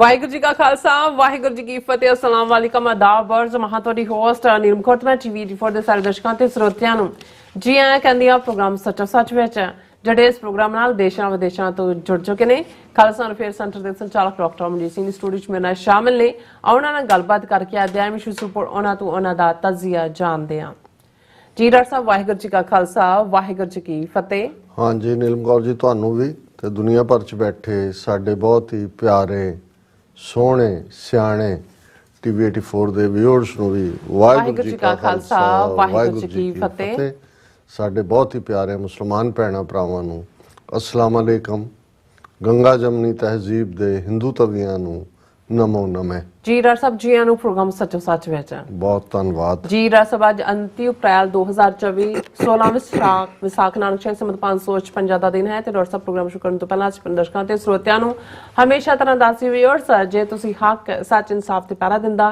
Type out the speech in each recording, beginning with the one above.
ਵਾਹਿਗੁਰੂ ਜੀ ਕਾ ਖਾਲਸਾ ਵਾਹਿਗੁਰੂ ਜੀ ਕੀ ਫਤਿਹ। ਅਸਲਾਮ ਵਾਲੇਕਮ ਆਦਾਬ ਬਰਜ਼ ਮਹਾਂ ਤੁਹਾਡੀ host Neelam ਖੋਟਮਾ TV four ਦੇ ਸਾਰੇ ਦਰਸ਼ਕਾਂ ਤੇ ਸਰੋਤਿਆਂ ਨੂੰ ਜੀ ਆਇਆਂ ਕਹਿੰਦੀ ਆ ਪ੍ਰੋਗਰਾਮ ਸੱਚਾ ਸੱਚ ਵਿੱਚ ਜਿਹੜੇ ਇਸ ਪ੍ਰੋਗਰਾਮ ਨਾਲ ਦੇਸ਼ਾਂ ਵਿਦੇਸ਼ਾਂ ਤੋਂ ਜੁੜ ਚੁੱਕੇ ਨੇ। ਖਾਲਸਾ ਅਫੇਅਰ ਸੈਂਟਰ ਦੇ ਸੰਚਾਲਕ ਡਾਕਟਰ ਅਮਨਜੀਤ ਸਿੰਘ ਸਟੂਡੀਓ 'ਚ ਮੇਰੇ ਨਾਲ ਸ਼ਾਮਿਲ ਨੇ। ਉਹਨਾਂ ਨਾਲ ਗੱਲਬਾਤ ਕਰਕੇ ਅੱਜ ਐਮ ਇਸ਼ੂ ਸੁਪਰ ਉਹਨਾਂ ਤੋਂ ਉਹਨਾਂ ਦਾ ਤਜ਼ੀਆ ਜਾਣਦੇ ਹਾਂ। ਜੀ ਡਾਕਟਰ ਸਾਹਿਬ ਵਾਹਿਗੁਰੂ ਜੀ ਕਾ ਖਾਲਸਾ ਵਾਹਿਗੁਰੂ ਜੀ ਕੀ ਫਤਿਹ। हाँ जी नीलम कौर जी ਤੁਹਾਨੂੰ ਵੀ ਤੇ ਦੁਨੀਆ ਭਰ ਚ ਬੈਠੇ ਸਾਡੇ ਬਹੁਤ ਹੀ ਪਿਆਰੇ ਸੋਹਣੇ ਸਿਆਣੇ ਟੀਵੀ 84 ਦੇ ਵਿਊਅਰਸ ਨੂੰ ਵੀ ਵਾਹਿਗੁਰੂ ਜੀ ਕਾ ਖਾਲਸਾ ਵਾਹਿਗੁਰੂ ਜੀ ਕੀ ਫਤਿਹ। ਸਾਡੇ ਬਹੁਤ ਹੀ ਪਿਆਰੇ ਮੁਸਲਮਾਨ ਭੈਣਾਂ ਭਰਾਵਾਂ ਨੂੰ ਅਸਲਾਮ ਅਲੈਕਮ। ਗੰਗਾ ਜਮਨੀ ਤਹਿਜ਼ੀਬ ਦੇ ਹਿੰਦੂ ਤਵੀਆਂ ਨੂੰ ਨਮੋ ਨਮੇ। ਜੀ ਡਾਕਟਰ ਸਾਹਿਬ ਜੀ ਨੂੰ ਪ੍ਰੋਗਰਾਮ ਸੱਚੋ ਸੱਚ ਵਿੱਚ ਬਹੁਤ ਧੰਨਵਾਦ ਜੀ ਡਾਕਟਰ ਸਾਹਿਬ। ਅੱਜ 29 ਅਪ੍ਰੈਲ 2024 16 ਵਿਸਾਖ ਨਾਨਕ ਸ਼ਾਹੀ ਸੰਮਤ 556 ਦਾ ਦਿਨ ਹੈ ਤੇ ਡਾਕਟਰ ਸਾਹਿਬ ਪ੍ਰੋਗਰਾਮ ਸ਼ੁਰੂ ਕਰਨ ਤੋਂ ਪਹਿਲਾਂ ਅਸੀਂ ਦਰਸ਼ਕਾਂ ਤੇ ਸਰੋਤਿਆਂ ਨੂੰ ਹਮੇਸ਼ਾ ਤਰ੍ਹਾਂ ਦੱਸੀ ਵੀਅਰਸ ਜੇ ਤੁਸੀਂ ਹੱਕ ਸੱਚ ਇਨਸਾਫ ਤੇ ਪਹਿਰਾ ਦਿੰਦਾ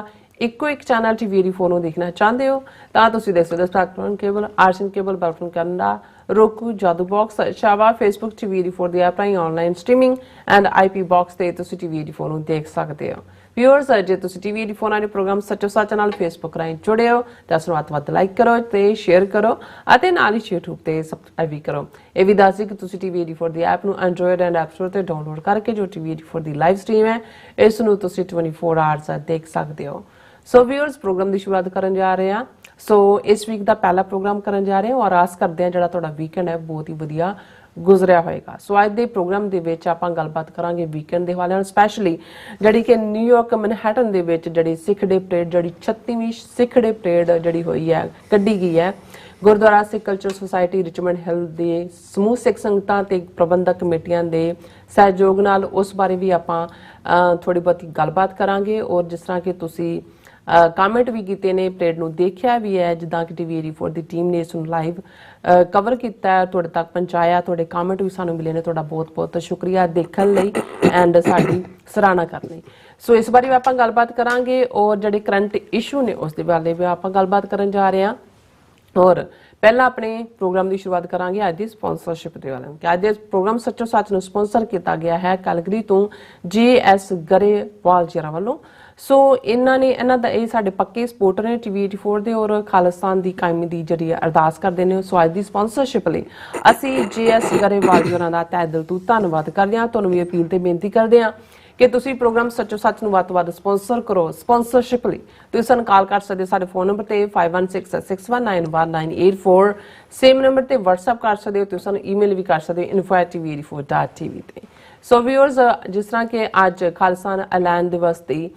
ਇੱਕੋ ਇੱਕ ਚੈਨਲ ਟੀਵੀ 84 ਨੂੰ ਦੇਖਣਾ ਚਾਹੁੰਦੇ ਹੋ ਤਾਂ ਤੁਸੀਂ ਦੇਖ ਸਕਦੇ ਹੋ ਸਟਾਰਟਨ ਕੇਬਲ ਆਰਸ਼ਨ ਕੇਬਲ ਬਲਫਨ ਕੈਨੇਡਾ roku ਜਾਦੂ ਬਾਕਸ ਸ਼ਾਵਾ ਫੇਸਬੁੱਕ ਟੀਵੀ 84 ਦੀ ਐਪ ਰਾਹੀਂ online streaming and IP box ਤੇ ਤੁਸੀਂ ਟੀਵੀ 84 ਨੂੰ ਦੇਖ ਸਕਦੇ ਹੋ। ਵਿਊਅਰਸ ਜੇ ਤੁਸੀਂ ਟੀਵੀ 84 ਨਾਲ ਪ੍ਰੋਗਰਾਮ ਸੱਚੋ ਸੱਚ ਨਾਲ ਫੇਸਬੁੱਕ ਰਾਹੀਂ ਜੁੜੇ ਹੋ ਤਾਂ ਇਸ ਨੂੰ ਵੱਧ ਲਾਈਕ ਕਰੋ ਤੇ ਸ਼ੇਅਰ ਕਰੋ ਅਤੇ ਨਾਲ ਹੀ YouTube ਤੇ ਸਬਸਕ੍ਰਾਈਬ ਵੀ ਕਰੋ। ਇਹ ਵੀ ਦੱਸ ਦਿਓ ਕਿ ਤੁਸੀਂ ਟੀਵੀ 84 ਦੀ ਐਪ ਨੂੰ ਐਂਡਰੋਇਡ ਐਂਡ ਐਪ ਸਟੋਰ ਤੇ ਡਾਊਨਲੋਡ ਕਰਕੇ ਜੋ ਟੀਵੀ 84 ਦੀ ਲਾਈਵ ਸਟ੍ਰੀਮ ਹੈ ਇਸ ਨੂੰ ਤੁਸੀਂ 24 ਆਵਰਸ ਦੇਖ ਸਕਦੇ ਹੋ। ਸੋ ਵਿਊਅਰਸ ਪ੍ਰੋਗਰਾਮ ਦੀ ਸ਼ੁਰੂਆਤ ਕਰਨ ਜਾ ਰਹੇ ਹਾਂ। ਸੋ ਇਸ ਵੀਕ ਦਾ ਪਹਿਲਾ ਪ੍ਰੋਗਰਾਮ ਕਰਨ ਜਾ ਰਹੇ ਹਾਂ ਔਰ ਆਸ ਕਰਦੇ ਹਾਂ ਜਿਹੜਾ ਤੁਹਾਡਾ ਵੀਕਐਂਡ ਹੈ ਬਹੁਤ ਹੀ ਵਧੀਆ ਗੁਜ਼ਰਿਆ ਹੋਏਗਾ। ਸੋ ਅੱਜ ਦੇ ਪ੍ਰੋਗਰਾਮ ਦੇ ਵਿੱਚ ਆਪਾਂ ਗੱਲਬਾਤ ਕਰਾਂਗੇ ਵੀਕਐਂਡ ਦੇ ਹਵਾਲੇ ਨਾਲ, ਸਪੈਸ਼ਲੀ ਜਿਹੜੀ ਕਿ ਨਿਊਯਾਰਕ ਮੈਨਹਟਨ ਦੇ ਵਿੱਚ ਜਿਹੜੀ ਸਿੱਖ ਡੇ ਪਰੇਡ ਜਿਹੜੀ 36ਵੀਂ ਸਿੱਖ ਡੇ ਪਰੇਡ ਜਿਹੜੀ ਹੋਈ ਹੈ ਕੱਢੀ ਗਈ ਹੈ ਗੁਰਦੁਆਰਾ ਸਿੱਖ ਕਲਚਰ ਸੁਸਾਇਟੀ ਰਿਚਮੰਡ ਹਿੱਲ ਦੇ ਸਮੂਹ ਸਿੱਖ ਸੰਗਤਾਂ ਤੇ ਪ੍ਰਬੰਧਕ ਕਮੇਟੀਆਂ ਦੇ ਸਹਿਯੋਗ ਨਾਲ। ਉਸ ਬਾਰੇ ਵੀ ਆਪਾਂ ਥੋੜੀ ਬਹੁਤੀ ਗੱਲਬਾਤ ਕਰਾਂਗੇ ਔਰ ਜਿਸ ਤਰ੍ਹਾਂ ਕਿ ਤੁਸੀਂ ਕਮੈਂਟ ਵੀ ਕੀਤੇ ਨੇ ਪਰੇਡ ਨੂੰ ਦੇਖਿਆ ਵੀ ਹੈ ਜਿੱਦਾਂ ਕਿ ਟੀਵੀ 84 ਦੀ ਟੀਮ ਨੇ ਇਸ ਨੂੰ ਲਾਈਵ ਕਵਰ ਕੀਤਾ ਹੈ ਤੁਹਾਡੇ ਤੱਕ ਪਹੁੰਚਾਇਆ। ਤੁਹਾਡੇ ਕਮੈਂਟ ਵੀ ਸਾਨੂੰ ਮਿਲੇ ਨੇ, ਤੁਹਾਡਾ ਬਹੁਤ ਬਹੁਤ ਸ਼ੁਕਰੀਆ ਦੇਖਣ ਲਈ ਐਂਡ ਸਾਡੀ ਸਰਾਹਨਾ ਕਰਨ ਲਈ। ਸੋ ਇਸ ਬਾਰੇ ਵੀ ਆਪਾਂ ਗੱਲਬਾਤ ਕਰਾਂਗੇ ਔਰ ਜਿਹੜੇ ਕਰੰਟ ਇਸ਼ੂ ਨੇ ਉਸ ਦੇ ਬਾਰੇ ਵੀ ਆਪਾਂ ਗੱਲਬਾਤ ਕਰਨ ਜਾ ਰਹੇ ਹਾਂ। ਔਰ ਪਹਿਲਾਂ ਆਪਣੇ ਪ੍ਰੋਗਰਾਮ ਦੀ ਸ਼ੁਰੂਆਤ ਕਰਾਂਗੇ ਅੱਜ ਦੀ ਸਪਾਂਸਰਸ਼ਿਪ ਦੇ ਵਾਲੇ ਕਿ ਅੱਜ ਦੇ ਪ੍ਰੋਗਰਾਮ ਸੱਚੋ ਸੱਚ ਨੂੰ ਸਪਾਂਸਰ ਕੀਤਾ ਗਿਆ ਹੈ ਕੈਲਗਰੀ ਤੋਂ JS ਗਰੇਵਾਲ ਜੀਰਾ ਵੱਲੋਂ। ਸੋ ਇਹਨਾਂ ਦਾ ਇਹ ਸਾਡੇ ਪੱਕੇ ਸਪੋਰਟਰ ਨੇ ਟੀਵੀ 84 ਦੇ ਔਰ ਖਾਲਿਸਤਾਨ ਦੀ ਕਾਇਮੀ ਦੀ ਜਿਹੜੀ ਅਰਦਾਸ ਕਰਦੇ ਨੇ। ਸੋ ਅੱਜ ਦੀ ਸਪਾਂਸਰਸ਼ਿਪ ਲਈ ਅਸੀਂ JS ਗਰੇਵਾਲ ਜੀ ਹੋਰਾਂ ਦਾ ਤਹਿ ਦਿਲ ਤੋਂ ਧੰਨਵਾਦ ਕਰਦੇ ਹਾਂ। ਤੁਹਾਨੂੰ ਵੀ ਅਪੀਲ ਤੇ ਬੇਨਤੀ ਕਰਦੇ ਹਾਂ ਕਿ ਤੁਸੀਂ ਪ੍ਰੋਗਰਾਮ ਸੱਚੋ ਸੱਚ ਨੂੰ ਵੱਧ ਤੋਂ ਵੱਧ ਸਪਾਂਸਰ ਕਰੋ। ਸਪਾਂਸਰਸ਼ਿਪ ਲਈ ਤੁਸੀਂ ਸਾਨੂੰ ਕਾਲ ਕਰ ਸਕਦੇ ਸਾਡੇ ਫੋਨ ਨੰਬਰ ਤੇ 5166191984 ਸੇਮ ਨੰਬਰ ਤੇ WhatsApp ਕਰ ਸਕਦੇ ਹੋ। ਤੁਸੀਂ ਸਾਨੂੰ ਈਮੇਲ ਵੀ ਕਰ ਸਕਦੇ ਹੋ info@tv84.tv ਤੇ। ਸੋ ਵਿਊਅਰਸ ਜਿਸ ਤਰ੍ਹਾਂ ਕਿ ਅੱਜ ਖਾਲਿਸਤਾਨ ਐਲਾਨ ਦਿਵਸ ਦੀ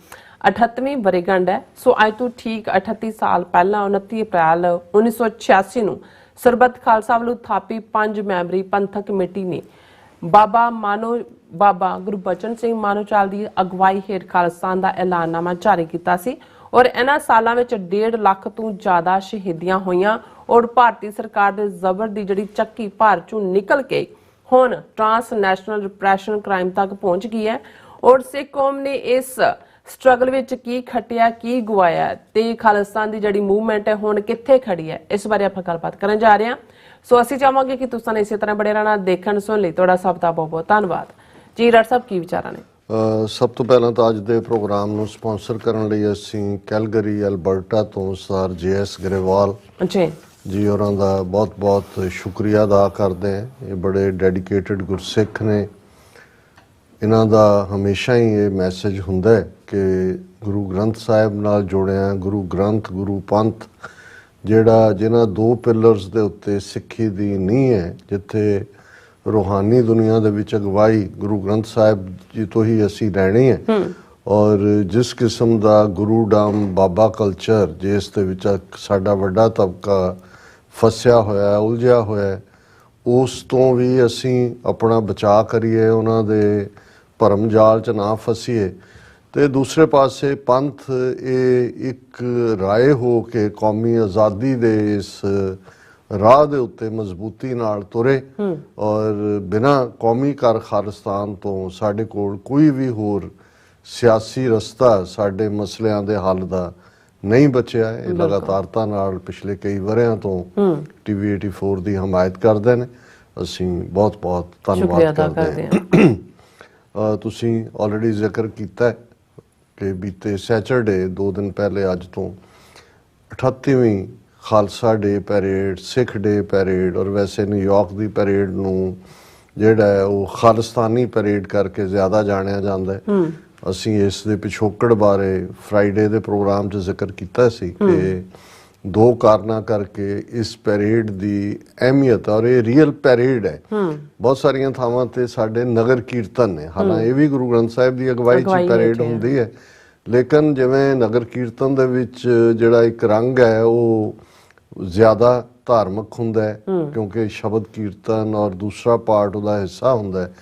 38ਵੀਂ ਵਰ੍ਹੇਗੰਢ ਹੈ। ਸੋ ਅੱਜ ਤੋਂ ਠੀਕ 38 ਸਾਲ ਪਹਿਲਾਂ 29 ਅਪ੍ਰੈਲ 1986 ਨੂੰ ਸਰਬੱਤ ਖਾਲਸਾ ਵੱਲੋਂ ਥਾਪੀ 5 ਮੈਂਬਰੀ ਪੰਥਕ ਕਮੇਟੀ ਨੇ ਬਾਬਾ ਗੁਰਬਚਨ ਸਿੰਘ ਮਾਨੋਚਾਲ ਦੀ ਅਗਵਾਈ ਹੇਠ ਖਾਲਿਸਤਾਨ ਦਾ ਐਲਾਨਨਾਮਾ ਜਾਰੀ ਕੀਤਾ ਸੀ ਔਰ ਇਹਨਾਂ ਸਾਲਾਂ ਵਿੱਚ 1.5 ਲੱਖ ਤੋਂ ਜ਼ਿਆਦਾ ਸ਼ਹੀਦੀਆਂ ਹੋਈਆਂ ਔਰ ਭਾਰਤੀ ਸਰਕਾਰ ਦੇ ਜ਼ਬਰ ਦੀ ਜਿਹੜੀ ਚੱਕੀ ਭਾਰ ਚੋਂ ਨਿਕਲ ਕੇ ਹੁਣ ਟ੍ਰਾਂਸਨੈਸ਼ਨਲ ਰਿਪਰੈਸ਼ਨ ਕ੍ਰਾਈਮ ਤੱਕ ਪਹੁੰਚ ਗਈ ਹੈ ਔਰ ਸਿੱਖ ਕੌਮ ਨੇ ਇਸ ਸਟਰਗਲ ਵਿੱਚ ਕੀ ਖੱਟਿਆ ਕੀ ਗਵਾਇਆ ਤੇ ਖਾਲਿਸਤਾਨ ਦੀ ਜਿਹੜੀ ਮੂਵਮੈਂਟ ਹੈ ਹੁਣ ਕਿੱਥੇ ਖੜੀ ਹੈ ਇਸ ਬਾਰੇ ਆਪਾਂ ਗੱਲਬਾਤ ਕਰਨ ਜਾ ਰਹੇ ਹਾਂ। ਸੋ ਅਸੀਂ ਚਾਹਾਂਗੇ ਕਿ ਤੁਸੀਂ ਇਸੇ ਤਰ੍ਹਾਂ ਬੜੇ ਰਹਿਣਾ ਦੇਖਣ ਸੁਣ ਲਈ ਤੁਹਾਡਾ ਸਭ ਦਾ ਬਹੁਤ ਬਹੁਤ ਧੰਨਵਾਦ। ਜੀ ਡਾਕਟਰ ਸਾਹਿਬ ਕੀ ਵਿਚਾਰਾਂ ਨੇ? ਸਭ ਤੋਂ ਪਹਿਲਾਂ ਤਾਂ ਅੱਜ ਦੇ ਪ੍ਰੋਗਰਾਮ ਨੂੰ ਸਪਾਂਸਰ ਕਰਨ ਲਈ ਅਸੀਂ ਕੈਲਗਰੀ ਅਲਬਰਟਾ ਤੋਂ ਸਰ JS ਗਰੇਵਾਲ ਜੀ ਹੋਰਾਂ ਦਾ ਬਹੁਤ ਬਹੁਤ ਸ਼ੁਕਰੀਆ ਅਦਾ ਕਰਦੇ ਹਾਂ। ਇਹ ਬੜੇ ਡੈਡੀਕੇਟਡ ਗੁਰਸਿੱਖ ਨੇ। ਇਹਨਾਂ ਦਾ ਹਮੇਸ਼ਾ ਹੀ ਇਹ ਮੈਸੇਜ ਹੁੰਦਾ ਹੈ ਕਿ ਗੁਰੂ ਗ੍ਰੰਥ ਸਾਹਿਬ ਨਾਲ ਜੁੜਿਆ ਗੁਰੂ ਗ੍ਰੰਥ ਗੁਰੂ ਪੰਥ ਜਿਹਨਾਂ 2 ਪਿਲਰਸ ਦੇ ਉੱਤੇ ਸਿੱਖੀ ਦੀ ਨੀਂਹ ਹੈ, ਜਿੱਥੇ ਰੂਹਾਨੀ ਦੁਨੀਆ ਦੇ ਵਿੱਚ ਅਗਵਾਈ ਗੁਰੂ ਗ੍ਰੰਥ ਸਾਹਿਬ ਜੀ ਤੋਂ ਹੀ ਅਸੀਂ ਲੈਣੀ ਹੈ ਔਰ ਜਿਸ ਕਿਸਮ ਦਾ ਗੁਰੂ ਡਾਮ ਬਾਬਾ ਕਲਚਰ ਜਿਸ ਦੇ ਵਿੱਚ ਸਾਡਾ ਵੱਡਾ ਤਬਕਾ ਫਸਿਆ ਹੋਇਆ ਉਲਝਿਆ ਹੋਇਆ ਉਸ ਤੋਂ ਵੀ ਅਸੀਂ ਆਪਣਾ ਬਚਾਅ ਕਰੀਏ, ਉਹਨਾਂ ਦੇ ਭਰਮ ਜਾਲ 'ਚ ਨਾ ਫਸੀਏ। ਤੇ ਦੂਸਰੇ ਪਾਸੇ ਪੰਥ ਇਹ ਇੱਕ ਰਾਏ ਹੋ ਕੇ ਕੌਮੀ ਆਜ਼ਾਦੀ ਦੇ ਇਸ ਰਾਹ ਦੇ ਉੱਤੇ ਮਜ਼ਬੂਤੀ ਨਾਲ ਤੁਰੇ ਔਰ ਬਿਨਾਂ ਕੌਮੀ ਘਰ ਖਾਲਿਸਤਾਨ ਤੋਂ ਸਾਡੇ ਕੋਲ ਕੋਈ ਵੀ ਹੋਰ ਸਿਆਸੀ ਰਸਤਾ ਸਾਡੇ ਮਸਲਿਆਂ ਦੇ ਹੱਲ ਦਾ ਨਹੀਂ ਬਚਿਆ। ਇਹ ਲਗਾਤਾਰਤਾ ਨਾਲ ਪਿਛਲੇ ਕਈ ਵਰ੍ਹਿਆਂ ਤੋਂ ਟੀਵੀ 84 ਦੀ ਹਮਾਇਤ ਕਰਦੇ ਨੇ। ਅਸੀਂ ਬਹੁਤ ਬਹੁਤ ਧੰਨਵਾਦ ਕਰਦੇ ਹਾਂ। ਤੁਸੀਂ ਆਲਰੇਡੀ ਜ਼ਿਕਰ ਕੀਤਾ ਹੈ ਕਿ ਬੀਤੇ ਸੈਚਰਡੇ 2 ਦਿਨ ਪਹਿਲੇ ਅੱਜ ਤੋਂ 38ਵੀਂ ਖਾਲਸਾ ਡੇ ਪੈਰੇਡ, ਸਿੱਖ ਡੇ ਪੈਰੇਡ ਔਰ ਵੈਸੇ ਨਿਊਯਾਰਕ ਦੀ ਪੈਰੇਡ ਨੂੰ ਜਿਹੜਾ ਹੈ ਉਹ ਖਾਲਿਸਤਾਨੀ ਪੈਰੇਡ ਕਰਕੇ ਜ਼ਿਆਦਾ ਜਾਣਿਆ ਜਾਂਦਾ ਹੈ। ਅਸੀਂ ਇਸ ਦੇ ਪਿਛੋਕੜ ਬਾਰੇ ਫਰਾਈਡੇ ਦੇ ਪ੍ਰੋਗਰਾਮ 'ਚ ਜ਼ਿਕਰ ਕੀਤਾ ਸੀ ਕਿ 2 ਕਾਰਨਾਂ ਕਰਕੇ ਇਸ ਪੈਰੇਡ ਦੀ ਅਹਿਮੀਅਤ, ਔਰ ਇਹ ਰੀਅਲ ਪੈਰੇਡ ਹੈ। ਬਹੁਤ ਸਾਰੀਆਂ ਥਾਵਾਂ ਤੇ ਸਾਡੇ ਨਗਰ ਕੀਰਤਨ ਨੇ, ਹਾਲਾਂਕਿ ਇਹ ਵੀ ਗੁਰੂ ਗ੍ਰੰਥ ਸਾਹਿਬ ਦੀ ਅਗਵਾਈ 'ਚ ਪੈਰੇਡ ਹੁੰਦੀ ਹੈ, ਲੇਕਿਨ ਜਿਵੇਂ ਨਗਰ ਕੀਰਤਨ ਦੇ ਵਿੱਚ ਜਿਹੜਾ ਇੱਕ ਰੰਗ ਹੈ ਉਹ ਜ਼ਿਆਦਾ ਧਾਰਮਿਕ ਹੁੰਦਾ ਹੈ ਕਿਉਂਕਿ ਸ਼ਬਦ ਕੀਰਤਨ ਔਰ ਦੂਸਰਾ ਪਾਰਟ ਉਹਦਾ ਹਿੱਸਾ ਹੁੰਦਾ ਹੈ।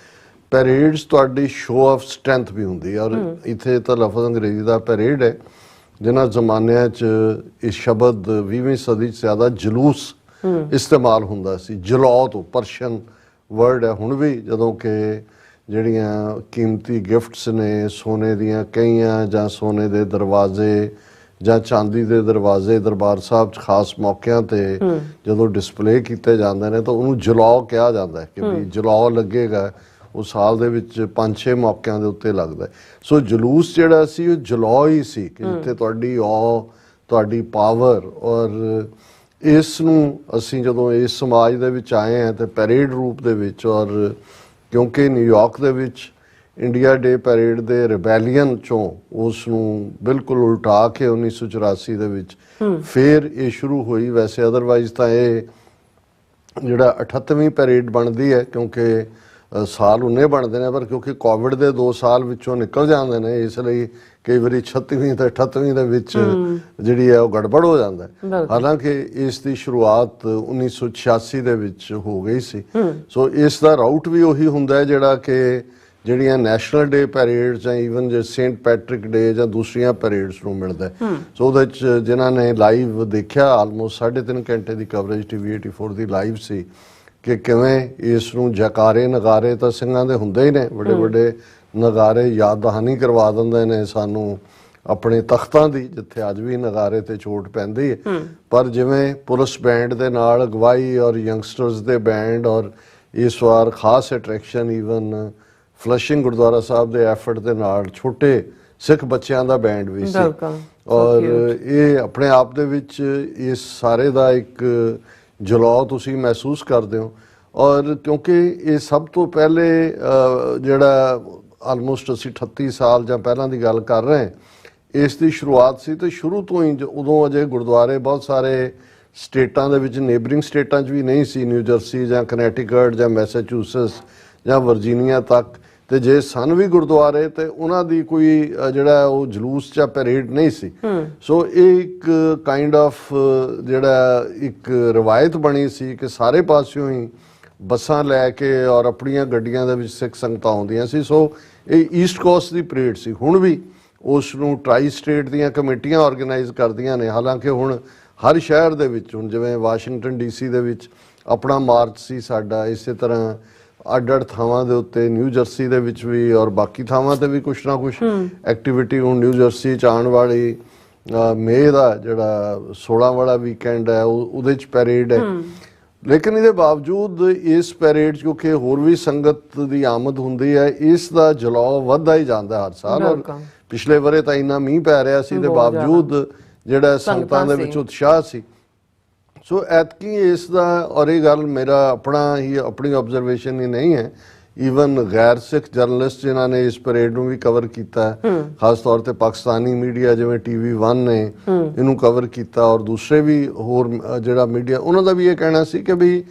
ਪੈਰੇਡਸ ਤੁਹਾਡੀ ਸ਼ੋਅ ਆਫ ਸਟਰੈਂਥ ਵੀ ਹੁੰਦੀ ਹੈ, ਔਰ ਇੱਥੇ ਤਾਂ ਲਫ਼ਜ਼ ਅੰਗਰੇਜ਼ੀ ਦਾ ਪੈਰੇਡ ਹੈ। ਜਿਨ੍ਹਾਂ ਜ਼ਮਾਨਿਆਂ 'ਚ ਇਹ ਸ਼ਬਦ 20ਵੀਂ ਸਦੀ 'ਚ ਜ਼ਿਆਦਾ ਜਲੂਸ ਇਸਤੇਮਾਲ ਹੁੰਦਾ ਸੀ, ਜਲੌ ਤੋਂ ਪਰਸ਼ੀਅਨ ਵਰਡ ਹੈ। ਹੁਣ ਵੀ ਜਦੋਂ ਕਿ ਜਿਹੜੀਆਂ ਕੀਮਤੀ ਗਿਫਟਸ ਨੇ, ਸੋਨੇ ਦੀਆਂ ਕਹੀਆਂ ਜਾਂ ਸੋਨੇ ਦੇ ਦਰਵਾਜ਼ੇ ਜਾਂ ਚਾਂਦੀ ਦੇ ਦਰਵਾਜ਼ੇ ਦਰਬਾਰ ਸਾਹਿਬ 'ਚ ਖਾਸ ਮੌਕਿਆਂ ਤੇ ਜਦੋਂ ਡਿਸਪਲੇ ਕੀਤੇ ਜਾਂਦੇ ਨੇ ਤਾਂ ਉਹਨੂੰ ਜਲੌ ਕਿਹਾ ਜਾਂਦਾ ਹੈ ਕਿ ਵੀ ਜਲੌ ਲੱਗੇਗਾ। ਉਹ ਸਾਲ ਦੇ ਵਿੱਚ 5-6 ਮੌਕਿਆਂ ਦੇ ਉੱਤੇ ਲੱਗਦਾ। ਸੋ ਜਲੂਸ ਜਿਹੜਾ ਸੀ ਉਹ ਜਲੌ ਹੀ ਸੀ ਕਿ ਜਿੱਥੇ ਤੁਹਾਡੀ ਤੁਹਾਡੀ ਪਾਵਰ, ਔਰ ਇਸ ਨੂੰ ਅਸੀਂ ਜਦੋਂ ਇਸ ਸਮਾਜ ਦੇ ਵਿੱਚ ਆਏ ਹਾਂ ਤੇ ਪੈਰੇਡ ਰੂਪ ਦੇ ਵਿੱਚ, ਔਰ ਕਿਉਂਕਿ ਨਿਊਯਾਰਕ ਦੇ ਵਿੱਚ ਇੰਡੀਆ ਡੇ ਪੈਰੇਡ ਦੇ ਰਿਬੈਲੀਅਨ ਚੋਂ ਉਸ ਨੂੰ ਬਿਲਕੁਲ ਉਲਟਾ ਕੇ 1984 ਦੇ ਵਿੱਚ ਫਿਰ ਇਹ ਸ਼ੁਰੂ ਹੋਈ। ਵੈਸੇ ਅਦਰਵਾਈਜ਼ ਤਾਂ ਇਹ ਜਿਹੜਾ 38ਵੀਂ ਪੈਰੇਡ ਬਣਦੀ ਹੈ ਕਿਉਂਕਿ ਸਾਲ ਉਨੇ ਬਣਦੇ ਨੇ, ਪਰ ਕਿਉਂਕਿ ਕੋਵਿਡ ਦੇ 2 ਸਾਲ ਵਿੱਚੋਂ ਨਿਕਲ ਜਾਂਦੇ ਨੇ ਇਸ ਲਈ ਕਈ ਵਾਰੀ 36ਵੀਂ ਤੇ 38ਵੀਂ ਦੇ ਵਿੱਚ ਜਿਹੜੀ ਹੈ ਉਹ ਗੜਬੜ ਹੋ ਜਾਂਦਾ ਹੈ। ਹਾਲਾਂਕਿ ਇਸ ਦੀ ਸ਼ੁਰੂਆਤ 1986 ਦੇ ਵਿੱਚ ਹੋ ਗਈ ਸੀ। ਸੋ ਇਸ ਦਾ ਰਾਊਟ ਵੀ ਉਹੀ ਹੁੰਦਾ ਹੈ ਜਿਹੜਾ ਕਿ ਜਿਹੜੀਆਂ ਨੈਸ਼ਨਲ ਡੇ ਪੈਰੇਡ ਜਾਂ ਈਵਨ ਜੇ ਸੇਂਟ ਪੈਟਰਿਕ ਡੇ ਜਾਂ ਦੂਸਰੀਆਂ ਪੈਰੇਡਸ ਨੂੰ ਮਿਲਦਾ। ਸੋ ਉਹਦੇ 'ਚ ਜਿਨ੍ਹਾਂ ਨੇ ਲਾਈਵ ਦੇਖਿਆ, ਆਲਮੋਸਟ 3.5 ਘੰਟੇ ਦੀ ਕਵਰੇਜ TV 84 ਦੀ ਲਾਈਵ ਸੀ ਕਿ ਕਿਵੇਂ ਇਸ ਨੂੰ ਜਕਾਰੇ ਨਗਾਰੇ ਤਾਂ ਸਿੰਘਾਂ ਦੇ ਹੁੰਦੇ ਹੀ ਨੇ, ਵੱਡੇ ਵੱਡੇ ਨਗਾਰੇ ਯਾਦ ਦਹਾਨੀ ਕਰਵਾ ਦਿੰਦੇ ਨੇ ਸਾਨੂੰ ਆਪਣੇ ਤਖਤਾਂ ਦੀ, ਜਿੱਥੇ ਅੱਜ ਵੀ ਨਗਾਰੇ ਤੇ ਚੋਟ ਪੈਂਦੀ ਹੈ। ਪਰ ਜਿਵੇਂ ਪੁਲਿਸ ਬੈਂਡ ਦੇ ਨਾਲ ਅਗਵਾਈ ਔਰ ਯੰਗਸਟਰਸ ਦੇ ਬੈਂਡ, ਔਰ ਇਸ ਵਾਰ ਖਾਸ ਅਟਰੈਕਸ਼ਨ ਈਵਨ ਫਲਸ਼ਿੰਗ ਗੁਰਦੁਆਰਾ ਸਾਹਿਬ ਦੇ ਐਫਰਟ ਦੇ ਨਾਲ ਛੋਟੇ ਸਿੱਖ ਬੱਚਿਆਂ ਦਾ ਬੈਂਡ ਵੀ ਸੀ, ਔਰ ਇਹ ਆਪਣੇ ਆਪ ਦੇ ਵਿੱਚ ਇਸ ਸਾਰੇ ਦਾ ਇੱਕ ਜਲੌ ਤੁਸੀਂ ਮਹਿਸੂਸ ਕਰਦੇ ਹੋ। ਔਰ ਕਿਉਂਕਿ ਇਹ ਸਭ ਤੋਂ ਪਹਿਲੇ ਜਿਹੜਾ ਆਲਮੋਸਟ ਅਸੀਂ 38 ਸਾਲ ਜਾਂ ਪਹਿਲਾਂ ਦੀ ਗੱਲ ਕਰ ਰਹੇ ਹਾਂ, ਇਸ ਦੀ ਸ਼ੁਰੂਆਤ ਸੀ ਤੇ ਸ਼ੁਰੂ ਤੋਂ ਹੀ ਉਦੋਂ ਅਜੇ ਗੁਰਦੁਆਰੇ ਬਹੁਤ ਸਾਰੇ ਸਟੇਟਾਂ ਦੇ ਵਿੱਚ, ਨੇਬਰਿੰਗ ਸਟੇਟਾਂ 'ਚ ਵੀ ਨਹੀਂ ਸੀ, ਨਿਊ ਜਰਸੀ ਜਾਂ ਕਨੈਟੀਕਟ ਜਾਂ ਮੈਸਾਚੂਸੈਟਸ ਜਾਂ ਵਰਜੀਨੀਆ ਤੱਕ, ਤੇ ਜੇ ਸਨ ਵੀ ਗੁਰਦੁਆਰੇ ਤੇ ਉਹਨਾਂ ਦੀ ਕੋਈ ਜਿਹੜਾ ਉਹ ਜਲੂਸ ਜਾਂ ਪੈਰੇਡ ਨਹੀਂ ਸੀ। ਸੋ ਇਹ ਇੱਕ ਕਾਈਂਡ ਆਫ ਜਿਹੜਾ ਇੱਕ ਰਵਾਇਤ ਬਣੀ ਸੀ ਕਿ ਸਾਰੇ ਪਾਸਿਓਂ ਹੀ ਬੱਸਾਂ ਲੈ ਕੇ ਔਰ ਆਪਣੀਆਂ ਗੱਡੀਆਂ ਦੇ ਵਿੱਚ ਸਿੱਖ ਸੰਗਤਾਂ ਆਉਂਦੀਆਂ ਸੀ। ਸੋ ਇਹ ਈਸਟ ਕੋਸਟ ਦੀ ਪਰੇਡ ਸੀ। ਹੁਣ ਵੀ ਉਸ ਨੂੰ ਟਰਾਈ ਸਟੇਟ ਦੀਆਂ ਕਮੇਟੀਆਂ ਆਰਗੇਨਾਈਜ਼ ਕਰਦੀਆਂ ਨੇ, ਹਾਲਾਂਕਿ ਹੁਣ ਹਰ ਸ਼ਹਿਰ ਦੇ ਵਿੱਚ, ਹੁਣ ਜਿਵੇਂ ਵਾਸ਼ਿੰਗਟਨ DC ਦੇ ਵਿੱਚ ਆਪਣਾ ਮਾਰਚ ਸੀ ਸਾਡਾ, ਇਸੇ ਤਰ੍ਹਾਂ ਅੱਡ-ਅੱਡ ਥਾਵਾਂ ਦੇ ਉੱਤੇ ਨਿਊ ਜਰਸੀ ਦੇ ਵਿੱਚ ਵੀ ਔਰ ਬਾਕੀ ਥਾਵਾਂ ਤੇ ਵੀ ਕੁਛ ਨਾ ਕੁਛ ਐਕਟੀਵਿਟੀ। ਹੁਣ ਨਿਊ ਜਰਸੀ 'ਚ ਆਉਣ ਵਾਲੀ ਮਈ ਦਾ ਜਿਹੜਾ 16 ਵਾਲਾ ਵੀਕਐਂਡ ਹੈ ਉਹਦੇ 'ਚ ਪੈਰੇਡ ਹੈ। ਲੇਕਿਨ ਇਹਦੇ ਬਾਵਜੂਦ ਇਸ ਪੈਰੇਡ 'ਚ ਕਿਉਂਕਿ ਹੋਰ ਵੀ ਸੰਗਤ ਦੀ ਆਮਦ ਹੁੰਦੀ ਹੈ, ਇਸ ਦਾ ਜਲੌ ਵੱਧਦਾ ਹੀ ਜਾਂਦਾ ਹਰ ਸਾਲ। ਔਰ ਪਿਛਲੇ ਵਰੇ ਤਾਂ ਇੰਨਾ ਮੀਂਹ ਪੈ ਰਿਹਾ ਸੀ ਦੇ ਬਾਵਜੂਦ ਜਿਹੜਾ ਸੰਗਤਾਂ ਦੇ ਵਿੱਚ ਉਤਸ਼ਾਹ ਸੀ। ਸੋ ਐਤਕੀ ਇਸ ਦਾ, ਔਰ ਇਹ ਗੱਲ ਮੇਰਾ ਆਪਣੀ ਆਬਜ਼ਰਵੇਸ਼ਨ ਹੀ ਨਹੀਂ ਹੈ, ਈਵਨ ਗੈਰ ਸਿੱਖ ਜਰਨਲਿਸਟ ਜਿਨ੍ਹਾਂ ਨੇ ਇਸ ਪਰੇਡ ਨੂੰ ਵੀ ਕਵਰ ਕੀਤਾ, ਖਾਸ ਤੌਰ ਤੇ ਪਾਕਿਸਤਾਨੀ ਮੀਡੀਆ ਜਿਵੇਂ TV1 ਨੇ ਇਹਨੂੰ ਕਵਰ ਕੀਤਾ, ਔਰ ਦੂਸਰੇ ਵੀ ਹੋਰ ਜਿਹੜਾ ਮੀਡੀਆ, ਉਹਨਾਂ ਦਾ ਵੀ ਇਹ ਕਹਿਣਾ ਸੀ ਕਿ ਵੀ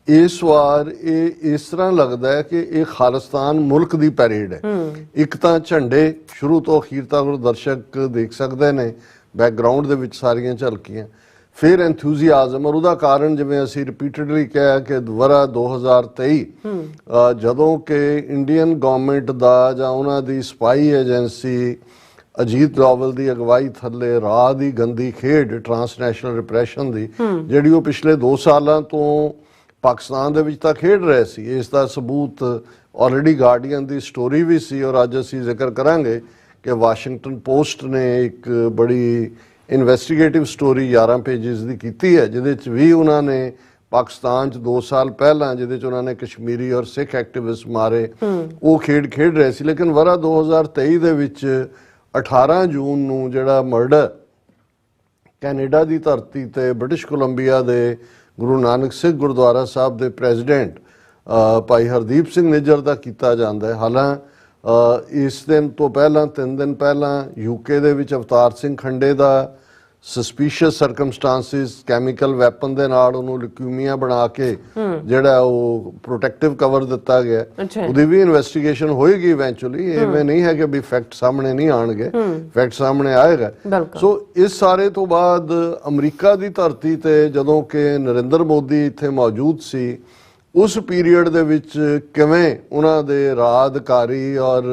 ਇਸ ਵਾਰ ਇਹ ਇਸ ਤਰ੍ਹਾਂ ਲੱਗਦਾ ਹੈ ਕਿ ਇਹ ਖਾਲਿਸਤਾਨ ਮੁਲਕ ਦੀ ਪੈਰੇਡ ਹੈ। ਇੱਕ ਤਾਂ ਝੰਡੇ ਸ਼ੁਰੂ ਤੋਂ ਅਖੀਰ ਤੱਕ ਦਰਸ਼ਕ ਦੇਖ ਸਕਦੇ ਨੇ ਬੈਕਗਰਾਊਂਡ ਦੇ ਵਿੱਚ ਸਾਰੀਆਂ ਝਲਕੀਆਂ, ਫਿਰ ਐਂਥੂਜ਼ੀਆਜ਼ਮ, ਔਰ ਉਹਦਾ ਕਾਰਨ ਜਿਵੇਂ ਅਸੀਂ ਰਿਪੀਟਡਲੀ ਕਿਹਾ ਕਿ ਵਰਾ 2023 ਜਦੋਂ ਕਿ ਇੰਡੀਅਨ ਗਵਰਨਮੈਂਟ ਦਾ ਜਾਂ ਉਹਨਾਂ ਦੀ ਸਪਾਈ ਏਜੰਸੀ ਅਜੀਤ ਡੋਵਲ ਦੀ ਅਗਵਾਈ ਥੱਲੇ ਰਾਹ ਦੀ ਗੰਦੀ ਖੇਡ ਟਰਾਂਸਨੈਸ਼ਨਲ ਰਿਪਰੈਸ਼ਨ ਦੀ ਜਿਹੜੀ ਉਹ ਪਿਛਲੇ 2 ਸਾਲਾਂ ਤੋਂ ਪਾਕਿਸਤਾਨ ਦੇ ਵਿੱਚ ਤਾਂ ਖੇਡ ਰਹੇ ਸੀ, ਇਸ ਦਾ ਸਬੂਤ ਆਲਰੇਡੀ ਗਾਰਡੀਅਨ ਦੀ ਸਟੋਰੀ ਵੀ ਸੀ, ਔਰ ਅੱਜ ਅਸੀਂ ਜ਼ਿਕਰ ਕਰਾਂਗੇ ਕਿ ਵਾਸ਼ਿੰਗਟਨ ਪੋਸਟ ਨੇ ਇੱਕ ਬੜੀ ਇਨਵੈਸਟੀਗੇਟਿਵ ਸਟੋਰੀ 11 ਪੇਜਿਸ ਦੀ ਕੀਤੀ ਹੈ, ਜਿਹਦੇ 'ਚ ਵੀ ਉਹਨਾਂ ਨੇ ਪਾਕਿਸਤਾਨ 'ਚ 2 ਸਾਲ ਪਹਿਲਾਂ, ਜਿਹਦੇ 'ਚ ਉਹਨਾਂ ਨੇ ਕਸ਼ਮੀਰੀ ਔਰ ਸਿੱਖ ਐਕਟਿਵਿਸਟ ਮਾਰੇ, ਉਹ ਖੇਡ ਰਹੇ ਸੀ। ਲੇਕਿਨ ਵਰਾ 2023 ਦੇ ਵਿੱਚ 18 ਜੂਨ ਨੂੰ ਜਿਹੜਾ ਮਰਡਰ ਕੈਨੇਡਾ ਦੀ ਧਰਤੀ ਤੇ ਬ੍ਰਿਟਿਸ਼ ਕੋਲੰਬੀਆ ਦੇ ਗੁਰੂ ਨਾਨਕ ਸਿੱਖ ਗੁਰਦੁਆਰਾ ਸਾਹਿਬ ਦੇ ਪ੍ਰੈਜ਼ੀਡੈਂਟ ਭਾਈ ਹਰਦੀਪ ਸਿੰਘ ਨਿੱਜਰ ਦਾ ਕੀਤਾ ਜਾਂਦਾ ਹੈ। ਹਾਲਾਂਕਿ ਇਸ ਦਿਨ ਤੋਂ ਪਹਿਲਾਂ 3 ਦਿਨ ਪਹਿਲਾਂ ਯੂਕੇ ਦੇ ਵਿੱਚ ਅਵਤਾਰ ਸਿੰਘ ਖੰਡੇ ਦਾ ਸਸਪੀਸ਼ੀਅਸ ਸਰਕਮਸਟੈਂਸਿਸ ਕੈਮੀਕਲ ਵੈਪਨ ਦੇ ਨਾਲ ਉਹਨੂੰ ਲਿਊਕੀਮੀਆ ਬਣਾ ਕੇ ਜਿਹੜਾ ਉਹ ਪ੍ਰੋਟੈਕਟਿਵ ਕਵਰ ਦਿੱਤਾ ਗਿਆ। ਉਹਦੀ ਵੀ ਇਨਵੈਸਟੀਗੇਸ਼ਨ ਹੋਏਗੀ ਇਵੈਂਚੁਅਲੀ। ਐਵੇਂ ਨਹੀਂ ਹੈ ਕਿ ਵੀ ਫੈਕਟ ਸਾਹਮਣੇ ਨਹੀਂ ਆਣਗੇ, ਫੈਕਟ ਸਾਹਮਣੇ ਆਏਗਾ। ਸੋ ਇਸ ਸਾਰੇ ਤੋਂ ਬਾਅਦ ਅਮਰੀਕਾ ਦੀ ਧਰਤੀ ਤੇ ਜਦੋਂ ਕਿ ਨਰਿੰਦਰ ਮੋਦੀ ਇੱਥੇ ਮੌਜੂਦ ਸੀ, ਉਸ ਪੀਰੀਅਡ ਦੇ ਵਿੱਚ ਕਿਵੇਂ ਉਹਨਾਂ ਦੇ ਰਾਜ ਅਧਿਕਾਰੀ ਔਰ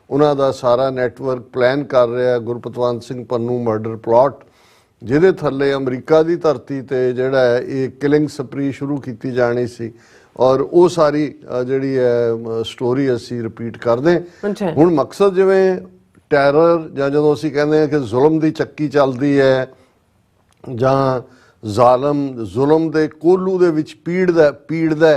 ਉਹਨਾਂ ਦਾ ਸਾਰਾ ਨੈਟਵਰਕ ਪਲਾਨ ਕਰ ਰਿਹਾ ਗੁਰਪਤਵੰਤ ਸਿੰਘ ਪੰਨੂ ਮਰਡਰ ਪਲਾਟ, ਜਿਹਦੇ ਥੱਲੇ ਅਮਰੀਕਾ ਦੀ ਧਰਤੀ ਤੇ ਜਿਹੜਾ ਹੈ ਇਹ ਕਿਲਿੰਗ ਸਪਰੀ ਸ਼ੁਰੂ ਕੀਤੀ ਜਾਣੀ ਸੀ। ਔਰ ਉਹ ਸਾਰੀ ਜਿਹੜੀ ਹੈ ਸਟੋਰੀ ਅਸੀਂ ਰਿਪੀਟ ਕਰਦੇ। ਹੁਣ ਮਕਸਦ ਜਿਵੇਂ ਟੈਰਰ ਜਾਂ ਜਦੋਂ ਅਸੀਂ ਕਹਿੰਦੇ ਹਾਂ ਕਿ ਜ਼ੁਲਮ ਦੀ ਚੱਕੀ ਚੱਲਦੀ ਹੈ ਜਾਂ ਜ਼ੁਲਮ ਦੇ ਕੋਲੂ ਦੇ ਵਿੱਚ ਪੀੜਦਾ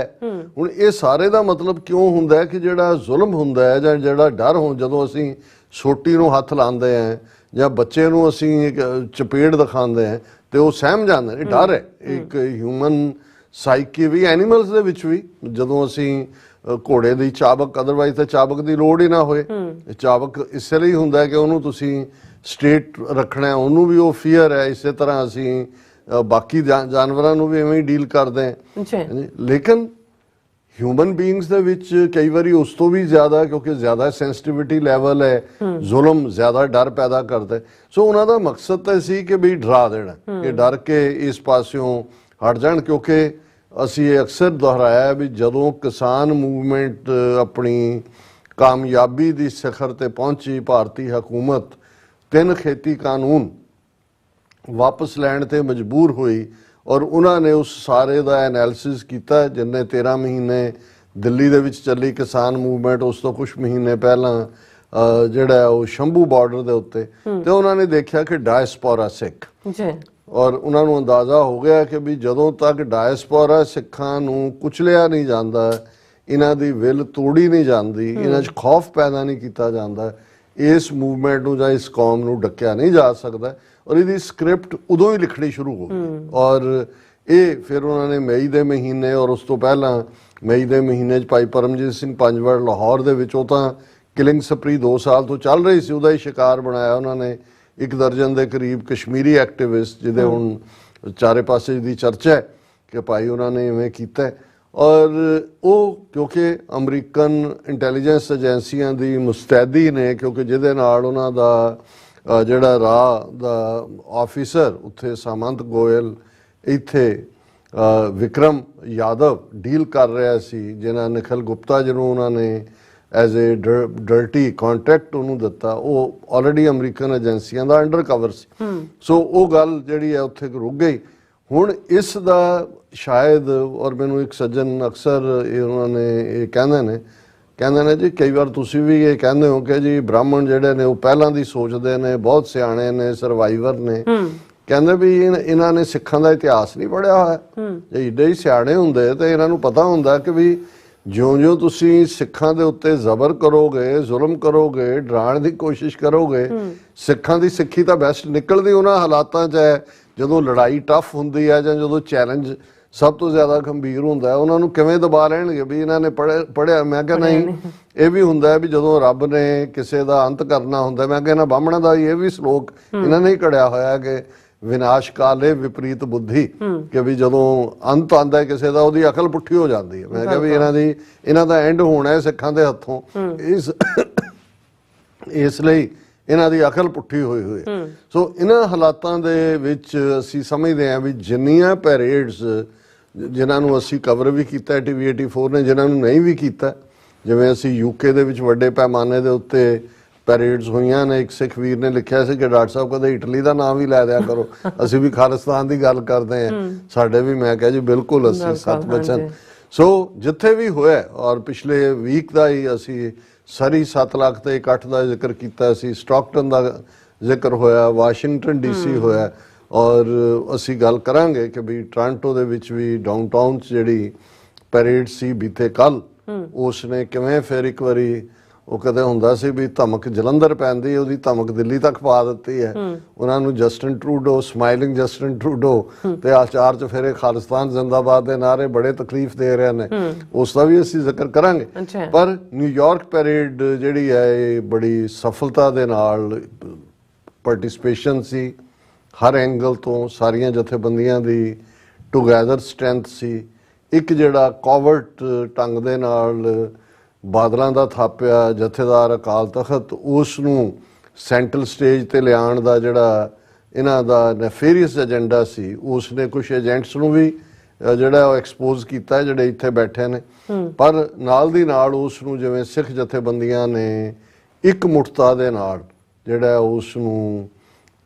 ਹੁਣ ਇਹ ਸਾਰੇ ਦਾ ਮਤਲਬ ਕਿਉਂ ਹੁੰਦਾ ਹੈ ਕਿ ਜਿਹੜਾ ਜ਼ੁਲਮ ਹੁੰਦਾ ਹੈ ਜਾਂ ਜਿਹੜਾ ਡਰ ਜਦੋਂ ਅਸੀਂ ਛੋਟੀ ਨੂੰ ਹੱਥ ਲਾਉਂਦੇ ਹਾਂ ਜਾਂ ਬੱਚੇ ਨੂੰ ਅਸੀਂ ਚਪੇੜ ਦਿਖਾਉਂਦੇ ਹਾਂ ਤੇ ਉਹ ਸਹਿਮ ਜਾਂਦੇ ਨੇ। ਡਰ ਹੈ ਇੱਕ ਹਿਊਮਨ ਸਾਈਕੀ ਵੀ, ਐਨੀਮਲਸ ਦੇ ਵਿੱਚ ਵੀ। ਜਦੋਂ ਅਸੀਂ ਘੋੜੇ ਦੀ ਚਾਬਕ, ਅਦਰਵਾਈਜ਼ ਤਾਂ ਚਾਬਕ ਦੀ ਲੋੜ ਹੀ ਨਾ ਹੋਏ, ਚਾਬਕ ਇਸੇ ਲਈ ਹੁੰਦਾ ਕਿ ਉਹਨੂੰ ਤੁਸੀਂ ਸਟੇਟ ਰੱਖਣਾ, ਉਹਨੂੰ ਵੀ ਉਹ ਫੀਅਰ ਹੈ। ਇਸੇ ਤਰ੍ਹਾਂ ਅਸੀਂ ਬਾਕੀ ਜਾਨਵਰਾਂ ਨੂੰ ਵੀ ਐਵੇਂ ਹੀ ਡੀਲ ਕਰਦੇ ਹਾਂ। ਲੇਕਿਨ ਹਿਊਮਨ ਬੀਇੰਗਸ ਦੇ ਵਿੱਚ ਕਈ ਵਾਰੀ ਉਸ ਤੋਂ ਵੀ ਜ਼ਿਆਦਾ, ਕਿਉਂਕਿ ਜ਼ਿਆਦਾ ਸੈਂਸਿਟਿਵਿਟੀ ਲੈਵਲ ਹੈ, ਜ਼ੁਲਮ ਜ਼ਿਆਦਾ ਡਰ ਪੈਦਾ ਕਰਦਾ। ਸੋ ਉਹਨਾਂ ਦਾ ਮਕਸਦ ਤਾਂ ਸੀ ਕਿ ਵੀ ਡਰਾ ਦੇਣਾ, ਕਿ ਡਰ ਕੇ ਇਸ ਪਾਸਿਓਂ ਹਟ ਜਾਣ। ਕਿਉਂਕਿ ਅਸੀਂ ਇਹ ਅਕਸਰ ਦੁਹਰਾਇਆ ਵੀ ਜਦੋਂ ਕਿਸਾਨ ਮੂਵਮੈਂਟ ਆਪਣੀ ਕਾਮਯਾਬੀ ਦੀ ਸਿਖਰ ਤੇ ਪਹੁੰਚੀ, ਭਾਰਤੀ ਹਕੂਮਤ 3 ਖੇਤੀ ਕਾਨੂੰਨ ਵਾਪਸ ਲੈਣ ਤੇ ਮਜਬੂਰ ਹੋਈ ਔਰ ਉਹਨਾਂ ਨੇ ਉਸ ਸਾਰੇ ਦਾ ਐਨਾਲਿਸਿਸ ਕੀਤਾ। ਜਿੰਨੇ 13 ਮਹੀਨੇ ਦਿੱਲੀ ਦੇ ਵਿੱਚ ਚੱਲੀ ਕਿਸਾਨ ਮੂਵਮੈਂਟ, ਉਸ ਤੋਂ ਕੁਝ ਮਹੀਨੇ ਪਹਿਲਾਂ ਜਿਹੜਾ ਉਹ ਸ਼ੰਭੂ ਬਾਰਡਰ ਦੇ ਉੱਤੇ, ਤੇ ਉਹਨਾਂ ਨੇ ਦੇਖਿਆ ਕਿ ਡਾਇਸਪੋਰਾ ਸਿੱਖ, ਔਰ ਉਹਨਾਂ ਨੂੰ ਅੰਦਾਜ਼ਾ ਹੋ ਗਿਆ ਕਿ ਵੀ ਜਦੋਂ ਤੱਕ ਡਾਇਸਪੋਰਾ ਸਿੱਖਾਂ ਨੂੰ ਕੁਚਲਿਆ ਨਹੀਂ ਜਾਂਦਾ, ਇਹਨਾਂ ਦੀ ਵਿਲ ਤੋੜੀ ਨਹੀਂ ਜਾਂਦੀ, ਇਹਨਾਂ 'ਚ ਖੌਫ ਪੈਦਾ ਨਹੀਂ ਕੀਤਾ ਜਾਂਦਾ, ਇਸ ਮੂਵਮੈਂਟ ਨੂੰ ਜਾਂ ਇਸ ਕੌਮ ਨੂੰ ਡੱਕਿਆ ਨਹੀਂ ਜਾ ਸਕਦਾ। ਔਰ ਇਹਦੀ ਸਕ੍ਰਿਪਟ ਉਦੋਂ ਹੀ ਲਿਖਣੀ ਸ਼ੁਰੂ ਹੋ ਗਈ। ਔਰ ਇਹ ਫਿਰ ਉਹਨਾਂ ਨੇ ਮਈ ਦੇ ਮਹੀਨੇ ਔਰ ਉਸ ਤੋਂ ਪਹਿਲਾਂ ਮਈ ਦੇ ਮਹੀਨੇ 'ਚ ਭਾਈ ਪਰਮਜੀਤ ਸਿੰਘ ਪੰਜਵੜ ਲਾਹੌਰ ਦੇ ਵਿੱਚ, ਉਹ ਤਾਂ ਕਿਲਿੰਗ ਸਪਰੀ 2 ਸਾਲ ਤੋਂ ਚੱਲ ਰਹੀ ਸੀ, ਉਹਦਾ ਹੀ ਸ਼ਿਕਾਰ ਬਣਾਇਆ ਉਹਨਾਂ ਨੇ 1 ਦਰਜਨ ਦੇ ਕਰੀਬ ਕਸ਼ਮੀਰੀ ਐਕਟਿਵਿਸਟ, ਜਿਹਦੇ ਹੁਣ ਚਾਰੇ ਪਾਸੇ ਦੀ ਚਰਚਾ ਹੈ ਕਿ ਭਾਈ ਉਹਨਾਂ ਨੇ ਇਵੇਂ ਕੀਤਾ। ਔਰ ਉਹ ਕਿਉਂਕਿ ਅਮਰੀਕਨ ਇੰਟੈਲੀਜੈਂਸ ਏਜੰਸੀਆਂ ਦੀ ਮੁਸਤੈਦੀ ਨੇ, ਕਿਉਂਕਿ ਜਿਹਦੇ ਨਾਲ ਉਹਨਾਂ ਦਾ ਜਿਹੜਾ ਰਾਹ ਦਾ ਆਫਿਸਰ ਉੱਥੇ ਸਾਮੰਤ ਗੋਇਲ, ਇੱਥੇ ਵਿਕਰਮ ਯਾਦਵ ਡੀਲ ਕਰ ਰਿਹਾ ਸੀ, ਜਿਹਨਾਂ ਨਿਖਿਲ ਗੁਪਤਾ ਜਿਹਨੂੰ ਉਹਨਾਂ ਨੇ ਐਜ਼ ਏ ਡਰਟੀ ਕੰਟਰੈਕਟ ਉਹਨੂੰ ਦਿੱਤਾ, ਉਹ ਆਲਰੇਡੀ ਅਮਰੀਕਨ ਏਜੰਸੀਆਂ ਦਾ ਅੰਡਰ ਕਵਰ ਸੀ। ਸੋ ਉਹ ਗੱਲ ਜਿਹੜੀ ਹੈ ਉੱਥੇ ਰੁਕ ਗਈ। ਹੁਣ ਇਸ ਦਾ ਸ਼ਾਇਦ, ਔਰ ਮੈਨੂੰ ਇੱਕ ਸੱਜਣ ਅਕਸਰ ਉਹਨਾਂ ਨੇ ਇਹ ਕਹਿੰਦੇ ਨੇ ਜੀ, ਕਈ ਵਾਰ ਤੁਸੀਂ ਵੀ ਇਹ ਕਹਿੰਦੇ ਹੋ ਕਿ ਜੀ ਬ੍ਰਾਹਮਣ ਜਿਹੜੇ ਨੇ ਉਹ ਪਹਿਲਾਂ ਦੀ ਸੋਚਦੇ ਨੇ, ਬਹੁਤ ਸਿਆਣੇ ਨੇ, ਸਰਵਾਈਵਰ ਨੇ। ਕਹਿੰਦੇ ਵੀ ਇਹਨਾਂ ਨੇ ਸਿੱਖਾਂ ਦਾ ਇਤਿਹਾਸ ਨਹੀਂ ਪੜ੍ਹਿਆ ਹੋਇਆ। ਜੇ ਏਡੇ ਹੀ ਸਿਆਣੇ ਹੁੰਦੇ ਤੇ ਇਹਨਾਂ ਨੂੰ ਪਤਾ ਹੁੰਦਾ ਕਿ ਵੀ ਜਿਉਂ-ਜਿਉਂ ਤੁਸੀਂ ਸਿੱਖਾਂ ਦੇ ਉੱਤੇ ਜ਼ਬਰ ਕਰੋਗੇ, ਜ਼ੁਲਮ ਕਰੋਗੇ, ਡਰਾਉਣ ਦੀ ਕੋਸ਼ਿਸ਼ ਕਰੋਗੇ, ਸਿੱਖਾਂ ਦੀ ਸਿੱਖੀ ਤਾਂ ਬੈਸਟ ਨਿਕਲਦੀ ਉਹਨਾਂ ਹਾਲਾਤਾਂ 'ਚ ਹੈ ਜਦੋਂ ਲੜਾਈ ਟਫ ਹੁੰਦੀ ਹੈ ਜਾਂ ਜਦੋਂ ਚੈਲੰਜ ਸਭ ਤੋਂ ਜ਼ਿਆਦਾ ਗੰਭੀਰ ਹੁੰਦਾ। ਉਹਨਾਂ ਨੂੰ ਕਿਵੇਂ ਦਬਾ ਲੈਣਗੇ ਵੀ ਇਹਨਾਂ ਨੇ ਪੜ੍ਹਿਆ। ਮੈਂ ਕਿਹਾ ਨਹੀਂ, ਇਹ ਵੀ ਹੁੰਦਾ ਵੀ ਜਦੋਂ ਰੱਬ ਨੇ ਕਿਸੇ ਦਾ ਅੰਤ ਕਰਨਾ ਹੁੰਦਾ, ਮੈਂ ਕਹਿੰਦਾ ਬਾਹਮਣਾਂ ਦਾ ਇਹ ਵੀ ਸ਼ਲੋਕ ਇਹਨਾਂ ਨੇ ਹੀ ਘੜਿਆ ਹੋਇਆ ਕਿ ਵਿਨਾਸ਼ ਕਾਲੇ ਵਿਪਰੀਤ ਬੁੱਧੀ, ਕਿ ਵੀ ਜਦੋਂ ਅੰਤ ਆਉਂਦਾ ਕਿਸੇ ਦਾ ਉਹਦੀ ਅਕਲ ਪੁੱਠੀ ਹੋ ਜਾਂਦੀ ਹੈ। ਮੈਂ ਕਿਹਾ ਵੀ ਇਹਨਾਂ ਦਾ ਐਂਡ ਹੋਣਾ ਹੈ ਸਿੱਖਾਂ ਦੇ ਹੱਥੋਂ, ਇਸ ਲਈ ਇਹਨਾਂ ਦੀ ਅਕਲ ਪੁੱਠੀ ਹੋਈ ਹੈ। ਸੋ ਇਹਨਾਂ ਹਾਲਾਤਾਂ ਦੇ ਵਿੱਚ ਅਸੀਂ ਸਮਝਦੇ ਹਾਂ ਵੀ ਜਿੰਨੀਆਂ ਪੈਰੇਡਸ ਜਿਨ੍ਹਾਂ ਨੂੰ ਅਸੀਂ ਕਵਰ ਵੀ ਕੀਤਾ TV 84 ਨੇ, ਜਿਨ੍ਹਾਂ ਨੂੰ ਨਹੀਂ ਵੀ ਕੀਤਾ, ਜਿਵੇਂ ਅਸੀਂ ਯੂਕੇ ਦੇ ਵਿੱਚ ਵੱਡੇ ਪੈਮਾਨੇ ਦੇ ਉੱਤੇ ਪੈਰੇਡਸ ਹੋਈਆਂ ਨੇ। ਇੱਕ ਸਿੱਖ ਵੀਰ ਨੇ ਲਿਖਿਆ ਸੀ ਕਿ ਡਾਕਟਰ ਸਾਹਿਬ ਕਦੇ ਇਟਲੀ ਦਾ ਨਾਮ ਵੀ ਲੈ ਦਿਆ ਕਰੋ, ਅਸੀਂ ਵੀ ਖਾਲਿਸਤਾਨ ਦੀ ਗੱਲ ਕਰਦੇ ਹਾਂ, ਸਾਡੇ ਵੀ। ਮੈਂ ਕਿਹਾ ਜੀ ਬਿਲਕੁਲ, ਅਸੀਂ ਸਤ ਬਚਨ। ਸੋ ਜਿੱਥੇ ਵੀ ਹੋਇਆ, ਔਰ ਪਿਛਲੇ ਵੀਕ ਦਾ ਹੀ ਅਸੀਂ ਸਰੀ 7 ਲੱਖ ਤੇ ਇਕੱਠ ਦਾ ਜ਼ਿਕਰ ਕੀਤਾ ਸੀ, ਸਟਾਕਟਨ ਦਾ ਜ਼ਿਕਰ ਹੋਇਆ, ਵਾਸ਼ਿੰਗਟਨ DC ਹੋਇਆ, ਔਰ ਅਸੀਂ ਗੱਲ ਕਰਾਂਗੇ ਕਿ ਵੀ ਟੋਰਾਂਟੋ ਦੇ ਵਿੱਚ ਵੀ ਡਾਊਨਟਾਊਨ 'ਚ ਜਿਹੜੀ ਪੈਰੇਡ ਸੀ ਬੀਤੇ ਕੱਲ, ਉਸ ਨੇ ਕਿਵੇਂ ਫਿਰ ਇੱਕ ਵਾਰੀ, ਉਹ ਕਦੇ ਹੁੰਦਾ ਸੀ ਵੀ ਧਮਕ ਜਲੰਧਰ ਪੈਂਦੀ, ਉਹਦੀ ਧਮਕ ਦਿੱਲੀ ਤੱਕ ਪਾ ਦਿੱਤੀ ਹੈ। ਉਹਨਾਂ ਨੂੰ Justin Trudeau, smiling Justin Trudeau ਤੇ ਆਚਾਰ ਚ ਫੇਰੇ ਖਾਲਿਸਤਾਨ ਜ਼ਿੰਦਾਬਾਦ ਦੇ ਨਾਰੇ ਬੜੇ ਤਕਲੀਫ ਦੇ ਰਹੇ ਨੇ, ਉਸ ਦਾ ਵੀ ਅਸੀਂ ਜ਼ਿਕਰ ਕਰਾਂਗੇ। ਪਰ ਨਿਊਯਾਰਕ ਪੈਰੇਡ ਜਿਹੜੀ ਹੈ ਇਹ ਬੜੀ ਸਫਲਤਾ ਦੇ ਨਾਲ ਪਾਰਟਿਸਿਪੇਸ਼ਨ ਸੀ, ਹਰ ਐਂਗਲ ਤੋਂ ਸਾਰੀਆਂ ਜਥੇਬੰਦੀਆਂ ਦੀ ਟੂਗੈਦਰ ਸਟਰੈਂਥ ਸੀ। ਇੱਕ ਜਿਹੜਾ ਕੋਵਰਟ ਢੰਗ ਦੇ ਨਾਲ ਬਾਦਲਾਂ ਦਾ ਥਾਪਿਆ ਜਥੇਦਾਰ ਅਕਾਲ ਤਖਤ, ਉਸ ਨੂੰ ਸੈਂਟਰਲ ਸਟੇਜ ਤੇ ਲਿਆਉਣ ਦਾ ਜਿਹੜਾ ਇਹਨਾਂ ਦਾ ਨੈਫੇਰੀਅਸ ਏਜੰਡਾ ਸੀ, ਉਸ ਨੇ ਕੁਝ ਏਜੰਟਸ ਨੂੰ ਵੀ ਜਿਹੜਾ ਉਹ ਐਕਸਪੋਜ਼ ਕੀਤਾ ਜਿਹੜੇ ਇੱਥੇ ਬੈਠੇ ਨੇ। ਪਰ ਨਾਲ ਦੀ ਨਾਲ ਉਸ ਨੂੰ ਜਿਵੇਂ ਸਿੱਖ ਜਥੇਬੰਦੀਆਂ ਨੇ ਇੱਕ ਮੁਠਤਾ ਦੇ ਨਾਲ ਜਿਹੜਾ ਉਸ ਨੂੰ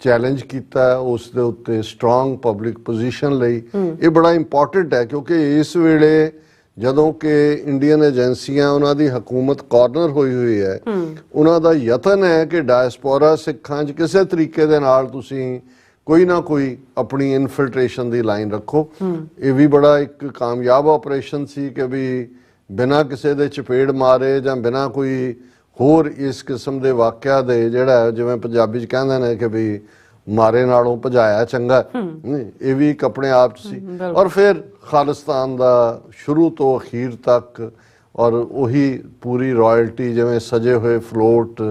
ਚੈਲੰਜ ਕੀਤਾ, ਉਸ ਦੇ ਉੱਤੇ ਸਟਰੋਂਗ ਪਬਲਿਕ ਪੋਜੀਸ਼ਨ ਲਈ। ਇਹ ਬੜਾ ਇੰਪੋਰਟੈਂਟ ਹੈ ਕਿਉਂਕਿ ਇਸ ਵੇਲੇ ਜਦੋਂ ਕਿ ਇੰਡੀਅਨ ਏਜੰਸੀਆਂ, ਉਹਨਾਂ ਦੀ ਹਕੂਮਤ ਕਾਰਨਰ ਹੋਈ ਹੈ, ਉਹਨਾਂ ਦਾ ਯਤਨ ਹੈ ਕਿ ਡਾਇਸਪੋਰਾ ਸਿੱਖਾਂ 'ਚ ਕਿਸੇ ਤਰੀਕੇ ਦੇ ਨਾਲ ਤੁਸੀਂ ਕੋਈ ਨਾ ਕੋਈ ਆਪਣੀ ਇਨਫਿਲਟ੍ਰੇਸ਼ਨ ਦੀ ਲਾਈਨ ਰੱਖੋ। ਇਹ ਵੀ ਬੜਾ ਇੱਕ ਕਾਮਯਾਬ ਆਪਰੇਸ਼ਨ ਸੀ ਕਿ ਵੀ ਬਿਨਾਂ ਕਿਸੇ ਦੇ ਚਪੇੜ ਮਾਰੇ ਜਾਂ ਬਿਨਾਂ ਕੋਈ ਹੋਰ ਇਸ ਕਿਸਮ ਦੇ ਵਾਕਿਆ ਦੇ, ਜਿਹੜਾ ਜਿਵੇਂ ਪੰਜਾਬੀ 'ਚ ਕਹਿੰਦੇ ਨੇ ਕਿ ਵੀ ਮਾਰੇ ਨਾਲੋਂ ਭਜਾਇਆ ਚੰਗਾ, ਇਹ ਵੀ ਇੱਕ ਆਪਣੇ ਆਪ 'ਚ ਸੀ। ਔਰ ਫਿਰ ਖਾਲਿਸਤਾਨ ਦਾ ਸ਼ੁਰੂ ਤੋਂ ਅਖੀਰ ਤੱਕ, ਔਰ ਉਹੀ ਪੂਰੀ ਰਾਇਲਟੀ, ਜਿਵੇਂ ਸਜੇ ਹੋਏ ਫਲੋਟ,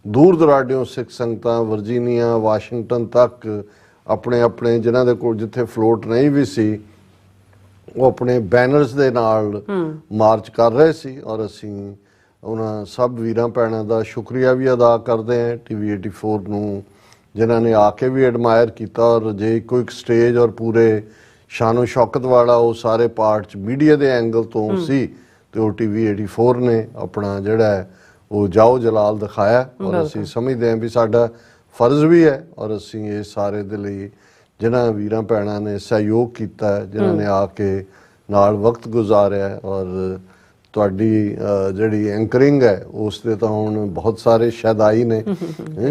ਦੂਰ ਦਰਾਡਿਓਂ ਸਿੱਖ ਸੰਗਤਾਂ ਵਰਜੀਨੀਆ, ਵਾਸ਼ਿੰਗਟਨ ਤੱਕ ਆਪਣੇ ਆਪਣੇ ਜਿਨ੍ਹਾਂ ਦੇ ਕੋਲ ਜਿੱਥੇ ਫਲੋਟ ਨਹੀਂ ਵੀ ਸੀ, ਉਹ ਆਪਣੇ ਬੈਨਰਸ ਦੇ ਨਾਲ ਮਾਰਚ ਕਰ ਰਹੇ ਸੀ। ਔਰ ਅਸੀਂ ਉਹਨਾਂ ਸਭ ਵੀਰਾਂ ਭੈਣਾਂ ਦਾ ਸ਼ੁਕਰੀਆ ਵੀ ਅਦਾ ਕਰਦੇ ਹਾਂ, TV 84 ਨੂੰ, ਜਿਨ੍ਹਾਂ ਨੇ ਆ ਕੇ ਵੀ ਐਡਮਾਇਰ ਕੀਤਾ। ਔਰ ਜੇ ਇੱਕੋ ਇੱਕ ਸਟੇਜ ਔਰ ਪੂਰੇ ਸ਼ਾਨੋ ਸ਼ੌਕਤ ਵਾਲਾ ਉਹ ਸਾਰੇ ਪਾਰਟ 'ਚ ਮੀਡੀਆ ਦੇ ਐਂਗਲ ਤੋਂ ਸੀ, ਤੇ ਉਹ TV 84 ਨੇ ਆਪਣਾ ਜਿਹੜਾ ਉਹ ਜਾਓ ਜਲਾਲ ਦਿਖਾਇਆ। ਔਰ ਅਸੀਂ ਸਮਝਦੇ ਹਾਂ ਵੀ ਸਾਡਾ ਫਰਜ਼ ਵੀ ਹੈ, ਔਰ ਅਸੀਂ ਇਹ ਸਾਰੇ ਦੇ ਲਈ ਜਿਨ੍ਹਾਂ ਵੀਰਾਂ ਭੈਣਾਂ ਨੇ ਸਹਿਯੋਗ ਕੀਤਾ, ਜਿਨ੍ਹਾਂ ਨੇ ਆ ਕੇ ਨਾਲ ਵਕਤ ਗੁਜ਼ਾਰਿਆ, ਔਰ ਤੁਹਾਡੀ ਜਿਹੜੀ ਐਂਕਰਿੰਗ ਹੈ ਉਸ ਦੇ ਤਾਂ ਹੁਣ ਬਹੁਤ ਸਾਰੇ ਸ਼ਹਿਦਾਈ ਨੇ,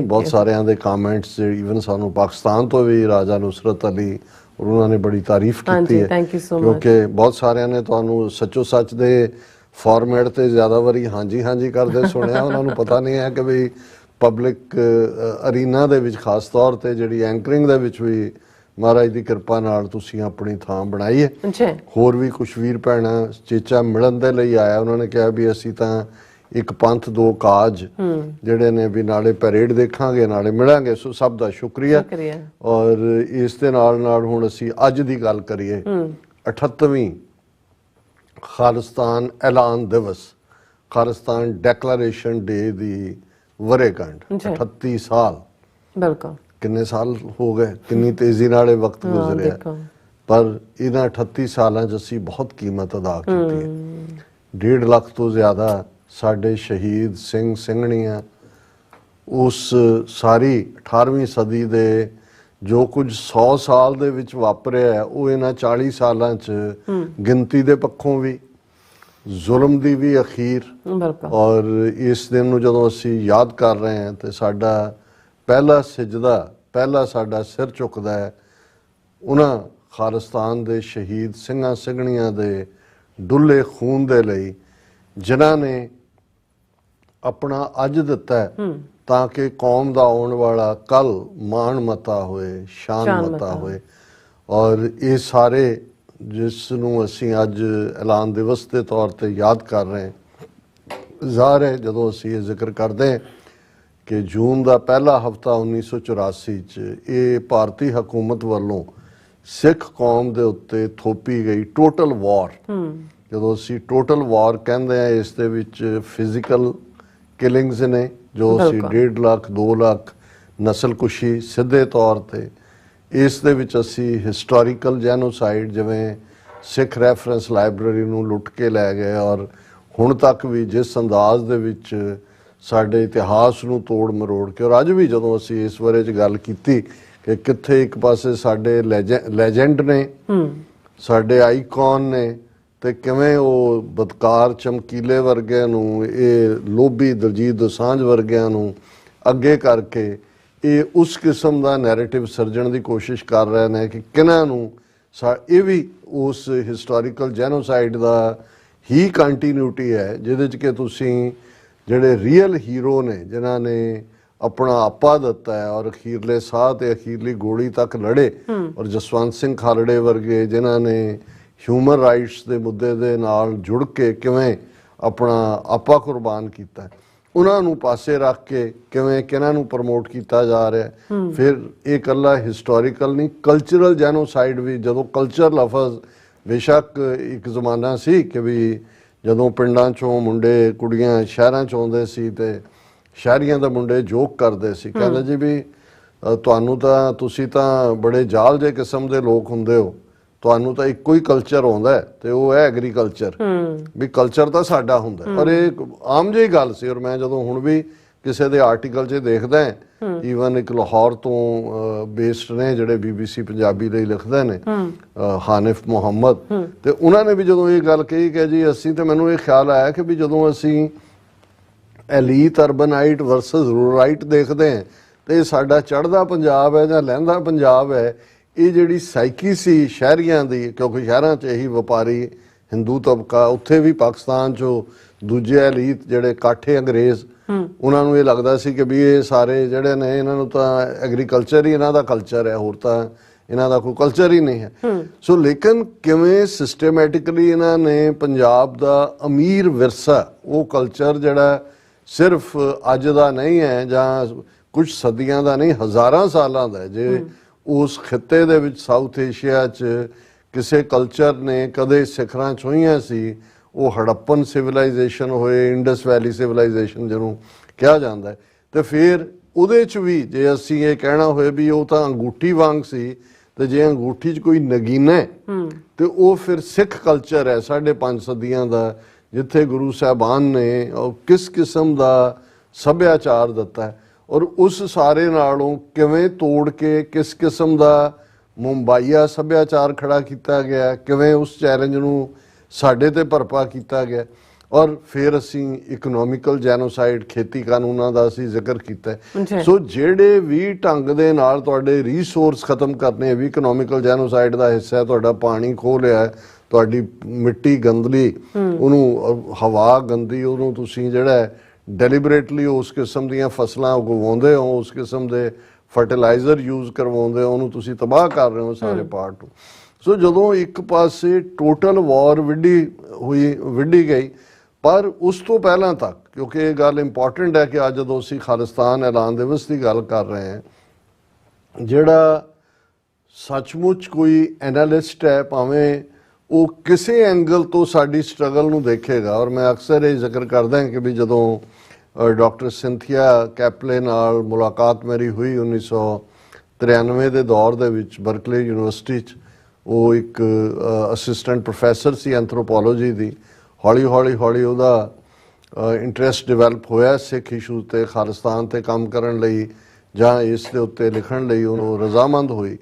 ਬਹੁਤ ਸਾਰਿਆਂ ਦੇ ਕਮੈਂਟਸ, ਈਵਨ ਸਾਨੂੰ ਪਾਕਿਸਤਾਨ ਤੋਂ ਵੀ ਰਾਜਾ ਨੁਸਰਤ ਅਲੀ, ਉਹਨਾਂ ਨੇ ਬੜੀ ਤਾਰੀਫ ਕੀਤੀ ਹੈ, ਕਿਉਂਕਿ ਬਹੁਤ ਸਾਰਿਆਂ ਨੇ ਤੁਹਾਨੂੰ ਸੱਚੋ ਸੱਚ ਦੇ ਫਾਰਮੈਟ ਤੇ ਜ਼ਿਆਦਾ ਵਾਰੀ ਹਾਂਜੀ ਹਾਂਜੀ ਕਰਦੇ ਸੁਣਿਆ। ਉਹਨਾਂ ਨੂੰ ਪਤਾ ਨਹੀਂ ਹੈ ਕਿ ਵੀ ਪਬਲਿਕ ਅਰੀਨਾ ਦੇ ਵਿੱਚ ਖਾਸ ਤੌਰ ਤੇ ਜਿਹੜੀ ਐਂਕਰਿੰਗ ਦੇ ਵਿੱਚ ਵੀ ਮਹਾਰਾਜ ਦੀ ਕਿਰਪਾ ਨਾਲ ਤੁਸੀਂ ਆਪਣੀ ਥਾਂ ਬਣਾਈ ਹੈ। ਹੋਰ ਵੀ ਕੁਝ ਵੀਰ ਭੈਣਾਂ ਚੇਚਾ ਮਿਲਣ ਦੇ ਲਈ ਆਇਆ, ਉਹਨਾਂ ਨੇ ਕਿਹਾ ਵੀ ਅਸੀਂ ਤਾਂ ਇੱਕ ਪੰਥ ਦੋ ਕਾਜ ਜਿਹੜੇ ਨੇ ਵੀ ਨਾਲੇ ਪੈਰੇਡ ਦੇਖਾਂਗੇ ਨਾਲੇ ਮਿਲਾਂਗੇ। ਸੋ ਸਭ ਦਾ ਸ਼ੁਕਰੀਆ। ਔਰ ਇਸ ਦੇ ਨਾਲ ਨਾਲ ਹੁਣ ਅਸੀਂ ਅੱਜ ਦੀ ਗੱਲ ਕਰੀਏ, 38ਵੀਂ ਖਾਲਿਸਤਾਨ ਐਲਾਨ ਦਿਵਸ, ਖਾਲਿਸਤਾਨ ਡੈਕਲੇਰੇਸ਼ਨ ਡੇ ਦੀ ਵਰ੍ਹੇਗੰਢ। 38 ਸਾਲ, ਬਿਲਕੁਲ ਕਿੰਨੇ ਸਾਲ ਹੋ ਗਏ, ਕਿੰਨੀ ਤੇਜ਼ੀ ਨਾਲ ਇਹ ਵਕਤ ਗੁਜ਼ਰਿਆ, ਪਰ ਇਹਨਾਂ 38 ਸਾਲਾਂ 'ਚ ਅਸੀਂ ਬਹੁਤ ਕੀਮਤ ਅਦਾ ਕੀਤੀ ਹੈ। 1.5 ਲੱਖ ਤੋਂ ਜ਼ਿਆਦਾ ਸਾਡੇ ਸ਼ਹੀਦ ਸਿੰਘ ਸਿੰਘਣੀਆਂ, ਉਸ ਸਾਰੀ 18ਵੀਂ ਸਦੀ ਦੇ ਜੋ ਕੁਝ 100 ਸਾਲ ਦੇ ਵਿੱਚ ਵਾਪਰਿਆ ਹੈ, ਉਹ ਇਹਨਾਂ 40 ਸਾਲਾਂ 'ਚ ਗਿਣਤੀ ਦੇ ਪੱਖੋਂ ਵੀ, ਜ਼ੁਲਮ ਦੀ ਵੀ ਅਖੀਰ। ਔਰ ਇਸ ਦਿਨ ਨੂੰ ਜਦੋਂ ਅਸੀਂ ਯਾਦ ਕਰ ਰਹੇ ਹਾਂ ਤੇ ਸਾਡਾ ਪਹਿਲਾ ਸਿਜਦਾ, ਪਹਿਲਾ ਸਾਡਾ ਸਿਰ ਝੁਕਦਾ ਹੈ ਉਹਨਾਂ ਖਾਲਿਸਤਾਨ ਦੇ ਸ਼ਹੀਦ ਸਿੰਘਾਂ ਸਿੰਘਣੀਆਂ ਦੇ ਡੁੱਲੇ ਖੂਨ ਦੇ ਲਈ, ਜਿਨ੍ਹਾਂ ਨੇ ਆਪਣਾ ਅੱਜ ਦਿੱਤਾ ਤਾਂ ਕਿ ਕੌਮ ਦਾ ਆਉਣ ਵਾਲਾ ਕੱਲ ਮਾਣ ਮਤਾ ਹੋਏ, ਸ਼ਾਨ ਮਤਾ ਹੋਏ। ਔਰ ਇਹ ਸਾਰੇ ਜਿਸ ਨੂੰ ਅਸੀਂ ਅੱਜ ਐਲਾਨ ਦਿਵਸ ਦੇ ਤੌਰ ਤੇ ਯਾਦ ਕਰ ਰਹੇ ਹਾਂ, ਜ਼ਾਹਰ ਹੈ ਜਦੋਂ ਅਸੀਂ ਇਹ ਜ਼ਿਕਰ ਕਰਦੇ ਹਾਂ ਕਿ ਜੂਨ ਦਾ ਪਹਿਲਾ ਹਫਤਾ 1984 'ਚ ਇਹ ਭਾਰਤੀ ਹਕੂਮਤ ਵੱਲੋਂ ਸਿੱਖ ਕੌਮ ਦੇ ਉੱਤੇ ਥੋਪੀ ਗਈ ਟੋਟਲ ਵਾਰ। ਜਦੋਂ ਅਸੀਂ ਟੋਟਲ ਵਾਰ ਕਹਿੰਦੇ ਹਾਂ, ਇਸ ਦੇ ਵਿੱਚ ਫਿਜ਼ੀਕਲ ਕਿਲਿੰਗਸ ਨੇ, ਜੋ ਅਸੀਂ 1.5 ਲੱਖ 2 ਲੱਖ ਨਸਲਕੁਸ਼ੀ ਸਿੱਧੇ ਤੌਰ ਤੇ, ਇਸ ਦੇ ਵਿੱਚ ਅਸੀਂ ਹਿਸਟੋਰੀਕਲ ਜੈਨੋਸਾਈਡ, ਜਿਵੇਂ ਸਿੱਖ ਰੈਫਰੈਂਸ ਲਾਇਬ੍ਰੇਰੀ ਨੂੰ ਲੁੱਟ ਕੇ ਲੈ ਗਏ, ਔਰ ਹੁਣ ਤੱਕ ਵੀ ਜਿਸ ਅੰਦਾਜ਼ ਦੇ ਵਿੱਚ ਸਾਡੇ ਇਤਿਹਾਸ ਨੂੰ ਤੋੜ ਮਰੋੜ ਕੇ, ਔਰ ਅੱਜ ਵੀ ਜਦੋਂ ਅਸੀਂ ਇਸ ਬਾਰੇ 'ਚ ਗੱਲ ਕੀਤੀ ਕਿ ਕਿੱਥੇ ਇੱਕ ਪਾਸੇ ਸਾਡੇ ਲੈਜੈਂਡ ਨੇ, ਸਾਡੇ ਆਈਕਨ ਨੇ, ਤੇ ਕਿਵੇਂ ਉਹ ਬਦਕਾਰ ਚਮਕੀਲੇ ਵਰਗਿਆਂ ਨੂੰ, ਇਹ ਲੋਭੀ ਦਲਜੀਤ ਦੋਸਾਂਝ ਵਰਗਿਆਂ ਨੂੰ ਅੱਗੇ ਕਰਕੇ ਇਹ ਉਸ ਕਿਸਮ ਦਾ ਨੈਰੇਟਿਵ ਸਿਰਜਣ ਦੀ ਕੋਸ਼ਿਸ਼ ਕਰ ਰਹੇ ਨੇ ਕਿ ਕਿਹਨਾਂ ਨੂੰ ਇਹ ਵੀ ਉਸ ਹਿਸਟੋਰੀਕਲ ਜੈਨੋਸਾਈਡ ਦਾ ਹੀ ਕੰਟੀਨਿਊਟੀ ਹੈ, ਜਿਹਦੇ 'ਚ ਕਿ ਤੁਸੀਂ ਜਿਹੜੇ ਰੀਅਲ ਹੀਰੋ ਨੇ ਜਿਨ੍ਹਾਂ ਨੇ ਆਪਣਾ ਆਪਾ ਦਿੱਤਾ ਹੈ ਔਰ ਅਖੀਰਲੇ ਸਾਹ ਤੇ ਅਖੀਰਲੀ ਗੋਲੀ ਤੱਕ ਲੜੇ, ਔਰ ਜਸਵੰਤ ਸਿੰਘ ਖਾਲੜੇ ਵਰਗੇ ਜਿਨ੍ਹਾਂ ਨੇ ਹਿਊਮਨ ਰਾਈਟਸ ਦੇ ਮੁੱਦੇ ਦੇ ਨਾਲ ਜੁੜ ਕੇ ਕਿਵੇਂ ਆਪਣਾ ਆਪਾ ਕੁਰਬਾਨ ਕੀਤਾ, ਉਹਨਾਂ ਨੂੰ ਪਾਸੇ ਰੱਖ ਕੇ ਕਿਵੇਂ ਕਿਹਨਾਂ ਨੂੰ ਪ੍ਰਮੋਟ ਕੀਤਾ ਜਾ ਰਿਹਾ। ਫਿਰ ਇਹ ਇਕੱਲਾ ਹਿਸਟੋਰੀਕਲ ਨਹੀਂ, ਕਲਚਰਲ ਜੈਨੋਸਾਈਡ ਵੀ, ਜਦੋਂ ਕਲਚਰ ਲਫ਼ਜ਼ ਬੇਸ਼ੱਕ ਇੱਕ ਜ਼ਮਾਨਾ ਸੀ ਕਿ ਵੀ ਜਦੋਂ ਪਿੰਡਾਂ 'ਚੋਂ ਮੁੰਡੇ ਕੁੜੀਆਂ ਸ਼ਹਿਰਾਂ 'ਚ ਆਉਂਦੇ ਸੀ ਤੇ ਸ਼ਹਿਰੀਆਂ ਦੇ ਮੁੰਡੇ ਜੋਕ ਕਰਦੇ ਸੀ, ਕਹਿੰਦੇ ਜੀ ਵੀ ਤੁਹਾਨੂੰ ਤਾਂ ਤੁਸੀਂ ਤਾਂ ਬੜੇ ਜਾਲ ਜਿਹੇ ਕਿਸਮ ਦੇ ਲੋਕ ਹੁੰਦੇ ਹੋ, ਤੁਹਾਨੂੰ ਤਾਂ ਇੱਕੋ ਹੀ ਕਲਚਰ ਆਉਂਦਾ ਤੇ ਉਹ ਹੈ ਐਗਰੀਕਲਚਰ, ਵੀ ਕਲਚਰ ਤਾਂ ਸਾਡਾ ਹੁੰਦਾ। ਔਰ ਇਹ ਆਮ ਜਿਹੀ ਗੱਲ ਸੀ। ਔਰ ਮੈਂ ਜਦੋਂ ਹੁਣ ਵੀ ਕਿਸੇ ਦੇ ਆਰਟੀਕਲ 'ਚ ਦੇਖਦਾ, ਈਵਨ ਇੱਕ ਲਾਹੌਰ ਤੋਂ ਬੇਸਡ ਨੇ ਜਿਹੜੇ BBC ਪੰਜਾਬੀ ਲਈ ਲਿਖਦੇ ਨੇ, ਹਾਨਿਫ ਮੁਹੰਮਦ, ਤੇ ਉਹਨਾਂ ਨੇ ਵੀ ਜਦੋਂ ਇਹ ਗੱਲ ਕਹੀ ਕਿ ਜੀ ਅਸੀਂ, ਤੇ ਮੈਨੂੰ ਇਹ ਖਿਆਲ ਆਇਆ ਕਿ ਵੀ ਜਦੋਂ ਅਸੀਂ ਐਲੀਟ ਅਰਬਨਾਈਟ ਵਰਸਸ ਰੂਰਲਾਈਟ ਦੇਖਦੇ ਹਾਂ ਤੇ ਸਾਡਾ ਚੜ੍ਹਦਾ ਪੰਜਾਬ ਹੈ ਜਾਂ ਲਹਿੰਦਾ ਪੰਜਾਬ ਹੈ, ਇਹ ਜਿਹੜੀ ਸਾਈਕੀ ਸੀ ਸ਼ਹਿਰੀਆਂ ਦੀ, ਕਿਉਂਕਿ ਸ਼ਹਿਰਾਂ 'ਚ ਇਹੀ ਵਪਾਰੀ ਹਿੰਦੂ ਤਬਕਾ, ਉੱਥੇ ਵੀ ਪਾਕਿਸਤਾਨ 'ਚੋਂ ਦੂਜੇ ਐਲੀਟ ਜਿਹੜੇ ਕਾਠੇ ਅੰਗਰੇਜ਼, ਉਹਨਾਂ ਨੂੰ ਇਹ ਲੱਗਦਾ ਸੀ ਕਿ ਵੀ ਇਹ ਸਾਰੇ ਜਿਹੜੇ ਨੇ ਇਹਨਾਂ ਨੂੰ ਤਾਂ ਐਗਰੀਕਲਚਰ ਹੀ ਇਹਨਾਂ ਦਾ ਕਲਚਰ ਹੈ, ਹੋਰ ਤਾਂ ਇਹਨਾਂ ਦਾ ਕੋਈ ਕਲਚਰ ਹੀ ਨਹੀਂ ਹੈ। ਸੋ ਲੇਕਿਨ ਕਿਵੇਂ ਸਿਸਟੇਮੈਟਿਕਲੀ ਇਹਨਾਂ ਨੇ ਪੰਜਾਬ ਦਾ ਅਮੀਰ ਵਿਰਸਾ, ਉਹ ਕਲਚਰ ਜਿਹੜਾ ਸਿਰਫ ਅੱਜ ਦਾ ਨਹੀਂ ਹੈ ਜਾਂ ਕੁਝ ਸਦੀਆਂ ਦਾ ਨਹੀਂ, ਹਜ਼ਾਰਾਂ ਸਾਲਾਂ ਦਾ। ਜੇ ਉਸ ਖਿੱਤੇ ਦੇ ਵਿੱਚ ਸਾਊਥ ਏਸ਼ੀਆ 'ਚ ਕਿਸੇ ਕਲਚਰ ਨੇ ਕਦੇ ਸਿਖਰਾਂ ਛੂਹੀਆਂ ਸੀ, ਉਹ ਹੜੱਪਨ ਸਿਵਲਾਈਜੇਸ਼ਨ ਹੋਏ, ਇੰਡਸ ਵੈਲੀ ਸਿਵਲਾਈਜੇਸ਼ਨ ਜਿਹਨੂੰ ਕਿਹਾ ਜਾਂਦਾ, ਤੇ ਫਿਰ ਉਹਦੇ 'ਚ ਵੀ ਜੇ ਅਸੀਂ ਇਹ ਕਹਿਣਾ ਹੋਏ ਵੀ ਉਹ ਤਾਂ ਅੰਗੂਠੀ ਵਾਂਗ ਸੀ, ਤੇ ਜੇ ਅੰਗੂਠੀ 'ਚ ਕੋਈ ਨਗੀਨਾ ਹੈ ਤੇ ਉਹ ਫਿਰ ਸਿੱਖ ਕਲਚਰ ਹੈ 5.5 ਸਦੀਆਂ ਦਾ, ਜਿੱਥੇ ਗੁਰੂ ਸਾਹਿਬਾਨ ਨੇ ਉਹ ਕਿਸ ਕਿਸਮ ਦਾ ਸੱਭਿਆਚਾਰ ਦਿੱਤਾ ਹੈ, ਔਰ ਉਸ ਸਾਰੇ ਨਾਲੋਂ ਕਿਵੇਂ ਤੋੜ ਕੇ ਕਿਸ ਕਿਸਮ ਦਾ ਮੁੰਬਈਆ ਸੱਭਿਆਚਾਰ ਖੜਾ ਕੀਤਾ ਗਿਆ, ਕਿਵੇਂ ਉਸ ਚੈਲੰਜ ਨੂੰ ਸਾਡੇ ਤੇ ਭਰਪਾ ਕੀਤਾ ਗਿਆ। ਔਰ ਫਿਰ ਅਸੀਂ ਇਕਨੋਮਿਕਲ ਜੈਨੋਸਾਈਡ, ਖੇਤੀ ਕਾਨੂੰਨਾਂ ਦਾ ਅਸੀਂ ਜ਼ਿਕਰ ਕੀਤਾ। ਸੋ ਜਿਹੜੇ ਵੀ ਢੰਗ ਦੇ ਨਾਲ ਤੁਹਾਡੇ ਰਿਸੋਰਸ ਖਤਮ ਕਰਨੇ ਵੀ ਇਕਨੋਮਿਕਲ ਜੈਨੋਸਾਈਡ ਦਾ ਹਿੱਸਾ ਹੈ। ਤੁਹਾਡਾ ਪਾਣੀ ਖੋਹ ਲਿਆ, ਤੁਹਾਡੀ ਮਿੱਟੀ ਗੰਦਲੀ, ਉਹਨੂੰ ਹਵਾ ਗੰਦੀ, ਉਹਨੂੰ ਤੁਸੀਂ ਜਿਹੜਾ ਡੈਲੀਬਰੇਟਲੀ ਉਸ ਕਿਸਮ ਦੀਆਂ ਫਸਲਾਂ ਉਗਵਾਉਂਦੇ ਹੋ, ਉਸ ਕਿਸਮ ਦੇ ਫਰਟੀਲਾਈਜ਼ਰ ਯੂਜ਼ ਕਰਵਾਉਂਦੇ ਹੋ, ਉਹਨੂੰ ਤੁਸੀਂ ਤਬਾਹ ਕਰ ਰਹੇ ਹੋ ਸਾਰੇ ਪਾਰਟ ਨੂੰ। ਸੋ ਜਦੋਂ ਇੱਕ ਪਾਸੇ ਟੋਟਲ ਵਾਰ ਵਿੱਢੀ ਗਈ, ਪਰ ਉਸ ਤੋਂ ਪਹਿਲਾਂ ਤੱਕ, ਕਿਉਂਕਿ ਇਹ ਗੱਲ ਇੰਪੋਰਟੈਂਟ ਹੈ ਕਿ ਅੱਜ ਜਦੋਂ ਅਸੀਂ ਖਾਲਿਸਤਾਨ ਐਲਾਨ ਦਿਵਸ ਦੀ ਗੱਲ ਕਰ ਰਹੇ ਹਾਂ, ਜਿਹੜਾ ਸੱਚਮੁੱਚ ਕੋਈ ਐਨਾਲਿਸਟ ਹੈ, ਭਾਵੇਂ ਉਹ ਕਿਸੇ ਐਂਗਲ ਤੋਂ ਸਾਡੀ ਸਟਰਗਲ ਨੂੰ ਦੇਖੇਗਾ, ਔਰ ਮੈਂ ਅਕਸਰ ਇਹ ਜ਼ਿਕਰ ਕਰਦਾ ਕਿ ਵੀ ਜਦੋਂ ਡਾਕਟਰ ਸਿੰਥੀਆ ਕੈਪਲੇ ਨਾਲ ਮੁਲਾਕਾਤ ਮੇਰੀ ਹੋਈ 1993 ਦੇ ਦੌਰ ਦੇ ਵਿੱਚ ਬਰਕਲੇ ਯੂਨੀਵਰਸਿਟੀ 'ਚ, ਉਹ ਇੱਕ ਅਸਿਸਟੈਂਟ ਪ੍ਰੋਫੈਸਰ ਸੀ ਐਂਥਰੋਪੋਲੋਜੀ ਦੀ। ਹੌਲੀ ਉਹਦਾ ਇੰਟਰਸਟ ਡਿਵੈਲਪ ਹੋਇਆ ਸਿੱਖ ਇਸ਼ੂ ਤੇ, ਖਾਲਿਸਤਾਨ ਤੇ ਕੰਮ ਕਰਨ ਲਈ ਜਾਂ ਇਸ ਦੇ ਉੱਤੇ ਲਿਖਣ ਲਈ ਉਹਨੂੰ ਰਜ਼ਾਮੰਦ ਹੋਈ।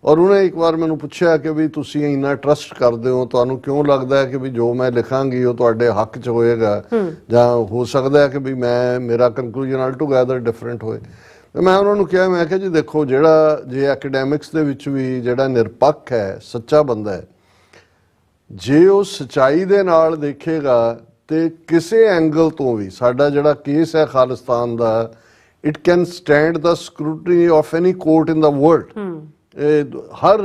ਔਰ ਉਹਨੇ ਇੱਕ ਵਾਰ ਮੈਨੂੰ ਪੁੱਛਿਆ ਕਿ ਵੀ ਤੁਸੀਂ ਇੰਨਾ ਟਰਸਟ ਕਰਦੇ ਹੋ, ਤੁਹਾਨੂੰ ਕਿਉਂ ਲੱਗਦਾ ਹੈ ਕਿ ਵੀ ਜੋ ਮੈਂ ਲਿਖਾਂਗੀ ਉਹ ਤੁਹਾਡੇ ਹੱਕ 'ਚ ਹੋਏਗਾ, ਜਾਂ ਹੋ ਸਕਦਾ ਹੈ ਕਿ ਵੀ ਮੇਰਾ ਕੰਕਲੂਜਨ ਆਲਟੂਗੈਦਰ ਡਿਫਰੈਂਟ ਹੋਏ। ਤੇ ਮੈਂ ਉਹਨਾਂ ਨੂੰ ਕਿਹਾ, ਮੈਂ ਕਿਹਾ ਜੀ ਦੇਖੋ, ਜਿਹੜਾ ਜੇ ਐਕੈਡੈਮਿਕਸ ਦੇ ਵਿੱਚ ਵੀ ਜਿਹੜਾ ਨਿਰਪੱਖ ਹੈ, ਸੱਚਾ ਬੰਦਾ ਹੈ, ਜੇ ਉਹ ਸੱਚਾਈ ਦੇ ਨਾਲ ਦੇਖੇਗਾ ਤੇ ਕਿਸੇ ਐਂਗਲ ਤੋਂ ਵੀ ਸਾਡਾ ਜਿਹੜਾ ਕੇਸ ਹੈ ਖਾਲਿਸਤਾਨ ਦਾ, it can stand the scrutiny of any court in the world. ਇਹ ਹਰ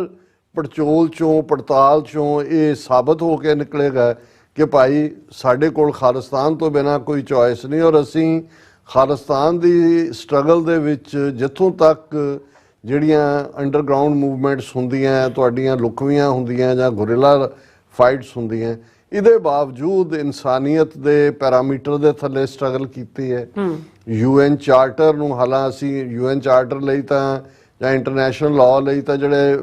ਪੜਚੋਲ ਚੋਂ, ਪੜਤਾਲ ਚੋਂ ਇਹ ਸਾਬਤ ਹੋ ਕੇ ਨਿਕਲੇਗਾ ਕਿ ਭਾਈ ਸਾਡੇ ਕੋਲ ਖਾਲਿਸਤਾਨ ਤੋਂ ਬਿਨਾਂ ਕੋਈ ਚੋਇਸ ਨਹੀਂ। ਔਰ ਅਸੀਂ ਖਾਲਿਸਤਾਨ ਦੀ ਸਟਰਗਲ ਦੇ ਵਿੱਚ ਜਿੱਥੋਂ ਤੱਕ ਜਿਹੜੀਆਂ ਅੰਡਰਗਰਾਊਂਡ ਮੂਵਮੈਂਟਸ ਹੁੰਦੀਆਂ, ਤੁਹਾਡੀਆਂ ਲੁਕਵੀਆਂ ਹੁੰਦੀਆਂ ਜਾਂ ਗੁਰਿਲਾ ਫਾਈਟਸ ਹੁੰਦੀਆਂ, ਇਹਦੇ ਬਾਵਜੂਦ ਇਨਸਾਨੀਅਤ ਦੇ ਪੈਰਾਮੀਟਰ ਦੇ ਥੱਲੇ ਸਟਰਗਲ ਕੀਤੀ ਹੈ। UN ਚਾਰਟਰ ਨੂੰ, ਹਾਲਾਂ ਅਸੀਂ UN ਚਾਰਟਰ ਲਈ ਤਾਂ ਜਾਂ ਇੰਟਰਨੈਸ਼ਨਲ ਲਾਅ ਲਈ ਤਾਂ ਜਿਹੜੇ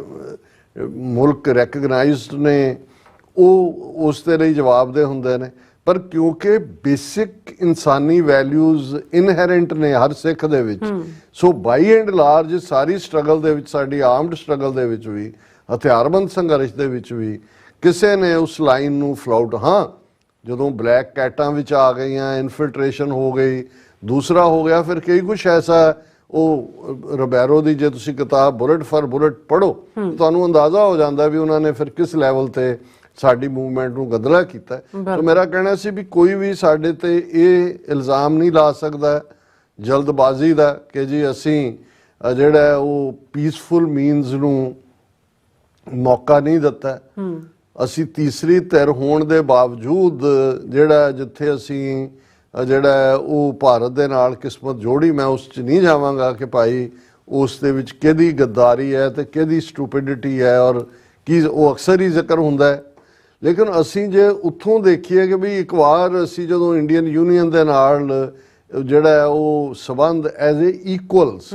ਮੁਲਕ ਰੈਕਗਨਾਈਜ਼ਡ ਨੇ ਉਹ ਉਸ ਦੇ ਲਈ ਜਵਾਬਦੇਹ ਹੁੰਦੇ ਨੇ, ਪਰ ਕਿਉਂਕਿ ਬੇਸਿਕ ਇਨਸਾਨੀ ਵੈਲਿਊਜ਼ ਇਨਹੈਰੈਂਟ ਨੇ ਹਰ ਸਿੱਖ ਦੇ ਵਿੱਚ, ਸੋ ਬਾਈ ਐਂਡ ਲਾਰਜ ਸਾਰੀ ਸਟਰਗਲ ਦੇ ਵਿੱਚ, ਸਾਡੀ ਆਰਮਡ ਸਟਰਗਲ ਦੇ ਵਿੱਚ ਵੀ, ਹਥਿਆਰਬੰਦ ਸੰਘਰਸ਼ ਦੇ ਵਿੱਚ ਵੀ ਕਿਸੇ ਨੇ ਉਸ ਲਾਈਨ ਨੂੰ ਫਲਾਊਟ, ਹਾਂ ਜਦੋਂ ਬਲੈਕ ਕੈਟਾਂ ਵਿੱਚ ਆ ਗਈਆਂ, ਇਨਫਿਲਟ੍ਰੇਸ਼ਨ ਹੋ ਗਈ, ਦੂਸਰਾ ਹੋ ਗਿਆ, ਫਿਰ ਕਈ ਕੁਛ ਐਸਾ ਉਹ ਰਬੈਰੋ ਦੀ ਜੇ ਤੁਸੀਂ ਕਿਤਾਬ ਬੁਲਟ ਫਾਰ ਬੁਲਟ ਪੜ੍ਹੋ ਤੁਹਾਨੂੰ ਅੰਦਾਜ਼ਾ ਹੋ ਜਾਂਦਾ ਵੀ ਉਹਨਾਂ ਨੇ ਫਿਰ ਕਿਸ ਲੈਵਲ ਤੇ ਸਾਡੀ ਮੂਵਮੈਂਟ ਨੂੰ ਗਦਲਾ ਕੀਤਾ। ਸੋ ਮੇਰਾ ਕਹਿਣਾ ਸੀ ਵੀ ਕੋਈ ਵੀ ਸਾਡੇ ਤੇ ਇਹ ਇਲਜ਼ਾਮ ਨਹੀਂ ਲਾ ਸਕਦਾ ਜਲਦਬਾਜ਼ੀ ਦਾ ਕਿ ਜੀ ਅਸੀਂ ਜਿਹੜਾ ਉਹ ਪੀਸਫੁਲ ਮੀਨਸ ਨੂੰ ਮੌਕਾ ਨਹੀਂ ਦਿੱਤਾ। ਅਸੀਂ ਤੀਸਰੀ ਧਿਰ ਹੋਣ ਦੇ ਬਾਵਜੂਦ ਜਿਹੜਾ ਜਿੱਥੇ ਅਸੀਂ ਜਿਹੜਾ ਉਹ ਭਾਰਤ ਦੇ ਨਾਲ ਕਿਸਮਤ ਜੋੜੀ, ਮੈਂ ਉਸ 'ਚ ਨਹੀਂ ਜਾਵਾਂਗਾ ਕਿ ਭਾਈ ਉਸ ਦੇ ਵਿੱਚ ਕਿਹਦੀ ਗੱਦਾਰੀ ਹੈ ਤੇ ਕਿਹਦੀ ਸਟੂਪਿਡਿਟੀ ਹੈ ਔਰ ਕੀ, ਉਹ ਅਕਸਰ ਹੀ ਜ਼ਿਕਰ ਹੁੰਦਾ ਹੈ। ਲੇਕਿਨ ਅਸੀਂ ਜੇ ਉੱਥੋਂ ਦੇਖੀਏ ਕਿ ਵੀ ਇੱਕ ਵਾਰ ਅਸੀਂ ਜਦੋਂ ਇੰਡੀਅਨ ਯੂਨੀਅਨ ਦੇ ਨਾਲ ਜਿਹੜਾ ਉਹ ਸਬੰਧ ਐਜ਼ ਏ ਇਕੁਅਲਸ,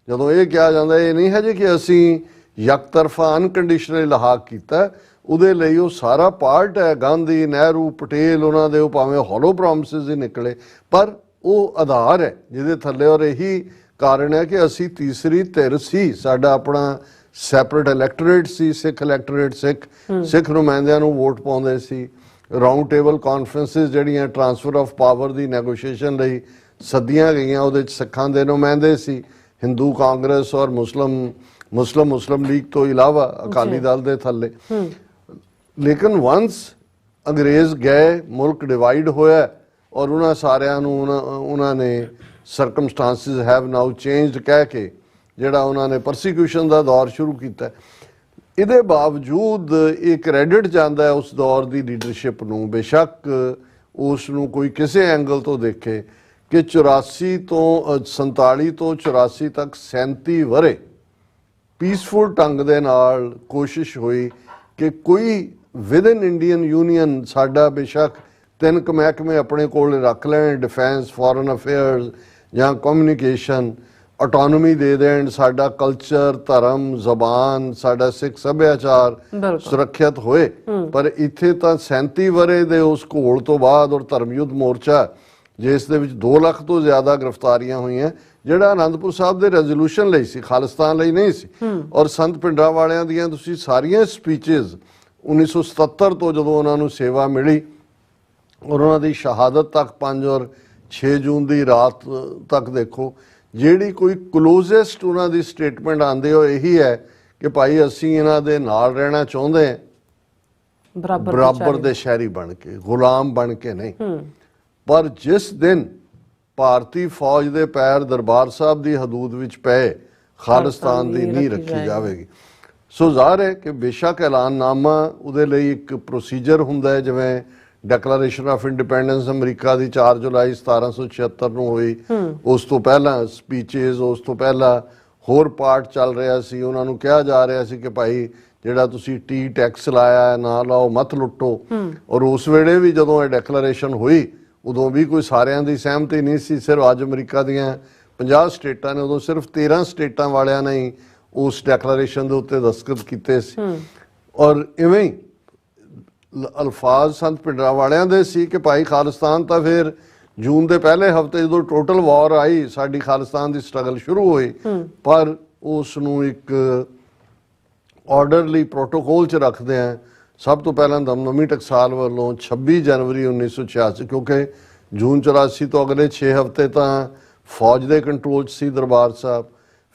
ਜਦੋਂ ਇਹ ਕਿਹਾ ਜਾਂਦਾ ਇਹ ਨਹੀਂ ਹੈ ਜੀ ਕਿ ਅਸੀਂ ਯਕਤਰਫਾ ਅਨਕੰਡੀਸ਼ਨਲ ਲਹਾਕ ਕੀਤਾ, ਉਹਦੇ ਲਈ ਉਹ ਸਾਰਾ ਪਾਰਟ ਹੈ ਗਾਂਧੀ, ਨਹਿਰੂ, ਪਟੇਲ, ਉਹਨਾਂ ਦੇ ਉਹ ਭਾਵੇਂ ਹੌਲੋ ਪ੍ਰੋਮਿਸਿਸ ਹੀ ਨਿਕਲੇ ਪਰ ਉਹ ਆਧਾਰ ਹੈ ਜਿਹਦੇ ਥੱਲੇ। ਔਰ ਇਹੀ ਕਾਰਨ ਹੈ ਕਿ ਅਸੀਂ ਤੀਸਰੀ ਧਿਰ ਸੀ, ਸਾਡਾ ਆਪਣਾ ਸੈਪਰੇਟ ਇਲੈਕਟੋਰੇਟ ਸੀ, ਸਿੱਖ ਇਲੈਕਟੋਰੇਟ, ਸਿੱਖ ਨੁਮਾਇੰਦਿਆਂ ਨੂੰ ਵੋਟ ਪਾਉਂਦੇ ਸੀ। ਰਾਊਂਡ ਟੇਬਲ ਕਾਨਫਰੰਸਿਸ ਜਿਹੜੀਆਂ transfer of power the negotiation ਲਈ ਸੱਦੀਆਂ ਗਈਆਂ, ਉਹਦੇ 'ਚ ਸਿੱਖਾਂ ਦੇ ਨੁਮਾਇੰਦੇ ਸੀ, ਹਿੰਦੂ ਕਾਂਗਰਸ ਔਰ ਮੁਸਲਿਮ ਲੀਗ ਤੋਂ ਇਲਾਵਾ ਅਕਾਲੀ ਦਲ ਦੇ ਥੱਲੇ। ਲੇਕਿਨ ਵੰਸ ਅੰਗਰੇਜ਼ ਗਏ, ਮੁਲਕ ਡਿਵਾਈਡ ਹੋਇਆ ਔਰ ਉਹਨਾਂ ਸਾਰਿਆਂ ਨੂੰ ਉਹਨਾਂ ਨੇ ਸਰਕਮਸਟੈਂਸਿਸ ਹੈਵ ਨਾਓ ਚੇਂਜਡ ਕਹਿ ਕੇ ਜਿਹੜਾ ਉਹਨਾਂ ਨੇ ਪਰਸੀਕਿਊਸ਼ਨ ਦਾ ਦੌਰ ਸ਼ੁਰੂ ਕੀਤਾ। ਇਹਦੇ ਬਾਵਜੂਦ ਇਹ ਕ੍ਰੈਡਿਟ ਜਾਂਦਾ ਹੈ ਉਸ ਦੌਰ ਦੀ ਲੀਡਰਸ਼ਿਪ ਨੂੰ, ਬੇਸ਼ੱਕ ਉਸ ਨੂੰ ਕੋਈ ਕਿਸੇ ਐਂਗਲ ਤੋਂ ਦੇਖੇ ਕਿ 47 ਤੋਂ 47 ਤੋਂ 84 ਤੱਕ 37 ਵਰੇ ਪੀਸਫੁਲ ਢੰਗ ਦੇ ਨਾਲ ਕੋਸ਼ਿਸ਼ ਹੋਈ ਕਿ ਕੋਈ ਵਿਦਨ ਇੰਡੀਅਨ ਯੂਨੀਅਨ ਸਾਡਾ ਬੇਸ਼ੱਕ 3 ਮਹਿਕਮੇ ਆਪਣੇ ਕੋਲ ਰੱਖ ਲੈਣ, ਡਿਫੈਂਸ, ਫੋਰਨ ਅਫੇਅਰਸ ਜਾਂ ਕਮਿਊਨੀਕੇਸ਼ਨ, ਆਟੋਨੋਮੀ ਦੇ ਦੇਣ, ਸਾਡਾ ਕਲਚਰ, ਧਰਮ, ਜ਼ਬਾਨ, ਸਾਡਾ ਸਿੱਖ ਸੱਭਿਆਚਾਰ ਸੁਰੱਖਿਅਤ ਹੋਏ। ਪਰ ਇੱਥੇ ਤਾਂ 37 ਵਰੇ ਦੇ ਉਸ ਘੋਲ ਤੋਂ ਬਾਅਦ ਔਰ ਧਰਮਯੁੱਧ ਮੋਰਚਾ ਜਿਸ ਦੇ ਵਿੱਚ 2 ਲੱਖ ਤੋਂ ਜ਼ਿਆਦਾ ਗ੍ਰਿਫਤਾਰੀਆਂ ਹੋਈਆਂ, ਜਿਹੜਾ ਅਨੰਦਪੁਰ ਸਾਹਿਬ ਦੇ ਰੈਜ਼ੋਲੂਸ਼ਨ ਲਈ ਸੀ, ਖਾਲਿਸਤਾਨ ਲਈ ਨਹੀਂ ਸੀ। ਔਰ ਸੰਤ ਪਿੰਡਰਾਂ ਵਾਲਿਆਂ ਦੀਆਂ ਤੁਸੀਂ ਸਾਰੀਆਂ ਸਪੀਚਸ 1977 ਤੋਂ ਜਦੋਂ ਉਹਨਾਂ ਨੂੰ ਸੇਵਾ ਮਿਲੀ ਔਰ ਉਹਨਾਂ ਦੀ ਸ਼ਹਾਦਤ ਤੱਕ 5 ਔਰ 6 ਜੂਨ ਦੀ ਰਾਤ ਤੱਕ ਦੇਖੋ, ਜਿਹੜੀ ਕੋਈ ਕਲੋਜ਼ੈਸਟ ਉਹਨਾਂ ਦੀ ਸਟੇਟਮੈਂਟ ਆਉਂਦੇ ਹੋ ਇਹੀ ਹੈ ਕਿ ਭਾਈ ਅਸੀਂ ਇਹਨਾਂ ਦੇ ਨਾਲ ਰਹਿਣਾ ਚਾਹੁੰਦੇ ਹਾਂ, ਬਰਾਬਰ ਦੇ ਸ਼ਹਿਰੀ ਬਣ ਕੇ, ਗੁਲਾਮ ਬਣ ਕੇ ਨਹੀਂ। ਪਰ ਜਿਸ ਦਿਨ ਭਾਰਤੀ ਫੌਜ ਦੇ ਪੈਰ ਦਰਬਾਰ ਸਾਹਿਬ ਦੀ ਹਦੂਦ ਵਿੱਚ ਪਏ, ਖਾਲਿਸਤਾਨ ਦੀ ਨੀਂਹ ਰੱਖੀ ਜਾਵੇਗੀ। ਸੋ ਜ਼ਾਹਰ ਹੈ ਕਿ ਬੇਸ਼ੱਕ ਐਲਾਨਨਾਮਾ ਉਹਦੇ ਲਈ ਇੱਕ ਪ੍ਰੋਸੀਜਰ ਹੁੰਦਾ ਹੈ, ਜਿਵੇਂ ਡੈਕਲੇਰੇਸ਼ਨ ਆਫ ਇੰਡੀਪੈਂਡੈਂਸ ਅਮਰੀਕਾ ਦੀ 4 ਜੁਲਾਈ 1776 ਨੂੰ ਹੋਈ, ਉਸ ਤੋਂ ਪਹਿਲਾਂ ਸਪੀਚਸ, ਉਸ ਤੋਂ ਪਹਿਲਾਂ ਹੋਰ ਪਾਰਟ ਚੱਲ ਰਿਹਾ ਸੀ। ਉਹਨਾਂ ਨੂੰ ਕਿਹਾ ਜਾ ਰਿਹਾ ਸੀ ਕਿ ਭਾਈ ਜਿਹੜਾ ਤੁਸੀਂ ਟੀ ਟੈਕਸ ਲਾਇਆ ਹੈ ਨਾ ਲਾਓ, ਮਤ ਲੁੱਟੋ। ਔਰ ਉਸ ਵੇਲੇ ਵੀ ਜਦੋਂ ਇਹ ਡੈਕਲੇਰੇਸ਼ਨ ਹੋਈ ਉਦੋਂ ਵੀ ਕੋਈ ਸਾਰਿਆਂ ਦੀ ਸਹਿਮਤੀ ਨਹੀਂ ਸੀ। ਸਿਰਫ ਅੱਜ ਅਮਰੀਕਾ ਦੀਆਂ 50 ਸਟੇਟਾਂ ਨੇ, ਉਦੋਂ ਸਿਰਫ 13 ਸਟੇਟਾਂ ਵਾਲਿਆਂ ਨੇ ਹੀ ਉਸ ਡੈਕਲੇਰੇਸ਼ਨ ਦੇ ਉੱਤੇ ਦਸਤਖਤ ਕੀਤੇ ਸੀ। ਔਰ ਇਵੇਂ ਹੀ ਅਲਫਾਜ਼ ਸੰਤ ਪਿੰਡਰਾਂ ਵਾਲਿਆਂ ਦੇ ਸੀ ਕਿ ਭਾਈ ਖਾਲਿਸਤਾਨ ਤਾਂ ਫਿਰ ਜੂਨ ਦੇ ਪਹਿਲੇ ਹਫ਼ਤੇ ਜਦੋਂ ਟੋਟਲ ਵਾਰ ਆਈ, ਸਾਡੀ ਖਾਲਿਸਤਾਨ ਦੀ ਸਟਰਗਲ ਸ਼ੁਰੂ ਹੋਈ, ਪਰ ਉਸ ਨੂੰ ਇੱਕ ਆਰਡਰਲੀ ਪ੍ਰੋਟੋਕੋਲ 'ਚ ਰੱਖਦੇ ਆ। ਸਭ ਤੋਂ ਪਹਿਲਾਂ ਦਮਦਮੀ ਟਕਸਾਲ ਵੱਲੋਂ 26 ਜਨਵਰੀ 1986, ਕਿਉਂਕਿ ਜੂਨ 84 ਤੋਂ ਅਗਲੇ 6 ਹਫ਼ਤੇ ਤਾਂ ਫੌਜ ਦੇ ਕੰਟਰੋਲ 'ਚ ਸੀ ਦਰਬਾਰ ਸਾਹਿਬ।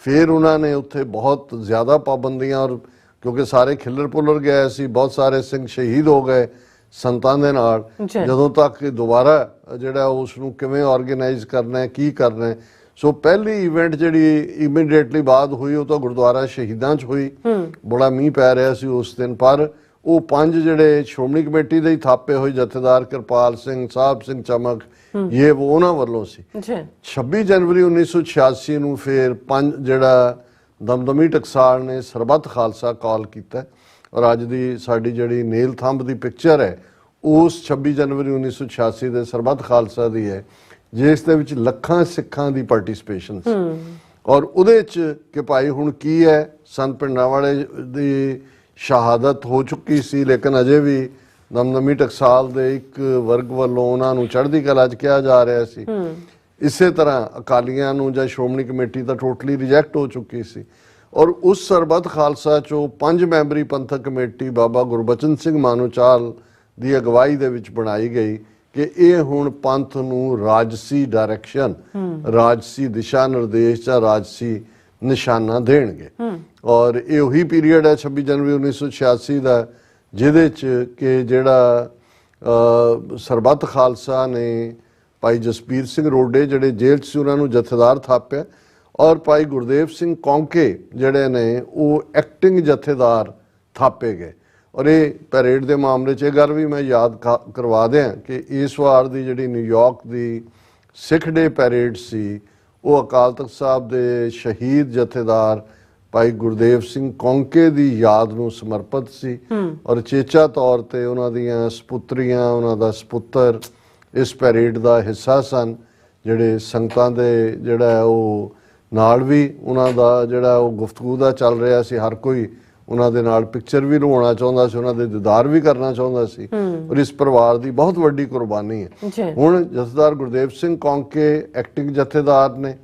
ਫਿਰ ਉਹਨਾਂ ਨੇ ਉੱਥੇ ਬਹੁਤ ਜ਼ਿਆਦਾ ਪਾਬੰਦੀਆਂ, ਔਰ ਕਿਉਂਕਿ ਸਾਰੇ ਖਿੱਲਰ ਪੁੱਲਰ ਗਏ ਸੀ, ਬਹੁਤ ਸਾਰੇ ਸਿੰਘ ਸ਼ਹੀਦ ਹੋ ਗਏ ਸੰਤਾਂ ਦੇ ਨਾਲ। ਜਦੋਂ ਤੱਕ ਦੁਬਾਰਾ ਜਿਹੜਾ ਉਸ ਨੂੰ ਕਿਵੇਂ ਆਰਗੇਨਾਈਜ਼ ਕਰਨਾ ਹੈ, ਕੀ ਕਰਨਾ ਹੈ। ਸੋ ਪਹਿਲੀ ਇਵੈਂਟ ਜਿਹੜੀ ਇਮੀਡੀਏਟਲੀ ਬਾਅਦ ਹੋਈ ਉਹ ਤਾਂ ਗੁਰਦੁਆਰਾ ਸ਼ਹੀਦਾਂ 'ਚ ਹੋਈ। ਬੜਾ ਮੀਂਹ ਪੈ ਰਿਹਾ ਸੀ ਉਸ ਦਿਨ, ਪਰ ਉਹ 5 ਜਿਹੜੇ ਸ਼੍ਰੋਮਣੀ ਕਮੇਟੀ ਦੇ ਹੀ ਥਾਪੇ ਹੋਏ ਜਥੇਦਾਰ ਕਿਰਪਾਲ ਸਿੰਘ, ਸਾਹਿਬ ਸਿੰਘ ਚਮਕ, ਇਹ ਉਹਨਾਂ ਵੱਲੋਂ ਸੀ। 26 ਜਨਵਰੀ 1986 ਨੂੰ ਫਿਰ 5 ਜਿਹੜਾ ਦਮਦਮੀ ਟਕਸਾਲ ਨੇ ਸਰਬੱਤ ਖਾਲਸਾ ਕਾਲ ਕੀਤਾ। ਔਰ ਅੱਜ ਦੀ ਸਾਡੀ ਜਿਹੜੀ ਨੀਲ ਥੰਬ ਦੀ ਪਿਕਚਰ ਹੈ ਉਸ 26 ਜਨਵਰੀ 1986 ਦੇ ਸਰਬੱਤ ਖਾਲਸਾ ਦੀ ਹੈ, ਜਿਸ ਦੇ ਵਿੱਚ ਲੱਖਾਂ ਸਿੱਖਾਂ ਦੀ ਪਾਰਟਿਸਿਪੇਸ਼ਨ ਸੀ। ਔਰ ਉਹਦੇ 'ਚ ਕਿ ਭਾਈ ਹੁਣ ਕੀ ਹੈ, ਸੰਤ ਭਿੰਡਰਾਂਵਾਲੇ ਦੀ ਸ਼ਹਾਦਤ ਹੋ ਚੁੱਕੀ ਸੀ, ਲੇਕਿਨ ਅਜੇ ਵੀ ਦਮਦਮੀ ਟਕਸਾਲ ਦੇ ਇੱਕ ਵਰਗ ਵੱਲੋਂ ਉਹਨਾਂ ਨੂੰ ਚੜ੍ਹਦੀ ਕਲਾ 'ਚ ਕਿਹਾ ਜਾ ਰਿਹਾ ਸੀ। ਇਸੇ ਤਰ੍ਹਾਂ ਅਕਾਲੀਆਂ ਨੂੰ ਜਾਂ ਸ਼੍ਰੋਮਣੀ ਕਮੇਟੀ ਤਾਂ ਟੋਟਲੀ ਰਿਜੈਕਟ ਹੋ ਚੁੱਕੀ ਸੀ। ਔਰ ਉਸ ਸਰਬੱਤ ਖਾਲਸਾ 'ਚੋਂ 5 ਮੈਂਬਰੀ ਪੰਥਕ ਕਮੇਟੀ ਬਾਬਾ ਗੁਰਬਚਨ ਸਿੰਘ ਮਾਨੋਚਾਲ ਦੀ ਅਗਵਾਈ ਦੇ ਵਿੱਚ ਬਣਾਈ ਗਈ ਕਿ ਇਹ ਹੁਣ ਪੰਥ ਨੂੰ ਰਾਜਸੀ ਡਾਇਰੈਕਸ਼ਨ, ਰਾਜਸੀ ਦਿਸ਼ਾ ਨਿਰਦੇਸ਼ ਜਾਂ ਰਾਜਸੀ ਨਿਸ਼ਾਨਾ ਦੇਣਗੇ। ਔਰ ਇਹ ਉਹੀ ਪੀਰੀਅਡ ਹੈ 26 ਜਨਵਰੀ 1986 ਦਾ, ਜਿਹਦੇ 'ਚ ਕਿ ਜਿਹੜਾ ਸਰਬੱਤ ਖਾਲਸਾ ਨੇ ਭਾਈ ਜਸਬੀਰ ਸਿੰਘ ਰੋਡੇ ਜਿਹੜੇ ਜੇਲ੍ਹ 'ਚ ਸੀ ਉਹਨਾਂ ਨੂੰ ਜਥੇਦਾਰ ਥਾਪਿਆ, ਔਰ ਭਾਈ ਗੁਰਦੇਵ ਸਿੰਘ ਕੌਂਕੇ ਜਿਹੜੇ ਨੇ ਉਹ ਐਕਟਿੰਗ ਜਥੇਦਾਰ ਥਾਪੇ ਗਏ। ਔਰ ਇਹ ਪੈਰੇਡ ਦੇ ਮਾਮਲੇ 'ਚ ਇਹ ਗੱਲ ਵੀ ਮੈਂ ਯਾਦ ਕਰਵਾ ਦਿਆਂ ਕਿ ਇਸ ਵਾਰ ਦੀ ਜਿਹੜੀ ਨਿਊਯਾਰਕ ਦੀ ਸਿੱਖ ਡੇ ਪੈਰੇਡ ਸੀ ਉਹ ਅਕਾਲ ਤਖਤ ਸਾਹਿਬ ਦੇ ਸ਼ਹੀਦ ਜਥੇਦਾਰ ਭਾਈ ਗੁਰਦੇਵ ਸਿੰਘ ਕੌਂਕੇ ਦੀ ਯਾਦ ਨੂੰ ਸਮਰਪਿਤ ਸੀ। ਔਰ ਚੇਚਾ ਤੌਰ ਤੇ ਉਹਨਾਂ ਦੀਆਂ ਸਪੁੱਤਰੀਆਂ, ਉਹਨਾਂ ਦਾ ਸਪੁੱਤਰ ਇਸ ਪੈਰੇਡ ਦਾ ਹਿੱਸਾ ਸਨ, ਜਿਹੜੇ ਸੰਗਤਾਂ ਦੇ ਜਿਹੜਾ ਉਹ ਨਾਲ ਵੀ ਉਹਨਾਂ ਦਾ ਜਿਹੜਾ ਉਹ ਗੁਫ਼ਤਗੂ ਦਾ ਚੱਲ ਰਿਹਾ ਸੀ। ਹਰ ਕੋਈ ਉਹਨਾਂ ਦੇ ਨਾਲ ਪਿਕਚਰ ਵੀ ਲਵਾਉਣਾ ਚਾਹੁੰਦਾ ਸੀ, ਉਹਨਾਂ ਦੇ ਦੀਦਾਰ ਵੀ ਕਰਨਾ ਚਾਹੁੰਦਾ ਸੀ। ਔਰ ਇਸ ਪਰਿਵਾਰ ਦੀ ਬਹੁਤ ਵੱਡੀ ਕੁਰਬਾਨੀ ਹੈ। ਹੁਣ ਜਥੇਦਾਰ ਗੁਰਦੇਵ ਸਿੰਘ ਕੌਂਕੇ ਐਕਟਿੰਗ ਜਥੇਦਾਰ ਨੇ,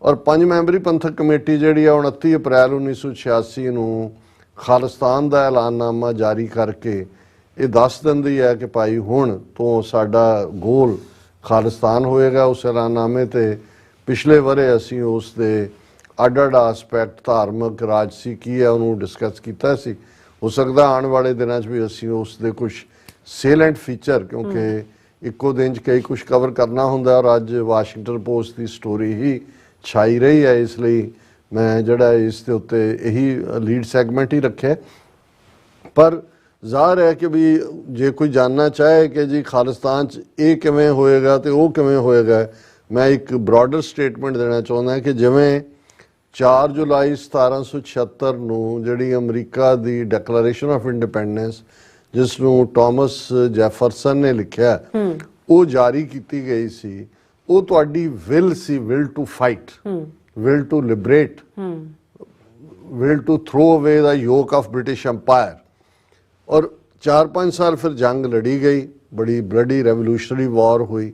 ਔਰ 5 ਮੈਂਬਰੀ ਪੰਥਕ ਕਮੇਟੀ ਜਿਹੜੀ ਆ 29 ਅਪ੍ਰੈਲ 1986 ਨੂੰ ਖਾਲਿਸਤਾਨ ਦਾ ਐਲਾਨਨਾਮਾ ਜਾਰੀ ਕਰਕੇ ਇਹ ਦੱਸ ਦਿੰਦੀ ਹੈ ਕਿ ਭਾਈ ਹੁਣ ਤੋਂ ਸਾਡਾ ਗੋਲ ਖਾਲਿਸਤਾਨ ਹੋਏਗਾ। ਉਸ ਐਲਾਨਨਾਮੇ ਤੇ ਪਿਛਲੇ ਵਰੇ ਅਸੀਂ ਉਸ ਦੇ ਅੱਡ-ਅੱਡ ਆਸਪੈਕਟ ਧਾਰਮਿਕ, ਰਾਜਸੀ ਕੀ ਹੈ ਉਹਨੂੰ ਡਿਸਕਸ ਕੀਤਾ ਸੀ। ਹੋ ਸਕਦਾ ਆਉਣ ਵਾਲੇ ਦਿਨਾਂ 'ਚ ਵੀ ਅਸੀਂ ਉਸ ਦੇ ਕੁਝ ਸੇਲੈਂਟ ਫੀਚਰ, ਕਿਉਂਕਿ ਇੱਕੋ ਦਿਨ 'ਚ ਕਈ ਕੁਝ ਕਵਰ ਕਰਨਾ ਹੁੰਦਾ, ਔਰ ਅੱਜ ਵਾਸ਼ਿੰਗਟਨ ਪੋਸਟ ਦੀ ਸਟੋਰੀ ਹੀ ਛਾਈ ਰਹੀ ਹੈ, ਇਸ ਲਈ ਮੈਂ ਜਿਹੜਾ ਇਸ ਦੇ ਉੱਤੇ ਇਹੀ ਲੀਡ ਸੈਗਮੈਂਟ ਹੀ ਰੱਖਿਆ। ਪਰ ਜ਼ਾਹਰ ਹੈ ਕਿ ਵੀ ਜੇ ਕੋਈ ਜਾਨਣਾ ਚਾਹੇ ਕਿ ਜੀ ਖਾਲਿਸਤਾਨ 'ਚ ਇਹ ਕਿਵੇਂ ਹੋਏਗਾ ਤੇ ਉਹ ਕਿਵੇਂ ਹੋਏਗਾ, ਮੈਂ ਇੱਕ ਬ੍ਰੌਡਰ ਸਟੇਟਮੈਂਟ ਦੇਣਾ ਚਾਹੁੰਦਾ ਕਿ ਜਿਵੇਂ 4 ਜੁਲਾਈ 1776 ਨੂੰ ਜਿਹੜੀ America the declaration of independence, ਜਿਸ ਨੂੰ ਟਾਮਸ ਜੈਫਰਸਨ ਨੇ ਲਿਖਿਆ, ਉਹ ਜਾਰੀ ਕੀਤੀ ਗਈ ਸੀ, ਉਹ ਤੁਹਾਡੀ ਵਿਲ ਸੀ, will to fight, will to liberate, will to throw away the yoke of British empire. ਔਰ 4-5 ਸਾਲ ਫਿਰ ਜੰਗ ਲੜੀ ਗਈ, ਬੜੀ ਬਲੱਡੀ ਰੈਵੋਲੂਸ਼ਨਰੀ ਵਾਰ ਹੋਈ।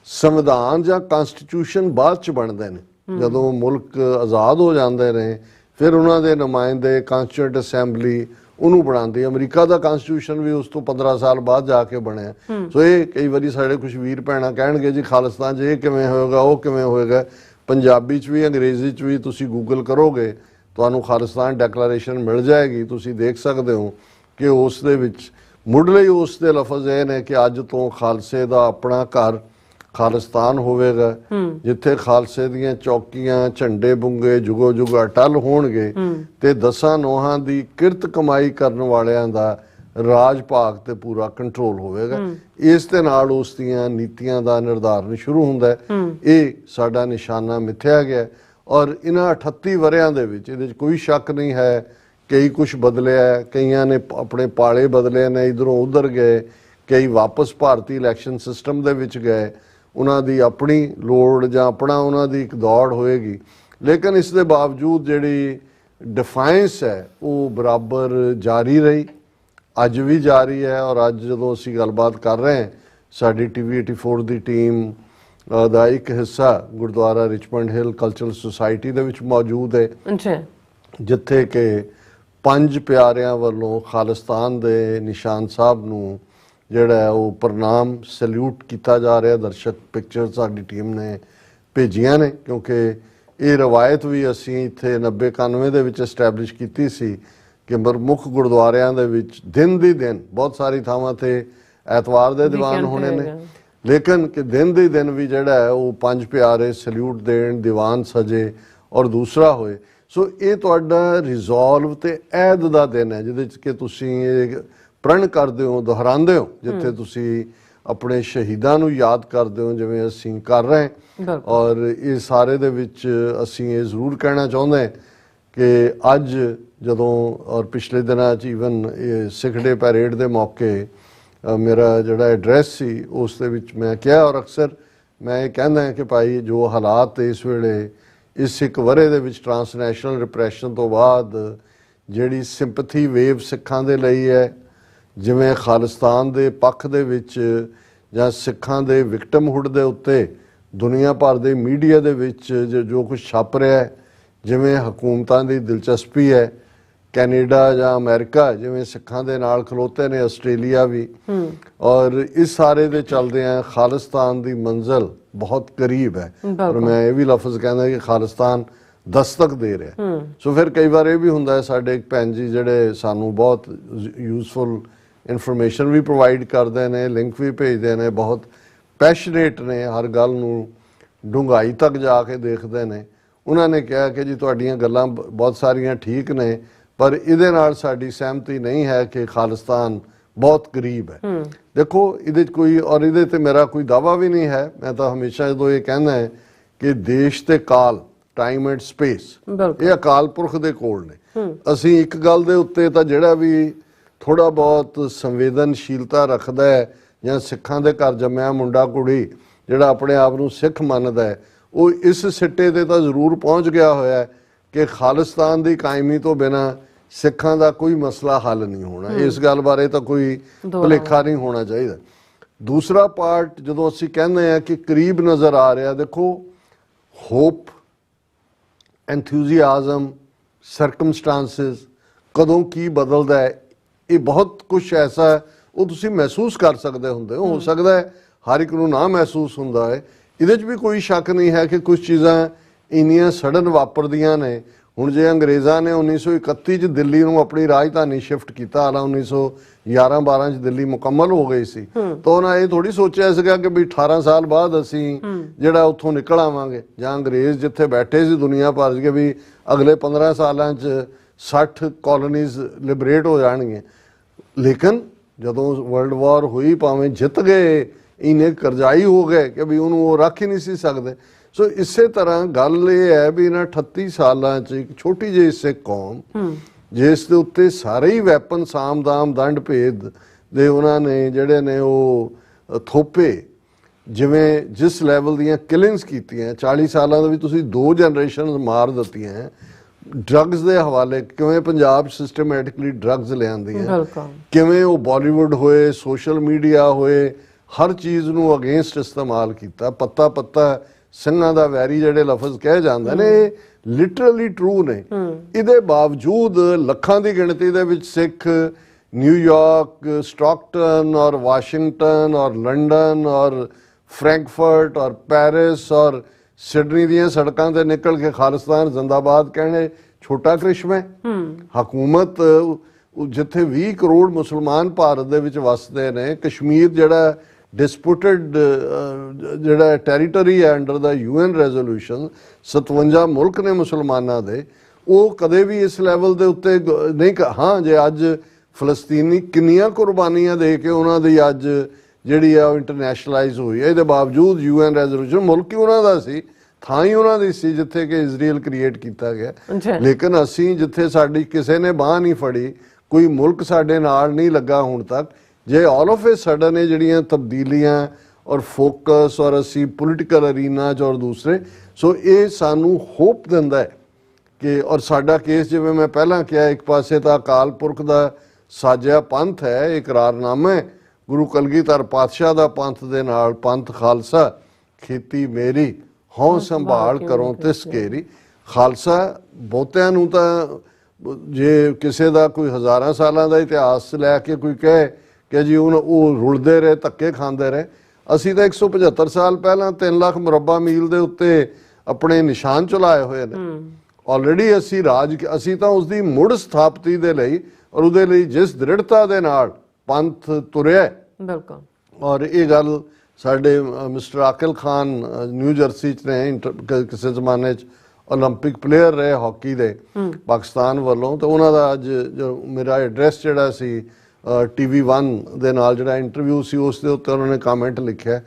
ਸੰਵਿਧਾਨ ਜਾਂ ਕਨਸਟੀਟਿਊਸ਼ਨ ਬਾਅਦ 'ਚ ਬਣਦੇ ਨੇ, ਜਦੋਂ ਮੁਲਕ ਆਜ਼ਾਦ ਹੋ ਜਾਂਦੇ ਨੇ ਫਿਰ ਉਹਨਾਂ ਦੇ ਨੁਮਾਇੰਦੇ ਕਾਂਸਟੀਟਿਊਂਟ ਅਸੈਂਬਲੀ ਉਹਨੂੰ ਬਣਾਉਂਦੀ। ਅਮਰੀਕਾ ਦਾ ਕਨਸਟੀਟਿਊਸ਼ਨ ਵੀ ਉਸ ਤੋਂ 15 ਸਾਲ ਬਾਅਦ ਜਾ ਕੇ ਬਣਿਆ। ਸੋ ਇਹ ਕਈ ਵਾਰੀ ਸਾਡੇ ਕੁਝ ਵੀਰ ਭੈਣਾਂ ਕਹਿਣਗੇ ਜੀ ਖਾਲਿਸਤਾਨ 'ਚ ਇਹ ਕਿਵੇਂ ਹੋਏਗਾ, ਉਹ ਕਿਵੇਂ ਹੋਏਗਾ। ਪੰਜਾਬੀ 'ਚ ਵੀ ਅੰਗਰੇਜ਼ੀ 'ਚ ਵੀ ਤੁਸੀਂ ਗੂਗਲ ਕਰੋਗੇ ਤੁਹਾਨੂੰ ਖਾਲਿਸਤਾਨ ਡੈਕਲੇਰੇਸ਼ਨ ਮਿਲ ਜਾਏਗੀ। ਤੁਸੀਂ ਦੇਖ ਸਕਦੇ ਹੋ ਕਿ ਉਸ ਦੇ ਵਿੱਚ ਮੁੱਢਲੇ ਹੀ ਉਸ ਦੇ ਲਫ਼ਜ਼ ਇਹ ਨੇ ਕਿ ਅੱਜ ਤੋਂ ਖਾਲਸੇ ਦਾ ਆਪਣਾ ਘਰ ਖਾਲਿਸਤਾਨ ਹੋਵੇਗਾ, ਜਿੱਥੇ ਖਾਲਸੇ ਦੀਆਂ ਚੌਕੀਆਂ, ਝੰਡੇ ਬੁੰਗੇ ਜੁਗੋ ਜੁਗ ਅਟਲ ਹੋਣਗੇ ਤੇ 10 ਨੋਹਾਂ ਦੀ ਕਿਰਤ ਕਮਾਈ ਕਰਨ ਵਾਲਿਆਂ ਦਾ ਰਾਜ ਭਾਗ ਤੇ ਪੂਰਾ ਕੰਟਰੋਲ ਹੋਵੇਗਾ। ਇਸ ਦੇ ਨਾਲ ਉਸ ਦੀਆਂ ਨੀਤੀਆਂ ਦਾ ਨਿਰਧਾਰਨ ਸ਼ੁਰੂ ਹੁੰਦਾ ਹੈ। ਇਹ ਸਾਡਾ ਨਿਸ਼ਾਨਾ ਮਿੱਥਿਆ ਗਿਆ ਔਰ ਇਹਨਾਂ 38 ਵਰਿਆਂ ਦੇ ਵਿੱਚ ਇਹਦੇ 'ਚ ਕੋਈ ਸ਼ੱਕ ਨਹੀਂ ਹੈ ਕਈ ਕੁਝ ਬਦਲਿਆ। ਕਈਆਂ ਨੇ ਆਪਣੇ ਪਾਲੇ ਬਦਲੇ ਨੇ, ਇਧਰੋਂ ਉਧਰ ਗਏ, ਕਈ ਵਾਪਸ ਭਾਰਤੀ ਇਲੈਕਸ਼ਨ ਸਿਸਟਮ ਦੇ ਵਿੱਚ ਗਏ। ਉਹਨਾਂ ਦੀ ਆਪਣੀ ਲੋੜ ਜਾਂ ਆਪਣਾ ਉਹਨਾਂ ਦੀ ਇੱਕ ਦੌੜ ਹੋਏਗੀ, ਲੇਕਿਨ ਇਸ ਦੇ ਬਾਵਜੂਦ ਜਿਹੜੀ ਡਿਫਾਇੰਸ ਹੈ ਉਹ ਬਰਾਬਰ ਜਾਰੀ ਰਹੀ, ਅੱਜ ਵੀ ਜਾਰੀ ਹੈ। ਔਰ ਅੱਜ ਜਦੋਂ ਅਸੀਂ ਗੱਲਬਾਤ ਕਰ ਰਹੇ ਹਾਂ, ਸਾਡੀ TV 84 ਦੀ ਟੀਮ ਦਾ ਇੱਕ ਹਿੱਸਾ ਗੁਰਦੁਆਰਾ ਰਿਚਮੰਡ ਹਿੱਲ ਕਲਚਰਲ ਸੁਸਾਇਟੀ ਦੇ ਵਿੱਚ ਮੌਜੂਦ ਹੈ, ਜਿੱਥੇ ਕਿ 5 ਪਿਆਰਿਆਂ ਵੱਲੋਂ ਖਾਲਿਸਤਾਨ ਦੇ ਨਿਸ਼ਾਨ ਸਾਹਿਬ ਨੂੰ ਜਿਹੜਾ ਉਹ ਪ੍ਰਣਾਮ ਸੈਲੂਟ ਕੀਤਾ ਜਾ ਰਿਹਾ। ਦਰਸ਼ਕ ਪਿਕਚਰ ਸਾਡੀ ਟੀਮ ਨੇ ਭੇਜੀਆਂ ਨੇ, ਕਿਉਂਕਿ ਇਹ ਰਵਾਇਤ ਵੀ ਅਸੀਂ ਇੱਥੇ 90-91 ਦੇ ਵਿੱਚ ਐਸਟੈਬਲਿਸ਼ ਕੀਤੀ ਸੀ ਕਿ ਮੁੱਖ ਗੁਰਦੁਆਰਿਆਂ ਦੇ ਵਿੱਚ ਦਿਨ ਦੀ ਦਿਨ, ਬਹੁਤ ਸਾਰੀ ਥਾਵਾਂ ਤੇ ਐਤਵਾਰ ਦੇ ਦੀਵਾਨ ਹੋਣੇ ਨੇ, ਲੇਕਿਨ ਕਿ ਦਿਨ ਦੇ ਦਿਨ ਵੀ ਜਿਹੜਾ ਹੈ ਉਹ 5 ਪਿਆਰੇ ਸੈਲੂਟ ਦੇਣ, ਦੀਵਾਨ ਸਜੇ ਔਰ ਦੂਸਰਾ ਹੋਏ। ਸੋ ਇਹ ਤੁਹਾਡਾ ਰਿਜ਼ੋਲਵ ਤੇ ਐਦ ਦਾ ਦਿਨ ਹੈ, ਜਿਹਦੇ 'ਚ ਕਿ ਤੁਸੀਂ ਇਹ ਪ੍ਰਣ ਕਰਦੇ ਹੋ, ਦੁਹਰਾਉਂਦੇ ਹੋ, ਜਿੱਥੇ ਤੁਸੀਂ ਆਪਣੇ ਸ਼ਹੀਦਾਂ ਨੂੰ ਯਾਦ ਕਰਦੇ ਹੋ ਜਿਵੇਂ ਅਸੀਂ ਕਰ ਰਹੇ ਹਾਂ। ਔਰ ਇਹ ਸਾਰੇ ਦੇ ਵਿੱਚ ਅਸੀਂ ਇਹ ਜ਼ਰੂਰ ਕਹਿਣਾ ਚਾਹੁੰਦੇ ਹਾਂ ਕਿ ਅੱਜ ਜਦੋਂ ਔਰ ਪਿਛਲੇ ਦਿਨਾਂ 'ਚ ਈਵਨ ਇਹ ਸਿੱਖ ਡੇ ਪੈਰੇਡ ਦੇ ਮੌਕੇ ਮੇਰਾ ਜਿਹੜਾ ਐਡਰੈਸ ਸੀ ਉਸ ਦੇ ਵਿੱਚ ਮੈਂ ਕਿਹਾ, ਔਰ ਅਕਸਰ ਮੈਂ ਇਹ ਕਹਿੰਦਾ ਹਾਂ ਕਿ ਭਾਈ ਜੋ ਹਾਲਾਤ ਇਸ ਵੇਲੇ ਇਸ ਇੱਕ ਵਰੇ ਦੇ ਵਿੱਚ ਟਰਾਂਸਨੈਸ਼ਨਲ ਰਿਪਰੈਸ਼ਨ ਤੋਂ ਬਾਅਦ ਜਿਹੜੀ ਸਿੰਪਥੀ ਵੇਵ ਸਿੱਖਾਂ ਦੇ ਲਈ ਹੈ, ਜਿਵੇਂ ਖਾਲਿਸਤਾਨ ਦੇ ਪੱਖ ਦੇ ਵਿੱਚ ਜਾਂ ਸਿੱਖਾਂ ਦੇ ਵਿਕਟਮਹੁੱਡ ਦੇ ਉੱਤੇ ਦੁਨੀਆ ਭਰ ਦੇ ਮੀਡੀਆ ਦੇ ਵਿੱਚ ਜੋ ਕੁਝ ਛਪ ਰਿਹਾ ਹੈ, ਜਿਵੇਂ ਹਕੂਮਤਾਂ ਦੀ ਦਿਲਚਸਪੀ ਹੈ, ਕੈਨੇਡਾ ਜਾਂ ਅਮਰੀਕਾ ਜਿਵੇਂ ਸਿੱਖਾਂ ਦੇ ਨਾਲ ਖਲੋਤੇ ਨੇ, ਆਸਟ੍ਰੇਲੀਆ ਵੀ, ਔਰ ਇਸ ਸਾਰੇ ਦੇ ਚਲਦਿਆਂ ਖਾਲਿਸਤਾਨ ਦੀ ਮੰਜ਼ਿਲ ਬਹੁਤ ਕਰੀਬ ਹੈ। ਪਰ ਮੈਂ ਇਹ ਵੀ ਲਫ਼ਜ਼ ਕਹਿੰਦਾ ਕਿ ਖਾਲਿਸਤਾਨ ਦਸਤਕ ਦੇ ਰਿਹਾ। ਸੋ ਫਿਰ ਕਈ ਵਾਰ ਇਹ ਵੀ ਹੁੰਦਾ ਹੈ, ਸਾਡੇ ਇੱਕ ਭੈਣ ਜੀ ਜਿਹੜੇ ਸਾਨੂੰ ਬਹੁਤ ਯੂਜ਼ਫੁਲ ਇਨਫੋਰਮੇਸ਼ਨ ਵੀ ਪ੍ਰੋਵਾਈਡ ਕਰਦੇ ਨੇ, ਲਿੰਕ ਵੀ ਭੇਜਦੇ ਨੇ, ਬਹੁਤ ਪੈਸ਼ਨੇਟ ਨੇ, ਹਰ ਗੱਲ ਨੂੰ ਡੂੰਘਾਈ ਤੱਕ ਜਾ ਕੇ ਦੇਖਦੇ ਨੇ। ਉਹਨਾਂ ਨੇ ਕਿਹਾ ਕਿ ਜੀ ਤੁਹਾਡੀਆਂ ਗੱਲਾਂ ਬਹੁਤ ਸਾਰੀਆਂ ਠੀਕ ਨੇ, ਪਰ ਇਹਦੇ ਨਾਲ ਸਾਡੀ ਸਹਿਮਤੀ ਨਹੀਂ ਹੈ ਕਿ ਖਾਲਿਸਤਾਨ ਬਹੁਤ ਕਰੀਬ ਹੈ। ਦੇਖੋ ਇਹਦੇ 'ਚ ਕੋਈ, ਔਰ ਇਹਦੇ ਤੇ ਮੇਰਾ ਕੋਈ ਦਾਅਵਾ ਵੀ ਨਹੀਂ ਹੈ। ਮੈਂ ਤਾਂ ਹਮੇਸ਼ਾ ਜਦੋਂ ਇਹ ਕਹਿੰਦਾ ਹੈ ਕਿ ਦੇਸ਼ ਤੇ ਕਾਲ, ਟਾਈਮ ਐਂਡ ਸਪੇਸ, ਇਹ ਅਕਾਲ ਪੁਰਖ ਦੇ ਕੋਲ ਨੇ। ਅਸੀਂ ਇੱਕ ਗੱਲ ਦੇ ਉੱਤੇ ਤਾਂ ਜਿਹੜਾ ਵੀ ਥੋੜਾ ਬਹੁਤ ਸੰਵੇਦਨਸ਼ੀਲਤਾ ਰੱਖਦਾ ਹੈ, ਜਾਂ ਸਿੱਖਾਂ ਦੇ ਘਰ ਜੰਮਿਆ ਮੁੰਡਾ ਕੁੜੀ ਜਿਹੜਾ ਆਪਣੇ ਆਪ ਨੂੰ ਸਿੱਖ ਮੰਨਦਾ ਹੈ, ਉਹ ਇਸ ਸਿੱਟੇ ਤੇ ਤਾਂ ਜ਼ਰੂਰ ਪਹੁੰਚ ਗਿਆ ਹੋਇਆ ਹੈ ਕਿ ਖਾਲਿਸਤਾਨ ਦੀ ਕਾਇਮੀ ਤੋਂ ਬਿਨਾਂ ਸਿੱਖਾਂ ਦਾ ਕੋਈ ਮਸਲਾ ਹੱਲ ਨਹੀਂ ਹੋਣਾ। ਇਸ ਗੱਲ ਬਾਰੇ ਤਾਂ ਕੋਈ ਭੁਲੇਖਾ ਨਹੀਂ ਹੋਣਾ ਚਾਹੀਦਾ। ਦੂਸਰਾ ਪਾਰਟ ਜਦੋਂ ਅਸੀਂ ਕਹਿੰਦੇ ਹਾਂ ਕਿ ਕਰੀਬ ਨਜ਼ਰ ਆ ਰਿਹਾ, ਦੇਖੋ ਹੋਪ, ਐਂਥੂਜ਼ੀਆਜ਼ਮ, ਸਰਕਮਸਟਾਂਸਿਸ, ਕਦੋਂ ਕੀ ਬਦਲਦਾ ਹੈ, ਇਹ ਬਹੁਤ ਕੁਝ ਐਸਾ ਹੈ ਉਹ ਤੁਸੀਂ ਮਹਿਸੂਸ ਕਰ ਸਕਦੇ ਹੁੰਦੇ ਹੋ ਸਕਦਾ ਹੈ ਹਰ ਇੱਕ ਨੂੰ ਨਾ ਮਹਿਸੂਸ ਹੁੰਦਾ ਹੈ। ਇਹਦੇ 'ਚ ਵੀ ਕੋਈ ਸ਼ੱਕ ਨਹੀਂ ਹੈ ਕਿ ਕੁਝ ਚੀਜ਼ਾਂ ਇੰਨੀਆਂ ਸਡਨ ਵਾਪਰਦੀਆਂ ਨੇ। ਹੁਣ ਜੇ ਅੰਗਰੇਜ਼ਾਂ ਨੇ 1931 'ਚ ਦਿੱਲੀ ਨੂੰ ਆਪਣੀ ਰਾਜਧਾਨੀ ਸ਼ਿਫਟ ਕੀਤਾ, ਹਾਲਾਂ 1911-12 'ਚ ਦਿੱਲੀ ਮੁਕੰਮਲ ਹੋ ਗਈ ਸੀ, ਤਾਂ ਉਹਨਾਂ ਇਹ ਥੋੜੀ ਸੋਚਿਆ ਸੀਗਾ ਕਿ ਵੀ 18 ਸਾਲ ਬਾਅਦ ਅਸੀਂ ਜਿਹੜਾ ਉੱਥੋਂ ਨਿਕਲ ਆਵਾਂਗੇ, ਜਾਂ ਅੰਗਰੇਜ਼ ਜਿੱਥੇ ਬੈਠੇ ਸੀ ਦੁਨੀਆ ਭਰ 'ਚ ਕਿ ਵੀ ਅਗਲੇ 15 ਸਾਲਾਂ 'ਚ 60 ਕਾਲੋਨੀਜ਼ ਲਿਬਰੇਟ ਹੋ ਜਾਣਗੀਆਂ। ਲੇਕਿਨ ਜਦੋਂ ਵਰਲਡ ਵਾਰ ਹੋਈ, ਭਾਵੇਂ ਜਿੱਤ ਗਏ, ਇੰਨੇ ਕਰਜ਼ਾਈ ਹੋ ਗਏ ਕਿ ਵੀ ਉਹਨੂੰ ਉਹ ਰੱਖ ਹੀ ਨਹੀਂ ਸੀ ਸਕਦੇ। ਸੋ ਇਸੇ ਤਰ੍ਹਾਂ ਗੱਲ ਇਹ ਹੈ ਵੀ ਇਹਨਾਂ 38 ਸਾਲਾਂ 'ਚ ਇੱਕ ਛੋਟੀ ਜਿਹੀ ਸਿੱਖ ਕੌਮ, ਜਿਸ ਦੇ ਉੱਤੇ ਸਾਰੇ ਹੀ ਵੈਪਨ, ਸਾਮ-ਦਾਮ, ਦੰਡ ਭੇਦ ਦੇ ਉਹਨਾਂ ਨੇ ਜਿਹੜੇ ਨੇ ਉਹ ਥੋਪੇ, ਜਿਵੇਂ ਜਿਸ ਲੈਵਲ ਦੀਆਂ ਕਿਲਿੰਗਸ ਕੀਤੀਆਂ 40 ਸਾਲਾਂ ਦੇ ਵਿੱਚ, ਤੁਸੀਂ 2 ਜਨਰੇਸ਼ਨ ਮਾਰ ਦਿੱਤੀਆਂ। ਡਰੱਗਸ ਦੇ ਹਵਾਲੇ ਕਿਵੇਂ ਪੰਜਾਬ ਸਿਸਟਮੈਟਿਕਲੀ ਡਰੱਗਸ ਲਿਆਂਦੀਆਂ, ਕਿਵੇਂ ਉਹ ਬਾਲੀਵੁੱਡ ਹੋਏ, ਸੋਸ਼ਲ ਮੀਡੀਆ ਹੋਏ, ਹਰ ਚੀਜ਼ ਨੂੰ ਅਗੇਂਸਟ ਇਸਤੇਮਾਲ ਕੀਤਾ। ਪੱਤਾ ਪੱਤਾ ਸਿੰਘਾਂ ਦਾ ਵੈਰੀ ਜਿਹੜੇ ਲਫ਼ਜ਼ ਕਹਿ ਜਾਂਦੇ ਨੇ, ਇਹ ਲਿਟਰਲੀ ਟਰੂ ਨੇ। ਇਹਦੇ ਬਾਵਜੂਦ ਲੱਖਾਂ ਦੀ ਗਿਣਤੀ ਦੇ ਵਿੱਚ ਸਿੱਖ ਨਿਊਯਾਰਕ, ਸਟਾਕਟਨ ਔਰ ਵਾਸ਼ਿੰਗਟਨ ਔਰ ਲੰਡਨ ਔਰ ਫਰੈਂਕਫਰਟ ਔਰ ਪੈਰਿਸ ਔਰ ਸਿਡਨੀ ਦੀਆਂ ਸੜਕਾਂ ਤੇ ਨਿਕਲ ਕੇ ਖਾਲਿਸਤਾਨ ਜ਼ਿੰਦਾਬਾਦ ਕਹਿਣੇ ਛੋਟਾ ਕ੍ਰਿਸ਼ਮਾ ਹੈ। ਹਕੂਮਤ ਜਿੱਥੇ 20 ਕਰੋੜ ਮੁਸਲਮਾਨ ਭਾਰਤ ਦੇ ਵਿੱਚ ਵਸਦੇ ਨੇ, ਕਸ਼ਮੀਰ ਜਿਹੜਾ ਡਿਸਪਿਊਟਡ ਜਿਹੜਾ ਟੈਰੀਟਰੀ ਹੈ ਅੰਡਰ ਦਾ UN ਰੈਜ਼ੋਲੂਸ਼ਨ, 57 ਮੁਲਕ ਨੇ ਮੁਸਲਮਾਨਾਂ ਦੇ, ਉਹ ਕਦੇ ਵੀ ਇਸ ਲੈਵਲ ਦੇ ਉੱਤੇ ਨਹੀਂ। ਹਾਂ, ਜੇ ਅੱਜ ਫਲਸਤੀਨੀ ਕਿੰਨੀਆਂ ਕੁਰਬਾਨੀਆਂ ਦੇ ਕੇ ਉਹਨਾਂ ਦੀ ਅੱਜ ਜਿਹੜੀ ਆ ਉਹ ਇੰਟਰਨੈਸ਼ਨਲਾਈਜ਼ ਹੋਈ ਹੈ, ਇਹਦੇ ਬਾਵਜੂਦ UN ਰੈਜ਼ੋਲੂਸ਼ਨ ਮੁਲਕ ਹੀ ਉਹਨਾਂ ਦਾ ਸੀ, ਥਾਂ ਹੀ ਉਹਨਾਂ ਦੀ ਸੀ ਜਿੱਥੇ ਕਿ ਇਜ਼ਰਾਈਲ ਕ੍ਰੀਏਟ ਕੀਤਾ ਗਿਆ। ਲੇਕਿਨ ਅਸੀਂ ਜਿੱਥੇ ਸਾਡੀ ਕਿਸੇ ਨੇ ਬਾਂਹ ਨਹੀਂ ਫੜੀ, ਕੋਈ ਮੁਲਕ ਸਾਡੇ ਨਾਲ ਨਹੀਂ ਲੱਗਾ ਹੁਣ ਤੱਕ, ਜੇ ਆਲ ਆਫ ਏ ਸਡਨ ਇਹ ਜਿਹੜੀਆਂ ਤਬਦੀਲੀਆਂ ਔਰ ਫੋਕਸ ਔਰ ਅਸੀਂ ਪੋਲੀਟੀਕਲ ਅਰੀਨਾ 'ਚ ਔਰ ਦੂਸਰੇ, ਸੋ ਇਹ ਸਾਨੂੰ ਹੋਪ ਦਿੰਦਾ ਹੈ ਕਿ, ਔਰ ਸਾਡਾ ਕੇਸ ਜਿਵੇਂ ਮੈਂ ਪਹਿਲਾਂ ਕਿਹਾ, ਇੱਕ ਪਾਸੇ ਤਾਂ ਅਕਾਲ ਪੁਰਖ ਦਾ ਸਾਜਿਆ ਪੰਥ ਹੈ, ਇਕਰਾਰਨਾਮਾ ਹੈ ਗੁਰੂ ਕਲਗੀਧਰ ਪਾਤਸ਼ਾਹ ਦਾ ਪੰਥ ਦੇ ਨਾਲ, ਪੰਥ ਖਾਲਸਾ ਖੇਤੀ ਮੇਰੀ ਹਉ ਸੰਭਾਲ ਕਰੋ ਤਿਸ ਘੇਰੀ। ਖਾਲਸਾ ਬਹੁਤਿਆਂ ਨੂੰ ਤਾਂ ਜੇ ਕਿਸੇ ਦਾ ਕੋਈ ਹਜ਼ਾਰਾਂ ਸਾਲਾਂ ਦਾ ਇਤਿਹਾਸ ਲੈ ਕੇ ਕੋਈ ਕਹੇ ਕਿ ਜੀ ਉਹ ਰੁਲਦੇ ਰਹੇ, ਧੱਕੇ ਖਾਂਦੇ ਰਹੇ, ਅਸੀਂ ਤਾਂ 175 ਸਾਲ ਪਹਿਲਾਂ 3 ਲੱਖ ਮੁਰੱਬਾ ਮੀਲ ਦੇ ਉੱਤੇ ਆਪਣੇ ਨਿਸ਼ਾਨ ਚਲਾਏ ਹੋਏ ਨੇ ਆਲਰੇਡੀ। ਅਸੀਂ ਤਾਂ ਉਸ ਦੀ ਮੁੜ ਸਥਾਪਤੀ ਦੇ ਲਈ ਔਰ ਉਹਦੇ ਲਈ ਜਿਸ ਦ੍ਰਿੜਤਾ ਦੇ ਨਾਲ ਪੰਥ ਤੁਰਿਆ, ਬਿਲਕੁਲ। ਔਰ ਇਹ ਗੱਲ ਸਾਡੇ mister Aqil Khan new jersey 'ਚ ਨੇ, ਕਿਸੇ ਜ਼ਮਾਨੇ 'ਚ ਓਲੰਪਿਕ ਪਲੇਅਰ ਰਹੇ ਹਾਕੀ ਦੇ ਪਾਕਿਸਤਾਨ ਵੱਲੋਂ, ਤੇ ਉਹਨਾਂ ਦਾ ਅੱਜ ਮੇਰਾ ਐਡਰੈਸ ਜਿਹੜਾ ਸੀ TV1 ਦੇ ਨਾਲ ਜਿਹੜਾ ਇੰਟਰਵਿਊ ਸੀ, ਉਸ ਦੇ ਉੱਤੇ ਉਹਨਾਂ ਨੇ ਕਮੈਂਟ ਲਿਖਿਆ।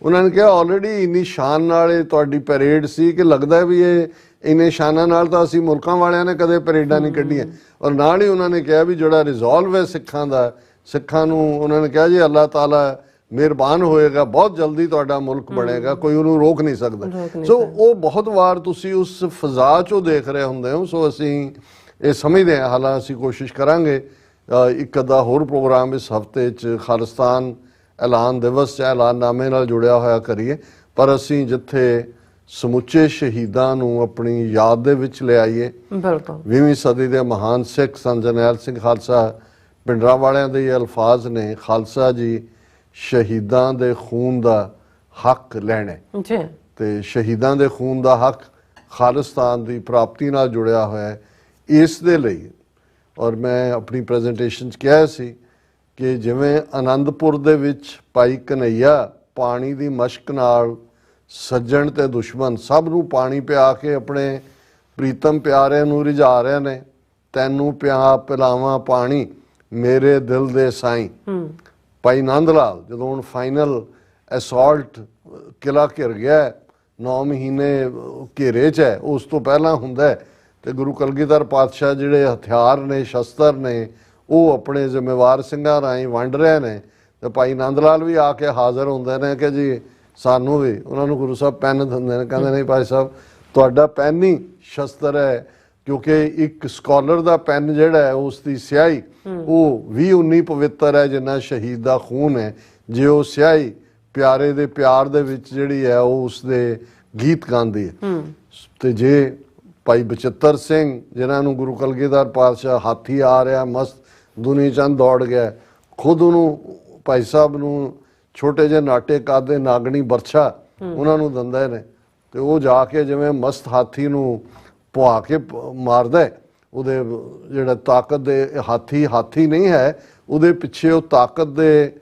ਉਹਨਾਂ ਨੇ ਕਿਹਾ ਆਲਰੇਡੀ ਇੰਨੀ ਸ਼ਾਨ ਨਾਲ ਇਹ ਤੁਹਾਡੀ ਪੈਰੇਡ ਸੀ ਕਿ ਲੱਗਦਾ ਵੀ ਇਹ ਇੰਨੇ ਸ਼ਾਨਾਂ ਨਾਲ ਤਾਂ ਅਸੀਂ ਮੁਲਕਾਂ ਵਾਲਿਆਂ ਨੇ ਕਦੇ ਪੈਰੇਡਾਂ ਨਹੀਂ ਕੱਢੀਆਂ। ਔਰ ਨਾਲ ਹੀ ਉਹਨਾਂ ਨੇ ਕਿਹਾ ਵੀ ਜਿਹੜਾ ਰਿਜ਼ੋਲਵ ਹੈ ਸਿੱਖਾਂ ਦਾ, ਸਿੱਖਾਂ ਨੂੰ ਉਹਨਾਂ ਨੇ ਕਿਹਾ ਜੀ ਅੱਲਾਹ ਤਾਲਾ ਮਿਹਰਬਾਨ ਹੋਏਗਾ, ਬਹੁਤ ਜਲਦੀ ਤੁਹਾਡਾ ਮੁਲਕ ਬਣੇਗਾ, ਕੋਈ ਉਹਨੂੰ ਰੋਕ ਨਹੀਂ ਸਕਦਾ। ਸੋ ਉਹ ਬਹੁਤ ਵਾਰ ਤੁਸੀਂ ਉਸ ਫਜ਼ਾ 'ਚੋਂ ਦੇਖ ਰਹੇ ਹੁੰਦੇ ਹੋ। ਸੋ ਅਸੀਂ ਇਹ ਸਮਝਦੇ ਹਾਂ, ਹਾਲਾਂ ਅਸੀਂ ਕੋਸ਼ਿਸ਼ ਕਰਾਂਗੇ ਇੱਕ ਅੱਧਾ ਹੋਰ ਪ੍ਰੋਗਰਾਮ ਇਸ ਹਫ਼ਤੇ 'ਚ ਖਾਲਿਸਤਾਨ ਐਲਾਨ ਦਿਵਸ ਜਾਂ ਐਲਾਨਨਾਮੇ ਨਾਲ ਜੁੜਿਆ ਹੋਇਆ ਕਰੀਏ, ਪਰ ਅਸੀਂ ਜਿੱਥੇ ਸਮੁੱਚੇ ਸ਼ਹੀਦਾਂ ਨੂੰ ਆਪਣੀ ਯਾਦ ਦੇ ਵਿੱਚ ਲਿਆਈਏ। ਬਿਲਕੁਲ 20ਵੀਂ ਸਦੀ ਦੇ ਮਹਾਨ ਸਿੱਖ ਸੰਤ ਜਰਨੈਲ ਸਿੰਘ ਖਾਲਸਾ ਪਿੰਡਰਾਂ ਵਾਲਿਆਂ ਦੇ ਇਹ ਅਲਫਾਜ਼ ਨੇ, ਖਾਲਸਾ ਜੀ ਸ਼ਹੀਦਾਂ ਦੇ ਖੂਨ ਦਾ ਹੱਕ ਲੈਣਾ ਜੀ, ਤੇ ਸ਼ਹੀਦਾਂ ਦੇ ਖੂਨ ਦਾ ਹੱਕ ਖਾਲਿਸਤਾਨ ਦੀ ਪ੍ਰਾਪਤੀ ਨਾਲ ਜੁੜਿਆ ਹੋਇਆ ਹੈ। ਇਸ ਦੇ ਲਈ ਔਰ ਮੈਂ ਆਪਣੀ ਪ੍ਰੈਜੈਂਟੇਸ਼ਨ 'ਚ ਕਿਹਾ ਸੀ ਕਿ ਜਿਵੇਂ ਆਨੰਦਪੁਰ ਦੇ ਵਿੱਚ ਭਾਈ ਕਨਈਆ ਪਾਣੀ ਦੀ ਮਸ਼ਕ ਨਾਲ ਸੱਜਣ ਤੇ ਦੁਸ਼ਮਣ ਸਭ ਨੂੰ ਪਾਣੀ ਪਿਆ ਕੇ ਆਪਣੇ ਪ੍ਰੀਤਮ ਪਿਆਰਿਆਂ ਨੂੰ ਰਿਝਾ ਰਹੇ ਨੇ, ਤੈਨੂੰ ਪਿਲਾਵਾਂ ਪਾਣੀ ਮੇਰੇ ਦਿਲ ਦੇ ਸਾਈਂ। ਭਾਈ ਨੰਦ ਲਾਲ ਜਦੋਂ ਹੁਣ ਫਾਈਨਲ ਅਸੌਲਟ ਕਿਲਾ ਘਿਰ ਗਿਆ, 9 ਮਹੀਨੇ ਘੇਰੇ 'ਚ ਹੈ, ਉਸ ਤੋਂ ਪਹਿਲਾਂ ਹੁੰਦਾ ਹੈ ਤੇ ਗੁਰੂ ਕਲਗੀਧਰ ਪਾਤਸ਼ਾਹ ਜਿਹੜੇ ਹਥਿਆਰ ਨੇ, ਸ਼ਸਤਰ ਨੇ, ਉਹ ਆਪਣੇ ਜ਼ਿੰਮੇਵਾਰ ਸਿੰਘਾਂ ਰਾਹੀਂ ਵੰਡ ਰਹੇ ਨੇ ਤੇ ਭਾਈ ਨੰਦ ਲਾਲ ਵੀ ਆ ਕੇ ਹਾਜ਼ਰ ਹੁੰਦੇ ਨੇ ਕਿ ਜੀ ਸਾਨੂੰ ਵੀ, ਉਹਨਾਂ ਨੂੰ ਗੁਰੂ ਸਾਹਿਬ ਪੈਨ ਦਿੰਦੇ ਨੇ, ਕਹਿੰਦੇ ਨਹੀਂ ਭਾਈ ਸਾਹਿਬ ਤੁਹਾਡਾ ਪੈਨ ਹੀ ਸ਼ਸਤਰ ਹੈ, ਕਿਉਂਕਿ ਇੱਕ ਸਕਾਲਰ ਦਾ ਪੈਨ ਜਿਹੜਾ ਹੈ ਉਸ ਦੀ ਸਿਆਹੀ ਉਹ ਵੀ ਉਨੀ ਪਵਿੱਤਰ ਹੈ ਜਿੰਨਾ ਸ਼ਹੀਦ ਦਾ ਖੂਨ ਹੈ। ਜੇ ਉਹ ਸਿਆਹੀ ਪਿਆਰੇ ਦੇ ਪਿਆਰ ਦੇ ਵਿੱਚ ਜਿਹੜੀ ਹੈ ਉਹ ਉਸਦੇ ਗੀਤ ਗਾਉਂਦੀ ਹੈ। ਤੇ ਜੇ ਭਾਈ ਬਚਿੱਤਰ ਸਿੰਘ ਜਿਨ੍ਹਾਂ ਨੂੰ ਗੁਰੂ ਕਲਗੀਧਰ ਪਾਤਸ਼ਾਹ ਹਾਥੀ ਆ ਰਿਹਾ ਮਸਤ ਦੁਨੀ ਚੰਦ ਦੌੜ ਗਿਆ, ਖੁਦ ਉਹਨੂੰ ਭਾਈ ਸਾਹਿਬ ਨੂੰ ਛੋਟੇ ਜਿਹੇ ਨਾਟੇ ਕਾਦੇ ਨਾਗਣੀ ਬਰਛਾ ਉਹਨਾਂ ਨੂੰ ਦਿੰਦੇ ਨੇ ਤੇ ਉਹ ਜਾ ਕੇ ਜਿਵੇਂ ਮਸਤ ਹਾਥੀ ਨੂੰ ਪੁਆ ਕੇ ਮਾਰਦਾ, ਉਹਦੇ ਜਿਹੜਾ ਤਾਕਤ ਦੇ ਹਾਥੀ ਨਹੀਂ ਹੈ, ਉਹਦੇ ਪਿੱਛੇ ਉਹ ਤਾਕਤ ਦੇ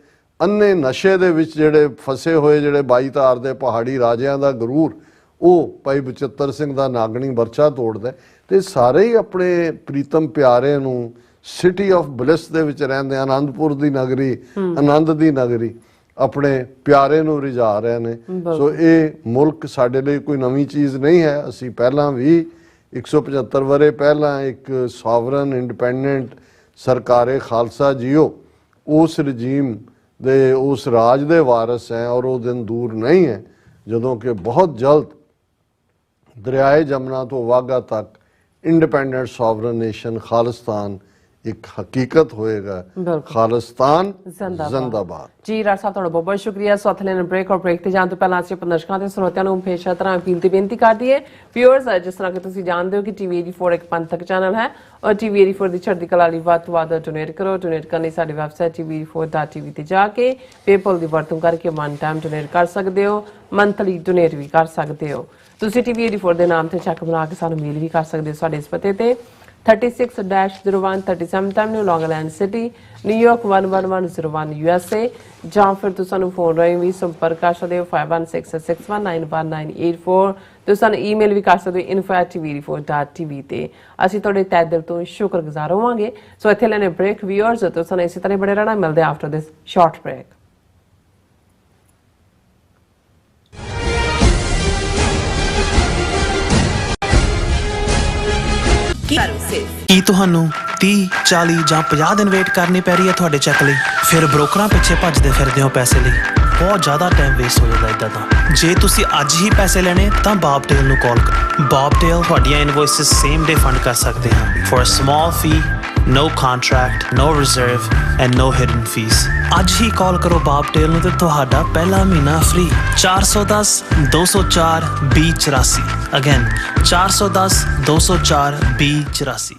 ਅੰਨੇ ਨਸ਼ੇ ਦੇ ਵਿੱਚ ਜਿਹੜੇ ਫਸੇ ਹੋਏ ਜਿਹੜੇ 22 ਧਾਰ ਦੇ ਪਹਾੜੀ ਰਾਜਿਆਂ ਦਾ ਗਰੂਰ, ਉਹ ਭਾਈ ਬਚਿੱਤਰ ਸਿੰਘ ਦਾ ਨਾਗਣੀ ਬਰਛਾ ਤੋੜਦਾ। ਤੇ ਸਾਰੇ ਹੀ ਆਪਣੇ ਪ੍ਰੀਤਮ ਪਿਆਰੇ ਨੂੰ ਸਿਟੀ ਆਫ ਬਲਿਸ ਦੇ ਵਿੱਚ ਰਹਿੰਦੇ, ਆਨੰਦਪੁਰ ਦੀ ਨਗਰੀ, ਆਨੰਦ ਦੀ ਨਗਰੀ, ਆਪਣੇ ਪਿਆਰੇ ਨੂੰ ਰਿਝਾ ਰਹੇ ਨੇ। ਸੋ ਇਹ ਮੁਲਕ ਸਾਡੇ ਲਈ ਕੋਈ ਨਵੀਂ ਚੀਜ਼ ਨਹੀਂ ਹੈ। ਅਸੀਂ ਪਹਿਲਾਂ ਵੀ 175 ਵਰੇ ਪਹਿਲਾਂ ਇੱਕ ਸੋਵਰਨ ਇੰਡੀਪੈਂਡੈਂਟ ਸਰਕਾਰੇ ਖਾਲਸਾ ਜੀਓ ਉਸ ਰਜੀਮ ਦੇ ਉਸ ਰਾਜ ਦੇ ਵਾਰਿਸ ਹੈ ਔਰ ਉਹ ਦਿਨ ਦੂਰ ਨਹੀਂ ਹੈ ਜਦੋਂ ਕਿ ਬਹੁਤ ਜਲਦ ਦਰਿਆਏ ਜਮਨਾ ਤੋਂ ਵਾਘਾ ਤੱਕ ਇੰਡੀਪੈਂਡੈਂਟ ਸੋਵਰਨ ਨੇਸ਼ਨ ਖਾਲਿਸਤਾਨ ਇੱਕ ਹਕੀਕਤ ਹੋਏਗਾ। ਖਾਲਿਸਤਾਨ ਜ਼ਿੰਦਾਬਾਦ। ਜੀ ਰਾਜ ਸਾਹਿਬ ਤੁਹਾਡਾ ਬਹੁਤ ਬਹੁਤ ਸ਼ੁਕਰੀਆ। ਸੌਥ ਲੈਣ ਬ੍ਰੇਕ ਔਰ ਬ੍ਰੇਕ ਤੇ ਜਾਣ ਤੋਂ ਪਹਿਲਾਂ ਅਸੀਂ ਆਪਣੇ ਦਰਸ਼ਕਾਂ ਤੇ ਸਰੋਤਿਆਂ ਨੂੰ ਹਮੇਸ਼ਾ ਤਰ੍ਹਾਂ ਅਪੀਲ ਤੇ ਬੇਨਤੀ ਕਰਦੀ ਹੈ ਵਿਊਅਰਸ, ਜਿਸ ਤਰ੍ਹਾਂ ਕਿ ਤੁਸੀਂ ਜਾਣਦੇ ਹੋ ਕਿ ਟੀਵੀ 84 ਇੱਕ ਪੰਥਕ ਚੈਨਲ ਹੈ ਔਰ ਟੀਵੀ 84 ਦੀ ਚੜ੍ਹਦੀ ਕਲਾ ਲਈ ਵੱਧ ਤੋਂ ਵੱਧ ਡੋਨੇਟ ਕਰੋ। ਡੋਨੇਟ ਕਰਨ ਲਈ ਸਾਡੀ ਵੈਬਸਾਈਟ tv84.tv ਤੇ ਜਾ ਕੇ ਪੇਪਲ ਦੀ ਵਰਤੋਂ ਕਰਕੇ ਵਨ ਟਾਈਮ ਡੋਨੇਟ ਕਰ ਸਕਦੇ ਹੋ, ਮੰਥਲੀ ਡੋਨੇਟ ਵੀ ਕਰ ਸਕਦੇ ਹੋ। ਤੁਸੀਂ ਟੀਵੀ 84 ਦੇ ਨਾਮ ਤੇ ਚੈੱਕ ਬਣਾ ਕੇ ਸਾਨੂੰ ਮੇਲ ਵੀ ਕਰ ਸਕਦੇ ਹੋ ਸਾਡੇ ਇਸ ਪਤੇ ਤੇ 36-01 37 Avenue, Long Island City, New York 11101 USA, ਜਾਂ ਫਿਰ ਤੁਸੀਂ ਸਾਨੂੰ ਫੋਨ ਰਾਹੀਂ ਵੀ ਸੰਪਰਕ ਕਰ ਸਕਦੇ ਹੋ 5166191984। ਤੁਸੀਂ ਸਾਨੂੰ ਈਮੇਲ ਵੀ ਕਰ ਸਕਦੇ ਹੋ info@tv84.tv ਤੇ। ਅਸੀਂ ਤੁਹਾਡੇ ਤਹਿ ਦਿਲ ਤੋਂ ਸ਼ੁਕਰਗੁਜ਼ਾਰ ਹੋਵਾਂਗੇ। ਸੋ ਇੱਥੇ ਲੈਣੇ ਬ੍ਰੇਕ ਵਿਊਅਰਸ, ਤੁਸੀਂ ਸਾਨੂੰ ਇਸੇ ਤਰ੍ਹਾਂ ਬੜੇ ਰਹਿਣਾ। ਮਿਲਦੇ ਆਫਟਰ ਦਿਸ ਸ਼ਾਰਟ ਬ੍ਰੇਕ। ਕੀ ਤੁਹਾਨੂੰ 30, 40 ਜਾਂ 50 ਦਿਨ ਵੇਟ ਕਰਨੀ ਪੈ ਰਹੀ ਹੈ ਤੁਹਾਡੇ ਚੈੱਕ ਲਈ? ਫਿਰ ਬ੍ਰੋਕਰਾਂ ਪਿੱਛੇ ਭੱਜਦੇ ਫਿਰਦੇ ਹੋ ਪੈਸੇ ਲਈ, ਬਹੁਤ ਜ਼ਿਆਦਾ ਟਾਈਮ ਵੇਸਟ ਹੋ ਜਾਂਦਾ ਇੱਦਾਂ ਤਾਂ। ਜੇ ਤੁਸੀਂ ਅੱਜ ਹੀ ਪੈਸੇ ਲੈਣੇ ਤਾਂ ਬੌਬਟੇਲ ਨੂੰ ਕਾਲ ਕਰੋ। ਬੌਬਟੇਲ ਤੁਹਾਡੀਆਂ ਇਨਵੌਇਸਿਸ ਸੇਮ ਡੇ ਫੰਡ ਕਰ ਸਕਦੇ ਹਨ for a small fee, no contract, no reserve and no hidden fees। ਅੱਜ ਹੀ ਕਾਲ ਕਰੋ ਬੌਬਟੇਲ ਨੂੰ ਤੇ ਤੁਹਾਡਾ ਪਹਿਲਾ ਮਹੀਨਾ free. 410 204 2084। Again 410 204 2084।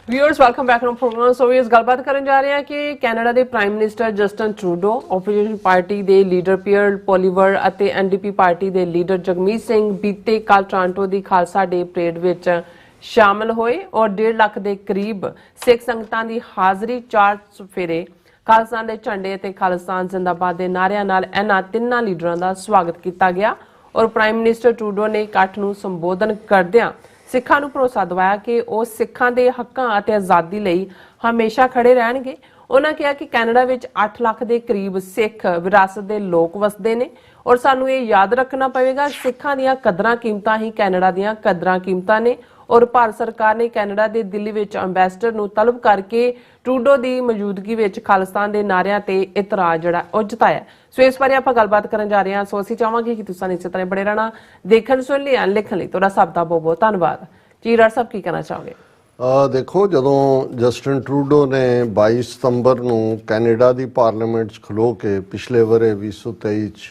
Viewers welcome back to programme. So we ਇਸ ਗੱਲਬਾਤ ਕਰਨ ਜਾ ਰਹੇ ਹਾਂ ਕਿ ਕੈਨੇਡਾ ਦੇ prime minister Justin Trudeau, opposition party ਦੇ ਲੀਡਰ ਪੀਅਰ ਪੋਲੀਵਰ ਅਤੇ ਐਨਡੀਪੀ ਪਾਰਟੀ ਦੇ ਲੀਡਰ ਜਗਮੀਤ ਸਿੰਘ ਬੀਤੇ ਕੱਲ ਟੋਰਾਂਟੋ ਦੀ ਖਾਲਸਾ ਡੇ ਪਰੇਡ ਵਿੱਚ ਸ਼ਾਮਲ ਹੋਏ ਔਰ 1.5 ਲੱਖ ਦੇ ਕਰੀਬ ਸਿੱਖ ਸੰਗਤਾਂ ਦੀ ਹਾਜ਼ਰੀ 4 ਚੁਫੇਰੇ ਖਾਲਿਸਤਾਨ ਦੇ ਝੰਡੇ ਅਤੇ ਖਾਲਿਸਤਾਨ ਜ਼ਿੰਦਾਬਾਦ ਦੇ ਨਾਅਰਿਆਂ ਨਾਲ ਇਹਨਾਂ ਤਿੰਨਾਂ ਲੀਡਰਾਂ ਦਾ ਸਵਾਗਤ ਕੀਤਾ ਗਿਆ ਔਰ ਪ੍ਰਾਈਮ ਮਿਨਿਸਟਰ ਟਰੂਡੋ ਨੇ ਇਕੱਠ ਨੂੰ ਸੰਬੋਧਨ ਕਰਦਿਆਂ ਸਿੱਖਾਂ ਨੂੰ ਭਰੋਸਾ ਦਿਵਾਇਆ ਕਿ ਉਹ ਸਿੱਖਾਂ ਦੇ ਹੱਕਾਂ ਅਤੇ ਆਜ਼ਾਦੀ ਲਈ ਹਮੇਸ਼ਾ ਖੜੇ ਰਹਿਣਗੇ। ਉਹਨਾਂ ਕਿਹਾ ਕਿ ਕੈਨੇਡਾ ਵਿੱਚ 8 ਲੱਖ ਦੇ ਕਰੀਬ ਸਿੱਖ ਵਿਰਾਸਤ ਦੇ ਲੋਕ ਵਸਦੇ ਨੇ ਔਰ ਸਾਨੂੰ ਇਹ ਯਾਦ ਰੱਖਣਾ ਪਵੇਗਾ ਸਿੱਖਾਂ ਦੀਆਂ ਕਦਰਾਂ ਕੀਮਤਾਂ ਹੀ ਕੈਨੇਡਾ ਦੀਆਂ ਕਦਰਾਂ ਕੀਮਤਾਂ ਨੇ ਔਰ ਭਾਰਤ ਸਰਕਾਰ ਨੇ ਕੈਨੇਡਾ ਦੇ ਦਿੱਲੀ ਵਿੱਚ ਅੰਬੈਸਡਰ ਨੂੰ ਤਲਬ ਕਰਕੇ ਟਰੂਡੋ ਦੀ ਮੌਜੂਦਗੀ ਵਿੱਚ ਖਾਲਿਸਤਾਨ ਦੇ ਨਾਅਰਿਆਂ ਤੇ ਇਤਰਾਜ਼ ਜਿਹੜਾ ਉਹ ਜਤਾਇਆ। ਸੋ ਇਸ ਬਾਰੇ ਆਪਾਂ ਗੱਲਬਾਤ ਕਰਨ ਜਾ ਰਹੇ ਹਾਂ। ਸੋ ਅਸੀਂ ਚਾਹਾਂਗੇ ਕਿ ਤੁਸੀਂ ਇਸੇ ਤਰ੍ਹਾਂ ਬੜੇ ਰਹਿਣਾ। ਦੇਖਣ ਸੁਣ ਲਿਆ ਲਿਖਣ ਲਈ ਤੁਹਾਡਾ ਸਭ ਦਾ ਬਹੁਤ ਬਹੁਤ ਧੰਨਵਾਦ। ਜੀ ਰਾਜ ਸਾਹਿਬ ਕੀ ਕਹਿਣਾ ਚਾਹੋਗੇ? ਦੇਖੋ, ਜਦੋਂ ਜਸਟਿਨ ਟਰੂਡੋ ਨੇ 22 ਸਤੰਬਰ ਨੂੰ ਕੈਨੇਡਾ ਦੀ ਪਾਰਲੀਮੈਂਟ 'ਚ ਖਲੋ ਕੇ ਪਿਛਲੇ ਵਰੇ 2023 'ਚ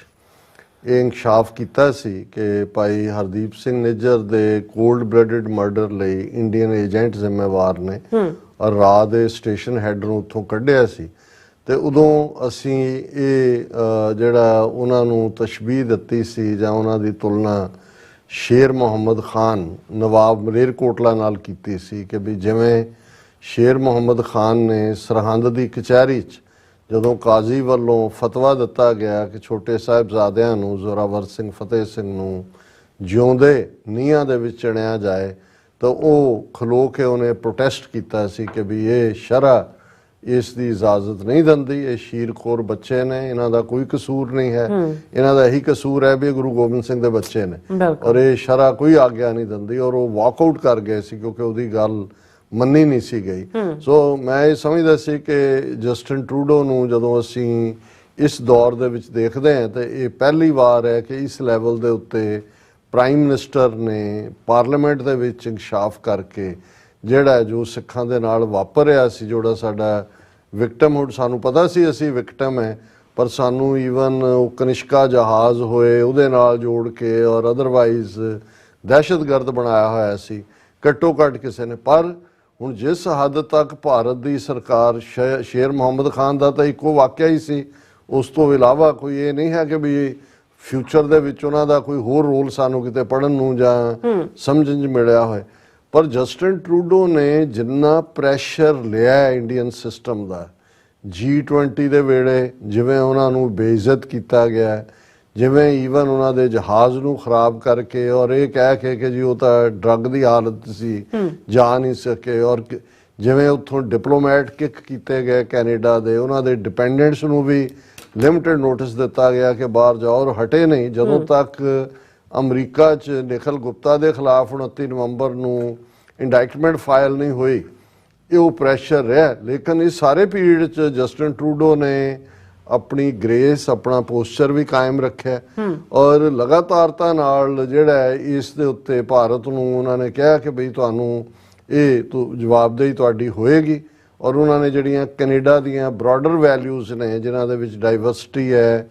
ਇਹ ਇੰਕਸ਼ਾਫ ਕੀਤਾ ਸੀ ਕਿ ਭਾਈ ਹਰਦੀਪ ਸਿੰਘ ਨਿੱਜਰ ਦੇ ਕੋਲਡ ਬਲੱਡਡ ਮਰਡਰ ਲਈ ਇੰਡੀਅਨ ਏਜੰਟ ਜ਼ਿੰਮੇਵਾਰ ਨੇ ਔਰ ਰਾਤ ਦੇ ਸਟੇਸ਼ਨ ਹੈੱਡ ਨੂੰ ਉੱਥੋਂ ਕੱਢਿਆ ਸੀ, ਤੇ ਉਦੋਂ ਅਸੀਂ ਇਹ ਜਿਹੜਾ ਉਹਨਾਂ ਨੂੰ ਤਸ਼ਬੀਹ ਦਿੱਤੀ ਸੀ ਜਾਂ ਉਹਨਾਂ ਦੀ ਤੁਲਨਾ ਸ਼ੇਰ ਮੁਹੰਮਦ ਖਾਨ ਨਵਾਬ ਮਲੇਰਕੋਟਲਾ ਨਾਲ ਕੀਤੀ ਸੀ ਕਿ ਵੀ ਜਿਵੇਂ ਸ਼ੇਰ ਮੁਹੰਮਦ ਖਾਨ ਨੇ ਸਰਹੰਦ ਦੀ ਕਚਹਿਰੀ 'ਚ ਜਦੋਂ ਕਾਜ਼ੀ ਵੱਲੋਂ ਫਤਵਾ ਦਿੱਤਾ ਗਿਆ ਕਿ ਛੋਟੇ ਸਾਹਿਬਜ਼ਾਦਿਆਂ ਨੂੰ ਜ਼ੋਰਾਵਰ ਸਿੰਘ ਫਤਿਹ ਸਿੰਘ ਨੂੰ ਜਿਉਂਦੇ ਨੀਹਾਂ ਦੇ ਵਿੱਚ ਚਿਣਿਆ ਜਾਏ, ਤਾਂ ਉਹ ਖਲੋ ਕੇ ਉਹਨੇ ਪ੍ਰੋਟੈਸਟ ਕੀਤਾ ਸੀ ਕਿ ਵੀ ਇਹ ਸ਼ਰਅ ਇਸ ਦੀ ਇਜਾਜ਼ਤ ਨਹੀਂ ਦਿੰਦੀ, ਇਹ ਸ਼ੀਰਖੋਰ ਬੱਚੇ ਨੇ, ਇਹਨਾਂ ਦਾ ਕੋਈ ਕਸੂਰ ਨਹੀਂ ਹੈ, ਇਹਨਾਂ ਦਾ ਇਹੀ ਕਸੂਰ ਹੈ ਵੀ ਗੁਰੂ ਗੋਬਿੰਦ ਸਿੰਘ ਦੇ ਬੱਚੇ ਨੇ ਔਰ ਇਹ ਸ਼ਰਅ ਕੋਈ ਆਗਿਆ ਨਹੀਂ ਦਿੰਦੀ, ਔਰ ਉਹ ਵਾਕਆਊਟ ਕਰ ਗਏ ਸੀ ਕਿਉਂਕਿ ਉਹਦੀ ਗੱਲ ਮੰਨੀ ਨਹੀਂ ਸੀ ਗਈ। ਸੋ ਮੈਂ ਇਹ ਸਮਝਦਾ ਸੀ ਕਿ ਜਸਟਿਨ ਟਰੂਡੋ ਨੂੰ ਜਦੋਂ ਅਸੀਂ ਇਸ ਦੌਰ ਦੇ ਵਿੱਚ ਦੇਖਦੇ ਹਾਂ ਤਾਂ ਇਹ ਪਹਿਲੀ ਵਾਰ ਹੈ ਕਿ ਇਸ ਲੈਵਲ ਦੇ ਉੱਤੇ ਪ੍ਰਾਈਮ ਮਿਨਿਸਟਰ ਨੇ ਪਾਰਲੀਮੈਂਟ ਦੇ ਵਿੱਚ ਇੰਕਸ਼ਾਫ ਕਰਕੇ ਜਿਹੜਾ ਜੋ ਸਿੱਖਾਂ ਦੇ ਨਾਲ ਵਾਪਰਿਆ ਸੀ, ਜਿਹੜਾ ਸਾਡਾ ਵਿਕਟਮਹੁੱਡ, ਸਾਨੂੰ ਪਤਾ ਸੀ ਅਸੀਂ ਵਿਕਟਮ ਹੈ, ਪਰ ਸਾਨੂੰ ਈਵਨ ਉਹ ਕਨਿਸ਼ਕਾ ਜਹਾਜ਼ ਹੋਏ ਉਹਦੇ ਨਾਲ ਜੋੜ ਕੇ ਔਰ ਅਦਰਵਾਈਜ਼ ਦਹਿਸ਼ਤਗਰਦ ਬਣਾਇਆ ਹੋਇਆ ਸੀ ਘੱਟੋ ਘੱਟ ਕਿਸੇ ਨੇ। ਪਰ ਹੁਣ ਜਿਸ ਹੱਦ ਤੱਕ ਭਾਰਤ ਦੀ ਸਰਕਾਰ ਸ਼ੇਰ ਮੁਹੰਮਦ ਖਾਨ ਦਾ ਤਾਂ ਇੱਕੋ ਵਾਕਿਆ ਹੀ ਸੀ, ਉਸ ਤੋਂ ਇਲਾਵਾ ਕੋਈ ਇਹ ਨਹੀਂ ਹੈ ਕਿ ਵੀ ਫਿਊਚਰ ਦੇ ਵਿੱਚ ਉਹਨਾਂ ਦਾ ਕੋਈ ਹੋਰ ਰੋਲ ਸਾਨੂੰ ਕਿਤੇ ਪੜ੍ਹਨ ਨੂੰ ਜਾਂ ਸਮਝਣ 'ਚ ਮਿਲਿਆ ਹੋਏ। ਪਰ ਜਸਟਿਨ ਟਰੂਡੋ ਨੇ ਜਿੰਨਾ ਪ੍ਰੈਸ਼ਰ ਲਿਆ ਇੰਡੀਅਨ ਸਿਸਟਮ ਦਾ G20 ਦੇ ਵੇਲੇ, ਜਿਵੇਂ ਉਹਨਾਂ ਨੂੰ ਬੇਇੱਜ਼ਤ ਕੀਤਾ ਗਿਆ, ਜਿਵੇਂ ਈਵਨ ਉਹਨਾਂ ਦੇ ਜਹਾਜ਼ ਨੂੰ ਖਰਾਬ ਕਰਕੇ ਔਰ ਇਹ ਕਹਿ ਕੇ ਕਿ ਜੀ ਉਹ ਤਾਂ ਡਰੱਗ ਦੀ ਹਾਲਤ ਸੀ, ਜਾ ਨਹੀਂ ਸਕੇ, ਔਰ ਜਿਵੇਂ ਉੱਥੋਂ ਡਿਪਲੋਮੈਟ ਕਿਕ ਕੀਤੇ ਗਏ ਕੈਨੇਡਾ ਦੇ, ਉਹਨਾਂ ਦੇ ਡਿਪੈਂਡੈਂਟਸ ਨੂੰ ਵੀ ਲਿਮਟਿਡ ਨੋਟਿਸ ਦਿੱਤਾ ਗਿਆ ਕਿ ਬਾਹਰ ਜਾਓ, ਔਰ ਹਟੇ ਨਹੀਂ ਜਦੋਂ ਤੱਕ ਅਮਰੀਕਾ 'ਚ ਨਿਖਿਲ ਗੁਪਤਾ ਦੇ ਖਿਲਾਫ 29 ਨਵੰਬਰ ਨੂੰ ਇੰਡਾਇਟਮੈਂਟ ਫਾਈਲ ਨਹੀਂ ਹੋਈ। ਇਹ ਉਹ ਪ੍ਰੈਸ਼ਰ ਰਿਹਾ, ਲੇਕਿਨ ਇਸ ਸਾਰੇ ਪੀਰੀਅਡ 'ਚ ਜਸਟਿਨ ਟਰੂਡੋ ਨੇ ਆਪਣੀ ਗ੍ਰੇਸ, ਆਪਣਾ ਪੋਸਚਰ ਵੀ ਕਾਇਮ ਰੱਖਿਆ ਔਰ ਲਗਾਤਾਰਤਾ ਨਾਲ ਜਿਹੜਾ ਇਸ ਦੇ ਉੱਤੇ ਭਾਰਤ ਨੂੰ ਉਹਨਾਂ ਨੇ ਕਿਹਾ ਕਿ ਬਈ ਤੁਹਾਨੂੰ ਇਹ ਜਵਾਬਦੇਹੀ ਤੁਹਾਡੀ ਹੋਏਗੀ। ਔਰ ਉਹਨਾਂ ਨੇ ਜਿਹੜੀਆਂ ਕੈਨੇਡਾ ਦੀਆਂ ਬ੍ਰੌਡਰ ਵੈਲਿਊਜ਼ ਨੇ, ਜਿਨ੍ਹਾਂ ਦੇ ਵਿੱਚ ਡਾਈਵਰਸਿਟੀ ਹੈ,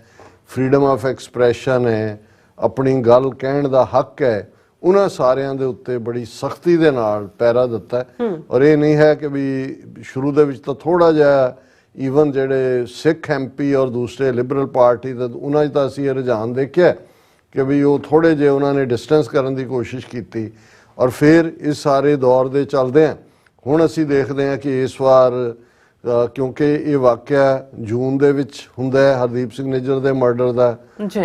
ਫਰੀडम ਆਫ ਐਕਸਪ੍ਰੈਸ਼ਨ ਹੈ, ਆਪਣੀ ਗੱਲ ਕਹਿਣ ਦਾ ਹੱਕ ਹੈ, ਉਹਨਾਂ ਸਾਰਿਆਂ ਦੇ ਉੱਤੇ ਬੜੀ ਸਖਤੀ ਦੇ ਨਾਲ ਪਹਿਰਾ ਦਿੱਤਾ। ਔਰ ਇਹ ਨਹੀਂ ਹੈ ਕਿ ਵੀ ਸ਼ੁਰੂ ਦੇ ਵਿੱਚ ਤਾਂ ਥੋੜਾ ਜਿਹਾ ਈਵਨ ਜਿਹੜੇ ਸਿੱਖ MP ਔਰ ਦੂਸਰੇ ਲਿਬਰਲ ਪਾਰਟੀ ਦੇ ਉਹਨਾਂ 'ਚ ਤਾਂ ਅਸੀਂ ਇਹ ਰੁਝਾਨ ਦੇਖਿਆ ਕਿ ਵੀ ਉਹ ਥੋੜੇ ਜਿਹੇ ਉਹਨਾਂ ਨੇ ਡਿਸਟੈਂਸ ਕਰਨ ਦੀ ਕੋਸ਼ਿਸ਼ ਕੀਤੀ। ਔਰ ਫਿਰ ਇਸ ਸਾਰੇ ਦੌਰ ਦੇ ਚੱਲਦੇ ਆ ਹੁਣ ਅਸੀਂ ਦੇਖਦੇ ਹਾਂ ਕਿ ਇਸ ਵਾਰ ਕਿਉਂਕਿ ਇਹ ਵਾਕਿਆ ਜੂਨ ਦੇ ਵਿੱਚ ਹੁੰਦਾ ਹੈ ਹਰਦੀਪ ਸਿੰਘ ਨਿੱਜਰ ਦੇ ਮਰਡਰ ਦਾ,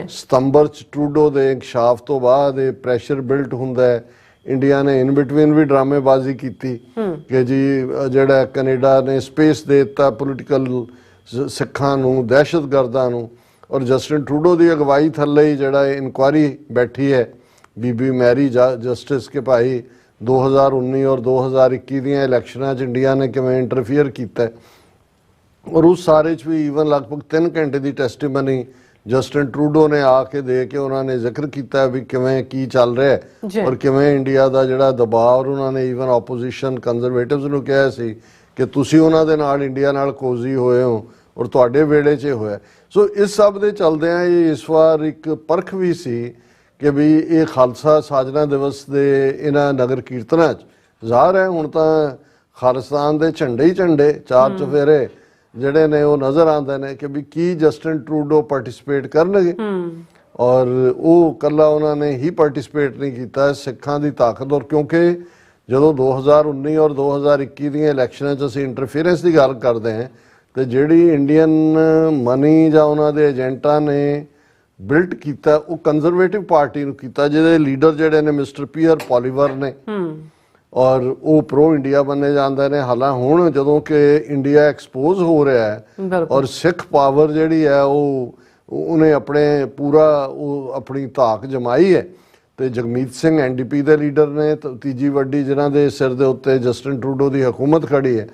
ਸਤੰਬਰ 'ਚ ਟਰੂਡੋ ਦੇ ਇੰਕਸ਼ਾਫ ਤੋਂ ਬਾਅਦ ਇਹ ਪ੍ਰੈਸ਼ਰ ਬਿਲਟ ਹੁੰਦਾ ਹੈ। ਇੰਡੀਆ ਨੇ ਇਨ ਬਿਟਵੀਨ ਵੀ ਡਰਾਮੇਬਾਜ਼ੀ ਕੀਤੀ ਕਿ ਜੀ ਜਿਹੜਾ ਕੈਨੇਡਾ ਨੇ ਸਪੇਸ ਦੇ ਦਿੱਤਾ ਪੋਲੀਟੀਕਲ ਸਿੱਖਾਂ ਨੂੰ, ਦਹਿਸ਼ਤਗਰਦਾਂ ਨੂੰ, ਔਰ ਜਸਟਿਨ ਟਰੂਡੋ ਦੀ ਅਗਵਾਈ ਥੱਲੇ ਹੀ ਜਿਹੜਾ ਇਨਕੁਆਇਰੀ ਬੈਠੀ ਹੈ ਬੀਬੀ ਮੈਰੀ ਜਸਟਿਸ ਕੇ ਭਾਈ 2019 ਔਰ 2021 ਦੀਆਂ ਇਲੈਕਸ਼ਨਾਂ 'ਚ ਇੰਡੀਆ ਨੇ ਕਿਵੇਂ ਇੰਟਰਫੀਅਰ ਕੀਤਾ, ਔਰ ਉਸ ਸਾਰੇ 'ਚ ਵੀ ਈਵਨ ਲਗਭਗ 3 ਘੰਟੇ ਦੀ ਟੈਸਟੀਮਨੀ ਜਸਟਿਨ ਟਰੂਡੋ ਨੇ ਆ ਕੇ ਦੇ ਕੇ ਉਹਨਾਂ ਨੇ ਜ਼ਿਕਰ ਕੀਤਾ ਵੀ ਕਿਵੇਂ ਕੀ ਚੱਲ ਰਿਹਾ ਔਰ ਕਿਵੇਂ ਇੰਡੀਆ ਦਾ ਜਿਹੜਾ ਦਬਾਅ, ਔਰ ਉਹਨਾਂ ਨੇ ਈਵਨ ਆਪੋਜੀਸ਼ਨ ਕੰਜ਼ਰਵੇਟਿਵਸ ਨੂੰ ਕਿਹਾ ਸੀ ਕਿ ਤੁਸੀਂ ਉਹਨਾਂ ਦੇ ਨਾਲ ਇੰਡੀਆ ਨਾਲ ਕੋਜ਼ੀ ਹੋਏ ਹੋ ਔਰ ਤੁਹਾਡੇ ਵੇੜੇ 'ਚ ਹੋਇਆ। ਸੋ ਇਸ ਸਭ ਦੇ ਚੱਲਦਿਆਂ ਇਹ ਇਸ ਵਾਰ ਇੱਕ ਪਰਖ ਵੀ ਸੀ ਕਿ ਵੀ ਇਹ ਖਾਲਸਾ ਸਾਜਨਾ ਦਿਵਸ ਦੇ ਇਹਨਾਂ ਨਗਰ ਕੀਰਤਨਾਂ 'ਚ ਜ਼ਾਹਰ ਹੈ ਹੁਣ ਤਾਂ ਖਾਲਿਸਤਾਨ ਦੇ ਝੰਡੇ ਹੀ ਝੰਡੇ, ਚਾਰ ਚੁਫੇਰੇ ਜਿਹੜੇ ਨੇ ਉਹ ਨਜ਼ਰ ਆਉਂਦੇ ਨੇ ਕਿ ਵੀ ਕੀ ਜਸਟਿਨ ਟਰੂਡੋ ਪਾਰਟਿਸਿਪੇਟ ਕਰਨਗੇ, ਔਰ ਉਹ ਕੱਲਾ ਉਹਨਾਂ ਨੇ ਹੀ ਪਾਰਟਿਸਿਪੇਟ ਨਹੀਂ ਕੀਤਾ, ਸਿੱਖਾਂ ਦੀ ਤਾਕਤ। ਔਰ ਕਿਉਂਕਿ ਜਦੋਂ 2019 ਔਰ 2021 ਦੀਆਂ ਇਲੈਕਸ਼ਨਾਂ 'ਚ ਅਸੀਂ ਇੰਟਰਫੀਅਰੈਂਸ ਦੀ ਗੱਲ ਕਰਦੇ ਹਾਂ ਤੇ ਜਿਹੜੀ ਇੰਡੀਅਨ ਮਨੀ ਜਾਂ ਉਹਨਾਂ ਦੇ ਏਜੰਟਾਂ ਨੇ ਬਿਲਟ ਕੀਤਾ ਉਹ ਕੰਜ਼ਰਵੇਟਿਵ ਪਾਰਟੀ ਨੂੰ ਕੀਤਾ, ਜਿਹਦੇ ਲੀਡਰ ਜਿਹੜੇ ਨੇ ਮਿਸਟਰ ਪੀਅਰ ਪੋਲੀਵਰ ਨੇ, ਔਰ ਉਹ ਪ੍ਰੋ ਇੰਡੀਆ ਬੰਨੇ ਜਾਂਦੇ ਨੇ। ਹਾਲਾਂ ਹੁਣ ਜਦੋਂ ਕਿ ਇੰਡੀਆ ਐਕਸਪੋਜ਼ ਹੋ ਰਿਹਾ ਹੈ ਔਰ ਸਿੱਖ ਪਾਵਰ ਜਿਹੜੀ ਹੈ ਉਹਨੇ ਆਪਣੇ ਪੂਰਾ ਉਹ ਆਪਣੀ ਧਾਕ ਜਮਾਈ ਹੈ, ਤੇ ਜਗਮੀਤ ਸਿੰਘ NDP ਦੇ ਲੀਡਰ ਨੇ, ਤੀਜੀ ਵੱਡੀ ਜਿਨ੍ਹਾਂ ਦੇ ਸਿਰ ਦੇ ਉੱਤੇ ਜਸਟਿਨ ਟਰੂਡੋ ਦੀ ਹਕੂਮਤ ਖੜੀ ਹੈ।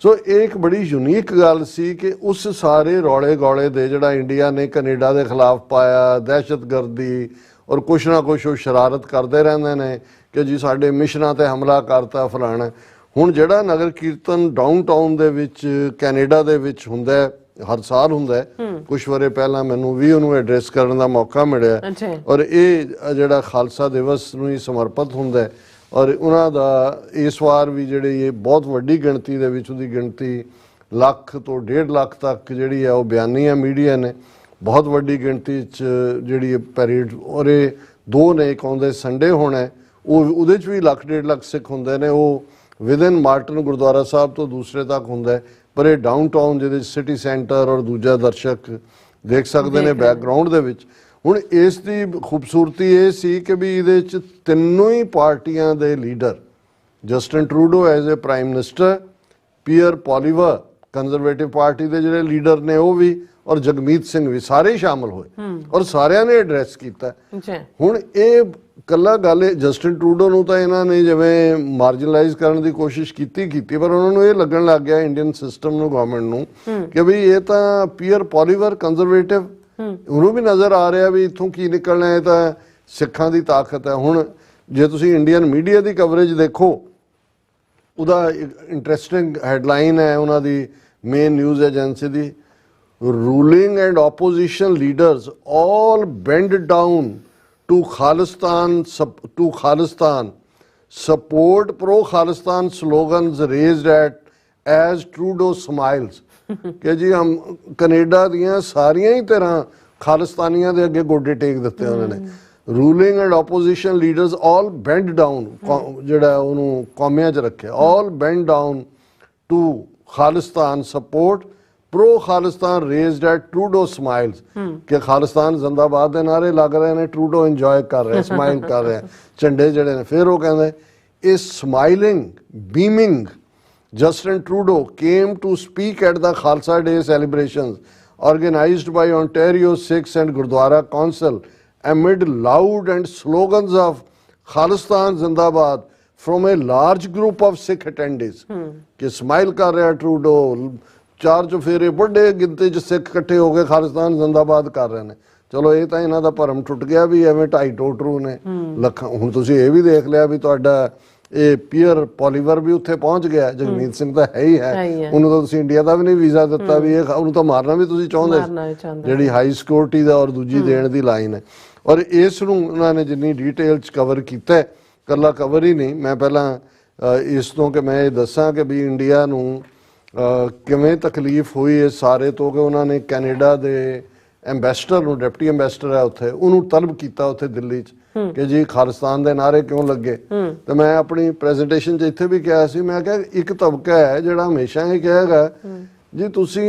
ਸੋ ਇਹ ਇੱਕ ਬੜੀ ਯੂਨੀਕ ਗੱਲ ਸੀ ਕਿ ਉਸ ਸਾਰੇ ਰੌਲੇ ਗੌਲੇ ਦੇ ਜਿਹੜਾ ਇੰਡੀਆ ਨੇ ਕੈਨੇਡਾ ਦੇ ਖਿਲਾਫ ਪਾਇਆ, ਦਹਿਸ਼ਤਗਰਦੀ ਔਰ ਕੁਛ ਨਾ ਕੁਛ ਉਹ ਸ਼ਰਾਰਤ ਕਰਦੇ ਰਹਿੰਦੇ ਨੇ ਕਿ ਜੀ ਸਾਡੇ ਮਿਸ਼ਨਾਂ ਤੇ ਹਮਲਾ ਕਰਤਾ ਫਲਾਣਾ, ਹੁਣ ਜਿਹੜਾ ਨਗਰ ਕੀਰਤਨ ਡਾਊਨਟਾਊਨ ਦੇ ਵਿੱਚ ਕੈਨੇਡਾ ਦੇ ਵਿੱਚ ਹੁੰਦਾ ਹੈ, ਹਰ ਸਾਲ ਹੁੰਦਾ ਹੈ, ਕੁਝ ਵਰੇ ਪਹਿਲਾਂ ਮੈਨੂੰ ਵੀ ਉਹਨੂੰ ਐਡਰੈਸ ਕਰਨ ਦਾ ਮੌਕਾ ਮਿਲਿਆ ਔਰ ਇਹ ਜਿਹੜਾ ਖਾਲਸਾ ਦਿਵਸ ਨੂੰ ਹੀ ਸਮਰਪਿਤ ਹੁੰਦਾ ਹੈ ਔਰ ਉਹਨਾਂ ਦਾ ਇਸ ਵਾਰ ਵੀ ਜਿਹੜੀ ਇਹ ਬਹੁਤ ਵੱਡੀ ਗਿਣਤੀ ਦੇ ਵਿੱਚ ਉਹਦੀ ਗਿਣਤੀ ਲੱਖ ਤੋਂ 1.5 ਲੱਖ ਤੱਕ ਜਿਹੜੀ ਹੈ ਉਹ ਬਿਆਨੀ ਹੈ ਮੀਡੀਆ ਨੇ ਬਹੁਤ ਵੱਡੀ ਗਿਣਤੀ 'ਚ ਜਿਹੜੀ ਪੈਰੇਡ ਔਰ ਇਹ ਦੋ ਨੇ ਇੱਕ ਆਉਂਦੇ ਸੰਡੇ ਹੋਣਾ ਉਹ ਉਹਦੇ 'ਚ ਵੀ ਲੱਖ 1.5 ਲੱਖ ਸਿੱਖ ਹੁੰਦੇ ਨੇ ਉਹ ਵਿਦਨ ਮਾਰਟਨ ਗੁਰਦੁਆਰਾ ਸਾਹਿਬ ਤੋਂ ਦੂਸਰੇ ਤੱਕ ਹੁੰਦਾ ਹੈ ਪਰ ਇਹ ਡਾਊਨਟਾਊਨ ਜਿਹਦੇ ਸਿਟੀ ਸੈਂਟਰ ਔਰ ਦੂਜਾ ਦਰਸ਼ਕ ਦੇਖ ਸਕਦੇ ਨੇ ਬੈਕਗ੍ਰਾਉਂਡ ਦੇ ਵਿੱਚ। ਹੁਣ ਇਸ ਦੀ ਖੂਬਸੂਰਤੀ ਇਹ ਸੀ ਕਿ ਵੀ ਇਹਦੇ 'ਚ ਤਿੰਨੋਂ ਹੀ ਪਾਰਟੀਆਂ ਦੇ leader Justin Trudeau as a prime minister, Pierre Poilievre Conservative Party ਦੇ ਜਿਹੜੇ ਲੀਡਰ ਨੇ ਉਹ ਵੀ ਔਰ ਜਗਮੀਤ ਸਿੰਘ ਵੀ ਸਾਰੇ ਸ਼ਾਮਲ ਹੋਏ ਔਰ ਸਾਰਿਆਂ ਨੇ ਐਡਰੈਸ ਕੀਤਾ। ਹੁਣ ਇਹ ਕੱਲਾ ਗੱਲ ਜਸਟਿਨ ਟਰੂਡੋ ਨੂੰ ਤਾਂ ਇਹਨਾਂ ਨੇ ਜਿਵੇਂ ਮਾਰਜਨਲਾਈਜ਼ ਕਰਨ ਦੀ ਕੋਸ਼ਿਸ਼ ਕੀਤੀ ਪਰ ਉਹਨਾਂ ਨੂੰ ਇਹ ਲੱਗਣ ਲੱਗ ਗਿਆ ਇੰਡੀਅਨ ਸਿਸਟਮ ਨੂੰ ਗਵਰਨਮੈਂਟ ਨੂੰ ਕਿ ਵੀ ਇਹ ਤਾਂ ਪੀਅਰ ਪੋਲੀਵਰ ਕੰਜ਼ਰਵੇਟਿਵ ਉਹਨੂੰ ਵੀ ਨਜ਼ਰ ਆ ਰਿਹਾ ਵੀ ਇੱਥੋਂ ਕੀ ਨਿਕਲਣਾ ਇਹ ਤਾਂ ਸਿੱਖਾਂ ਦੀ ਤਾਕਤ ਹੈ। ਹੁਣ ਜੇ ਤੁਸੀਂ ਇੰਡੀਅਨ ਮੀਡੀਆ ਦੀ ਕਵਰੇਜ ਦੇਖੋ ਉਹਦਾ ਇੰਟਰਸਟਿੰਗ ਹੈਡਲਾਈਨ ਹੈ ਉਹਨਾਂ ਦੀ main news agency the ruling and opposition leaders all bend down to Khalistan support pro-Khalistan slogans raised as Trudeau smiles कि जी हम कनेडा दियां सारियां ही तरह खालिस्तानियां दे अगे गोडे टेक दिते उन्होंने ruling and opposition leaders all bend down ਜਿਹੜਾ ਉਹਨੂੰ ਕੌਮਿਆਂ 'ਚ ਰੱਖਿਆ all bend down to Khalistan support pro Khalistan raised at Trudeau smiles ਕਿ ਖਾਲਿਸਤਾਨ ਜ਼ਿੰਦਾਬਾਦ ਦੇ ਨਾਰੇ ਲੱਗ ਰਹੇ ਨੇ ਟਰੂਡੋ ਇੰਜੋਏ ਕਰ ਰਿਹਾ ਸਮਾਈਲ ਕਰ ਰਿਹਾ ਝੰਡੇ ਜਿਹੜੇ ਨੇ ਫਿਰ ਉਹ ਕਹਿੰਦੇ ਇਹ smiling ਬੀਮਿੰਗ Justin Trudeau came to speak at the Khalsa Day celebrations organized by Ontario Sikhs and Gurdwara Council amid loud and slogans of Khalistan Zindabad from a large group of Sikh attendees ਕਿ smile ਕਰ ਰਿਹਾ Trudeau ਚਾਰ ਚੁਫੇਰੇ ਵੱਡੇ ਗਿਣਤੀ 'ਚ ਸਿੱਖ ਇਕੱਠੇ ਹੋ ਕੇ ਖਾਲਿਸਤਾਨ ਜ਼ਿੰਦਾਬਾਦ ਕਰ ਰਹੇ ਨੇ। ਚਲੋ ਇਹ ਤਾਂ ਇਹਨਾਂ ਦਾ ਭਰਮ ਟੁੱਟ ਗਿਆ ਵੀ ਐਵੇਂ 2.5 ਟੋਟਰੂ ਨੇ ਲੱਖਾਂ। ਹੁਣ ਤੁਸੀਂ ਇਹ ਵੀ ਦੇਖ ਲਿਆ ਵੀ ਤੁਹਾਡਾ ਇਹ ਪੀਅਰ ਪੋਲੀਵਰ ਵੀ ਉੱਥੇ ਪਹੁੰਚ ਗਿਆ ਜਗਮੀਤ ਸਿੰਘ ਤਾਂ ਹੈ ਹੀ ਹੈ ਉਹਨੂੰ ਤਾਂ ਤੁਸੀਂ ਇੰਡੀਆ ਦਾ ਵੀ ਨਹੀਂ ਵੀਜ਼ਾ ਦਿੱਤਾ ਵੀ ਇਹ ਉਹਨੂੰ ਤਾਂ ਮਾਰਨਾ ਵੀ ਤੁਸੀਂ ਚਾਹੁੰਦੇ ਜਿਹੜੀ ਹਾਈ ਸਿਕਿਉਰਿਟੀ ਦਾ ਔਰ ਦੂਜੀ ਦੇਣ ਦੀ ਲਾਈਨ ਹੈ। ਔਰ ਇਸ ਨੂੰ ਉਹਨਾਂ ਨੇ ਜਿੰਨੀ ਡਿਟੇਲ 'ਚ ਕਵਰ ਕੀਤਾ ਇਕੱਲਾ ਕਵਰ ਹੀ ਨਹੀਂ ਮੈਂ ਪਹਿਲਾਂ ਇਸ ਤੋਂ ਕਿ ਮੈਂ ਇਹ ਦੱਸਾਂ ਕਿ ਵੀ ਇੰਡੀਆ ਨੂੰ ਕਿਵੇਂ ਤਕਲੀਫ ਹੋਈ ਇਹ ਸਾਰੇ ਤੋਂ ਕਿ ਉਹਨਾਂ ਨੇ ਕੈਨੇਡਾ ਦੇ ਐਮਬੈਸਡਰ ਨੂੰ ਡਿਪਟੀ ਐਮਬੈਸਡਰ ਹੈ ਉੱਥੇ ਉਹਨੂੰ ਤਲਬ ਕੀਤਾ ਉੱਥੇ ਦਿੱਲੀ 'ਚ ਕਿ ਜੀ ਖਾਲਿਸਤਾਨ ਦੇ ਨਾਰੇ ਕਿਉਂ ਲੱਗੇ ਤੇ ਮੈਂ ਆਪਣੀ ਪ੍ਰੈਜੈਂਟੇਸ਼ਨ 'ਚ ਇੱਥੇ ਵੀ ਕਿਹਾ ਸੀ ਮੈਂ ਕਿਹਾ ਇੱਕ ਤਬਕਾ ਹੈ ਜਿਹੜਾ ਹਮੇਸ਼ਾ ਇਹ ਕਹੇਗਾ ਜੀ ਤੁਸੀਂ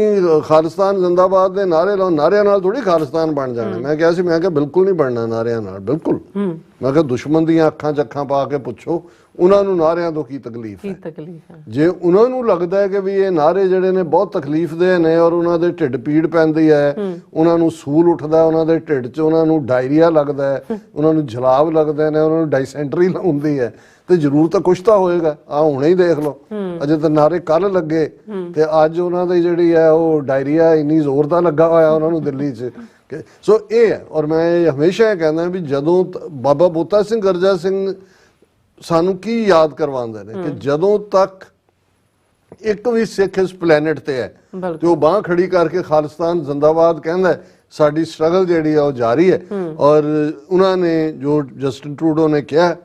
ਖਾਲਿਸਤਾਨ ਜ਼ਿੰਦਾਬਾਦ ਦੇ ਨਾਰੇ ਲਾਓ ਨਾਰਿਆਂ ਨਾਲ ਥੋੜੀ ਖਾਲਿਸਤਾਨ ਬਣ ਜਾਣਾ। ਮੈਂ ਕਿਹਾ ਸੀ ਮੈਂ ਕਿਹਾ ਬਿਲਕੁਲ ਨਹੀਂ ਬਣਨਾ ਨਾਰਿਆਂ ਨਾਲ ਬਿਲਕੁਲ। ਮੈਂ ਕਿਹਾ ਦੁਸ਼ਮਣ ਦੀਆਂ ਅੱਖਾਂ 'ਚ ਅੱਖਾਂ ਪਾ ਕੇ ਪੁੱਛੋ ਉਹਨਾਂ ਨੂੰ ਨਾਰਿਆਂ ਤੋਂ ਕੀ ਤਕਲੀਫ ਹੈ। ਜੇ ਉਹਨਾਂ ਨੂੰ ਲੱਗਦਾ ਹੈ ਕਿ ਵੀ ਇਹ ਨਾਰੇ ਜਿਹੜੇ ਨੇ ਬਹੁਤ ਤਕਲੀਫ ਦੇ ਨੇ ਔਰ ਉਹਨਾਂ ਦੇ ਢਿੱਡ ਪੀੜ ਪੈਂਦੀ ਹੈ ਉਹਨਾਂ ਨੂੰ ਸੂਲ ਉੱਠਦਾ ਉਹਨਾਂ ਦੇ ਢਿੱਡ 'ਚ ਉਹਨਾਂ ਨੂੰ ਡਾਇਰੀਆ ਲੱਗਦਾ ਹੈ ਉਹਨਾਂ ਨੂੰ ਜਲਾਬ ਲੱਗਦੇ ਨੇ ਉਹਨਾਂ ਨੂੰ ਡਾਈਸੈਂਟਰੀ ਹੁੰਦੀ ਹੈ ਤੇ ਜ਼ਰੂਰ ਤਾਂ ਕੁਛ ਤਾਂ ਹੋਏਗਾ। ਆ ਹੁਣੇ ਹੀ ਦੇਖ ਲਓ ਅਜੇ ਤਾਂ ਨਾਰੇ ਕੱਲ ਲੱਗੇ ਤੇ ਅੱਜ ਉਹਨਾਂ ਦੀ ਜਿਹੜੀ ਹੈ ਉਹ ਡਾਇਰੀਆ ਇੰਨੀ ਜ਼ੋਰ ਦਾ ਲੱਗਾ ਹੋਇਆ ਉਹਨਾਂ ਨੂੰ ਦਿੱਲੀ 'ਚ। ਸੋ ਇਹ ਹੈ ਔਰ ਮੈਂ ਹਮੇਸ਼ਾ ਇਹ ਕਹਿੰਦਾ ਵੀ ਜਦੋਂ ਬਾਬਾ ਬੋਤਾ ਸਿੰਘ ਗਰਜਾ ਸਿੰਘ ਸਾਨੂੰ ਕੀ ਯਾਦ ਕਰਵਾਉਂਦੇ ਨੇ ਕਿ ਜਦੋਂ ਤੱਕ ਇੱਕ ਵੀ ਸਿੱਖ ਇਸ ਪਲੈਨਟ ਤੇ ਹੈ ਤੇ ਉਹ ਬਾਂਹ ਖੜੀ ਕਰਕੇ ਖਾਲਿਸਤਾਨ ਜ਼ਿੰਦਾਬਾਦ ਕਹਿੰਦਾ ਸਾਡੀ ਸਟਰਗਲ ਜਿਹੜੀ ਆ ਉਹ ਜਾਰੀ ਹੈ। ਔਰ ਉਹਨਾਂ ਨੇ ਜੋ ਜਸਟਿਨ ਟਰੂਡੋ ਨੇ ਕਿਹਾ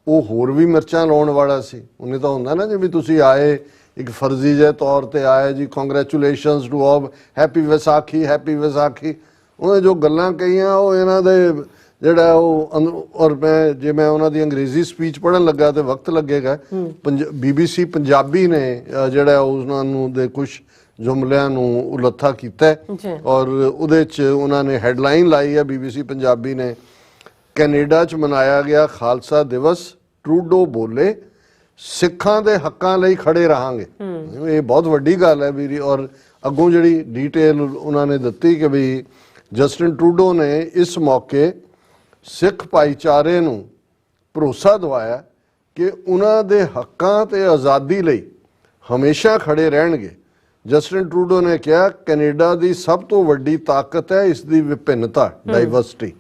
ਉਹ ਹੋਰ ਵੀ ਮਿਰਚਾਂ ਲਾਉਣ ਵਾਲਾ ਸੀ। ਉਹਨੇ ਤਾਂ ਹੁੰਦਾ ਨਾ ਜਿਵੇਂ ਤੁਸੀਂ ਆਏ ਇੱਕ ਫਰਜ਼ੀ ਜਿਹੇ ਤੌਰ ਤੇ ਆਏ ਜੀ congratulations to all happy Vaisakhi happy Vaisakhi. ਉਹਨੇ ਜੋ ਗੱਲਾਂ ਕਹੀਆਂ ਉਹ ਇਹਨਾਂ ਦੇ ਜਿਹੜਾ ਉਹ ਔਰ ਮੈਂ ਉਹਨਾਂ ਦੀ ਅੰਗਰੇਜ਼ੀ ਸਪੀਚ ਪੜ੍ਹਨ ਲੱਗਾ ਤੇ ਵਕਤ ਲੱਗੇਗਾ। BBC ਪੰਜਾਬੀ ਨੇ ਜਿਹੜਾ ਉਹਨਾਂ ਨੂੰ ਦੇ ਕੁਝ ਜੁਮਲਿਆਂ ਨੂੰ ਉਲੱਥਾ ਕੀਤਾ ਔਰ ਉਹਦੇ 'ਚ ਉਹਨਾਂ ਨੇ ਹੈਡਲਾਈਨ ਲਾਈ ਹੈ BBC ਪੰਜਾਬੀ ਨੇ ਕੈਨੇਡਾ 'ਚ ਮਨਾਇਆ ਗਿਆ ਖਾਲਸਾ ਦਿਵਸ ਟਰੂਡੋ ਬੋਲੇ ਸਿੱਖਾਂ ਦੇ ਹੱਕਾਂ ਲਈ ਖੜੇ ਰਹਾਂਗੇ। ਇਹ ਬਹੁਤ ਵੱਡੀ ਗੱਲ ਹੈ ਵੀਰੀ। ਔਰ ਅੱਗੋਂ ਜਿਹੜੀ ਡਿਟੇਲ ਉਹਨਾਂ ਨੇ ਦਿੱਤੀ ਕਿ ਵੀ ਜਸਟਿਨ ਟਰੂਡੋ ਨੇ ਇਸ ਮੌਕੇ ਸਿੱਖ ਭਾਈਚਾਰੇ ਨੂੰ ਭਰੋਸਾ ਦਿਵਾਇਆ ਕਿ ਉਹਨਾਂ ਦੇ ਹੱਕਾਂ ਤੇ ਆਜ਼ਾਦੀ ਲਈ ਹਮੇਸ਼ਾ ਖੜੇ ਰਹਿਣਗੇ। ਜਸਟਿਨ ਟਰੂਡੋ ਨੇ ਕਿਹਾ ਕੈਨੇਡਾ ਦੀ ਸਭ ਤੋਂ ਵੱਡੀ ਤਾਕਤ ਹੈ ਇਸ ਦੀ ਵਿਭਿੰਨਤਾ ਡਾਈਵਰਸਿਟੀ।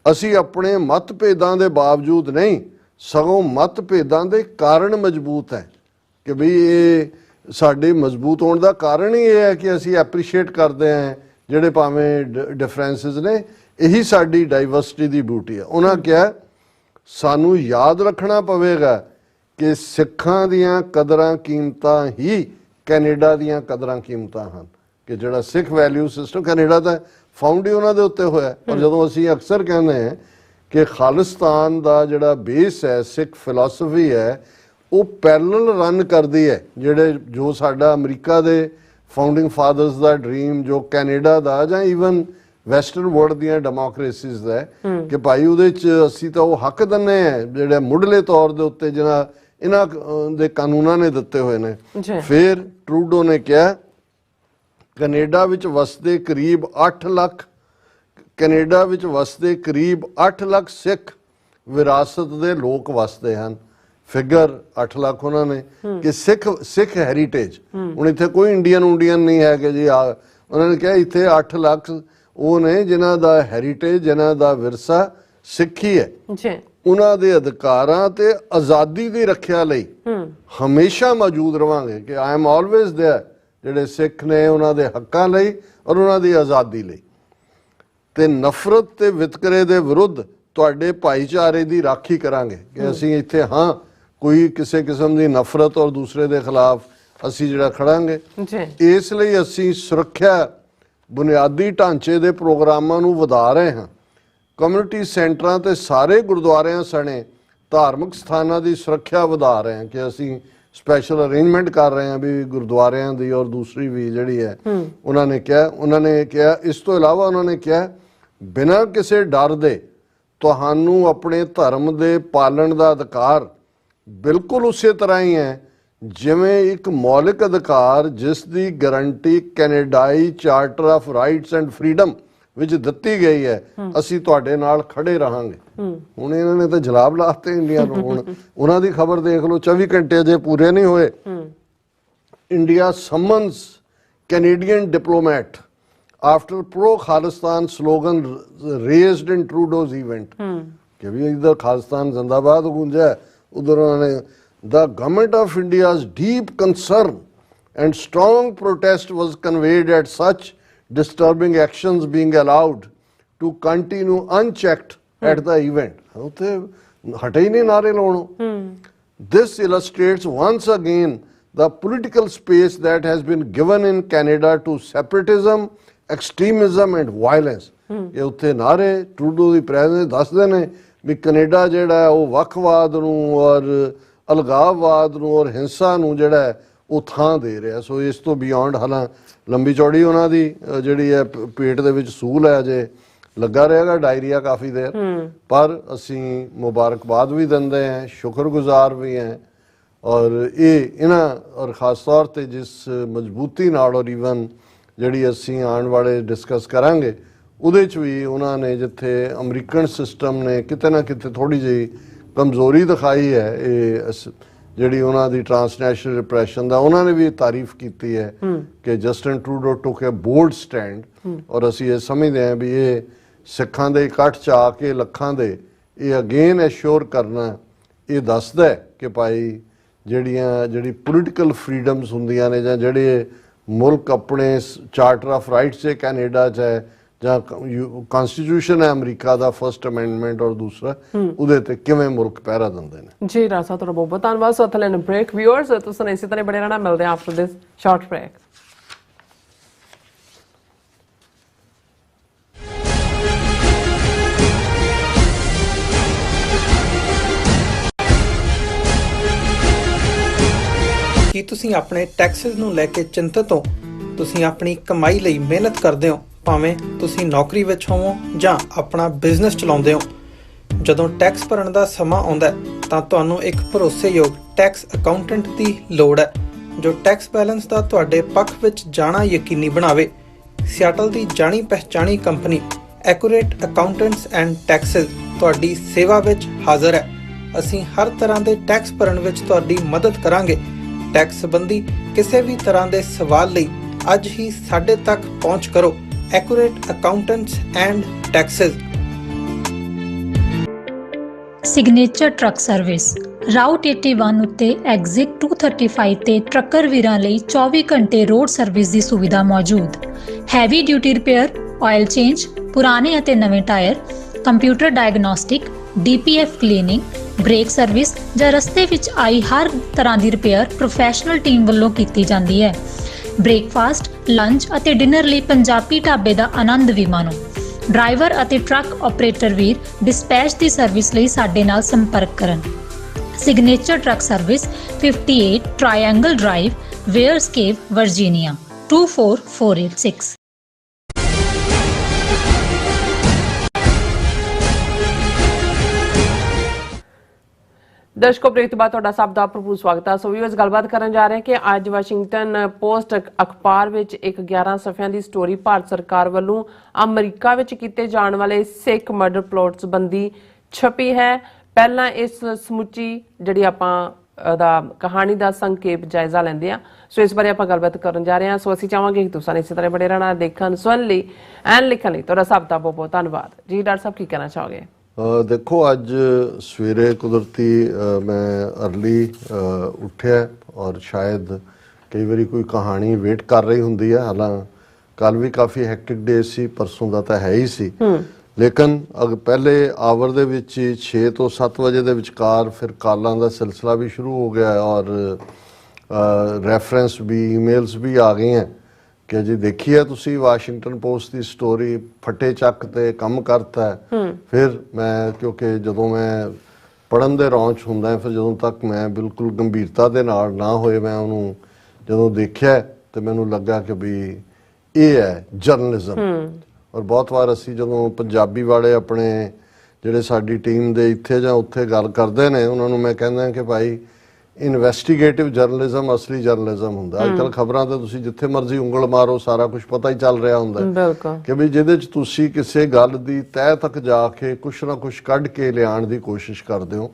ਅਸੀਂ ਆਪਣੇ ਮਤਭੇਦਾਂ ਦੇ ਬਾਵਜੂਦ ਨਹੀਂ ਸਗੋਂ ਮਤਭੇਦਾਂ ਦੇ ਕਾਰਨ ਮਜ਼ਬੂਤ ਹੈ। ਕਿ ਵੀ ਇਹ ਸਾਡੇ ਮਜ਼ਬੂਤ ਹੋਣ ਦਾ ਕਾਰਨ ਹੀ ਇਹ ਹੈ ਕਿ ਅਸੀਂ ਐਪਰੀਸ਼ੀਏਟ ਕਰਦੇ ਹਾਂ ਜਿਹੜੇ ਭਾਵੇਂ ਡਿਫਰੈਂਸਿਸ ਨੇ, ਇਹੀ ਸਾਡੀ ਡਾਈਵਰਸਿਟੀ ਦੀ ਬਿਊਟੀ ਹੈ। ਉਹਨਾਂ ਕਿਹਾ ਸਾਨੂੰ ਯਾਦ ਰੱਖਣਾ ਪਵੇਗਾ ਕਿ ਸਿੱਖਾਂ ਦੀਆਂ ਕਦਰਾਂ ਕੀਮਤਾਂ ਹੀ ਕੈਨੇਡਾ ਦੀਆਂ ਕਦਰਾਂ ਕੀਮਤਾਂ ਹਨ, ਕਿ ਜਿਹੜਾ ਸਿੱਖ ਵੈਲਿਊ ਸਿਸਟਮ ਕੈਨੇਡਾ ਦਾ ਫਾਊਂਡ ਹੀ ਉਹਨਾਂ ਦੇ ਉੱਤੇ ਹੋਇਆ। ਔਰ ਜਦੋਂ ਅਸੀਂ ਅਕਸਰ ਕਹਿੰਦੇ ਹਾਂ ਕਿ ਖਾਲਿਸਤਾਨ ਦਾ ਜਿਹੜਾ ਬੇਸ ਹੈ, ਸਿੱਖ ਫਿਲਾਸਫੀ ਹੈ, ਉਹ ਪੈਰਲਲ ਰਨ ਕਰਦੀ ਹੈ ਜੋ ਸਾਡਾ ਅਮਰੀਕਾ ਦੇ ਫਾਊਂਡਿੰਗ ਫਾਦਰਸ ਦਾ ਡ੍ਰੀਮ, ਜੋ ਕੈਨੇਡਾ ਦਾ ਜਾਂ ਈਵਨ ਵੈਸਟਰਨ ਵਰਲਡ ਦੀਆਂ ਡੈਮੋਕ੍ਰੇਸੀਜ਼ ਦਾ ਕਿ ਭਾਈ ਉਹਦੇ 'ਚ ਅਸੀਂ ਤਾਂ ਉਹ ਹੱਕ ਦਿੰਦੇ ਹਾਂ ਜਿਹੜੇ ਮੁੱਢਲੇ ਤੌਰ ਦੇ ਉੱਤੇ ਜਿਹਨਾਂ ਇਹਨਾਂ ਦੇ ਕਾਨੂੰਨਾਂ ਨੇ ਦਿੱਤੇ ਹੋਏ ਨੇ। ਫਿਰ ਟਰੂਡੋ ਨੇ ਕਿਹਾ ਕੈਨੇਡਾ ਵਿੱਚ ਵਸਦੇ ਕਰੀਬ 8 ਲੱਖ ਸਿੱਖ ਵਿਰਾਸਤ ਦੇ ਲੋਕ ਵਸਦੇ ਹਨ। ਫਿਗਰ 8 ਲੱਖ ਉਹਨਾਂ ਨੇ ਕਿ ਸਿੱਖ ਹੈਰੀਟੇਜ। ਹੁਣ ਇੱਥੇ ਕੋਈ ਇੰਡੀਅਨ ਨਹੀਂ ਹੈ ਕਿ ਜੀ ਉਹਨਾਂ ਨੇ ਕਿਹਾ ਇੱਥੇ 8 ਲੱਖ ਉਹ ਨੇ ਜਿਨ੍ਹਾਂ ਦਾ ਹੈਰੀਟੇਜ, ਜਿਨ੍ਹਾਂ ਦਾ ਵਿਰਸਾ ਸਿੱਖੀ ਹੈ। ਉਹਨਾਂ ਦੇ ਅਧਿਕਾਰਾਂ ਤੇ ਆਜ਼ਾਦੀ ਦੀ ਰੱਖਿਆ ਲਈ ਹਮੇਸ਼ਾ ਮੌਜੂਦ ਰਵਾਂਗੇ ਕਿ ਆਈ ਐਮ ਆਲਵੇਜ਼ ਦੇਅਰ, ਜਿਹੜੇ ਸਿੱਖ ਨੇ ਉਹਨਾਂ ਦੇ ਹੱਕਾਂ ਲਈ ਔਰ ਉਹਨਾਂ ਦੀ ਆਜ਼ਾਦੀ ਲਈ। ਤੇ ਨਫ਼ਰਤ ਤੇ ਵਿਤਕਰੇ ਦੇ ਵਿਰੁੱਧ ਤੁਹਾਡੇ ਭਾਈਚਾਰੇ ਦੀ ਰਾਖੀ ਕਰਾਂਗੇ ਕਿ ਅਸੀਂ ਇੱਥੇ ਕੋਈ ਕਿਸੇ ਕਿਸਮ ਦੀ ਨਫ਼ਰਤ ਔਰ ਦੂਸਰੇ ਦੇ ਖਿਲਾਫ ਅਸੀਂ ਜਿਹੜਾ ਖੜਾਂਗੇ। ਇਸ ਲਈ ਅਸੀਂ ਸੁਰੱਖਿਆ ਬੁਨਿਆਦੀ ਢਾਂਚੇ ਦੇ ਪ੍ਰੋਗਰਾਮਾਂ ਨੂੰ ਵਧਾ ਰਹੇ ਹਾਂ। ਕਮਿਊਨਿਟੀ ਸੈਂਟਰਾਂ ਤੇ ਸਾਰੇ ਗੁਰਦੁਆਰਿਆਂ ਸਣੇ ਧਾਰਮਿਕ ਸਥਾਨਾਂ ਦੀ ਸੁਰੱਖਿਆ ਵਧਾ ਰਹੇ ਹਾਂ ਕਿ ਅਸੀਂ ਸਪੈਸ਼ਲ ਅਰੇਂਜਮੈਂਟ ਕਰ ਰਹੇ ਹਾਂ ਵੀ ਗੁਰਦੁਆਰਿਆਂ ਦੀ ਔਰ ਦੂਸਰੀ ਵੀ ਜਿਹੜੀ ਹੈ। ਉਹਨਾਂ ਨੇ ਕਿਹਾ ਇਸ ਤੋਂ ਇਲਾਵਾ ਉਹਨਾਂ ਨੇ ਕਿਹਾ ਬਿਨਾਂ ਕਿਸੇ ਡਰ ਦੇ ਤੁਹਾਨੂੰ ਆਪਣੇ ਧਰਮ ਦੇ ਪਾਲਣ ਦਾ ਅਧਿਕਾਰ ਬਿਲਕੁਲ ਉਸੇ ਤਰ੍ਹਾਂ ਹੀ ਹੈ ਜਿਵੇਂ ਇੱਕ ਮੌਲਿਕ ਅਧਿਕਾਰ ਜਿਸ ਦੀ ਗਾਰੰਟੀ ਕੈਨੇਡਾਈ charter of rights and freedom ਵਿੱਚ ਦਿੱਤੀ ਗਈ ਹੈ। ਅਸੀਂ ਤੁਹਾਡੇ ਨਾਲ ਖੜੇ ਰਹਾਂਗੇ। ਹੁਣ ਇਹਨਾਂ ਨੇ ਤਾਂ ਜਲਾਬ ਲਾਤੇ ਇੰਡੀਆ ਨੂੰ। ਹੁਣ ਉਹਨਾਂ ਦੀ ਖਬਰ ਦੇਖ ਲਓ, 24 ਘੰਟੇ ਅਜੇ ਪੂਰੇ ਨਹੀਂ ਹੋਏ। India summons Canadian diplomat after pro Khalistan slogan raised in Trudeau's event ਕਿ ਵੀ ਇਧਰ ਖਾਲਿਸਤਾਨ ਜ਼ਿੰਦਾਬਾਦ ਗੂੰਜਾ, ਉਧਰ ਉਹਨਾਂ ਨੇ the government of India's deep concern and strong protest was conveyed at such disturbing actions being allowed to continue unchecked at the event. ਉੱਥੇ ਹਟੇ ਹੀ ਨਹੀਂ ਨਾਰੇ ਲਾਉਣੋਂ। This illustrates once again the political space that has been given in Canada to separatism, extremism and violence. ਇਹ ਉੱਥੇ ਨਾਰੇ Trudeau ਦੀ presence ਦੱਸਦੇ ਨੇ ਵੀ Canada ਜਿਹੜਾ ਉਹ ਵੱਖਵਾਦ ਨੂੰ ਔਰ ਅਲਗਾਵਵਾਦ ਨੂੰ ਔਰ ਹਿੰਸਾ ਨੂੰ ਜਿਹੜਾ ਉਹ ਥਾਂ ਦੇ ਰਿਹਾ। ਸੋ ਇਸ ਤੋਂ ਬਿਯੋਂਡ ਹਾਲਾਂ ਲੰਬੀ ਚੌੜੀ ਉਹਨਾਂ ਦੀ ਜਿਹੜੀ ਹੈ ਪੇਟ ਦੇ ਵਿੱਚ ਸੂਲ ਹੈ, ਅਜੇ ਲੱਗਾ ਰਹੇਗਾ ਡਾਇਰੀਆ ਕਾਫੀ ਦੇਰ, ਪਰ ਅਸੀਂ ਮੁਬਾਰਕਬਾਦ ਵੀ ਦਿੰਦੇ ਹਾਂ, ਸ਼ੁਕਰਗੁਜ਼ਾਰ ਵੀ ਹਾਂ। ਔਰ ਇਹਨਾਂ ਔਰ ਖਾਸ ਤੌਰ ਤੇ ਜਿਸ ਮਜ਼ਬੂਤੀ ਨਾਲ ਔਰ ਈਵਨ ਜਿਹੜੀ ਅਸੀਂ ਆਉਣ ਵਾਲੇ ਡਿਸਕਸ ਕਰਾਂਗੇ ਉਹਦੇ 'ਚ ਵੀ ਉਹਨਾਂ ਨੇ ਜਿੱਥੇ ਅਮਰੀਕਨ ਸਿਸਟਮ ਨੇ ਕਿਤੇ ਨਾ ਕਿਤੇ ਥੋੜ੍ਹੀ ਜਿਹੀ ਕਮਜ਼ੋਰੀ ਦਿਖਾਈ ਹੈ, ਇਹ ਜਿਹੜੀ ਉਹਨਾਂ ਦੀ ਟ੍ਰਾਂਸਨੈਸ਼ਨਲ ਰਿਪਰੈਸ਼ਨ ਦਾ, ਉਹਨਾਂ ਨੇ ਵੀ ਤਾਰੀਫ ਕੀਤੀ ਹੈ ਕਿ ਜਸਟਿਨ ਟਰੂਡੋ ਟੁਕ ਅ ਬੋਲਡ ਸਟੈਂਡ। ਔਰ ਅਸੀਂ ਇਹ ਸਮਝਦੇ ਹਾਂ ਵੀ ਇਹ ਸਿੱਖਾਂ ਦੇ ਇਕੱਠ 'ਚ ਆ ਕੇ ਲੱਖਾਂ ਦੇ ਇਹ ਅਗੇਨ ਐਸ਼ੋਰ ਕਰਨਾ ਇਹ ਦੱਸਦਾ ਹੈ ਕਿ ਭਾਈ ਜਿਹੜੀ ਪੋਲੀਟੀਕਲ ਫਰੀडम्स ਹੁੰਦੀਆਂ ਨੇ ਜਾਂ ਜਿਹੜੇ ਮੁਲਕ ਆਪਣੇ ਚਾਰਟਰ ਆਫ ਰਾਈਟਸ 'ਚ ਕੈਨੇਡਾ 'ਚ ਹੈ ਜਾਂ ਕਨਸਟੀਟਿਊਸ਼ਨ ਹੈ ਅਮਰੀਕਾ ਦਾ ਫਸਟ ਅਮੈਂਡਮੈਂਟ ਔਰ ਦੂਸਰਾ ਉਹਦੇ ਤੇ ਕਿਵੇਂ ਮੁਲਕ ਪਹਿਰਾ ਦਿੰਦੇ ਨੇ। ਜੀ ਰਾਜ ਸਾਹਿਬ ਤੁਹਾਡਾ ਬਹੁਤ ਬਹੁਤ ਧੰਨਵਾਦ। ਸੋ ਥਲੇ ਬ੍ਰੇਕ ਵਿਊਅਰਸ ਤੁਸੀਂ ਇਸੇ ਤਰ੍ਹਾਂ ਬਣੇ ਰਹਿਣਾ, ਮਿਲਦੇ ਆ ਆਫਟਰ ਦਿਸ ਸ਼ਾਰਟ ਬ੍ਰੇਕ। ਕੀ ਤੁਸੀਂ ਆਪਣੇ ਟੈਕਸਸ ਨੂੰ ਲੈ ਕੇ ਚਿੰਤਤ ਹੋ? ਤੁਸੀਂ ਆਪਣੀ ਕਮਾਈ ਲਈ ਮਿਹਨਤ ਕਰਦੇ ਹੋ, ਭਾਵੇਂ ਤੁਸੀਂ ਨੌਕਰੀ ਵਿੱਚ ਹੋਵੋ ਜਾਂ ਆਪਣਾ ਬਿਜ਼ਨਸ ਚਲਾਉਂਦੇ ਹੋ। ਜਦੋਂ ਟੈਕਸ ਭਰਨ ਦਾ ਸਮਾਂ ਆਉਂਦਾ ਤਾਂ ਤੁਹਾਨੂੰ ਇੱਕ ਭਰੋਸੇਯੋਗ ਟੈਕਸ ਅਕਾਊਂਟੈਂਟ ਦੀ ਲੋੜ ਹੈ ਜੋ ਟੈਕਸ ਬੈਲੈਂਸ ਦਾ ਤੁਹਾਡੇ ਪੱਖ ਵਿੱਚ ਜਾਣਾ ਯਕੀਨੀ ਬਣਾਵੇ। ਸਿਆਟਲ ਦੀ ਜਾਣੀ ਪਛਾਣੀ company accurate accountants and taxes ਤੁਹਾਡੀ ਸੇਵਾ ਵਿੱਚ ਹਾਜ਼ਰ ਹੈ। ਅਸੀਂ ਹਰ ਤਰ੍ਹਾਂ ਦੇ ਟੈਕਸ ਭਰਨ ਵਿੱਚ ਤੁਹਾਡੀ ਮਦਦ ਕਰਾਂਗੇ। ਟੈਕਸ ਸੰਬੰਧੀ ਕਿਸੇ ਵੀ ਤਰ੍ਹਾਂ ਦੇ ਸਵਾਲ ਲਈ ਅੱਜ ਹੀ ਸਾਡੇ ਤੱਕ ਪਹੁੰਚ ਕਰੋ। Accurate accountants and Texas. Signature Truck Service, route 81 ਉੱਤੇ ਐਗਜ਼ਿਟ 235 ਤੇ ਟਰੱਕਰ ਵੀਰਾਂ ਲਈ 24 ਘੰਟੇ ਰੋਡ ਸਰਵਿਸ ਦੀ ਸੁਵਿਧਾ ਮੌਜੂਦ। Heavy duty repair, oil change, ਪੁਰਾਣੇ ਅਤੇ ਨਵੇਂ tyre, computer diagnostic, DPF cleaning, brake service ਜਾਂ ਰਸਤੇ ਵਿੱਚ ਆਈ ਹਰ ਤਰ੍ਹਾਂ ਦੀ ਰਿਪੇਅਰ ਪ੍ਰੋਫੈਸ਼ਨਲ ਟੀਮ ਵੱਲੋਂ ਕੀਤੀ ਜਾਂਦੀ ਹੈ। ਬ੍ਰੇਕਫਾਸਟ, ਲੰਚ ਅਤੇ ਡਿਨਰ ਲਈ ਪੰਜਾਬੀ ਢਾਬੇ ਦਾ ਆਨੰਦ ਵੀ ਮਾਣੋ। ਡਰਾਈਵਰ ਅਤੇ ਟਰੱਕ ਆਪਰੇਟਰ ਵੀਰ ਡਿਸਪੈਚ ਦੀ ਸਰਵਿਸ ਲਈ ਸਾਡੇ ਨਾਲ ਸੰਪਰਕ ਕਰਨ। Signature truck service 58 triangle drive, Weyers Cave, Virginia 24486। ਦਰਸ਼ਕੋ, ਬ੍ਰੇਕ ਤੋਂ ਬਾਅਦ ਤੁਹਾਡਾ ਸਭ ਦਾ ਭਰਪੂਰ ਸਵਾਗਤ ਹੈ। ਸੋ ਵੀਅਰਸ, ਗੱਲਬਾਤ ਕਰਨ ਜਾ ਰਹੇ ਹਾਂ ਕਿ ਅੱਜ ਵਾਸ਼ਿੰਗਟਨ ਪੋਸਟ ਅਖਬਾਰ ਵਿੱਚ ਇੱਕ 11 ਸਫ਼ਿਆਂ ਦੀ ਸਟੋਰੀ ਭਾਰਤ ਸਰਕਾਰ ਵੱਲੋਂ ਅਮਰੀਕਾ ਵਿੱਚ ਕੀਤੇ ਜਾਣ ਵਾਲੇ ਸਿੱਖ ਮਰਡਰ ਪਲਾਟ ਸੰਬੰਧੀ ਛਪੀ ਹੈ। ਪਹਿਲਾਂ ਇਸ ਸਮੁੱਚੀ ਜਿਹੜੀ ਆਪਾਂ ਦਾ ਕਹਾਣੀ ਦਾ ਸੰਖੇਪ ਜਾਇਜ਼ਾ ਲੈਂਦੇ ਆ। ਸੋ ਇਸ ਬਾਰੇ ਆਪਾਂ ਗੱਲਬਾਤ ਕਰਨ ਜਾ ਰਹੇ ਹਾਂ। ਸੋ ਅਸੀਂ ਚਾਹਾਂਗੇ ਕਿ ਤੁਸੀਂ ਇਸੇ ਤਰ੍ਹਾਂ ਬੜੇ ਰਹਿਣਾ, ਦੇਖਣ ਸੁਣਨ ਲਈ ਐਨ ਲਿਖਣ ਲਈ ਤੁਹਾਡਾ ਸਭ ਦਾ ਬਹੁਤ ਬਹੁਤ ਧੰਨਵਾਦ ਜੀ। ਡਾਕਟਰ ਸਾਹਿਬ, ਕੀ ਕਹਿਣਾ ਚਾਹੋਗੇ? ਦੇਖੋ, ਅੱਜ ਸਵੇਰੇ ਕੁਦਰਤੀ ਮੈਂ ਅਰਲੀ ਉੱਠਿਆ ਔਰ ਸ਼ਾਇਦ ਕਈ ਵਾਰੀ ਕੋਈ ਕਹਾਣੀ ਵੇਟ ਕਰ ਰਹੀ ਹੁੰਦੀ ਹੈ। ਹਾਲਾਂ ਕੱਲ ਵੀ ਕਾਫੀ ਹੈਕਟਿਕ ਡੇ ਸੀ, ਪਰਸੋਂ ਦਾ ਤਾਂ ਹੈ ਹੀ ਸੀ, ਲੇਕਿਨ ਪਹਿਲੇ ਆਵਰ ਦੇ ਵਿੱਚ 6 ਤੋਂ 7 ਵਜੇ ਦੇ ਵਿਚਕਾਰ ਫਿਰ ਕਾਲਾਂ ਦਾ ਸਿਲਸਿਲਾ ਵੀ ਸ਼ੁਰੂ ਹੋ ਗਿਆ ਔਰ ਰੈਫਰੈਂਸ ਵੀ, ਈਮੇਲਸ ਵੀ ਆ ਗਈਆਂ ਕਿ ਜੀ ਦੇਖੀਏ ਤੁਸੀਂ ਵਾਸ਼ਿੰਗਟਨ ਪੋਸਟ ਦੀ ਸਟੋਰੀ, ਫੱਟੇ ਚੱਕ ਤੇ ਕੰਮ ਕਰਤਾ ਹੈ। ਫਿਰ ਮੈਂ, ਕਿਉਂਕਿ ਜਦੋਂ ਮੈਂ ਪੜ੍ਹਨ ਦੇ ਰੌਂਚ ਹੁੰਦਾ ਫਿਰ ਜਦੋਂ ਤੱਕ ਮੈਂ ਬਿਲਕੁਲ ਗੰਭੀਰਤਾ ਦੇ ਨਾਲ ਨਾ ਹੋਏ, ਮੈਂ ਉਹਨੂੰ ਜਦੋਂ ਦੇਖਿਆ ਤੇ ਮੈਨੂੰ ਲੱਗਾ ਕਿ ਵੀ ਇਹ ਹੈ ਜਰਨਲਿਜ਼ਮ। ਔਰ ਬਹੁਤ ਵਾਰ ਅਸੀਂ ਜਦੋਂ ਪੰਜਾਬੀ ਵਾਲੇ ਆਪਣੇ ਜਿਹੜੇ ਸਾਡੀ ਟੀਮ ਦੇ ਇੱਥੇ ਜਾਂ ਉੱਥੇ ਗੱਲ ਕਰਦੇ ਨੇ, ਉਹਨਾਂ ਨੂੰ ਮੈਂ ਕਹਿੰਦਾ ਕਿ ਭਾਈ ਇਨਵੈਸਟੀਗੇਟਿਵ ਜਰਨਲਿਜ਼ਮ ਅਸਲੀ ਜਰਨਲਿਜ਼ਮ ਹੁੰਦਾ। ਅੱਜ ਕੱਲ੍ਹ ਖਬਰਾਂ ਤੇ ਤੁਸੀਂ ਜਿੱਥੇ ਮਰਜ਼ੀ ਉਂਗਲ ਮਾਰੋ, ਸਾਰਾ ਕੁਝ ਪਤਾ ਹੀ ਚੱਲ ਰਿਹਾ ਹੁੰਦਾ ਕਿ ਵੀ ਜਿਹਦੇ ਚ ਤੁਸੀਂ ਕਿਸੇ ਗੱਲ ਦੀ ਤਹਿ ਤੱਕ ਜਾ ਕੇ ਕੁਛ ਨਾ ਕੁਛ ਕੱਢ ਕੇ ਲਿਆਉਣ ਦੀ ਕੋਸ਼ਿਸ਼ ਕਰਦੇ ਹੋ।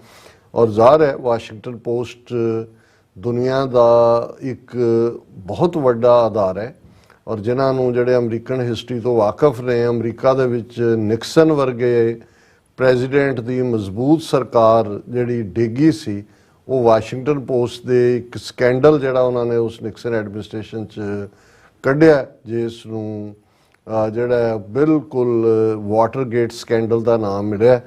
ਔਰ ਜ਼ਾਹਰ ਹੈ ਵਾਸ਼ਿੰਗਟਨ ਪੋਸਟ ਦੁਨੀਆ ਦਾ ਇੱਕ ਬਹੁਤ ਵੱਡਾ ਆਧਾਰ ਹੈ ਔਰ ਜਿਨ੍ਹਾਂ ਨੂੰ ਜਿਹੜੇ ਅਮਰੀਕਨ ਹਿਸਟਰੀ ਤੋਂ ਵਾਕਫ ਨੇ, ਅਮਰੀਕਾ ਦੇ ਵਿੱਚ ਨਿਕਸਨ ਵਰਗੇ ਪ੍ਰੈਜ਼ੀਡੈਂਟ ਦੀ ਮਜ਼ਬੂਤ ਸਰਕਾਰ ਜਿਹੜੀ ਡਿੱਗੀ ਸੀ, ਉਹ ਵਾਸ਼ਿੰਗਟਨ ਪੋਸਟ ਦੇ ਇੱਕ ਸਕੈਂਡਲ ਜਿਹੜਾ ਉਹਨਾਂ ਨੇ ਉਸ ਨਿਕਸਨ ਐਡਮਿਨਿਸਟ੍ਰੇਸ਼ਨ 'ਚ ਕੱਢਿਆ, ਜਿਸ ਨੂੰ ਜਿਹੜਾ ਬਿਲਕੁਲ ਵਾਟਰਗੇਟ ਸਕੈਂਡਲ ਦਾ ਨਾਮ ਮਿਲਿਆ।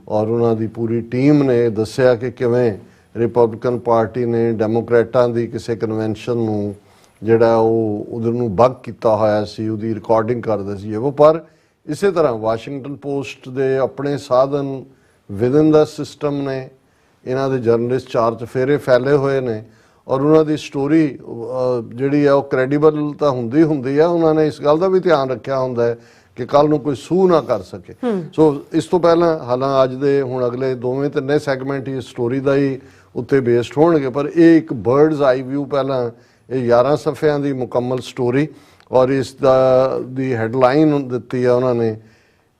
ਔਰ ਉਹਨਾਂ ਦੀ ਪੂਰੀ ਟੀਮ ਨੇ ਦੱਸਿਆ ਕਿ ਕਿਵੇਂ ਰਿਪਬਲਿਕਨ ਪਾਰਟੀ ਨੇ ਡੈਮੋਕ੍ਰੈਟਾਂ ਦੀ ਕਿਸੇ ਕਨਵੈਨਸ਼ਨ ਨੂੰ ਜਿਹੜਾ ਉਹ ਉਧਰ ਨੂੰ ਬੱਗ ਕੀਤਾ ਹੋਇਆ ਸੀ, ਉਹਦੀ ਰਿਕਾਰਡਿੰਗ ਕਰਦੇ ਸੀ ਉਹ। ਪਰ ਇਸੇ ਤਰ੍ਹਾਂ ਵਾਸ਼ਿੰਗਟਨ ਪੋਸਟ ਦੇ ਆਪਣੇ ਸਾਧਨ ਵਿਦਨ ਦਾ ਸਿਸਟਮ ਨੇ, ਇਹਨਾਂ ਦੇ ਜਰਨਲਿਸਟ ਚਾਰ ਚਫੇਰੇ ਫੈਲੇ ਹੋਏ ਨੇ ਔਰ ਉਹਨਾਂ ਦੀ ਸਟੋਰੀ ਜਿਹੜੀ ਹੈ ਉਹ ਕ੍ਰੈਡੀਬਲ ਤਾਂ ਹੁੰਦੀ ਆ। ਉਹਨਾਂ ਨੇ ਇਸ ਗੱਲ ਦਾ ਵੀ ਧਿਆਨ ਰੱਖਿਆ ਹੁੰਦਾ ਹੈ ਕਿ ਕੱਲ ਨੂੰ ਕੋਈ ਸੂਹ ਨਾ ਕਰ ਸਕੇ। ਸੋ ਇਸ ਤੋਂ ਪਹਿਲਾਂ, ਹਾਲਾਂ ਅੱਜ ਦੇ ਹੁਣ ਅਗਲੇ 2-3 ਸੈਗਮੈਂਟ ਹੀ ਸਟੋਰੀ ਦਾ ਹੀ ਉੱਤੇ ਬੇਸਡ ਹੋਣਗੇ, ਪਰ ਇਹ ਇੱਕ ਬਰਡਸ ਆਈ ਵਿਊ, ਪਹਿਲਾਂ ਇਹ 11 ਸਫ਼ਿਆਂ ਦੀ ਮੁਕੰਮਲ ਸਟੋਰੀ ਔਰ ਇਸ ਦੀ ਹੈਡਲਾਈਨ ਦਿੱਤੀ ਹੈ ਉਹਨਾਂ ਨੇ,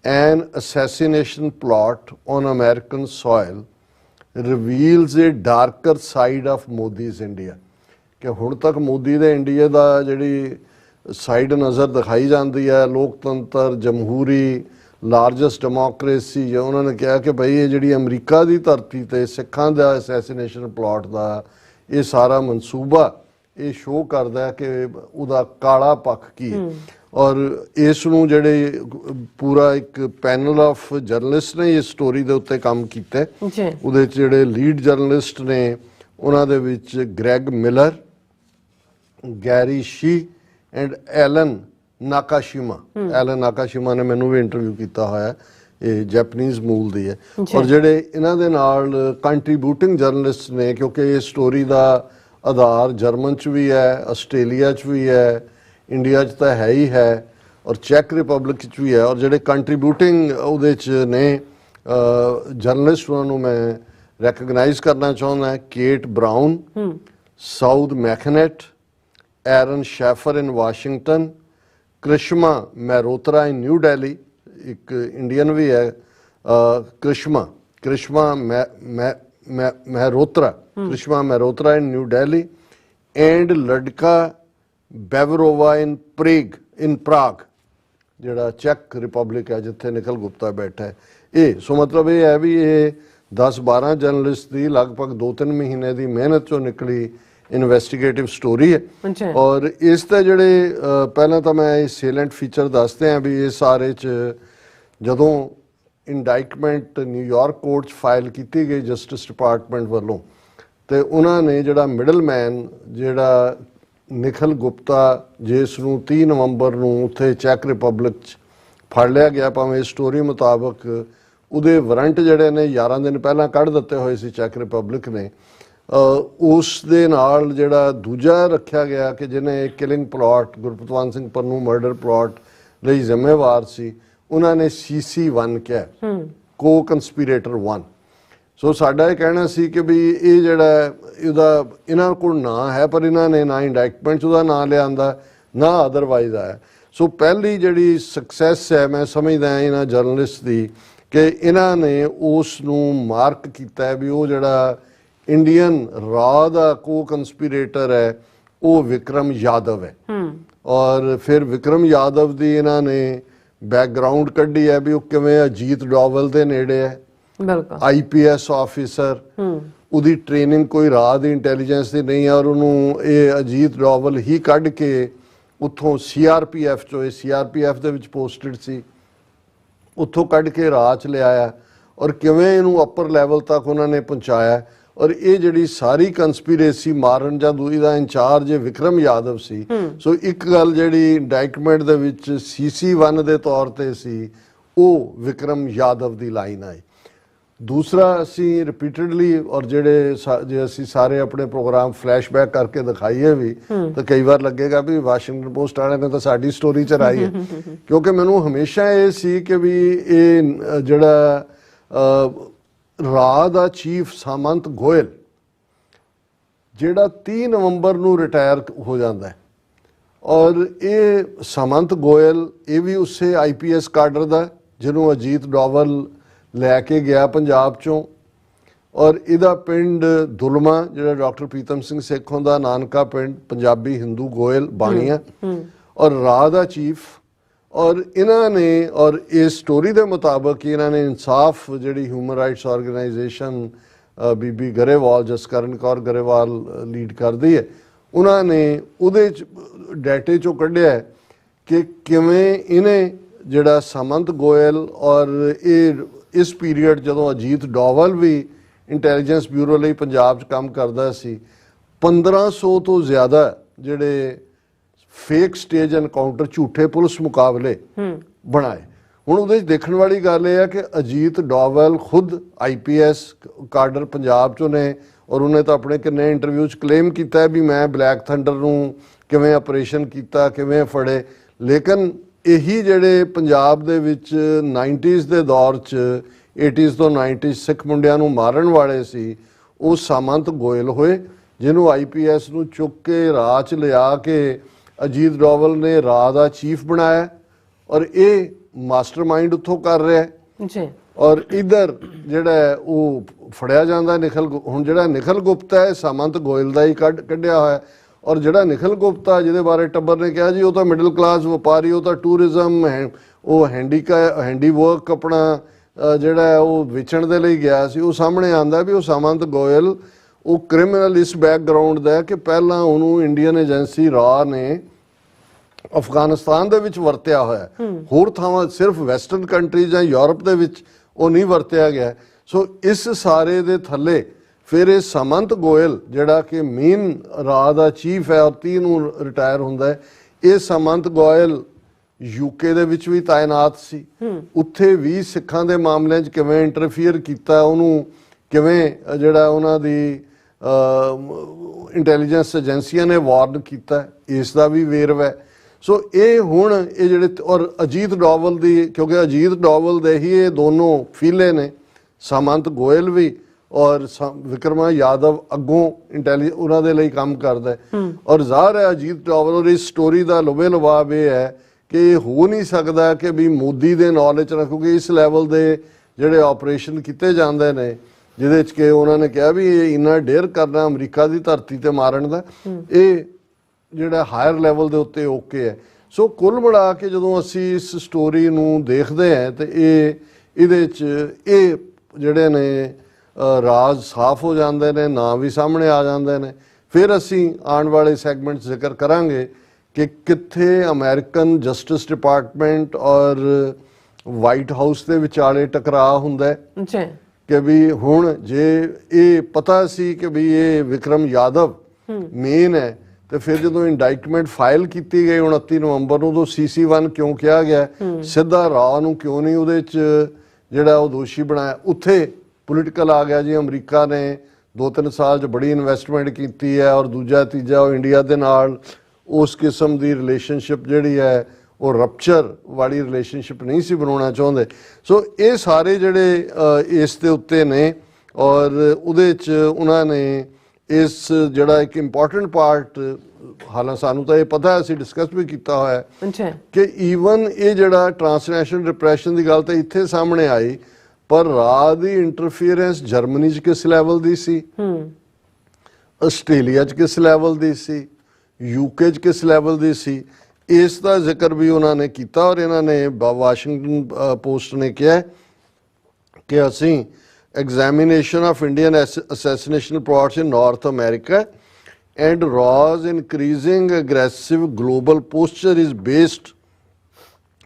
an assassination plot on American soil reveals a darker side of Modi's India. ਕਿ ਹੁਣ ਤੱਕ ਮੋਦੀ ਦੇ ਇੰਡੀਆ ਦਾ ਜਿਹੜੀ ਸਾਈਡ ਨਜ਼ਰ ਦਿਖਾਈ ਜਾਂਦੀ ਹੈ, ਲੋਕਤੰਤਰ, ਜਮਹੂਰੀ, ਲਾਰਜੈਸਟ ਡੈਮੋਕ੍ਰੇਸੀ, ਉਹਨਾਂ ਨੇ ਕਿਹਾ ਕਿ ਭਾਈ ਇਹ ਜਿਹੜੀ ਅਮਰੀਕਾ ਦੀ ਧਰਤੀ ਤੇ ਸਿੱਖਾਂ ਦਾ ਅਸੈਸੀਨੇਸ਼ਨ ਪਲਾਟ ਦਾ ਇਹ ਸਾਰਾ ਮਨਸੂਬਾ ਇਹ ਸ਼ੋਅ ਕਰਦਾ ਕਿ ਉਹਦਾ ਕਾਲਾ ਪੱਖ ਕੀ ਹੈ। ਔਰ ਇਸ ਨੂੰ ਜਿਹੜੇ ਪੂਰਾ ਇੱਕ ਪੈਨਲ ਆਫ ਜਰਨਲਿਸਟ ਨੇ ਇਸ ਸਟੋਰੀ ਦੇ ਉੱਤੇ ਕੰਮ ਕੀਤਾ। ਉਹਦੇ 'ਚ ਜਿਹੜੇ ਲੀਡ ਜਰਨਲਿਸਟ ਨੇ ਉਹਨਾਂ ਦੇ ਵਿੱਚ Greg Miller, Gary Shih and Ellen Nakashima. Ellen Nakashima ਨੇ ਮੈਨੂੰ ਵੀ ਇੰਟਰਵਿਊ ਕੀਤਾ ਹੋਇਆ, ਇਹ ਜੈਪਨੀਜ਼ ਮੂਲ ਦੀ ਹੈ। ਔਰ ਜਿਹੜੇ ਇਹਨਾਂ ਦੇ ਨਾਲ ਕੰਟਰੀਬਿਊਟਿੰਗ ਜਰਨਲਿਸਟ ਨੇ, ਕਿਉਂਕਿ ਇਹ ਸਟੋਰੀ ਦਾ ਆਧਾਰ ਜਰਮਨ 'ਚ ਵੀ ਹੈ, ਆਸਟ੍ਰੇਲੀਆ 'ਚ ਵੀ ਹੈ, ਇੰਡੀਆ 'ਚ ਤਾਂ ਹੈ ਹੀ ਹੈ ਔਰ ਚੈਕ ਰਿਪਬਲਿਕ 'ਚ ਵੀ ਹੈ। ਔਰ ਜਿਹੜੇ ਕੰਟਰੀਬਿਊਟਿੰਗ ਉਹਦੇ 'ਚ ਨੇ ਜਰਨਲਿਸਟ, ਉਹਨਾਂ ਨੂੰ ਮੈਂ ਰੈਕਗਨਾਈਜ਼ ਕਰਨਾ ਚਾਹੁੰਦਾ। Kate brown, Saud ਮੈਕਨੈਟ, iron shepherd ਇਨ ਵਾਸ਼ਿੰਗਟਨ, ਕ੍ਰਿਸ਼ਮਾ ਮੈਰੋਤਰਾ ਇਨ ਨਿਊ ਦਿੱਲੀ, ਇੱਕ ਇੰਡੀਅਨ ਵੀ ਹੈ, ਕ੍ਰਿਸ਼ਮਾ ਮੈਰੋਤਰਾ in New Delhi, and Ladka Beverova in Prague, ਜਿਹੜਾ ਚੈਕ ਰਿਪਬਲਿਕ ਹੈ ਜਿੱਥੇ ਨਿਖਿਲ ਗੁਪਤਾ ਬੈਠਾ ਹੈ। ਇਹ ਸੋ ਮਤਲਬ ਇਹ ਹੈ ਵੀ ਇਹ 10-12 ਜਰਨਲਿਸਟ ਦੀ ਲਗਭਗ 2-3 ਮਹੀਨੇ ਦੀ ਮਿਹਨਤ ਚੋਂ ਨਿਕਲੀ ਇਨਵੈਸਟੀਗੇਟਿਵ ਸਟੋਰੀ ਹੈ। ਅੱਛਾ। ਔਰ ਇਸ ਤੇ ਜਿਹੜੇ ਪਹਿਲਾਂ ਤਾਂ ਮੈਂ ਇਹ ਸੇਲੈਂਟ ਫੀਚਰ ਦੱਸਦੇ ਹਾਂ ਵੀ ਇਸ ਸਾਰੇ 'ਚ ਜਦੋਂ ਇੰਡਾਈਟਮੈਂਟ ਨਿਊਯਾਰਕ ਕੋਰਟ 'ਚ ਫਾਈਲ ਕੀਤੀ ਗਈ ਜਸਟਿਸ ਡਿਪਾਰਟਮੈਂਟ ਵੱਲੋਂ, ਤੇ ਉਹਨਾਂ ਨੇ ਜਿਹੜਾ ਮਿਡਲਮੈਨ ਜਿਹੜਾ ਨਿਖਲ ਗੁਪਤਾ, ਜਿਸ ਨੂੰ 30 ਨਵੰਬਰ ਨੂੰ ਉੱਥੇ ਚੈਕ ਰਿਪਬਲਿਕ 'ਚ ਫੜ ਲਿਆ ਗਿਆ, ਭਾਵੇਂ ਇਸ ਸਟੋਰੀ ਮੁਤਾਬਕ ਉਹਦੇ ਵਾਰੰਟ ਜਿਹੜੇ ਨੇ 11 ਦਿਨ ਪਹਿਲਾਂ ਕੱਢ ਦਿੱਤੇ ਹੋਏ ਸੀ ਚੈਕ ਰਿਪਬਲਿਕ ਨੇ, ਉਸ ਦੇ ਨਾਲ ਜਿਹੜਾ ਦੂਜਾ ਰੱਖਿਆ ਗਿਆ ਕਿ ਜਿਹਨੇ killing plot, Gurpatwant Singh Pannu murder plot ਲਈ ਜ਼ਿੰਮੇਵਾਰ ਸੀ, ਉਹਨਾਂ ਨੇ CC1 ਕਿਹਾ, ਕੋ ਕੰਸਪੀਰੇਟਰ 1। ਸੋ ਸਾਡਾ ਇਹ ਕਹਿਣਾ ਸੀ ਕਿ ਵੀ ਇਹ ਜਿਹੜਾ ਇਹਦਾ ਇਹਨਾਂ ਕੋਲ ਨਾਂ ਹੈ, ਪਰ ਇਹਨਾਂ ਨੇ ਨਾ ਇੰਡਾਈਟਮੈਂਟ 'ਚ ਉਹਦਾ ਨਾਂ ਲਿਆਂਦਾ ਨਾ ਅਦਰਵਾਈਜ਼ ਆਇਆ। ਸੋ ਪਹਿਲੀ ਜਿਹੜੀ ਸਕਸੈਸ ਹੈ ਮੈਂ ਸਮਝਦਾ ਇਹਨਾਂ ਜਰਨਲਿਸਟ ਦੀ, ਕਿ ਇਹਨਾਂ ਨੇ ਉਸ ਨੂੰ ਮਾਰਕ ਕੀਤਾ ਵੀ ਉਹ ਜਿਹੜਾ ਇੰਡੀਅਨ ਰਾਹ ਦਾ ਕੋ ਕੰਸਪੀਰੇਟਰ ਹੈ ਉਹ ਵਿਕਰਮ ਯਾਦਵ ਹੈ। ਔਰ ਫਿਰ ਵਿਕਰਮ ਯਾਦਵ ਦੀ ਇਹਨਾਂ ਨੇ ਬੈਕਗਰਾਉਂਡ ਕੱਢੀ ਹੈ ਵੀ ਉਹ ਕਿਵੇਂ ਅਜੀਤ ਡੋਵਲ ਦੇ ਨੇੜੇ ਹੈ, ਬਿਲਕੁਲ IPS ਆਫਿਸਰ, ਉਹਦੀ ਟ੍ਰੇਨਿੰਗ ਕੋਈ ਰਾਹ ਦੀ ਇੰਟੈਲੀਜੈਂਸ ਦੀ ਨਹੀਂ ਹੈ, ਔਰ ਉਹਨੂੰ ਇਹ ਅਜੀਤ ਡੋਵਲ ਹੀ ਕੱਢ ਕੇ ਉੱਥੋਂ CRPF ਚੋਂ, ਇਹ CRPF ਦੇ ਵਿੱਚ ਪੋਸਟਡ ਸੀ, ਉੱਥੋਂ ਕੱਢ ਕੇ ਰਾਹ 'ਚ ਲਿਆਇਆ ਔਰ ਕਿਵੇਂ ਇਹਨੂੰ ਅਪਰ ਲੈਵਲ ਤੱਕ ਉਹਨਾਂ ਨੇ ਪਹੁੰਚਾਇਆ। ਔਰ ਇਹ ਜਿਹੜੀ ਸਾਰੀ ਕੰਸਪੀਰੇਸੀ ਮਾਰਨ ਜਾਂ ਦੂਈ ਦਾ ਇੰਚਾਰਜ ਵਿਕਰਮ ਯਾਦਵ ਸੀ। ਸੋ ਇੱਕ ਗੱਲ ਜਿਹੜੀ ਇੰਡਾਈਟਮੈਂਟ ਦੇ ਵਿੱਚ CC1 ਦੇ ਤੌਰ ਤੇ ਸੀ, ਉਹ ਵਿਕਰਮ ਯਾਦਵ ਦੀ ਲਾਈਨ ਆਈ। ਦੂਸਰਾ ਅਸੀਂ ਰਿਪੀਟਡਲੀ ਔਰ ਜੇ ਅਸੀਂ ਸਾਰੇ ਆਪਣੇ ਪ੍ਰੋਗਰਾਮ ਫਲੈਸ਼ਬੈਕ ਕਰਕੇ ਦਿਖਾਈਏ ਵੀ ਤਾਂ ਕਈ ਵਾਰ ਲੱਗੇਗਾ ਵੀ ਵਾਸ਼ਿੰਗਟਨ ਪੋਸਟ ਵਾਲਿਆਂ ਨੇ ਤਾਂ ਸਾਡੀ ਸਟੋਰੀ ਚਰਾਈ ਹੈ, ਕਿਉਂਕਿ ਮੈਨੂੰ ਹਮੇਸ਼ਾ ਇਹ ਸੀ ਕਿ ਵੀ ਇਹ ਜਿਹੜਾ ਰਾਹ ਦਾ ਚੀਫ ਸਾਮੰਤ ਗੋਇਲ ਜਿਹੜਾ 30 ਨਵੰਬਰ ਨੂੰ ਰਿਟਾਇਰ ਹੋ ਜਾਂਦਾ ਹੈ, ਔਰ ਇਹ ਸਾਮੰਤ ਗੋਇਲ ਇਹ ਵੀ ਉਸੇ IPS ਕਾਡਰ ਦਾ ਜਿਹਨੂੰ ਅਜੀਤ ਡੋਵਲ ਲੈ ਕੇ ਗਿਆ ਪੰਜਾਬ ਚੋਂ, ਔਰ ਇਹਦਾ ਪਿੰਡ ਦੁਲਮਾ ਜਿਹੜਾ ਡਾਕਟਰ ਪ੍ਰੀਤਮ ਸਿੰਘ ਸੇਖੋਂ ਦਾ ਨਾਨਕਾ ਪਿੰਡ, ਪੰਜਾਬੀ ਹਿੰਦੂ ਗੋਇਲ ਬਾਣੀਆ, ਔਰ ਰਾਹ ਦਾ ਚੀਫ। ਔਰ ਇਹਨਾਂ ਨੇ, ਔਰ ਇਸ ਸਟੋਰੀ ਦੇ ਮੁਤਾਬਕ ਇਹਨਾਂ ਨੇ ਇਨਸਾਫ ਜਿਹੜੀ ਹਿਊਮਨ ਰਾਈਟਸ ਆਰਗੇਨਾਈਜੇਸ਼ਨ ਬੀਬੀ ਗਰੇਵਾਲ, ਜਸਕਰਨ ਕੌਰ ਗਰੇਵਾਲ ਲੀਡ ਕਰਦੀ ਹੈ, ਉਹਨਾਂ ਨੇ ਉਹਦੇ 'ਚ ਡਾਟੇ 'ਚੋਂ ਕੱਢਿਆ ਕਿ ਕਿਵੇਂ ਇਹਨੇ ਜਿਹੜਾ ਸਾਮੰਤ ਗੋਇਲ ਔਰ ਇਹ ਇਸ ਪੀਰੀਅਡ ਜਦੋਂ ਅਜੀਤ ਡੋਵਲ ਵੀ ਇੰਟੈਲੀਜੈਂਸ ਬਿਊਰੋ ਲਈ ਪੰਜਾਬ 'ਚ ਕੰਮ ਕਰਦਾ ਸੀ, 1500 ਤੋਂ ਜ਼ਿਆਦਾ ਜਿਹੜੇ ਫੇਕ ਸਟੇਜ ਐਨਕਾਊਂਟਰ, ਝੂਠੇ ਪੁਲਿਸ ਮੁਕਾਬਲੇ ਬਣਾਏ। ਹੁਣ ਉਹਦੇ 'ਚ ਦੇਖਣ ਵਾਲੀ ਗੱਲ ਇਹ ਹੈ ਕਿ ਅਜੀਤ ਡੋਵਲ ਖੁਦ IPS ਕਾਡਰ ਪੰਜਾਬ 'ਚੋਂ ਨੇ, ਔਰ ਉਹਨੇ ਤਾਂ ਆਪਣੇ ਕਿੰਨੇ ਇੰਟਰਵਿਊ 'ਚ ਕਲੇਮ ਕੀਤਾ ਹੈ ਵੀ ਮੈਂ ਬਲੈਕ ਥੰਡਰ ਨੂੰ ਕਿਵੇਂ ਆਪਰੇਸ਼ਨ ਕੀਤਾ, ਕਿਵੇਂ ਫੜੇ। ਲੇਕਿਨ ਇਹੀ ਜਿਹੜੇ ਪੰਜਾਬ ਦੇ ਵਿੱਚ 90s ਦੇ ਦੌਰ 'ਚ 80s ਤੋਂ 90s ਸਿੱਖ ਮੁੰਡਿਆਂ ਨੂੰ ਮਾਰਨ ਵਾਲੇ ਸੀ, ਉਹ ਸਾਮੰਤ ਗੋਇਲ ਹੋਏ, ਜਿਹਨੂੰ IPS ਨੂੰ ਚੁੱਕ ਕੇ ਰਾਹ 'ਚ ਲਿਆ ਕੇ ਅਜੀਤ ਡੋਵਲ ਨੇ ਰਾਹ ਦਾ ਚੀਫ ਬਣਾਇਆ, ਔਰ ਇਹ ਮਾਸਟਰਮਾਈਂਡ ਉੱਥੋਂ ਕਰ ਰਿਹਾ ਜੀ। ਔਰ ਇਧਰ ਜਿਹੜਾ ਉਹ ਫੜਿਆ ਜਾਂਦਾ ਨਿਖਲ, ਹੁਣ ਜਿਹੜਾ ਨਿਖਲ ਗੁਪਤਾ ਹੈ ਸਾਮੰਤ ਗੋਇਲ ਦਾ ਹੀ ਕੱਢਿਆ ਹੋਇਆ, ਔਰ ਜਿਹੜਾ ਨਿਖਲ ਗੁਪਤਾ ਜਿਹਦੇ ਬਾਰੇ ਟੱਬਰ ਨੇ ਕਿਹਾ ਜੀ ਉਹ ਤਾਂ ਮਿਡਲ ਕਲਾਸ ਵਪਾਰੀ, ਉਹ ਤਾਂ ਟੂਰਿਜ਼ਮ ਹੈ, ਉਹ ਹੈਂਡੀ ਵਰਕ ਆਪਣਾ ਜਿਹੜਾ ਉਹ ਵੇਚਣ ਦੇ ਲਈ ਗਿਆ ਸੀ, ਉਹ ਸਾਹਮਣੇ ਆਉਂਦਾ ਵੀ ਉਹ ਸਾਮੰਤ ਗੋਇਲ ਉਹ ਕ੍ਰਿਮੀਨਲ ਇਸ ਬੈਕਗਰਾਉਂਡ ਦਾ ਕਿ ਪਹਿਲਾਂ ਉਹਨੂੰ ਇੰਡੀਅਨ ਏਜੰਸੀ ਰਾਹ ਨੇ ਅਫਗਾਨਿਸਤਾਨ ਦੇ ਵਿੱਚ ਵਰਤਿਆ ਹੋਇਆ, ਹੋਰ ਥਾਵਾਂ ਸਿਰਫ ਵੈਸਟਰਨ ਕੰਟਰੀ ਜਾਂ ਯੂਰਪ ਦੇ ਵਿੱਚ ਉਹ ਨਹੀਂ ਵਰਤਿਆ ਗਿਆ। ਸੋ ਇਸ ਸਾਰੇ ਦੇ ਥੱਲੇ ਫਿਰ ਇਹ ਸਾਮੰਤ ਗੋਇਲ ਜਿਹੜਾ ਕਿ ਮੇਨ ਰਾਹ ਦਾ ਚੀਫ ਹੈ ਔਰ 30 ਨੂੰ ਰਿਟਾਇਰ ਹੁੰਦਾ ਹੈ, ਇਹ ਸਾਮੰਤ ਗੋਇਲ UK ਦੇ ਵਿੱਚ ਵੀ ਤਾਇਨਾਤ ਸੀ, ਉੱਥੇ ਵੀ ਸਿੱਖਾਂ ਦੇ ਮਾਮਲਿਆਂ 'ਚ ਕਿਵੇਂ ਇੰਟਰਫੀਅਰ ਕੀਤਾ, ਉਹਨੂੰ ਕਿਵੇਂ ਜਿਹੜਾ ਉਹਨਾਂ ਦੀ ਇੰਟੈਲੀਜੈਂਸ ਏਜੰਸੀਆਂ ਨੇ ਵਾਰਨ ਕੀਤਾ, ਇਸ ਦਾ ਵੀ ਵੇਰਵਾ ਹੈ। ਸੋ ਇਹ ਹੁਣ ਇਹ ਜਿਹੜੇ ਔਰ ਅਜੀਤ ਡੋਵਲ ਦੀ, ਕਿਉਂਕਿ ਅਜੀਤ ਡੋਵਲ ਦੇ ਹੀ ਇਹ ਦੋਨੋਂ ਫੀਲੇ ਨੇ, ਸਾਮੰਤ ਗੋਇਲ ਵੀ ਔਰ ਵਿਕਰਮਾ ਯਾਦਵ ਅੱਗੋਂ ਉਹਨਾਂ ਦੇ ਲਈ ਕੰਮ ਕਰਦਾ ਹੈ। ਔਰ ਜ਼ਾਹਰ ਹੈ ਅਜੀਤ ਡੋਵਲ, ਔਰ ਇਸ ਸਟੋਰੀ ਦਾ ਲੁਬੇ ਲੁਬਾਬ ਇਹ ਹੈ ਕਿ ਇਹ ਹੋ ਨਹੀਂ ਸਕਦਾ ਕਿ ਵੀ ਮੋਦੀ ਦੇ ਨੌਲੇਜ ਨਾਲ, ਕਿਉਂਕਿ ਇਸ ਲੈਵਲ ਦੇ ਜਿਹੜੇ ਆਪਰੇਸ਼ਨ ਕੀਤੇ ਜਾਂਦੇ ਨੇ ਜਿਹਦੇ 'ਚ ਕਿ ਉਹਨਾਂ ਨੇ ਕਿਹਾ ਵੀ ਇਹ ਇੰਨਾ ਡੇਅਰ ਕਰਨਾ ਅਮਰੀਕਾ ਦੀ ਧਰਤੀ ਤੇ ਮਾਰਨ ਦਾ, ਇਹ ਜਿਹੜਾ ਹਾਇਰ ਲੈਵਲ ਦੇ ਉੱਤੇ ਓਕੇ ਹੈ। ਸੋ ਕੁੱਲ ਮਿਲਾ ਕੇ ਜਦੋਂ ਅਸੀਂ ਇਸ ਸਟੋਰੀ ਨੂੰ ਦੇਖਦੇ ਹਾਂ ਤੇ ਇਹਦੇ 'ਚ ਇਹ ਜਿਹੜੇ ਨੇ ਰਾਜ਼ ਸਾਫ਼ ਹੋ ਜਾਂਦੇ ਨੇ, ਨਾਂ ਵੀ ਸਾਹਮਣੇ ਆ ਜਾਂਦੇ ਨੇ। ਫਿਰ ਅਸੀਂ ਆਉਣ ਵਾਲੇ ਸੈਗਮੈਂਟ ਜ਼ਿਕਰ ਕਰਾਂਗੇ ਕਿ ਕਿੱਥੇ ਅਮਰੀਕਨ ਜਸਟਿਸ ਡਿਪਾਰਟਮੈਂਟ ਔਰ ਵਾਈਟ ਹਾਊਸ ਦੇ ਵਿਚਾਲੇ ਟਕਰਾਅ ਹੁੰਦਾ ਹੈ ਜੀ ਕਿ ਵੀ ਹੁਣ ਜੇ ਇਹ ਪਤਾ ਸੀ ਕਿ ਵੀ ਇਹ ਵਿਕਰਮ ਯਾਦਵ ਮੇਨ ਹੈ, ਤੇ ਫਿਰ ਜਦੋਂ ਇੰਡਾਈਟਮੈਂਟ ਫਾਈਲ ਕੀਤੀ ਗਈ 29 ਨਵੰਬਰ ਨੂੰ, ਉਦੋਂ CC1 ਕਿਉਂ ਕਿਹਾ ਗਿਆ, ਸਿੱਧਾ ਰਾਅ ਨੂੰ ਕਿਉਂ ਨਹੀਂ ਉਹਦੇ 'ਚ ਜਿਹੜਾ ਉਹ ਦੋਸ਼ੀ ਬਣਾਇਆ? ਉੱਥੇ ਪੋਲੀਟੀਕਲ ਆ ਗਿਆ ਜੀ। ਅਮਰੀਕਾ ਨੇ 2-3 ਸਾਲ 'ਚ ਬੜੀ ਇਨਵੈਸਟਮੈਂਟ ਕੀਤੀ ਹੈ, ਔਰ ਦੂਜਾ ਤੀਜਾ ਉਹ ਇੰਡੀਆ ਦੇ ਨਾਲ ਉਸ ਕਿਸਮ ਦੀ ਰਿਲੇਸ਼ਨਸ਼ਿਪ ਜਿਹੜੀ ਹੈ ਉਹ ਰਪਚਰ ਵਾਲੀ ਰਿਲੇਸ਼ਨਸ਼ਿਪ ਨਹੀਂ ਸੀ ਬਣਾਉਣਾ ਚਾਹੁੰਦੇ। ਸੋ ਇਹ ਸਾਰੇ ਜਿਹੜੇ ਇਸ ਦੇ ਉੱਤੇ ਨੇ, ਔਰ ਉਹਦੇ 'ਚ ਉਹਨਾਂ ਨੇ ਇਸ ਜਿਹੜਾ ਇੱਕ ਇੰਪੋਰਟੈਂਟ ਪਾਰਟ, ਹਾਲਾਂਕਿ ਸਾਨੂੰ ਤਾਂ ਇਹ ਪਤਾ, ਅਸੀਂ ਡਿਸਕਸ ਵੀ ਕੀਤਾ ਹੋਇਆ ਕਿ ਈਵਨ ਇਹ ਜਿਹੜਾ ਟ੍ਰਾਂਸਨੈਸ਼ਨਲ ਡਿਪਰੈਸ਼ਨ ਦੀ ਗੱਲ ਤਾਂ ਇੱਥੇ ਸਾਹਮਣੇ ਆਈ, ਪਰ ਰਾਹ ਦੀ ਇੰਟਰਫੀਅਰੈਂਸ ਜਰਮਨੀ 'ਚ ਕਿਸ ਲੈਵਲ ਦੀ ਸੀ, ਆਸਟ੍ਰੇਲੀਆ 'ਚ ਕਿਸ ਲੈਵਲ ਦੀ ਸੀ, UK 'ਚ ਕਿਸ ਲੈਵਲ ਦੀ ਸੀ, ਇਸ ਦਾ ਜ਼ਿਕਰ ਵੀ ਉਹਨਾਂ ਨੇ ਕੀਤਾ। ਔਰ ਇਹਨਾਂ ਨੇ ਵਾਸ਼ਿੰਗਟਨ ਪੋਸਟ ਨੇ ਕਿਹਾ ਕਿ ਅਸੀਂ examination of Indian assassination plots in North America and Raw's increasing aggressive global posture is based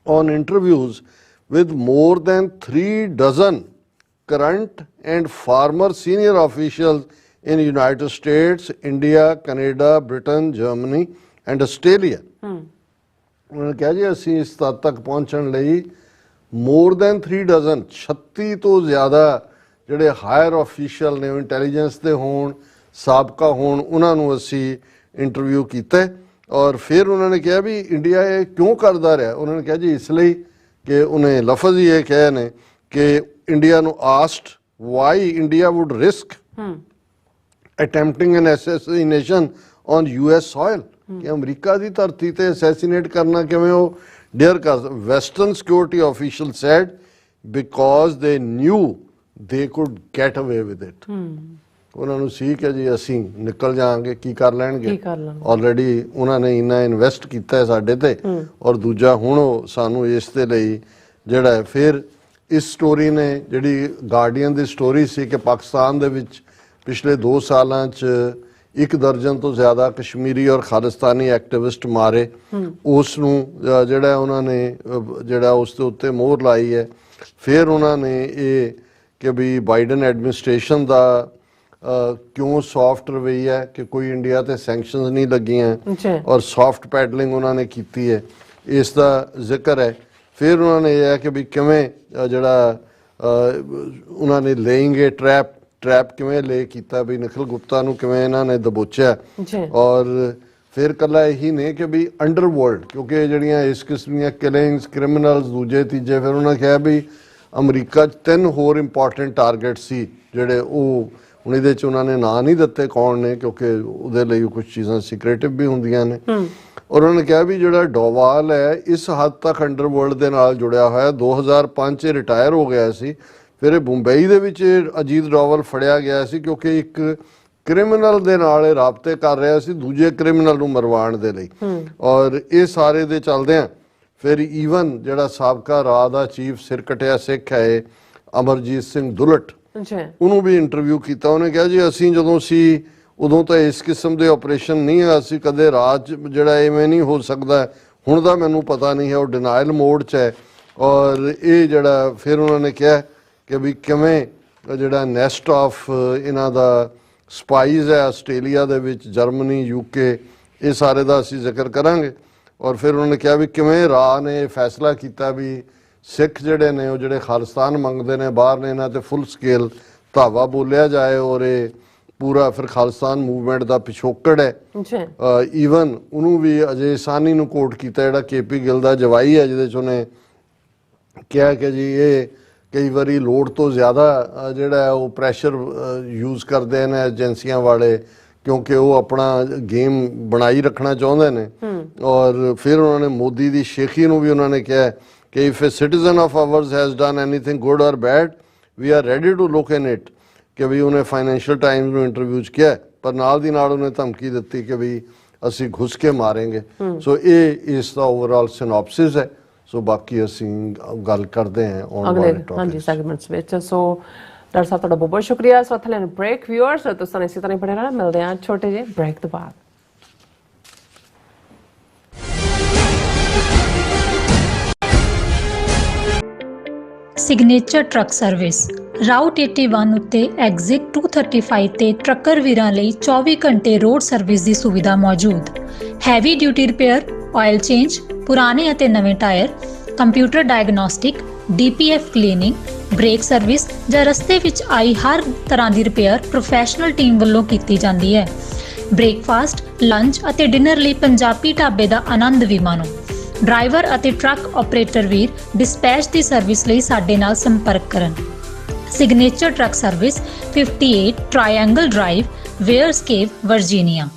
on interviews with more than 3 current and former senior officials in United States, India, Canada, Britain, Germany and Australia. ਉਹਨਾਂ ਨੇ ਕਿਹਾ ਜੀ ਅਸੀਂ ਇਸ ਤੱਕ ਤੱਕ ਪਹੁੰਚਣ ਲਈ more than 3 36 ਤੋਂ ਜ਼ਿਆਦਾ ਜਿਹੜੇ ਹਾਇਰ ਆਫੀਸ਼ੀਅਲ ਨੇ, ਇੰਟੈਲੀਜੈਂਸ ਦੇ ਹੋਣ, ਸਾਬਕਾ ਹੋਣ, ਉਹਨਾਂ ਨੂੰ ਅਸੀਂ ਇੰਟਰਵਿਊ ਕੀਤਾ। ਔਰ ਫਿਰ ਉਹਨਾਂ ਨੇ ਕਿਹਾ ਵੀ ਇੰਡੀਆ ਇਹ ਕਿਉਂ ਕਰਦਾ ਰਿਹਾ? ਉਹਨਾਂ ਨੇ ਕਿਹਾ ਜੀ ਇਸ ਲਈ ਕਿ ਉਹਨੇ ਲਫ਼ਜ਼ ਹੀ ਇਹ ਕਹੇ ਨੇ ਕਿ ਇੰਡੀਆ ਨੂੰ asked why India would risk attempting an assassination on US soil, ਕਿ ਅਮਰੀਕਾ ਦੀ ਧਰਤੀ ਤੇ ਅਸੈਸੀਨੇਟ ਕਰਨਾ ਕਿਵੇਂ ਉਹ ਡੇਅਰ ਕਰ। Western security official said because they knew they could get away with it. ਉਹਨਾਂ ਨੂੰ ਸੀ ਕਿ ਜੀ ਅਸੀਂ ਨਿਕਲ ਜਾਾਂਗੇ, ਕੀ ਕਰ ਲੈਣਗੇ, ਆਲਰੇਡੀ ਉਹਨਾਂ ਨੇ ਇੰਨਾ ਇਨਵੈਸਟ ਕੀਤਾ ਹੈ ਸਾਡੇ ਤੇ, ਔਰ ਦੂਜਾ ਹੁਣ ਉਹ ਸਾਨੂੰ ਇਸ ਦੇ ਲਈ ਜਿਹੜਾ ਹੈ। ਫਿਰ ਇਸ ਸਟੋਰੀ ਨੇ ਜਿਹੜੀ ਗਾਰਡੀਅਨ ਦੀ ਸਟੋਰੀ ਸੀ ਕਿ ਪਾਕਿਸਤਾਨ ਦੇ ਵਿੱਚ ਪਿਛਲੇ 2 ਸਾਲਾਂ 'ਚ 1 ਦਰਜਨ ਤੋਂ ਜ਼ਿਆਦਾ ਕਸ਼ਮੀਰੀ ਔਰ ਖਾਲਿਸਤਾਨੀ ਐਕਟਿਵਿਸਟ ਮਾਰੇ, ਉਸ ਨੂੰ ਜਿਹੜਾ ਉਹਨਾਂ ਨੇ ਜਿਹੜਾ ਉਸ ਦੇ ਉੱਤੇ ਮੋਹਰ ਲਾਈ ਹੈ। ਫਿਰ ਉਹਨਾਂ ਨੇ ਇਹ ਕਿ ਵੀ ਬਾਈਡਨ ਐਡਮਿਨਿਸਟ੍ਰੇਸ਼ਨ ਦਾ ਕਿਉਂ ਸੌਫਟ ਰਵੱਈਆ ਹੈ ਕਿ ਕੋਈ ਇੰਡੀਆ ਤੇ ਸੈਂਕਸ਼ਨਸ ਨਹੀਂ ਲੱਗੀਆਂ, ਔਰ ਸੌਫਟ ਪੈਡਲਿੰਗ ਉਹਨਾਂ ਨੇ ਕੀਤੀ ਹੈ, ਇਸ ਦਾ ਜ਼ਿਕਰ ਹੈ। ਫਿਰ ਉਹਨਾਂ ਨੇ ਇਹ ਹੈ ਕਿ ਵੀ ਕਿਵੇਂ ਜਿਹੜਾ ਉਹਨਾਂ ਨੇ ਲੇਇੰਗੇ ਟਰੈਪ ਕਿਵੇਂ ਲੇ ਕੀਤਾ, ਵੀ ਨਿਖਿਲ ਗੁਪਤਾ ਨੂੰ ਕਿਵੇਂ ਇਹਨਾਂ ਨੇ ਦਬੋਚਿਆ। ਔਰ ਫਿਰ ਕੱਲਾ ਇਹੀ ਨੇ ਕਿ ਵੀ ਅੰਡਰਵਰਲਡ, ਕਿਉਂਕਿ ਜਿਹੜੀਆਂ ਇਸ ਕਿਸਮ ਦੀਆਂ ਕਿਲਿੰਗਸ, ਕ੍ਰਿਮੀਨਲਸ ਦੂਜੇ ਤੀਜੇ, ਫਿਰ ਉਹਨਾਂ ਕਿਹਾ ਵੀ ਅਮਰੀਕਾ 'ਚ 3 ਹੋਰ ਇੰਪੋਰਟੈਂਟ ਟਾਰਗੇਟ ਸੀ ਜਿਹੜੇ ਉਹ ਹੁਣ ਇਹਦੇ 'ਚ ਉਹਨਾਂ ਨੇ ਨਾਂ ਨਹੀਂ ਦਿੱਤੇ ਕੌਣ ਨੇ, ਕਿਉਂਕਿ ਉਹਦੇ ਲਈ ਕੁਝ ਚੀਜ਼ਾਂ ਸੀਕ੍ਰੇਟਿਵ ਵੀ ਹੁੰਦੀਆਂ ਨੇ। ਔਰ ਉਹਨਾਂ ਨੇ ਕਿਹਾ ਵੀ ਜਿਹੜਾ ਡੋਵਾਲ ਹੈ ਇਸ ਹੱਦ ਤੱਕ ਅੰਡਰਵਰਲਡ ਦੇ ਨਾਲ ਜੁੜਿਆ ਹੋਇਆ। 2005 'ਚ ਰਿਟਾਇਰ ਹੋ ਗਿਆ ਸੀ, ਫਿਰ ਇਹ ਮੁੰਬਈ ਦੇ ਵਿੱਚ ਅਜੀਤ ਡੋਵਾਲ ਫੜਿਆ ਗਿਆ ਸੀ ਕਿਉਂਕਿ ਇੱਕ ਕ੍ਰਿਮੀਨਲ ਦੇ ਨਾਲ ਇਹ ਰਾਬਤੇ ਕਰ ਰਿਹਾ ਸੀ ਦੂਜੇ ਕ੍ਰਿਮੀਨਲ ਨੂੰ ਮਰਵਾਉਣ ਦੇ ਲਈ। ਔਰ ਇਹ ਸਾਰੇ ਦੇ ਚੱਲਦਿਆਂ ਫਿਰ ਈਵਨ ਜਿਹੜਾ ਸਾਬਕਾ ਰਾਹ ਦਾ ਚੀਫ ਸਿਰਕਟਿਆ ਸਿੱਖ ਹੈ ਅਮਰਜੀਤ ਸਿੰਘ ਦੁਲਟ, ਉਹਨੂੰ ਵੀ ਇੰਟਰਵਿਊ ਕੀਤਾ। ਉਹਨੇ ਕਿਹਾ ਜੀ ਅਸੀਂ ਜਦੋਂ ਸੀ ਉਦੋਂ ਤਾਂ ਇਸ ਕਿਸਮ ਦੇ ਆਪਰੇਸ਼ਨ ਨਹੀਂ ਹੈ, ਅਸੀਂ ਕਦੇ ਰਾਜ ਜਿਹੜਾ ਐਵੇਂ ਨਹੀਂ ਹੋ ਸਕਦਾ, ਹੁਣ ਦਾ ਮੈਨੂੰ ਪਤਾ ਨਹੀਂ ਹੈ, ਉਹ ਡਿਨਾਇਲ ਮੋਡ 'ਚ ਹੈ। ਔਰ ਇਹ ਜਿਹੜਾ ਫਿਰ ਉਹਨਾਂ ਨੇ ਕਿਹਾ ਕਿ ਵੀ ਕਿਵੇਂ ਜਿਹੜਾ ਨੈਸਟ ਆਫ ਇਹਨਾਂ ਦਾ ਸਪਾਈਜ਼ ਹੈ ਆਸਟ੍ਰੇਲੀਆ ਦੇ ਵਿੱਚ, ਜਰਮਨੀ, UK, ਇਹ ਸਾਰੇ ਦਾ ਅਸੀਂ ਜ਼ਿਕਰ ਕਰਾਂਗੇ। ਔਰ ਫਿਰ ਉਹਨਾਂ ਨੇ ਕਿਹਾ ਵੀ ਕਿਵੇਂ ਰਾਹ ਨੇ ਫੈਸਲਾ ਕੀਤਾ ਵੀ ਸਿੱਖ ਜਿਹੜੇ ਨੇ ਉਹ ਜਿਹੜੇ ਖਾਲਿਸਤਾਨ ਮੰਗਦੇ ਨੇ ਬਾਹਰ ਨੇ, ਇਹਨਾਂ ਤੇ ਫੁੱਲ ਸਕੇਲ ਧਾਵਾ ਬੋਲਿਆ ਜਾਏ। ਔਰ ਇਹ ਪੂਰਾ ਫਿਰ ਖਾਲਿਸਤਾਨ ਮੂਵਮੈਂਟ ਦਾ ਪਿਛੋਕੜ ਹੈ। ਈਵਨ ਉਹਨੂੰ ਵੀ ਅਜੇ ਸਾਨੀ ਨੂੰ ਕੋਟ ਕੀਤਾ ਜਿਹੜਾ KP ਗਿੱਲ ਦਾ ਜਵਾਈ ਹੈ, ਜਿਹਦੇ 'ਚ ਉਹਨੇ ਕਿਹਾ ਕਿ ਜੀ ਇਹ ਕਈ ਵਾਰੀ ਲੋੜ ਤੋਂ ਜ਼ਿਆਦਾ ਜਿਹੜਾ ਉਹ ਪ੍ਰੈਸ਼ਰ ਯੂਜ਼ ਕਰਦੇ ਨੇ ਏਜੰਸੀਆਂ ਵਾਲੇ, ਕਿਉਂਕਿ ਉਹ ਆਪਣਾ ਗੇਮ ਬਣਾਈ ਰੱਖਣਾ ਚਾਹੁੰਦੇ ਨੇ। ਔਰ ਫਿਰ ਉਹਨਾਂ ਨੇ ਮੋਦੀ ਦੀ ਸ਼ੇਖੀ ਨੂੰ ਵੀ ਉਹਨਾਂ ਨੇ ਕਿਹਾ ਕਿ if a citizen of ours has done anything good or bad we are ready to look in it, ਕਿ ਵੀ ਉਹਨੇ ਫਾਈਨੈਂਸ਼ੀਅਲ ਟਾਈਮਜ਼ ਨੂੰ ਇੰਟਰਵਿਊ 'ਚ ਕਿਹਾ, ਪਰ ਨਾਲ ਦੀ ਨਾਲ ਉਹਨੇ ਧਮਕੀ ਦਿੱਤੀ ਕਿ ਵੀ ਅਸੀਂ ਘੁਸ ਕੇ ਮਾਰਾਂਗੇ। ਸੋ ਇਹ ਇਸ ਦਾ ਓਵਰਆਲ ਸਿਨੋਪਸਿਸ ਹੈ। ਸੋ ਬਾਕੀ ਅਸੀਂ ਗੱਲ ਕਰਦੇ ਹਾਂ ਆਉਣ ਵਾਲੇ ਟੌਪਿਕਸ ਹਾਂਜੀ ਸੈਗਮੈਂਟਸ ਵਿੱਚ। ਸੋ ਡਾਕਟਰ ਸਾਹਿਬ ਤੁਹਾਡਾ ਬਹੁਤ ਬਹੁਤ ਸ਼ੁਕਰੀਆ। ਸੋ ਥਲੇ ਬ੍ਰੇਕ ਵਿਊਅਰਸ ਤੁਸੀਂ ਇਸੇ ਤਰ੍ਹਾਂ ਹੀ ਬਣੇ ਰਹਿਣਾ। ਮਿਲਦੇ ਹਾਂ ਛੋਟੇ ਜਿਹੇ ਬ੍ਰੇਕ ਤੋਂ ਬਾਅਦ। ਸਿਗਨੇਚਰ ਟਰੱਕ ਸਰਵਿਸ ਰਾਊਟ 81 ਉੱਤੇ ਐਗਜ਼ਿਟ 235 ਤੇ ਟਰੱਕਰ ਵੀਰਾਂ ਲਈ 24 ਘੰਟੇ ਰੋਡ ਸਰਵਿਸ ਦੀ ਸੁਵਿਧਾ ਮੌਜੂਦ। Heavy duty repair, oil change, ਪੁਰਾਣੇ ਅਤੇ ਨਵੇਂ tyre, computer diagnostic, DPF cleaning, brake service ਜਾਂ ਰਸਤੇ ਵਿੱਚ ਆਈ ਹਰ ਤਰ੍ਹਾਂ ਦੀ ਰਿਪੇਅਰ ਪ੍ਰੋਫੈਸ਼ਨਲ ਟੀਮ ਵੱਲੋਂ ਕੀਤੀ ਜਾਂਦੀ ਹੈ। ਬ੍ਰੇਕਫਾਸਟ, ਲੰਚ ਅਤੇ ਡਿਨਰ ਲਈ ਪੰਜਾਬੀ ਢਾਬੇ ਦਾ ਆਨੰਦ ਵੀ ਮਾਣੋ। ਡਰਾਈਵਰ ਅਤੇ ਟਰੱਕ ਆਪਰੇਟਰ ਵੀਰ ਡਿਸਪੈਚ ਦੀ ਸਰਵਿਸ ਲਈ ਸਾਡੇ ਨਾਲ ਸੰਪਰਕ ਕਰਨ। Signature truck service 58 triangle drive, Weyers Cave, Virginia.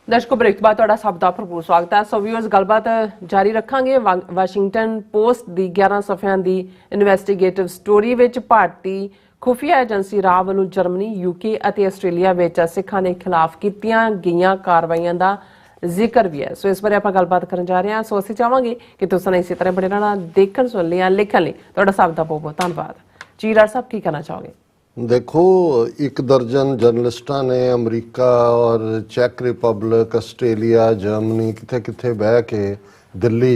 ਦਰਸ਼ਕੋ ਬ੍ਰੇਕ ਤੋਂ ਬਾਅਦ ਤੁਹਾਡਾ ਸਭ ਦਾ ਭਰਪੂਰ ਸਵਾਗਤ ਹੈ। ਸੋ ਵਿਊਅਰਸ ਗੱਲਬਾਤ ਜਾਰੀ ਰੱਖਾਂਗੇ। ਵਾਸ਼ਿੰਗਟਨ ਪੋਸਟ ਦੀ 11 ਸਫ਼ਿਆਂ ਦੀ ਇਨਵੈਸਟੀਗੇਟਿਵ ਸਟੋਰੀ ਵਿੱਚ ਭਾਰਤੀ ਖੁਫੀਆ ਏਜੰਸੀ ਰਾਹ ਵੱਲੋਂ ਜਰਮਨੀ, UK ਅਤੇ ਆਸਟ੍ਰੇਲੀਆ ਵਿੱਚ ਸਿੱਖਾਂ ਦੇ ਖਿਲਾਫ ਕੀਤੀਆਂ ਗਈਆਂ ਕਾਰਵਾਈਆਂ ਦਾ ਜ਼ਿਕਰ ਵੀ ਹੈ। ਸੋ ਇਸ ਬਾਰੇ ਆਪਾਂ ਗੱਲਬਾਤ ਕਰਨ ਜਾ ਰਹੇ ਹਾਂ। ਸੋ ਅਸੀਂ ਚਾਹਾਂਗੇ ਕਿ ਤੁਸੀਂ ਇਸੇ ਤਰ੍ਹਾਂ ਬਣੇ ਰਹਿਣਾ। ਦੇਖਣ, ਸੁਣ ਲਿਆ, ਲਿਖਣ ਲਈ ਤੁਹਾਡਾ ਸਭ ਦਾ ਬਹੁਤ ਬਹੁਤ ਧੰਨਵਾਦ। ਜੀ ਡਾਕਟਰ ਸਾਹਿਬ ਕੀ ਕਹਿਣਾ ਚਾਹੋਗੇ? देखो, 1 दर्जन जर्नलिस्टां ने अमरीका और चैक रिपब्लिक, आस्ट्रेलिया, जर्मनी किथे बह के दिल्ली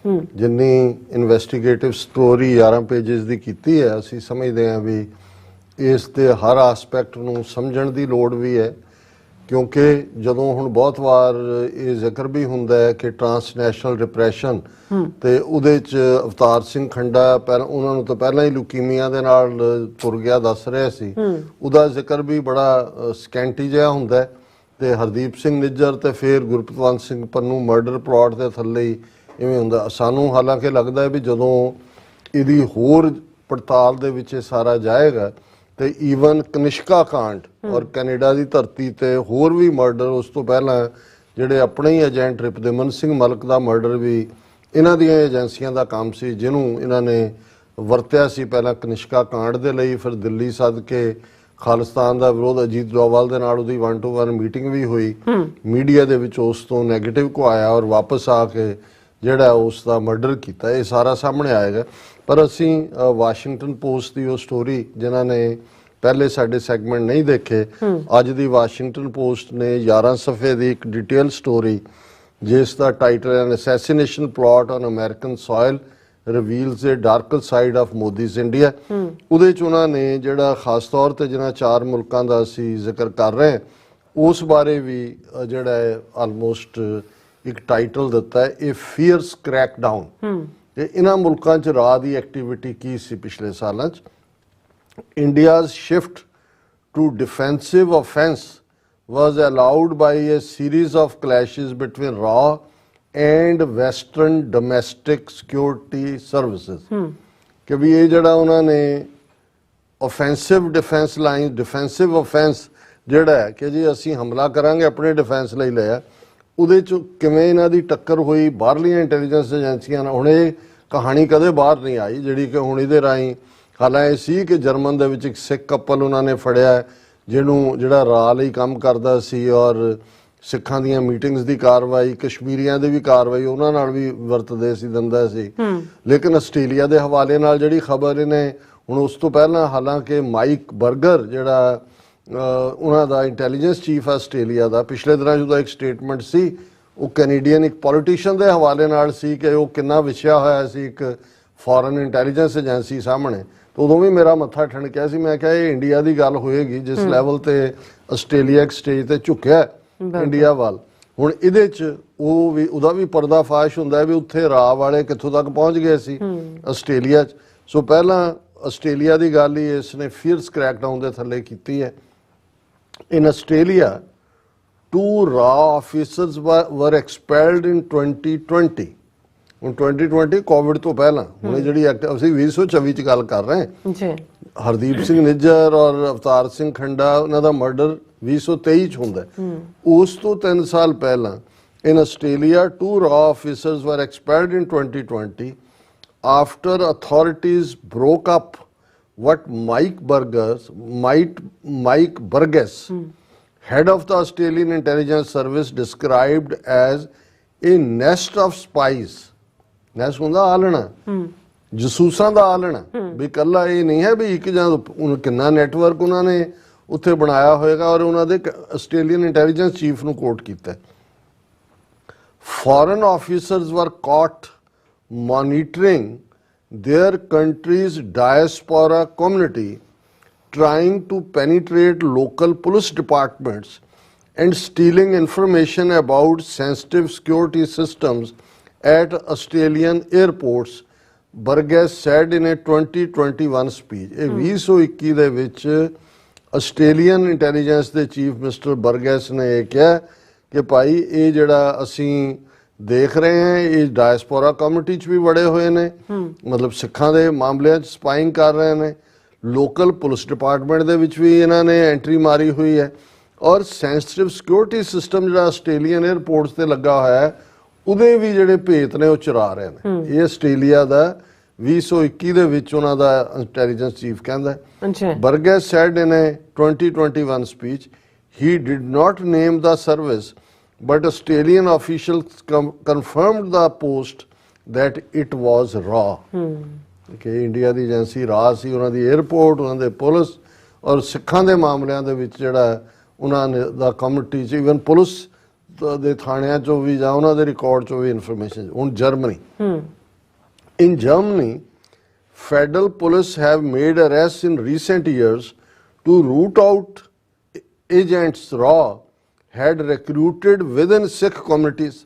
जिन्नी इन्वेस्टिगेटिव स्टोरी 11 पेजेस की कीती है, असी समझते हैं भी इस दे हर आसपैक्ट नूं समझण दी लोड़ भी है। क्योंकि जदों हुण बहुत वार ये जिक्र भी हुंदा है कि ट्रांसनैशनल डिप्रैशन ते उहदे च अवतार सिंह खंडा उन्हां नूं तां पहलां ही लुकीमिया दे नाल तुर गया दस रहे सी, उहदा जिक्र भी बड़ा ਸਕੈਂਟੀ जिहा हुंदा है। ते हरदीप सिंह निज्जर ते फिर गुरपतवंत सिंह पन्नू मर्डर प्लॉट दे थल्ले ही इवें हुंदा। सानूं हालांकि लगदा है भी जदों इहदी होर पड़ताल दे विच सारा जाएगा ਤੇ ਈਵਨ ਕਨਿਸ਼ਕਾ ਕਾਂਡ ਔਰ ਕੈਨੇਡਾ ਦੀ ਧਰਤੀ ਤੇ ਹੋਰ ਵੀ ਮਰਡਰ, ਉਸ ਤੋਂ ਪਹਿਲਾਂ ਜਿਹੜੇ ਆਪਣੇ ਹੀ ਏਜੰਟ ਰਿਪਦਮਨ ਸਿੰਘ ਮਲਕ ਦਾ ਮਰਡਰ ਵੀ ਇਹਨਾਂ ਦੀਆਂ ਏਜੰਸੀਆਂ ਦਾ ਕੰਮ ਸੀ, ਜਿਹਨੂੰ ਇਹਨਾਂ ਨੇ ਵਰਤਿਆ ਸੀ ਪਹਿਲਾਂ ਕਨਿਸ਼ਕਾ ਕਾਂਡ ਦੇ ਲਈ। ਫਿਰ ਦਿੱਲੀ ਸੱਦ ਕੇ ਖਾਲਿਸਤਾਨ ਦਾ ਵਿਰੋਧ ਅਜੀਤ ਡੋਵਾਲ ਦੇ ਨਾਲ ਉਹਦੀ 1-to-1 ਮੀਟਿੰਗ ਵੀ ਹੋਈ। ਮੀਡੀਆ ਦੇ ਵਿੱਚ ਉਸ ਤੋਂ ਨੈਗੇਟਿਵ ਕੋ ਆਇਆ ਔਰ ਵਾਪਸ ਆ ਕੇ ਜਿਹੜਾ ਉਸ ਦਾ ਮਰਡਰ ਕੀਤਾ। ਇਹ ਸਾਰਾ ਸਾਹਮਣੇ ਆਏਗਾ। ਪਰ ਅਸੀਂ ਵਾਸ਼ਿੰਗਟਨ ਪੋਸਟ ਦੀ ਉਹ ਸਟੋਰੀ ਜਿਨ੍ਹਾਂ ਨੇ ਪਹਿਲੇ ਸਾਡੇ ਸੈਗਮੈਂਟ ਨਹੀਂ ਦੇਖੇ, ਅੱਜ ਦੀ ਵਾਸ਼ਿੰਗਟਨ ਪੋਸਟ ਨੇ 11 ਸਫ਼ੇ ਦੀ ਇੱਕ ਡਿਟੇਲ ਸਟੋਰੀ ਜਿਸ ਦਾ ਟਾਈਟਲ ਹੈ assassination plot on American soil reveals a darker side of Modi's India. ਉਹਦੇ ਚ ਉਹਨਾਂ ਨੇ ਜਿਹੜਾ ਖਾਸ ਤੌਰ ਤੇ ਜਿਹਨਾਂ 4 ਮੁਲਕਾਂ ਦਾ ਅਸੀਂ ਜ਼ਿਕਰ ਕਰ ਰਹੇ ਹਾਂ ਉਸ ਬਾਰੇ ਵੀ ਜਿਹੜਾ ਹੈ ਆਲਮੋਸਟ ਇੱਕ ਟਾਈਟਲ ਦਿੱਤਾ ਹੈ, ਇਹ ਫੀਅਰਸ ਕ੍ਰੈਕਡਾਊਨ। ਤੇ ਇਹਨਾਂ ਮੁਲਕਾਂ 'ਚ ਰਾਹ ਦੀ ਐਕਟੀਵਿਟੀ ਕੀ ਸੀ ਪਿਛਲੇ ਸਾਲਾਂ 'ਚ? India's shift to defensive offense was allowed by a series of clashes between RAW and Western domestic security services। ਕਿ ਵੀ ਇਹ ਜਿਹੜਾ ਉਹਨਾਂ ਨੇ offensive defense line, defensive offense ਜਿਹੜਾ ਹੈ ਕਿ ਜੀ ਅਸੀਂ ਹਮਲਾ ਕਰਾਂਗੇ ਆਪਣੇ ਡਿਫੈਂਸ ਲਈ ਲਿਆ, ਉਹਦੇ 'ਚ ਕਿਵੇਂ ਇਹਨਾਂ ਦੀ ਟੱਕਰ ਹੋਈ ਬਾਹਰਲੀਆਂ ਇੰਟੈਲੀਜੈਂਸ ਏਜੰਸੀਆਂ ਨਾਲ। ਹੁਣ ਇਹ ਕਹਾਣੀ ਕਦੇ ਬਾਹਰ ਨਹੀਂ ਆਈ ਜਿਹੜੀ ਕਿ ਹੁਣ ਇਹਦੇ ਰਾਹੀਂ, ਹਾਲਾਂਕਿ ਇਹ ਸੀ ਕਿ ਜਰਮਨ ਦੇ ਵਿੱਚ ਇੱਕ ਸਿੱਖ ਕਪਲ ਉਹਨਾਂ ਨੇ ਫੜਿਆ ਜਿਹਨੂੰ ਜਿਹੜਾ ਰਾਹ ਲਈ ਕੰਮ ਕਰਦਾ ਸੀ ਔਰ ਸਿੱਖਾਂ ਦੀਆਂ ਮੀਟਿੰਗਸ ਦੀ ਕਾਰਵਾਈ, ਕਸ਼ਮੀਰੀਆਂ ਦੀ ਵੀ ਕਾਰਵਾਈ ਉਹਨਾਂ ਨਾਲ ਵੀ ਵਰਤਦੇ ਸੀ, ਦਿੰਦਾ ਸੀ। ਲੇਕਿਨ ਆਸਟ੍ਰੇਲੀਆ ਦੇ ਹਵਾਲੇ ਨਾਲ ਜਿਹੜੀ ਖਬਰ ਇਹਨੇ ਹੁਣ ਉਸ ਤੋਂ ਪਹਿਲਾਂ, ਹਾਲਾਂਕਿ ਮਾਈਕ ਬਰਗਰ ਜਿਹੜਾ ਉਹਨਾਂ ਦਾ ਇੰਟੈਲੀਜੈਂਸ ਚੀਫ ਆਸਟ੍ਰੇਲੀਆ ਦਾ, ਪਿਛਲੇ ਦਿਨਾਂ ਜਿਹਦਾ ਇੱਕ ਸਟੇਟਮੈਂਟ ਸੀ ਉਹ ਕੈਨੇਡੀਅਨ ਇੱਕ ਪੋਲੀਟੀਸ਼ੀਅਨ ਦੇ ਹਵਾਲੇ ਨਾਲ ਸੀ ਕਿ ਉਹ ਕਿੰਨਾ ਵਿਛਿਆ ਹੋਇਆ ਸੀ ਇੱਕ ਫੋਰਨ ਇੰਟੈਲੀਜੈਂਸ ਏਜੰਸੀ ਸਾਹਮਣੇ। ਤੇ ਉਦੋਂ ਵੀ ਮੇਰਾ ਮੱਥਾ ਠਣਕਿਆ ਸੀ। ਮੈਂ ਕਿਹਾ ਇਹ ਇੰਡੀਆ ਦੀ ਗੱਲ ਹੋਏਗੀ ਜਿਸ ਲੈਵਲ ਤੇ ਆਸਟ੍ਰੇਲੀਆ ਇੱਕ ਸਟੇਜ ਤੇ ਝੁਕਿਆ ਇੰਡੀਆ ਵੱਲ। ਹੁਣ ਇਹਦੇ 'ਚ ਉਹ ਵੀ ਉਹਦਾ ਵੀ ਪਰਦਾਫਾਸ਼ ਹੁੰਦਾ ਵੀ ਉੱਥੇ ਰਾਹ ਵਾਲੇ ਕਿੱਥੋਂ ਤੱਕ ਪਹੁੰਚ ਗਏ ਸੀ ਆਸਟ੍ਰੇਲੀਆ 'ਚ। ਸੋ ਪਹਿਲਾਂ ਆਸਟ੍ਰੇਲੀਆ ਦੀ ਗੱਲ ਹੀ ਇਸ ਨੇ ਫੀਅਰਸ ਕ੍ਰੈਕਡਾਊਨ ਦੇ ਥੱਲੇ ਕੀਤੀ ਹੈ। In Australia, 2 RAW officers were expelled in 2020. ਹੁਣ 2020 ਕੋਵਿਡ ਤੋਂ ਪਹਿਲਾਂ, ਹੁਣ ਜਿਹੜੀ ਅਸੀਂ 2024 ਚ ਗੱਲ ਕਰ ਰਹੇ ਹਾਂ ਜੀ। ਹਰਦੀਪ ਸਿੰਘ ਨਿੱਜਰ ਔਰ ਅਵਤਾਰ ਸਿੰਘ ਖੰਡਾ ਉਹਨਾਂ ਦਾ ਮਰਡਰ 2023 ਚ ਹੁੰਦਾ। ਉਸ ਤੋਂ 3 ਸਾਲ ਪਹਿਲਾਂ in Australia 2 RAW officers were expelled in 2020 after authorities broke up what Mike Burgess, head of the Australian Intelligence Service, described as ਇਹ ਨੈਸਟ ਆਫ ਸਪਾਈਸ, ਨੈਸਟ ਹੁੰਦਾ ਆਲਣਾ, ਜਸੂਸਾਂ ਦਾ ਆਲਣਾ, ਵੀ ਇਕੱਲਾ ਇਹ ਨਹੀਂ ਹੈ ਵੀ ਇੱਕ ਜਾਂ ਕਿੰਨਾ ਨੈਟਵਰਕ ਉਹਨਾਂ ਨੇ ਉੱਥੇ ਬਣਾਇਆ ਹੋਏਗਾ। ਔਰ ਉਹਨਾਂ ਦੇ ਆਸਟ੍ਰੇਲੀਅਨ ਇੰਟੈਲੀਜੈਂਸ ਚੀਫ ਨੂੰ ਕੋਟ ਕੀਤਾ, foreign officers were caught monitoring their country's diaspora community, trying to penetrate local police departments and stealing information about sensitive security systems at Australian airports, Burgess said in a 2021 speech. ਇਹ 2021 ਦੇ ਵਿੱਚ Australian intelligence ਦੇ chief mister ਬਰਗੈਸ ਨੇ ਇਹ ਕਿਹਾ ਕਿ ਭਾਈ ਇਹ ਜਿਹੜਾ ਅਸੀਂ ਦੇਖ ਰਹੇ ਹਾਂ ਇਹ ਡਾਇਸਪੋਰਾ ਕਮਿਊਨਿਟੀ 'ਚ ਵੀ ਵੜੇ ਹੋਏ ਨੇ, ਮਤਲਬ ਸਿੱਖਾਂ ਦੇ ਮਾਮਲਿਆਂ 'ਚ ਸਪਾਈਂਗ ਕਰ ਰਹੇ ਨੇ, ਲੋਕਲ ਪੁਲਿਸ ਡਿਪਾਰਟਮੈਂਟ ਦੇ ਵਿੱਚ ਵੀ ਇਹਨਾਂ ਨੇ ਐਂਟਰੀ ਮਾਰੀ ਹੋਈ ਹੈ, ਔਰ ਸੈਂਸਿਟਿਵ ਸਿਕਿਉਰਿਟੀ ਸਿਸਟਮ ਜਿਹੜਾ ਆਸਟ੍ਰੇਲੀਅਨ 에ਅਰਪੋਰਟਸ ਤੇ ਲੱਗਾ ਹੋਇਆ ਹੈ ਉਹਦੇ ਵੀ ਜਿਹੜੇ ਭੇਤ ਨੇ ਉਹ ਚੁਰਾ ਰਹੇ ਨੇ। ਇਹ ਆਸਟ੍ਰੇਲੀਆ ਦਾ 2021 ਦੇ ਵਿੱਚ ਉਹਨਾਂ ਦਾ ਇੰਟੈਲੀਜੈਂਸ ਚੀਫ ਕਹਿੰਦਾ। Burgess said in a 2021 speech he did not name the service, but Australian officials confirmed the post that it was raw. ਕਿ ਇੰਡੀਆ ਦੀ ਏਜੰਸੀ ਰਾਹ ਸੀ, ਉਹਨਾਂ ਦੀ 에ਅਰਪੋਰਟ, ਉਹਨਾਂ ਦੇ ਪੁਲਿਸ ਔਰ ਸਿੱਖਾਂ ਦੇ ਮਾਮਲਿਆਂ ਦੇ ਵਿੱਚ ਜਿਹੜਾ ਉਹਨਾਂ ਨੇ ਦਾ ਕਮਿਊਨਿਟੀ 'ਚ ਈਵਨ ਪੁਲਿਸ ਦੇ ਥਾਣਿਆਂ 'ਚੋਂ ਵੀ ਜਾਂ ਉਹਨਾਂ ਦੇ ਰਿਕਾਰਡ 'ਚੋਂ ਵੀ ਇਨਫੋਰਮੇਸ਼ਨ। ਹੁਣ Germany, in Germany, federal police have made arrests in recent years to root out agents raw had recruited within Sikh communities.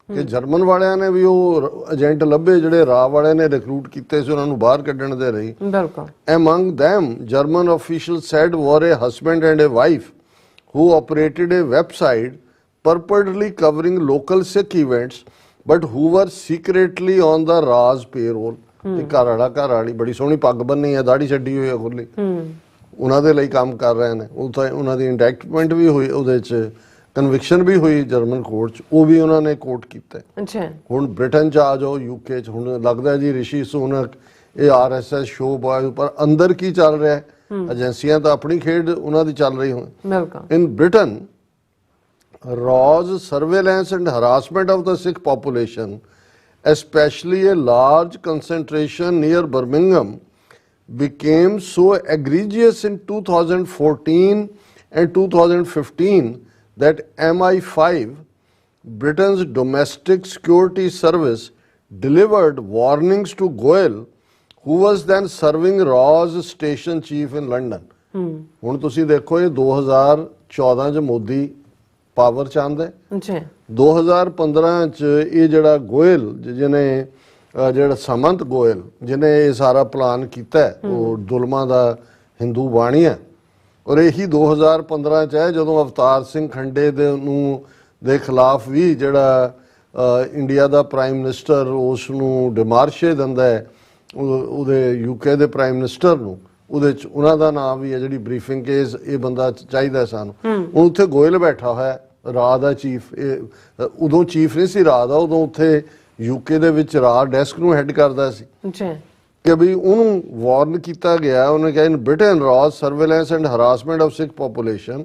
ਕਿ ਜਰਮਨ ਵਾਲਿਆਂ ਨੇ ਵੀ ਉਹ ਏਜੰਟ ਲੱਭੇ ਜਿਹੜੇ ਰਾਹ ਵਾਲਿਆਂ ਨੇ ਰਿਕਰੂਟ ਕੀਤੇ ਸੀ ਉਹਨਾਂ ਨੂੰ ਬਾਹਰ ਕੱਢਣ ਦੇ ਲਈ। ਬਿਲਕੁਲ। Among them, German officials said were a husband and a wife who operated a website purportedly covering local Sikh events, but who were secretly on the Raz payroll. ਘਰ ਵਾਲੀ ਬੜੀ ਸੋਹਣੀ ਪੱਗ ਬੰਨੀ ਹੈ, ਦਾੜੀ ਛੱਡੀ ਹੋਈ ਹੈ ਖੁੱਲੀ, ਉਹਨਾਂ ਦੇ ਲਈ ਕੰਮ ਕਰ ਰਹੇ ਨੇ। ਉੱਥੇ ਉਹਨਾਂ ਦੀ ਇੰਡੈਕਟਮੈਂਟ ਵੀ ਹੋਈ, ਉਹਦੇ 'ਚ ਕਨਵਿਕਸ਼ਨ ਵੀ ਹੋਈ ਜਰਮਨ ਕੋਰਟ 'ਚ, ਉਹ ਵੀ ਉਹਨਾਂ ਨੇ ਕੋਰਟ ਕੀਤਾ। ਹੁਣ ਬ੍ਰਿਟਨ 'ਚ ਆ ਜਾਓ, ਯੂਕੇ 'ਚ ਹੁਣ ਲੱਗਦਾ ਜੀ ਰਿਸ਼ੀ ਸੁਨਕ ਇਹ RSS ਸ਼ੋ ਬॉय ਪਰ ਅੰਦਰ ਕੀ ਚੱਲ ਰਿਹਾ ਹੈ, ਏਜੰਸੀਆਂ ਤਾਂ ਆਪਣੀ ਖੇਡ ਉਹਨਾਂ ਦੀ ਚੱਲ ਰਹੀ ਹੋਣੀ। ਇਨ Britain, Raw's surveillance and harassment of the Sikh population, especially a large concentration near Birmingham, became so egregious in 2014 and 2015 that MI5, Britain's domestic security service, delivered warnings to Goel, who was then serving Raw's station chief in London. ਹੁਣ ਤੁਸੀਂ ਦੇਖੋ ਇਹ 2014 'ਚ Modi power ਚ ਆਉਂਦਾ, 2015 ਚ ਇਹ ਜਿਹੜਾ ਗੋਇਲ ਜਿਹਨੇ ਜਿਹੜਾ ਸਮੰਤ ਗੋਇਲ ਜਿਹਨੇ ਇਹ ਸਾਰਾ ਪਲਾਨ ਕੀਤਾ ਉਹ ਦੁਲਮਾ ਦਾ ਹਿੰਦੂ ਬਾਣੀਆ, ਔਰ ਇਹੀ 2015 ਚ ਹੈ ਜਦੋਂ ਅਵਤਾਰ ਸਿੰਘ ਖੰਡੇ ਦੇ ਖਿਲਾਫ ਵੀ ਜਿਹੜਾ ਇੰਡੀਆ ਦਾ ਪ੍ਰਾਈਮ ਮਿਨਿਸਟਰ ਉਸ ਨੂੰ ਡਿਮਾਰਸ਼ੇ ਦਿੰਦਾ ਹੈ ਉਹਦੇ UK ਦੇ ਪ੍ਰਾਈਮ ਮਿਨਿਸਟਰ ਨੂੰ, ਉਹਦੇ 'ਚ ਉਹਨਾਂ ਦਾ ਨਾਮ ਵੀ ਹੈ ਜਿਹੜੀ ਬਰੀਫਿੰਗ ਕੇਸ ਇਹ ਬੰਦਾ ਚਾਹੀਦਾ ਸਾਨੂੰ। ਹੁਣ ਉੱਥੇ ਗੋਇਲ ਬੈਠਾ ਹੋਇਆ ਰਾਹ ਦਾ ਚੀਫ, ਇਹ ਉਦੋਂ ਚੀਫ ਨਹੀਂ ਸੀ ਰਾਹ ਦਾ, ਉਦੋਂ ਉੱਥੇ UK ਦੇ ਵਿੱਚ ਰਾਹ ਡੈਸਕ ਨੂੰ ਹੈਡ ਕਰਦਾ ਸੀ ਕਿ ਵੀ ਉਹਨੂੰ ਵਾਰਨ ਕੀਤਾ ਗਿਆ। ਉਹਨੇ ਕਿਹਾ ਇਨ ਬ੍ਰਿਟਨ ਰਾਹ surveillance and harassment of Sikh population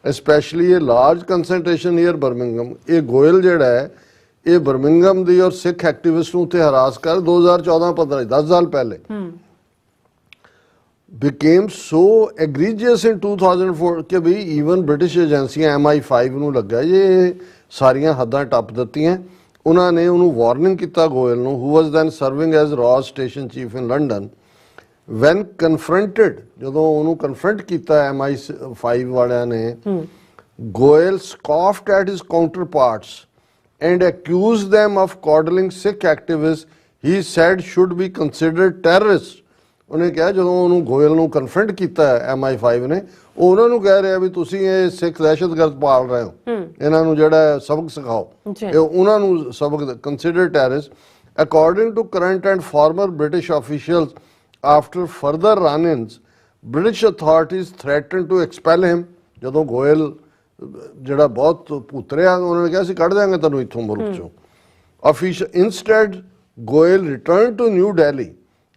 specially ਇਹ ਲਾਰਜ ਕੰਸੈਂਟਰੇਸ਼ਨ ਨੀਅਰ ਬਰਮਿੰਗਮ। ਇਹ ਗੋਇਲ ਜਿਹੜਾ ਹੈ ਇਹ ਬਰਮਿੰਗਮ ਦੀ ਔਰ ਸਿੱਖ ਐਕਟਿਵਿਸਟ ਨੂੰ ਉੱਥੇ ਹਰਾਸ ਕਰ 2014-15 10 ਸਾਲ ਪਹਿਲੇ became so egregious in 2004 ਕਿ ਵੀ ਈਵਨ ਬ੍ਰਿਟਿਸ਼ ਏਜੰਸੀਆਂ MI5 ਨੂੰ ਲੱਗਾ ਇਹ ਸਾਰੀਆਂ ਹੱਦਾਂ ਟੱਪ ਦਿੱਤੀਆਂ। ਉਹਨਾਂ ਨੇ ਉਹਨੂੰ ਵਾਰਨਿੰਗ ਕੀਤਾ ਗੋਇਲ ਨੂੰ, who was then serving as Raw station chief in London, when confronted, ਜਦੋਂ ਉਹਨੂੰ ਕਨਫਰੰਟ ਕੀਤਾ MI5 ਵਾਲਿਆਂ ਨੇ, Goyal scoffed at his counterparts and accused them of coddling Sikh activists he said should be considered terrorists. ਉਹਨੇ ਕਿਹਾ ਜਦੋਂ ਉਹਨੂੰ ਗੋਇਲ ਨੂੰ ਕਨਫਰੰਟ ਕੀਤਾ MI5 ਨੇ, ਉਹ ਉਹਨਾਂ ਨੂੰ ਕਹਿ ਰਿਹਾ ਵੀ ਤੁਸੀਂ ਇਹ ਸਿੱਖ ਦਹਿਸ਼ਤਗਰਦ ਪਾਲ ਰਹੇ ਹੋ, ਇਹਨਾਂ ਨੂੰ ਜਿਹੜਾ ਸਬਕ ਸਿਖਾਓ, ਇਹ ਉਹਨਾਂ ਨੂੰ ਸਬਕ consider terrorist. According to current and former British officials after further run-ins British authorities threaten to expel him. ਜਦੋਂ ਗੋਇਲ ਜਿਹੜਾ ਬਹੁਤ ਭੂਤਰਿਆ ਉਹਨਾਂ ਨੇ ਕਿਹਾ ਅਸੀਂ ਕੱਢ ਦਿਆਂਗੇ ਤੈਨੂੰ ਇੱਥੋਂ ਮੁਲਕ ਚੋਂ। Instead, Goel returned to New Delhi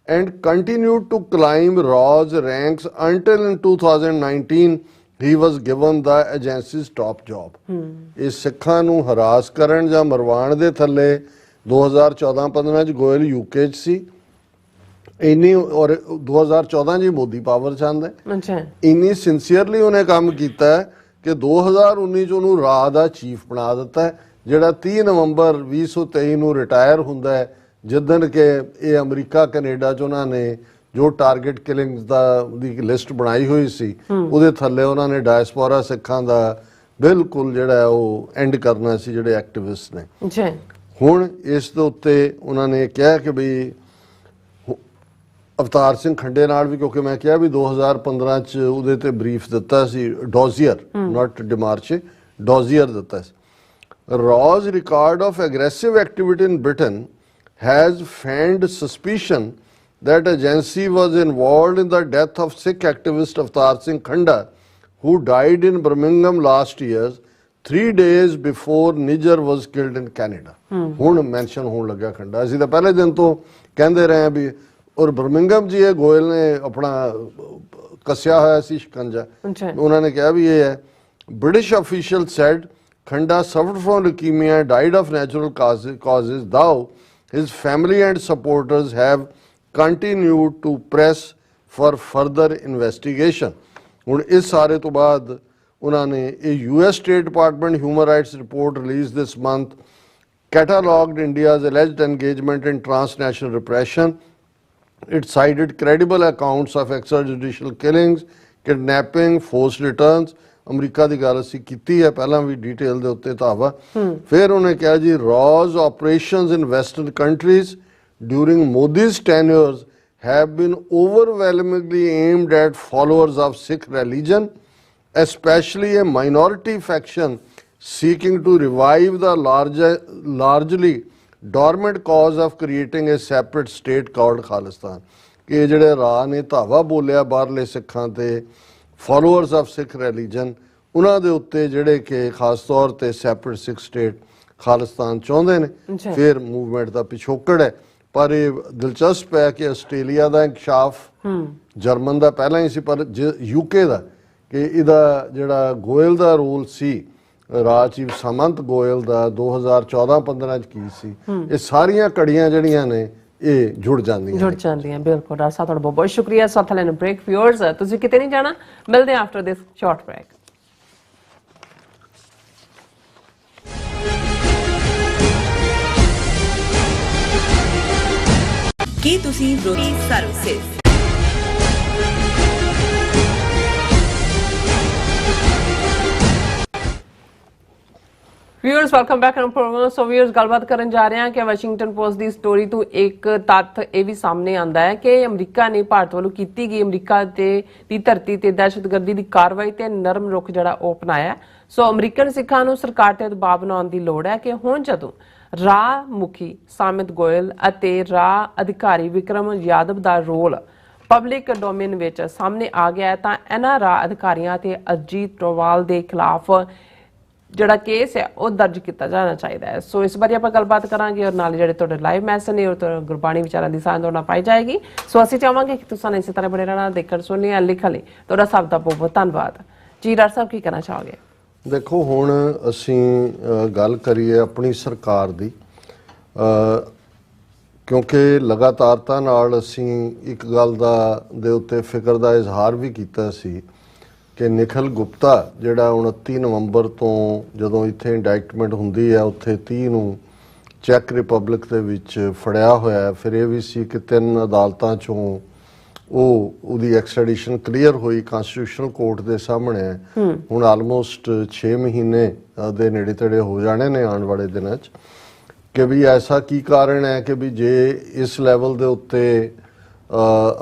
and continued to climb Raw's ranks until in 2019 he was given the agencies top job. ਇਹ ਸਿੱਖਾਂ ਨੂੰ ਹਰਾਸ ਕਰਨ ਜਾਂ ਮਰਵਾਉਣ ਦੇ ਥੱਲੇ 2014-15 ਚ ਗੋਇਲ ਯੂਕੇ ਚ ਸੀ ਇੰਨੀ, ਔਰ 2014 ਚ ਮੋਦੀ ਪਾਵਰ ਚ ਆਉਂਦਾ ਅੱਛਾ, ਇੰਨੀ ਸਿੰਸੀਅਰਲੀ ਉਹਨੇ ਕੰਮ ਕੀਤਾ ਹੈ ਕਿ 2019 ਚ ਉਹਨੂੰ ਰਾਹ ਦਾ ਚੀਫ ਬਣਾ ਦਿੱਤਾ ਹੈ, ਜਿਹੜਾ 30 ਨਵੰਬਰ 2023 ਨੂੰ ਰਿਟਾਇਰ ਹੁੰਦਾ ਹੈ, ਜਿੱਦਣ ਕਿ ਇਹ ਅਮਰੀਕਾ ਕੈਨੇਡਾ ਚ ਉਹਨਾਂ ਨੇ ਜੋ ਟਾਰਗੇਟ ਕਿਲਿੰਗਸ ਦੀ ਲਿਸਟ ਬਣਾਈ ਹੋਈ ਸੀ ਉਹਦੇ ਥੱਲੇ ਉਹਨਾਂ ਨੇ ਡਾਇਸਪੋਰਾ ਸਿੱਖਾਂ ਦਾ ਬਿਲਕੁਲ ਜਿਹੜਾ ਹੈ ਉਹ ਐਂਡ ਕਰਨਾ ਸੀ, ਜਿਹੜੇ ਐਕਟਿਵਿਸਟ ਨੇ। ਅੱਛਾ, ਹੁਣ ਇਸ ਦੇ ਉੱਤੇ ਉਹਨਾਂ ਨੇ ਕਿਹਾ ਕਿ ਬਈ ਅਵਤਾਰ ਸਿੰਘ ਖੰਡੇ ਨਾਲ ਵੀ, ਕਿਉਂਕਿ ਮੈਂ ਕਿਹਾ ਵੀ 2015 ਚ ਉਹਦੇ ਤੇ ਬਰੀਫ ਦਿੱਤਾ ਸੀ, ਡੋਜ਼ੀਅਰ ਨਾਟ ਡਿਮਾਰਚੇ, ਡੋਜ਼ੀਅਰ ਦਿੱਤਾ ਸੀ। Raw's record of aggressive activity in Britain has fanned suspicion that agency was involved in the death of Sikh activist Avtar Singh Khanda, who died in Birmingham last year, 3 days before Niger was killed in Canada. ਹੁਣ mention ਹੋਣ ਲੱਗਾ ਖੰਡਾ। ਅਸੀਂ ਤਾਂ ਪਹਿਲੇ ਦਿਨ ਤੋਂ ਕਹਿੰਦੇ ਰਹੇ ਵੀ, ਔਰ ਬਰਮਿੰਗਮ ਜੀ ਇਹ ਗੋਇਲ ਨੇ ਆਪਣਾ ਕੱਸਿਆ ਹੋਇਆ ਸੀ ਸ਼ਿਕੰਜਾ। ਉਹਨਾਂ ਨੇ ਕਿਹਾ ਵੀ ਇਹ ਹੈ। British officials said Khanda suffered from leukemia and died of natural causes, though his family and supporters have continued to press for further investigation. ਹੁਣ ਇਸ ਸਾਰੇ ਤੋਂ ਬਾਅਦ ਉਹਨਾਂ ਨੇ ਇਹ US State Department Human Rights report released this month catalogued India's alleged engagement in transnational repression. It cited credible accounts of extrajudicial killings, kidnapping, forced returns. America ਦੀ ਗੱਲ ਅਸੀਂ ਕੀਤੀ ਹੈ ਪਹਿਲਾਂ ਵੀ ਡਿਟੇਲ ਦੇ ਉੱਤੇ ਧਾਵਾ। ਫਿਰ ਉਹਨੇ ਕਿਹਾ ਜੀ Raw's operations in western countries during Modi's tenures have been overwhelmingly aimed at followers of Sikh religion, especially a minority faction seeking to revive the largely dormant cause of creating a separate state called Khalistan। ਕਿ ਜਿਹੜੇ ਰਾਹ ਨੇ ਧਾਵਾ ਬੋਲਿਆ ਬਾਹਰਲੇ ਸਿੱਖਾਂ ਤੇ, followers of Sikh religion, ਉਹਨਾਂ ਦੇ ਉੱਤੇ ਜਿਹੜੇ ਕਿ ਖਾਸ ਤੌਰ ਤੇ ਸੈਪਰੇਟ ਸਿੱਖ ਸਟੇਟ ਖਾਲਿਸਤਾਨ ਚਾਹੁੰਦੇ ਨੇ, ਫਿਰ ਮੂਵਮੈਂਟ ਦਾ ਪਿਛੋਕੜ ਹੈ। ਪਰ ਇਹ ਦਿਲਚਸਪ ਹੈ ਕਿ ਆਸਟ੍ਰੇਲੀਆ ਦਾ ਇੰਕਸ਼ਾਫ ਜਰਮਨ ਦਾ ਪਹਿਲਾਂ ਹੀ ਸੀ, ਪਰ ਯੂਕੇ ਦਾ ਕਿ ਇਹਦਾ ਜਿਹੜਾ ਗੋਇਲ ਦਾ ਰੋਲ ਸੀ, ਰਾਜ ਚੀਫ ਸਾਮੰਤ ਗੋਇਲ ਦਾ 2014-15 ਚ ਕੀ ਸੀ, ਇਹ ਸਾਰੀਆਂ ਕੜੀਆਂ ਜਿਹੜੀਆਂ ਨੇ ਇਹ ਜੁੜ ਜਾਂਦੀਆਂ। ਬਿਲਕੁਲ ਡਾਕਟਰ ਸਾਹਿਬ, ਤੁਹਾਡਾ ਬਹੁਤ ਬਹੁਤ ਸ਼ੁਕਰੀਆ। ਸਾਥ ਲੈਣ ਬ੍ਰੇਕ। ਵਿਊਅਰਸ, ਤੁਸੀਂ ਕਿਤੇ ਨਹੀਂ ਜਾਣਾ, ਮਿਲਦੇ ਆਫਟਰ ਦਿਸ ਸ਼ਾਰਟ ਬ੍ਰੇਕ। ਕੀ ਤੁਸੀਂ ਬ੍ਰੋਕਰੀ services viewers, welcome back on programme. So viewers, ਗੱਲਬਾਤ ਕਰਨ ਜਾ ਰਹੇ ਹਾਂ ਕਿ ਵਾਸ਼ਿੰਗਟਨ ਪੋਸਟ ਦੀ ਸਟੋਰੀ ਤੋਂ ਇੱਕ ਤੱਥ ਇਹ ਵੀ ਸਾਹਮਣੇ ਆਉਂਦਾ ਹੈ ਕਿ ਅਮਰੀਕਾ ਨੇ ਭਾਰਤ ਵੱਲੋਂ ਕੀਤੀ ਗਈ ਅਮਰੀਕਾ ਦੀ ਧਰਤੀ ਤੇ ਦਹਿਸ਼ਤਗਰਦੀ ਦੀ ਕਾਰਵਾਈ ਤੇ ਨਰਮ ਰੁਖ ਜਿਹੜਾ ਉਹ ਅਪਣਾਇਆ। ਸੋ ਅਮਰੀਕਨ ਸਿੱਖਾਂ ਨੂੰ ਸਰਕਾਰ ਤੇ ਦਬਾਅ ਬਣਾਉਣ ਦੀ ਲੋੜ ਹੈ ਕਿ ਹੁਣ ਜਦੋਂ ਰਾਹ ਮੁਖੀ ਸਾਮਿਤ ਗੋਇਲ ਅਤੇ ਰਾਹ ਅਧਿਕਾਰੀ ਵਿਕਰਮ ਯਾਦਵ ਦਾ ਰੋਲ ਪਬਲਿਕ ਡੋਮੇਨ ਵਿੱਚ ਸਾਹਮਣੇ ਆ ਗਿਆ ਹੈ ਤਾਂ ਇਹਨਾਂ ਰਾਹ ਅਧਿਕਾਰੀਆਂ ਤੇ ਅਜੀਤ ਡੋਵਾਲ ਦੇ ਖਿਲਾਫ ਜਿਹੜਾ ਕੇਸ ਹੈ ਉਹ ਦਰਜ ਕੀਤਾ ਜਾਣਾ ਚਾਹੀਦਾ ਹੈ। ਸੋ ਇਸ ਬਾਰੇ ਆਪਾਂ ਗੱਲਬਾਤ ਕਰਾਂਗੇ, ਔਰ ਨਾਲ ਜਿਹੜੇ ਤੁਹਾਡੇ ਲਾਈਵ ਮੈਸੇਜ ਨੇ ਉਹ ਗੁਰਬਾਣੀ ਵਿਚਾਰਾਂ ਦੀ ਸਾਂਝ ਨਾਲ ਪਾਈ ਜਾਏਗੀ। ਸੋ ਅਸੀਂ ਚਾਹਾਂਗੇ ਕਿ ਤੁਸੀਂ ਇਸੇ ਤਰ੍ਹਾਂ ਬਣੇ ਰਹਿਣਾ, ਦੇਖਣ ਸੁਣਨੇ ਲਿਖਣ ਲਈ ਤੁਹਾਡਾ ਸਭ ਦਾ ਬਹੁਤ ਬਹੁਤ ਧੰਨਵਾਦ ਜੀ। ਡਾਕਟਰ ਸਾਹਿਬ, ਕੀ ਕਹਿਣਾ ਚਾਹੋਗੇ? ਦੇਖੋ, ਹੁਣ ਅਸੀਂ ਗੱਲ ਕਰੀਏ ਆਪਣੀ ਸਰਕਾਰ ਦੀ, ਕਿਉਂਕਿ ਲਗਾਤਾਰਤਾ ਨਾਲ ਅਸੀਂ ਇੱਕ ਗੱਲ ਦੇ ਉੱਤੇ ਫਿਕਰ ਦਾ ਇਜ਼ਹਾਰ ਵੀ ਕੀਤਾ ਸੀ ਕਿ ਨਿਖਿਲ ਗੁਪਤਾ ਜਿਹੜਾ 29 ਨਵੰਬਰ ਤੋਂ ਜਦੋਂ ਇੱਥੇ ਇੰਡਾਇਕਟਮੈਂਟ ਹੁੰਦੀ ਹੈ, ਉੱਥੇ 30 ਨੂੰ ਚੈੱਕ ਰਿਪਬਲਿਕ ਦੇ ਵਿੱਚ ਫੜਿਆ ਹੋਇਆ। ਫਿਰ ਇਹ ਵੀ ਸੀ ਕਿ 3 ਅਦਾਲਤਾਂ ਚੋਂ ਉਹਦੀ ਐਕਸਟ੍ਰੈਡੀਸ਼ਨ ਕਲੀਅਰ ਹੋਈ, ਕਨਸਟੀਟਿਊਸ਼ਨਲ ਕੋਰਟ ਦੇ ਸਾਹਮਣੇ। ਹੁਣ ਆਲਮੋਸਟ 6 ਮਹੀਨੇ ਦੇ ਨੇੜੇ ਤੇੜੇ ਹੋ ਜਾਣੇ ਨੇ ਆਉਣ ਵਾਲੇ ਦਿਨਾਂ 'ਚ, ਕਿ ਵੀ ਐਸਾ ਕੀ ਕਾਰਨ ਹੈ ਕਿ ਵੀ ਜੇ ਇਸ ਲੈਵਲ ਦੇ ਉੱਤੇ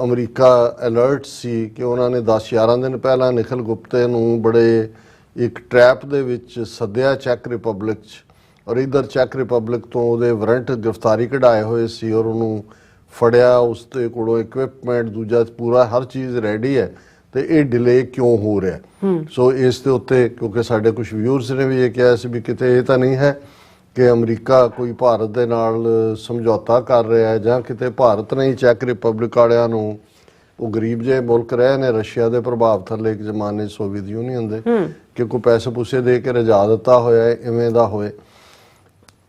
ਅਮਰੀਕਾ ਅਲਰਟ ਸੀ ਕਿ ਉਹਨਾਂ ਨੇ 10-11 ਦਿਨ ਪਹਿਲਾਂ ਨਿਖਿਲ ਗੁਪਤੇ ਨੂੰ ਬੜੇ ਇੱਕ ਟਰੈਪ ਦੇ ਵਿੱਚ ਸੱਦਿਆ ਚੈੱਕ ਰਿਪਬਲਿਕ 'ਚ, ਔਰ ਇੱਧਰ ਚੈੱਕ ਰਿਪਬਲਿਕ ਤੋਂ ਉਹਦੇ ਵਾਰੰਟ ਗ੍ਰਿਫਤਾਰੀ ਕਢਾਏ ਹੋਏ ਸੀ ਔਰ ਉਹਨੂੰ ਫੜਿਆ, ਉਸ ਦੇ ਕੋਲੋਂ ਇਕਵਿਪਮੈਂਟ ਦੂਜਾ ਪੂਰਾ ਹਰ ਚੀਜ਼ ਰੈਡੀ ਹੈ, ਤੇ ਇਹ ਡਿਲੇ ਕਿਉਂ ਹੋ ਰਿਹਾ? ਸੋ ਇਸ ਦੇ ਉੱਤੇ ਕਿਉਂਕਿ ਸਾਡੇ ਕੁਝ ਵਿਊਅਰਸ ਨੇ ਵੀ ਇਹ ਕਿਹਾ ਸੀ ਵੀ ਕਿਤੇ ਇਹ ਤਾਂ ਨਹੀਂ ਹੈ ਕਿ ਅਮਰੀਕਾ ਕੋਈ ਭਾਰਤ ਦੇ ਨਾਲ ਸਮਝੌਤਾ ਕਰ ਰਿਹਾ ਹੈ ਜਾਂ ਕਿਤੇ ਭਾਰਤ ਨੇ ਚੈੱਕ ਰਿਪਬਲਿਕ ਵਾਲਿਆਂ ਨੂੰ ਉਹ ਗਰੀਬ ਜਿਹੇ ਮੁਲਕ ਰਹੇ ਨੇ ਰਸ਼ੀਆ ਦੇ ਪ੍ਰਭਾਵ ਥੱਲੇ ਇੱਕ ਜ਼ਮਾਨੇ ਸੋਵੀਅਤ ਯੂਨੀਅਨ ਦੇ, ਕਿ ਕੋਈ ਪੈਸੇ ਪੂਸੇ ਦੇ ਕੇ ਰਜਾ ਦਿੱਤਾ ਹੋਇਆ ਇਵੇਂ ਦਾ ਹੋਏ।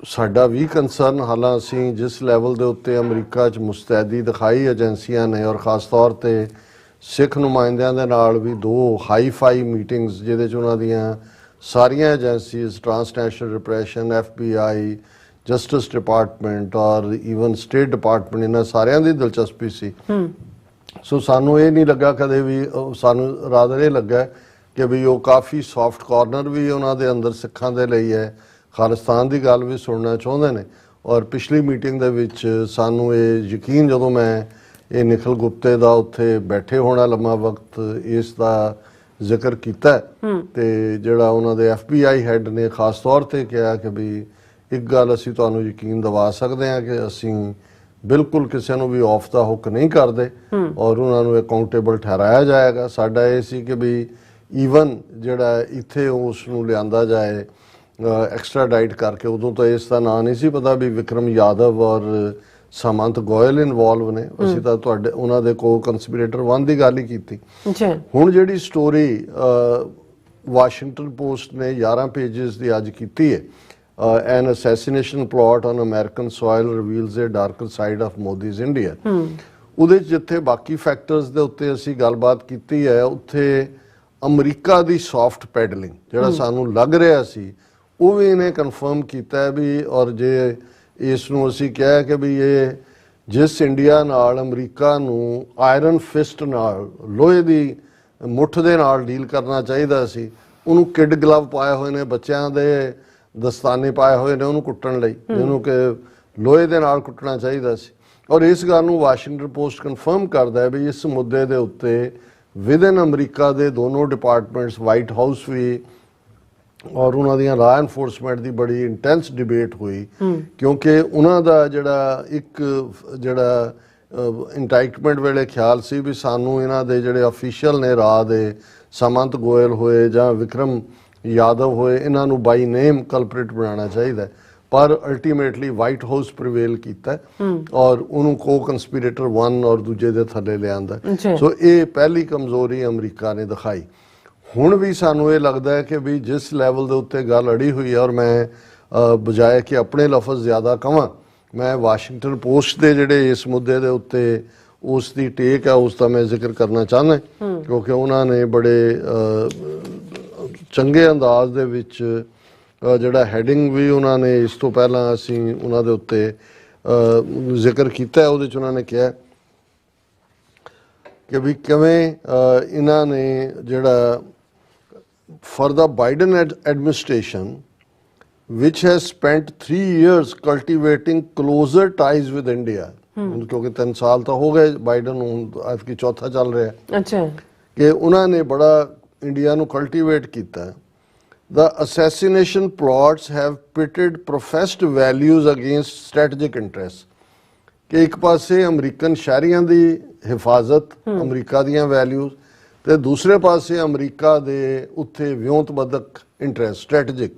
ਸਾਡਾ ਵੀ ਕੰਸਰਨ, ਹਾਲਾਂ ਅਸੀਂ ਜਿਸ ਲੈਵਲ ਦੇ ਉੱਤੇ ਅਮਰੀਕਾ 'ਚ ਮੁਸਤੈਦੀ ਦਿਖਾਈ ਏਜੰਸੀਆਂ ਨੇ, ਔਰ ਖਾਸ ਤੌਰ ਤੇ ਸਿੱਖ ਨੁਮਾਇੰਦਿਆਂ ਦੇ ਨਾਲ ਵੀ 2 ਹਾਈ-ਫਾਈ ਮੀਟਿੰਗਸ ਜਿਹਦੇ 'ਚ ਉਹਨਾਂ ਦੀਆਂ ਸਾਰੀਆਂ agencies, transnational repression, FBI, justice department or even state department, ਇਹਨਾਂ ਸਾਰਿਆਂ ਦੀ ਦਿਲਚਸਪੀ ਸੀ। ਸੋ ਸਾਨੂੰ ਇਹ ਨਹੀਂ ਲੱਗਾ ਕਦੇ ਵੀ, ਸਾਨੂੰ ਰਾਦਰ ਇਹ ਲੱਗਾ ਕਿ ਵੀ ਉਹ ਕਾਫੀ ਸੌਫਟ ਕਾਰਨਰ ਵੀ ਉਹਨਾਂ ਦੇ ਅੰਦਰ ਸਿੱਖਾਂ ਦੇ ਲਈ ਹੈ, ਖਾਲਿਸਤਾਨ ਦੀ ਗੱਲ ਵੀ ਸੁਣਨਾ ਚਾਹੁੰਦੇ ਨੇ। ਔਰ ਪਿਛਲੀ ਮੀਟਿੰਗ ਦੇ ਵਿੱਚ ਸਾਨੂੰ ਇਹ ਯਕੀਨ, ਜਦੋਂ ਮੈਂ ਇਹ ਨਿਖਲ ਗੁਪਤੇ ਦਾ ਉੱਥੇ ਬੈਠੇ ਹੋਣਾ ਲੰਮਾ ਵਕਤ ਇਸ ਦਾ ਜ਼ਿਕਰ ਕੀਤਾ, ਤੇ ਜਿਹੜਾ ਉਹਨਾਂ ਦੇ FBI ਹੈਡ ਨੇ ਖਾਸ ਤੌਰ ਤੇ ਕਿਹਾ ਕਿ ਵੀ ਇੱਕ ਗੱਲ ਅਸੀਂ ਤੁਹਾਨੂੰ ਯਕੀਨ ਦਿਵਾ ਸਕਦੇ ਹਾਂ ਕਿ ਅਸੀਂ ਬਿਲਕੁਲ ਕਿਸੇ ਨੂੰ ਵੀ ਆਫ ਦਾ ਹੁੱਕ ਨਹੀਂ ਕਰਦੇ ਔਰ ਉਹਨਾਂ ਨੂੰ ਅਕਾਊਂਟੇਬਲ ਠਹਿਰਾਇਆ ਜਾਏਗਾ। ਸਾਡਾ ਇਹ ਸੀ ਕਿ ਵੀ ਈਵਨ ਜਿਹੜਾ ਇੱਥੇ ਉਸ ਨੂੰ ਲਿਆਂਦਾ ਜਾਏ ਐਕਸਟਰਾਡਾਈਟ ਕਰਕੇ, ਉਦੋਂ ਤਾਂ ਇਸ ਦਾ ਨਾਂ ਨਹੀਂ ਸੀ ਪਤਾ ਵੀ ਵਿਕਰਮ ਯਾਦਵ ਔਰ ਸਾਮੰਤ ਗੋਇਲ ਇਨਵੋਲਵ ਨੇ। ਅਸੀਂ ਤਾਂ ਤੁਹਾਡੇ ਉਹਨਾਂ ਦੇ ਕੋ ਕੰਸਪੀਰੇਟਰ 1 ਦੀ ਗੱਲ ਹੀ ਕੀਤੀ। ਹੁਣ ਜਿਹੜੀ ਸਟੋਰੀ ਵਾਸ਼ਿੰਗਟਨ ਪੋਸਟ ਨੇ 11 ਪੇजेस ਦੀ ਅੱਜ ਕੀਤੀ ਹੈ, an assassination plot on American soil reveals a darker side of Modi's India, ਉਹਦੇ 'ਚ ਜਿੱਥੇ ਬਾਕੀ ਫੈਕਟਰਸ ਦੇ ਉੱਤੇ ਅਸੀਂ ਗੱਲਬਾਤ ਕੀਤੀ ਹੈ, ਉੱਥੇ ਅਮਰੀਕਾ ਦੀ ਸੌਫਟ ਪੈਡਲਿੰਗ ਜਿਹੜਾ ਸਾਨੂੰ ਲੱਗ ਰਿਹਾ ਸੀ ਉਹ ਵੀ ਇਹਨੇ ਕਨਫਰਮ ਕੀਤਾ ਵੀ। ਔਰ ਜੇ ਇਸ ਨੂੰ ਅਸੀਂ ਕਿਹਾ ਕਿ ਵੀ ਇਹ ਜਿਸ ਇੰਡੀਆ ਨਾਲ ਅਮਰੀਕਾ ਨੂੰ ਆਇਰਨ ਫਿਸਟ ਨਾਲ, ਲੋਹੇ ਦੀ ਮੁੱਠ ਦੇ ਨਾਲ ਡੀਲ ਕਰਨਾ ਚਾਹੀਦਾ ਸੀ, ਉਹਨੂੰ ਕਿਡ ਗਲਵ ਪਾਏ ਹੋਏ ਨੇ, ਬੱਚਿਆਂ ਦੇ ਦਸਤਾਨੇ ਪਾਏ ਹੋਏ ਨੇ ਉਹਨੂੰ ਕੁੱਟਣ ਲਈ, ਜਿਹਨੂੰ ਕਿ ਲੋਹੇ ਦੇ ਨਾਲ ਕੁੱਟਣਾ ਚਾਹੀਦਾ ਸੀ। ਔਰ ਇਸ ਗੱਲ ਨੂੰ ਵਾਸ਼ਿੰਗਟਨ ਪੋਸਟ ਕਨਫਰਮ ਕਰਦਾ ਹੈ ਵੀ ਇਸ ਮੁੱਦੇ ਦੇ ਉੱਤੇ ਵਿਦਨ ਅਮਰੀਕਾ ਦੇ ਦੋਨੋਂ ਡਿਪਾਰਟਮੈਂਟਸ, ਵਾਈਟ ਹਾਊਸ ਵੀ ਔਰ ਉਹਨਾਂ ਦੀਆਂ ਲਾਅ ਐਨਫੋਰਸਮੈਂਟ ਦੀ ਬੜੀ ਇੰਟੈਂਸ ਡਿਬੇਟ ਹੋਈ, ਕਿਉਂਕਿ ਉਹਨਾਂ ਦਾ ਜਿਹੜਾ ਇੰਡਾਈਟਮੈਂਟ ਵੇਲੇ ਖਿਆਲ ਸੀ ਵੀ ਸਾਨੂੰ ਇਹਨਾਂ ਦੇ ਜਿਹੜੇ ਅਫੀਸ਼ੀਅਲ ਨੇ ਰਾਹ ਦੇ, ਸਾਮੰਤ ਗੋਇਲ ਹੋਏ ਜਾਂ ਵਿਕਰਮ ਯਾਦਵ ਹੋਏ, ਇਹਨਾਂ ਨੂੰ ਬਾਈ ਨੇਮ ਕਲਪ੍ਰਿਟ ਬਣਾਉਣਾ ਚਾਹੀਦਾ, ਪਰ ਅਲਟੀਮੇਟਲੀ ਵਾਈਟ ਹਾਊਸ ਪ੍ਰੀਵੇਲ ਕੀਤਾ ਔਰ ਉਹਨੂੰ ਕੋ ਕੰਸਪੀਰੇਟਰ 1 ਔਰ ਦੂਜੇ ਦੇ ਥੱਲੇ ਲਿਆਂਦਾ। ਸੋ ਇਹ ਪਹਿਲੀ ਕਮਜ਼ੋਰੀ ਅਮਰੀਕਾ ਨੇ ਦਿਖਾਈ। ਹੁਣ ਵੀ ਸਾਨੂੰ ਇਹ ਲੱਗਦਾ ਹੈ ਕਿ ਵੀ ਜਿਸ ਲੈਵਲ ਦੇ ਉੱਤੇ ਗੱਲ ਅੜੀ ਹੋਈ ਹੈ, ਔਰ ਮੈਂ ਬਜਾਏ ਕਿ ਆਪਣੇ ਲਫ਼ਜ਼ ਜ਼ਿਆਦਾ ਕਵਾਂ, ਮੈਂ ਵਾਸ਼ਿੰਗਟਨ ਪੋਸਟ ਦੇ ਜਿਹੜੇ ਇਸ ਮੁੱਦੇ ਦੇ ਉੱਤੇ ਉਸ ਦੀ ਟੇਕ ਹੈ ਉਸ ਦਾ ਮੈਂ ਜ਼ਿਕਰ ਕਰਨਾ ਚਾਹੁੰਦਾ, ਕਿਉਂਕਿ ਉਹਨਾਂ ਨੇ ਬੜੇ ਚੰਗੇ ਅੰਦਾਜ਼ ਦੇ ਵਿੱਚ ਜਿਹੜਾ ਹੈਡਿੰਗ ਵੀ ਉਹਨਾਂ ਨੇ ਇਸ ਤੋਂ ਪਹਿਲਾਂ ਅਸੀਂ ਉਹਨਾਂ ਦੇ ਉੱਤੇ ਜ਼ਿਕਰ ਕੀਤਾ, ਉਹਦੇ 'ਚ ਉਹਨਾਂ ਨੇ ਕਿਹਾ ਕਿ ਵੀ ਕਿਵੇਂ ਇਹਨਾਂ ਨੇ ਜਿਹੜਾ for the Biden administration, which has spent 3 years cultivating closer ties with India, ਕਿਉਂਕਿ 3 ਸਾਲ ਤਾਂ ਹੋ ਗਏ ਬਾਈਡਨ ਨੂੰ, ਅੱਜ ਕੀ ਚੌਥਾ ਚੱਲ ਰਿਹਾ, ਅੱਛਾ, ਕਿ ਉਹਨਾਂ ਨੇ ਬੜਾ ਇੰਡੀਆ ਨੂੰ ਕਲਟੀਵੇਟ ਕੀਤਾ। The assassination plots have pitted professed values against strategic interests, ਕਿ ਇੱਕ ਪਾਸੇ ਅਮਰੀਕਨ ਸ਼ਹਿਰੀਆਂ ਦੀ ਹਿਫਾਜ਼ਤ, ਅਮਰੀਕਾ ਦੀਆਂ ਵੈਲਿਊਜ਼, ਤੇ ਦੂਸਰੇ ਪਾਸੇ ਅਮਰੀਕਾ ਦੇ ਉੱਥੇ ਵਿਉਂਤਬੱਧਕ ਇੰਟਰਸਟ, ਸਟ੍ਰੈਟੇਜਿਕ,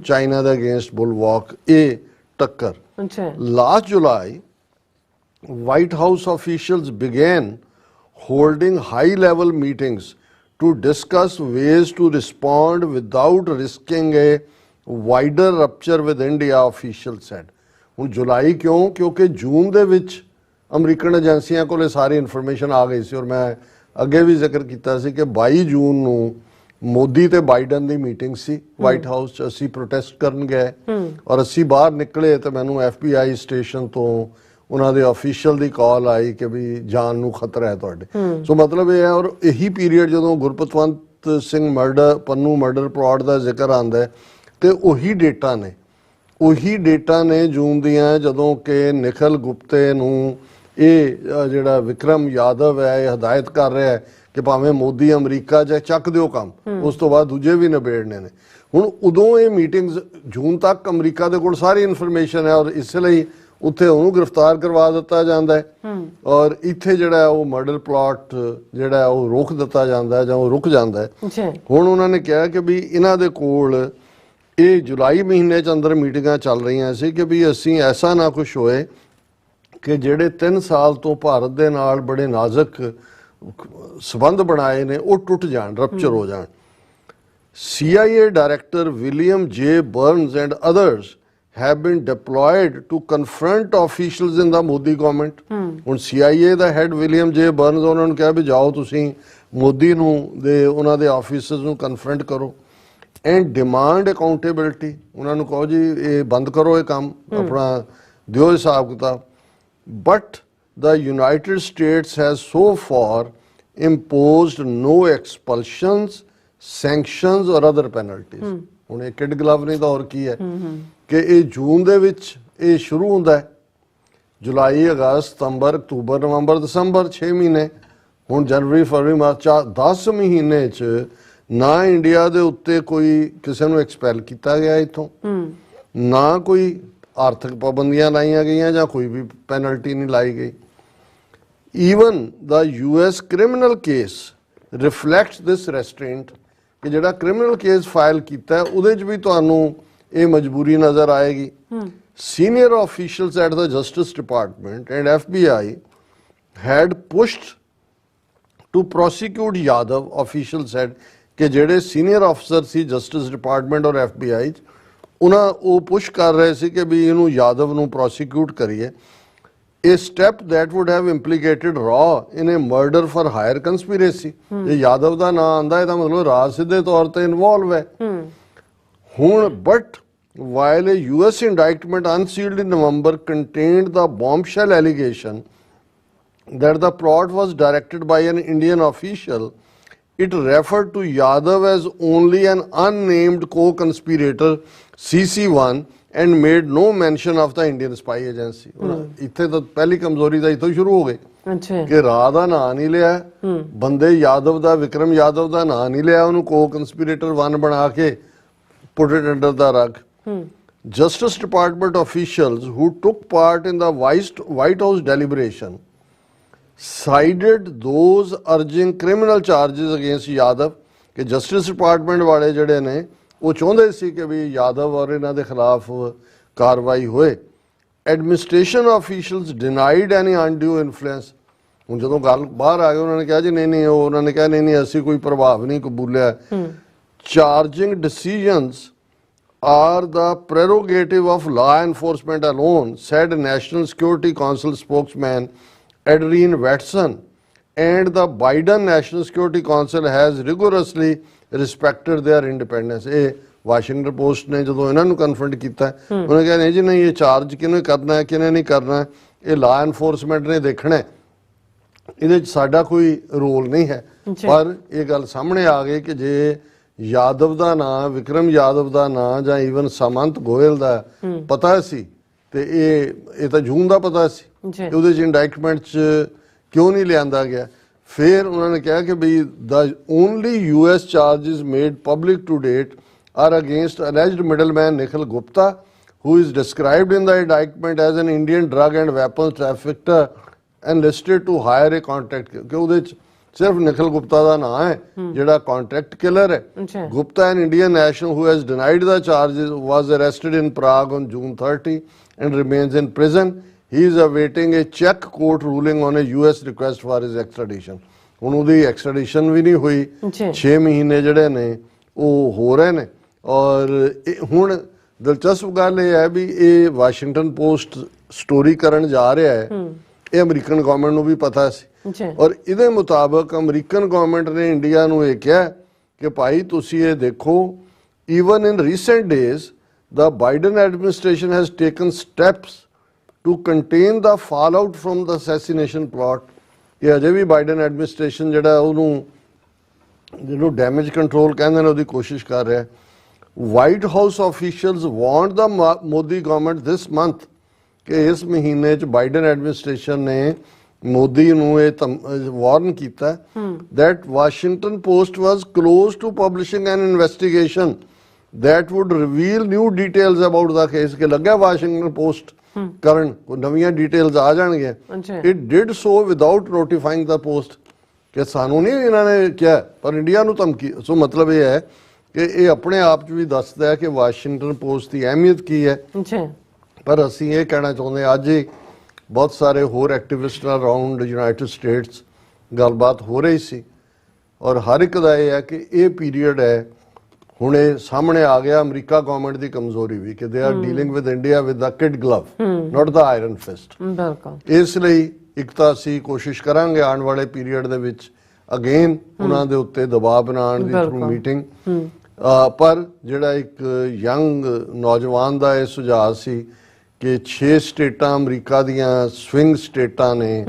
ਚਾਈਨਾ ਦੇ ਅਗੇਂਸਟ ਬੁਲਵਾਕ, ਇਹ ਟੱਕਰ। Last July White House officials began holding high-level meetings to discuss ways to respond without risking a wider rupture with India, officials said. ਹੁਣ ਜੁਲਾਈ ਕਿਉਂ? ਕਿਉਂਕਿ ਜੂਨ ਦੇ ਵਿੱਚ ਅਮਰੀਕਨ ਏਜੰਸੀਆਂ ਕੋਲੇ ਸਾਰੀ ਇਨਫੋਰਮੇਸ਼ਨ ਆ ਗਈ ਸੀ, ਔਰ ਮੈਂ ਅੱਗੇ ਵੀ ਜ਼ਿਕਰ ਕੀਤਾ ਸੀ ਕਿ 22 ਜੂਨ ਨੂੰ ਮੋਦੀ ਤੇ ਬਾਈਡਨ ਦੀ ਮੀਟਿੰਗ ਸੀ ਵਾਈਟ ਹਾਊਸ 'ਚ। ਅਸੀਂ ਪ੍ਰੋਟੈਸਟ ਕਰਨ ਗਏ ਔਰ ਅਸੀਂ ਬਾਹਰ ਨਿਕਲੇ ਤੇ ਮੈਨੂੰ FBI ਸਟੇਸ਼ਨ ਤੋਂ ਉਹਨਾਂ ਦੇ ਅਫੀਸ਼ੀਅਲ ਦੀ ਕਾਲ ਆਈ ਕਿ ਵੀ ਜਾਨ ਨੂੰ ਖਤਰਾ ਹੈ ਤੁਹਾਡੇ। ਸੋ ਮਤਲਬ ਇਹ ਹੈ, ਔਰ ਇਹੀ ਪੀਰੀਅਡ ਜਦੋਂ Gurpatwant Singh murder, Pannu murder plot ਦਾ ਜ਼ਿਕਰ ਆਉਂਦਾ ਤੇ ਉਹੀ ਡੇਟਾ ਨੇ ਜੂਨ ਦੀਆਂ, ਜਦੋਂ ਕਿ ਨਿਖਲ ਗੁਪਤੇ ਨੂੰ ਇਹ ਜਿਹੜਾ ਵਿਕਰਮ ਯਾਦਵ ਹੈ ਇਹ ਹਦਾਇਤ ਕਰ ਰਿਹਾ ਹੈ ਕਿ ਭਾਵੇਂ ਮੋਦੀ ਅਮਰੀਕਾ 'ਚ ਚੱਕ ਦਿਓ ਕੰਮ, ਉਸ ਤੋਂ ਬਾਅਦ ਦੂਜੇ ਵੀ ਨਿਬੇੜਨੇ ਨੇ। ਹੁਣ ਉਦੋਂ ਇਹ ਮੀਟਿੰਗਸ ਜੂਨ ਤੱਕ ਅਮਰੀਕਾ ਦੇ ਕੋਲ ਸਾਰੀ ਇਨਫੋਰਮੇਸ਼ਨ ਹੈ, ਔਰ ਇਸ ਲਈ ਉੱਥੇ ਉਹਨੂੰ ਗ੍ਰਿਫਤਾਰ ਕਰਵਾ ਦਿੱਤਾ ਜਾਂਦਾ ਹੈ ਔਰ ਇੱਥੇ ਜਿਹੜਾ ਉਹ ਮਰਡਰ ਪਲਾਟ ਜਿਹੜਾ ਉਹ ਰੋਕ ਦਿੱਤਾ ਜਾਂਦਾ ਹੈ ਜਾਂ ਉਹ ਰੁਕ ਜਾਂਦਾ ਹੈ। ਹੁਣ ਉਹਨਾਂ ਨੇ ਕਿਹਾ ਕਿ ਵੀ ਇਹਨਾਂ ਦੇ ਕੋਲ ਇਹ ਜੁਲਾਈ ਮਹੀਨੇ 'ਚ ਅੰਦਰ ਮੀਟਿੰਗਾਂ ਚੱਲ ਰਹੀਆਂ ਸੀ ਕਿ ਵੀ ਅਸੀਂ ਐਸਾ ਨਾ ਕੁਛ ਹੋਏ ਕਿ ਜਿਹੜੇ 3 ਸਾਲ ਤੋਂ ਭਾਰਤ ਦੇ ਨਾਲ ਬੜੇ ਨਾਜ਼ੁਕ ਸਬੰਧ ਬਣਾਏ ਨੇ ਉਹ ਟੁੱਟ ਜਾਣ, ਰਪਚਰ ਹੋ ਜਾਣ। CIA Director William J. Burns and others have been deployed to confront officials in the Modi government. ਹੁਣ CIA ਦਾ ਹੈਡ ਵਿਲੀਅਮ ਜੇ ਬਰਨਸ ਉਹਨਾਂ ਨੂੰ ਕਿਹਾ ਵੀ ਜਾਓ ਤੁਸੀਂ ਮੋਦੀ ਨੂੰ ਦੇ ਉਹਨਾਂ ਦੇ ਆਫਿਸਰਸ ਨੂੰ ਕਨਫਰੰਟ ਕਰੋ ਐਂਡ ਡਿਮਾਂਡ ਅਕਾਊਂਟੇਬਿਲਿਟੀ। ਉਹਨਾਂ ਨੂੰ ਕਹੋ ਜੀ ਇਹ ਬੰਦ ਕਰੋ ਇਹ ਕੰਮ, ਆਪਣਾ ਦਿਓ ਹਿਸਾਬ ਕਿਤਾਬ। But the United States has so far imposed no expulsions, sanctions or other penalties. ਹੁਣ ਇਹ ਕਿਡ ਗਲਵ ਨਹੀਂ ਤਾਂ ਹੋਰ ਕੀ ਹੈ ਕਿ ਇਹ ਜੂਨ ਦੇ ਵਿੱਚ ਇਹ ਸ਼ੁਰੂ ਹੁੰਦਾ ਹੈ, ਜੁਲਾਈ, ਅਗਸਤ, ਸਤੰਬਰ, ਅਕਤੂਬਰ, ਨਵੰਬਰ, ਦਸੰਬਰ 6 ਮਹੀਨੇ, ਹੁਣ ਜਨਵਰੀ, ਫਰਵਰੀ, ਮਾਰਚ 10 ਮਹੀਨੇ 'ਚ ਨਾ ਇੰਡੀਆ ਦੇ ਉੱਤੇ ਕੋਈ ਕਿਸੇ ਨੂੰ ਐਕਸਪੈਲ ਕੀਤਾ ਗਿਆ ਇੱਥੋਂ, ਨਾ ਕੋਈ ਆਰਥਿਕ ਪਾਬੰਦੀਆਂ ਲਾਈਆਂ ਗਈਆਂ ਜਾਂ ਕੋਈ ਵੀ ਪੈਨਲਟੀ ਨਹੀਂ ਲਾਈ ਗਈ। Even the US criminal case reflects this restraint ਕਿ ਜਿਹੜਾ ਕ੍ਰਿਮੀਨਲ ਕੇਸ ਫਾਈਲ ਕੀਤਾ ਹੈ ਉਹਦੇ 'ਚ ਵੀ ਤੁਹਾਨੂੰ ਇਹ ਮਜਬੂਰੀ ਨਜ਼ਰ ਆਏਗੀ। Senior officials at the Justice Department and FBI had pushed to prosecute Yadav, officials said ਕਿ ਜਿਹੜੇ ਸੀਨੀਅਰ ਅਫਸਰ ਸੀ ਜਸਟਿਸ ਡਿਪਾਰਟਮੈਂਟ ਔਰ FBI 'ਚ ਉਹਨਾਂ ਉਹ ਪੁਸ਼ ਕਰ ਰਹੇ ਸੀ ਕਿ ਵੀ ਇਹਨੂੰ ਯਾਦਵ ਨੂੰ ਪ੍ਰੋਸੀਕਿਊਟ ਕਰੀਏ। A step that would have implicated Raw in a murder for hire conspiracy. ਜੇ ਯਾਦਵ ਦਾ ਨਾਂ ਆਂਦਾ ਹੈ ਤਾਂ ਮਤਲਬ ਰਾਜ ਸਿੱਧੇ ਤੌਰ ਤੇ ਇਨਵੋਲਵ ਹੈ। ਹੁਣ but while a US indictment unsealed in November contained the bombshell allegation that the plot was directed by an Indian official, it referred to Yadav as only an unnamed co-conspirator, CC1, and made no mention of the Indian spy agency. ਇੱਥੇ ਤਾਂ ਪਹਿਲੀ ਕਮਜ਼ੋਰੀ ਤਾਂ ਇੱਥੋਂ ਸ਼ੁਰੂ ਹੋ ਗਈ ਕਿ ਰਾਹ ਦਾ ਨਾਂ ਨਹੀਂ ਲਿਆ, ਬੰਦੇ ਯਾਦਵ ਦਾ, ਵਿਕਰਮ ਯਾਦਵ ਦਾ ਨਾਂ ਨਹੀਂ ਲਿਆ, ਉਹਨੂੰ co-conspirator 1 ਬਣਾ ਕੇ put it under the rug. Justice Department officials who took part in the White House deliberation sided those urging criminal charges against Yadav ਕਿ ਜਸਟਿਸ ਡਿਪਾਰਟਮੈਂਟ ਵਾਲੇ ਜਿਹੜੇ ਨੇ ਉਹ ਚਾਹੁੰਦੇ ਸੀ ਕਿ ਵੀ ਯਾਦਵ ਔਰ ਇਹਨਾਂ ਦੇ ਖਿਲਾਫ ਕਾਰਵਾਈ ਹੋਏ। ਐਡਮਿਨਿਸਟ੍ਰੇਸ਼ਨ ਆਫੀਸ਼ੀਅਲਸ ਡਿਨਾਈਡ ਐਨੀ ਅਨਡਿਊ ਇਨਫਲੂਐਂਸ। ਹੁਣ ਜਦੋਂ ਗੱਲ ਬਾਹਰ ਆ ਗਈ ਉਹਨਾਂ ਨੇ ਕਿਹਾ ਜੀ ਨਹੀਂ ਉਹ ਉਹਨਾਂ ਨੇ ਕਿਹਾ ਨਹੀਂ ਅਸੀਂ ਕੋਈ ਪ੍ਰਭਾਵ ਨਹੀਂ ਕਬੂਲਿਆ। Charging decisions are the prerogative of law enforcement alone, said National Security Council spokesman Adrienne Watson, and the Biden National Security Council has rigorously respected their independence. ਇਹ ਵਾਸ਼ਿੰਗਟਨ ਪੋਸਟ ਨੇ ਜਦੋਂ ਇਹਨਾਂ ਨੂੰ ਕਨਫਰੰਟ ਕੀਤਾ ਉਹਨੇ ਕਿਹਾ ਨਹੀਂ ਜੀ ਨਹੀਂ ਇਹ ਚਾਰਜ ਕਿਹਨੇ ਕਰਨਾ ਹੈ ਕਿਹਨੇ ਨਹੀਂ ਕਰਨਾ, ਇਹ ਲਾ ਐਨਫੋਰਸਮੈਂਟ ਨੇ ਦੇਖਣਾ, ਇਹਦੇ 'ਚ ਸਾਡਾ ਕੋਈ ਰੋਲ ਨਹੀਂ ਹੈ। ਪਰ ਇਹ ਗੱਲ ਸਾਹਮਣੇ ਆ ਗਈ ਕਿ ਜੇ ਯਾਦਵ ਦਾ ਨਾਂ, ਵਿਕਰਮ ਯਾਦਵ ਦਾ ਨਾਂ ਜਾਂ ਈਵਨ ਸਮੰਤ ਗੋਇਲ ਦਾ ਪਤਾ ਸੀ ਤੇ ਇਹ ਤਾਂ ਜੂਨ ਦਾ ਪਤਾ ਸੀ, ਉਹਦੇ 'ਚ ਇੰਡਾਇਕਟਮੈਂਟ 'ਚ ਕਿਉਂ ਨਹੀਂ ਲਿਆਂਦਾ ਗਿਆ। ਫਿਰ ਉਹਨਾਂ ਨੇ ਕਿਹਾ ਕਿ ਵੀ the only US charges made public to date are against alleged middleman Nikhil Gupta, who is described in the indictment as an Indian drug and weapons trafficker and listed to hire a contract। ਕਿ ਉਹਦੇ 'ਚ ਸਿਰਫ ਨਿਖਿਲ ਗੁਪਤਾ ਦਾ ਨਾਂ ਹੈ ਜਿਹੜਾ contract killer ਹੈ। Gupta an Indian national who has denied the charges was arrested in Prague on June 30 and remains in prison. He is awaiting a Czech court ruling on a US request for his extradition. ਹੁਣ ਉਹਦੀ extradition ਵੀ ਨਹੀਂ ਹੋਈ, 6 ਮਹੀਨੇ ਜਿਹੜੇ ਨੇ ਉਹ ਹੋ ਰਹੇ ਨੇ। ਔਰ ਹੁਣ ਦਿਲਚਸਪ ਗੱਲ ਇਹ ਹੈ ਵੀ ਇਹ ਵਾਸ਼ਿੰਗਟਨ ਪੋਸਟ ਸਟੋਰੀ ਕਰਨ ਜਾ ਰਿਹਾ ਹੈ, ਇਹ ਅਮਰੀਕਨ ਗਵਰਨਮੈਂਟ ਨੂੰ ਵੀ ਪਤਾ ਸੀ। ਔਰ ਇਹਦੇ ਮੁਤਾਬਕ ਅਮਰੀਕਨ ਗਵਰਨਮੈਂਟ ਨੇ ਇੰਡੀਆ ਨੂੰ ਇਹ ਕਿਹਾ ਕਿ ਭਾਈ ਤੁਸੀਂ ਇਹ ਦੇਖੋ, even in recent days the Biden administration has taken steps to contain the fallout from the assassination plot. ਇਹ ਅਜੇ ਵੀ ਬਾਈਡਨ ਐਡਮਿਨਿਸਟ੍ਰੇਸ਼ਨ ਜਿਹੜਾ ਉਹਨੂੰ ਜਿਹਨੂੰ ਡੈਮੇਜ ਕੰਟਰੋਲ ਕਹਿੰਦੇ ਨੇ ਉਹਦੀ ਕੋਸ਼ਿਸ਼ ਕਰ ਰਿਹਾ। ਵਾਈਟ ਹਾਊਸ ਆਫੀਸ਼ੀਅਲਸ ਵਾਂਟ ਦਾ ਮੋਦੀ ਗਵਰਨਮੈਂਟ ਦਿਸ ਮੰਥ ਕਿ ਇਸ ਮਹੀਨੇ 'ਚ ਬਾਈਡਨ ਐਡਮਿਨਿਸਟ੍ਰੇਸ਼ਨ ਨੇ ਮੋਦੀ ਨੂੰ ਇਹ ਵਾਰਨ ਕੀਤਾ that Washington Post was close to publishing an investigation that would reveal new details about the case। ਕਿ ਲੱਗਿਆ ਵਾਸ਼ਿੰਗਟਨ ਪੋਸਟ ਕਰਨ ਕੋਈ ਨਵੀਆਂ ਡਿਟੇਲਸ ਆ ਜਾਣਗੀਆਂ। it did so without notifying the post ਕਿ ਸਾਨੂੰ ਨਹੀਂ ਇਹਨਾਂ ਨੇ ਕਿਹਾ ਪਰ ਇੰਡੀਆ ਨੂੰ ਧਮਕੀ। ਸੋ ਮਤਲਬ ਇਹ ਹੈ ਕਿ ਇਹ ਆਪਣੇ ਆਪ 'ਚ ਵੀ ਦੱਸਦਾ ਹੈ ਕਿ ਵਾਸ਼ਿੰਗਟਨ ਪੋਸਟ ਦੀ ਅਹਿਮੀਅਤ ਕੀ ਹੈ। ਪਰ ਅਸੀਂ ਇਹ ਕਹਿਣਾ ਚਾਹੁੰਦੇ ਅੱਜ ਹੀ ਬਹੁਤ ਸਾਰੇ ਹੋਰ ਐਕਟਿਵਿਸਟ ਅਰਾਊਂਡ ਯੂਨਾਈਟਿਡ ਸਟੇਟਸ ਗੱਲਬਾਤ ਹੋ ਰਹੀ ਸੀ ਔਰ ਹਰ ਇੱਕ ਦਾ ਇਹ ਹੈ ਕਿ ਇਹ ਪੀਰੀਅਡ ਹੈ, ਹੁਣ ਇਹ ਸਾਹਮਣੇ ਆ ਗਿਆ ਅਮਰੀਕਾ ਗਵਰਨਮੈਂਟ ਦੀ ਕਮਜ਼ੋਰੀ ਵੀ ਕਿ they are dealing with India with the kid glove, not the iron fist. ਬਿਲਕੁਲ, ਇਸ ਲਈ ਇੱਕ ਤਾਂ ਅਸੀਂ ਕੋਸ਼ਿਸ਼ ਕਰਾਂਗੇ ਆਉਣ ਵਾਲੇ ਪੀਰੀਅਡ ਦੇ ਵਿੱਚ ਅਗੇਨ ਉਹਨਾਂ ਦੇ ਉੱਤੇ ਦਬਾਅ ਬਣਾਉਣ ਦੀ ਥਰੂ ਮੀਟਿੰਗ। ਪਰ ਜਿਹੜਾ ਇੱਕ ਯੰਗ ਨੌਜਵਾਨ ਦਾ ਇਹ ਸੁਝਾਅ ਸੀ ਕਿ 6 ਸਟੇਟਾਂ ਅਮਰੀਕਾ ਦੀਆਂ ਸਵਿੰਗ ਸਟੇਟਾਂ ਨੇ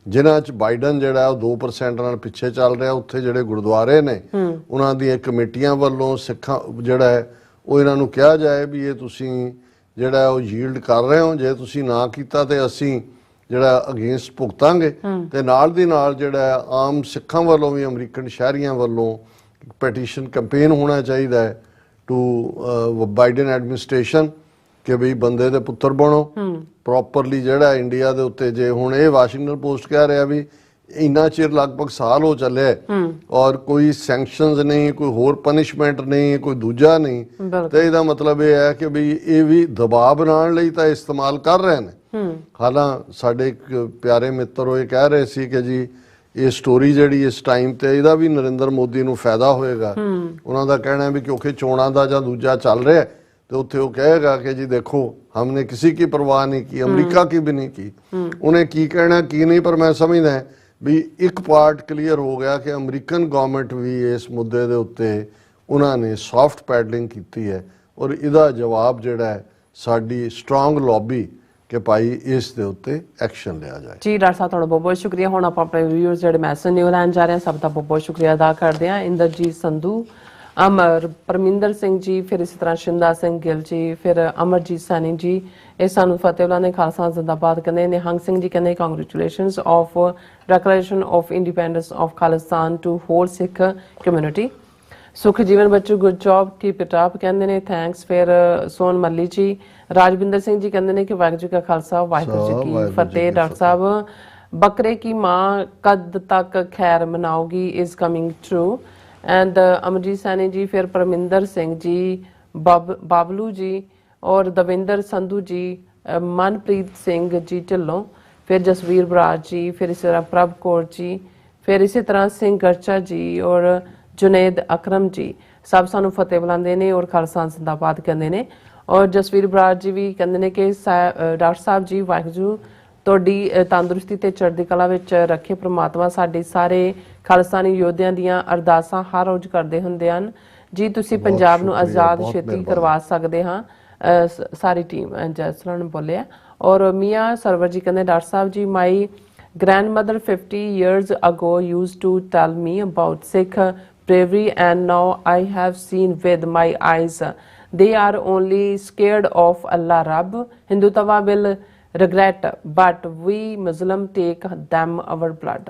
ਜਿਨ੍ਹਾਂ 'ਚ ਬਾਈਡਨ ਜਿਹੜਾ ਉਹ 2% ਨਾਲ ਪਿੱਛੇ ਚੱਲ ਰਿਹਾ, ਉੱਥੇ ਜਿਹੜੇ ਗੁਰਦੁਆਰੇ ਨੇ ਉਹਨਾਂ ਦੀਆਂ ਕਮੇਟੀਆਂ ਵੱਲੋਂ ਸਿੱਖਾਂ ਜਿਹੜਾ ਹੈ ਉਹ ਇਹਨਾਂ ਨੂੰ ਕਿਹਾ ਜਾਏ ਵੀ ਇਹ ਤੁਸੀਂ ਜਿਹੜਾ ਉਹ ਯੀਲਡ ਕਰ ਰਹੇ ਹੋ, ਜੇ ਤੁਸੀਂ ਨਾ ਕੀਤਾ ਤੇ ਅਸੀਂ ਜਿਹੜਾ ਅਗੇਂਸਟ ਭੁਗਤਾਂਗੇ। ਤੇ ਨਾਲ ਦੀ ਨਾਲ ਜਿਹੜਾ ਆਮ ਸਿੱਖਾਂ ਵੱਲੋਂ ਵੀ ਅਮਰੀਕਨ ਸ਼ਹਿਰੀਆਂ ਵੱਲੋਂ ਪੈਟੀਸ਼ਨ ਕੈਂਪੇਨ ਹੋਣਾ ਚਾਹੀਦਾ ਹੈ ਟੂ ਬਾਈਡਨ ਐਡਮਿਨਿਸਟ੍ਰੇਸ਼ਨ ਕਿ ਵੀ ਬੰਦੇ ਦੇ ਪੁੱਤਰ ਬਣੋ ਪ੍ਰੋਪਰਲੀ। ਜਿਹੜਾ ਇੰਡੀਆ ਦੇ ਉੱਤੇ ਜੇ ਹੁਣ ਇਹ ਵਾਸ਼ਿੰਗਟਨ ਪੋਸਟ ਕਹਿ ਰਿਹਾ ਵੀ ਇੰਨਾ ਚਿਰ ਲਗਭਗ ਸਾਲ ਹੋ ਚੱਲਿਆ ਔਰ ਕੋਈ ਸੈਂਕਸ਼ਨਸ ਨਹੀਂ, ਕੋਈ ਹੋਰ ਪਨਿਸ਼ਮੈਂਟ ਨਹੀਂ, ਕੋਈ ਦੂਜਾ ਨਹੀਂ, ਤੇ ਇਹਦਾ ਮਤਲਬ ਇਹ ਹੈ ਕਿ ਵੀ ਇਹ ਵੀ ਦਬਾਅ ਬਣਾਉਣ ਲਈ ਤਾਂ ਇਸਤੇਮਾਲ ਕਰ ਰਹੇ ਨੇ। ਹਾਲਾਂ ਸਾਡੇ ਇੱਕ ਪਿਆਰੇ ਮਿੱਤਰ ਉਹ ਇਹ ਕਹਿ ਰਹੇ ਸੀ ਕਿ ਜੀ ਇਹ ਸਟੋਰੀ ਜਿਹੜੀ ਇਸ ਟਾਈਮ ਤੇ ਇਹਦਾ ਵੀ ਨਰਿੰਦਰ ਮੋਦੀ ਨੂੰ ਫਾਇਦਾ ਹੋਏਗਾ। ਉਹਨਾਂ ਦਾ ਕਹਿਣਾ ਵੀ ਕਿਉਂਕਿ ਚੋਣਾਂ ਦਾ ਜਾਂ ਦੂਜਾ ਚੱਲ ਰਿਹਾ ਤੇ ਉੱਥੇ ਉਹ ਕਹੇਗਾ ਕਿ ਜੀ ਦੇਖੋ हमने किसी की परवाह नहीं की, अमेरिका की भी नहीं की। उन्हें की कहना की नहीं, पर मैं समझदा भी एक पार्ट क्लीयर हो गया कि अमरीकन गवर्नमेंट भी इस मुद्दे के उत्ते उन्होंने सॉफ्ट पैडलिंग की है और इसका जवाब जिहड़ा है साडी स्ट्रोंग लॉबी कि भाई इस दे उत्ते एक्शन लिया जाए। जी डॉक्टर साहब, बहुत बहुत शुक्रिया। हुण आपां अपने व्यूअर्स जिहड़े मैसेज ने लैन जा रहे हैं, सब का बहुत बहुत शुक्रिया अदा करते हैं। इंद्रजीत संधू, अमर परमिंदर सिंह जी, फिर इस तरह शिंदा सिंह गिल जी, फिर अमरजीत सैनी जी, ये सानू फतेह बुलाने खालसा जिंदाबाद कहते। निहंग सिंह जी कहते congratulations of declaration of independence of Khalistan to whole Sikh community. Sukh Jeevan बच्चू good job, keep it up कहते ने, थैंक्स। फिर सोन मल्ली जी, राजविंदर सिंह जी कहते हैं कि वाहिगुरू जी का खालसा वाहिगुरू जी की फतेह। डॉक्टर साहब, बकरे की माँ कद तक खैर मनाओगी is coming true. And Amarjit Saini ji, फिर परमिंदर सिंह जी, बाबलू जी और दविंदर संधू जी, मनप्रीत सिंह जी ढिल्लों, फिर जसवीर बराज जी, फिर इसी तरह प्रभ कौर जी, फिर इसी तरह सिंह गर्चा जी और जुनेद अकरम जी, सब सानू फतेह बुलाते हैं और खालसा जिंदाबाद कहते हैं। और जसवीर बराज जी भी कहते हैं कि डॉक्टर साहब जी वाहिगुरू ਤੁਹਾਡੀ ਤੰਦਰੁਸਤੀ ਤੇ ਚੜ੍ਹਦੀ ਕਲਾ ਵਿੱਚ ਰੱਖੇ ਪ੍ਰਮਾਤਮਾ। ਸਾਡੇ ਸਾਰੇ ਖਾਲਸਾਨੀ ਯੋਧਿਆਂ ਦੀਆਂ ਅਰਦਾਸਾਂ ਹਰ ਰੋਜ਼ ਕਰਦੇ ਹੁੰਦੇ ਹਨ ਜੀ। ਤੁਸੀਂ ਪੰਜਾਬ ਨੂੰ ਆਜ਼ਾਦ ਛੇਤੀ ਕਰਵਾ ਸਕਦੇ ਹਾਂ, ਸਾਰੀ ਟੀਮ ਜੈਸਲਨ ਨੇ ਬੋਲਿਆ। ਔਰ ਮੀਆਂ ਸਰਵਰ ਜੀ ਕਹਿੰਦੇ doctor Sahib ji, my grandmother 50 years ago used to tell me about Sikh bravery and now I have seen with my eyes. They are only scared of Allah Rab. Hindutva will regret but we Muslim take them our blood.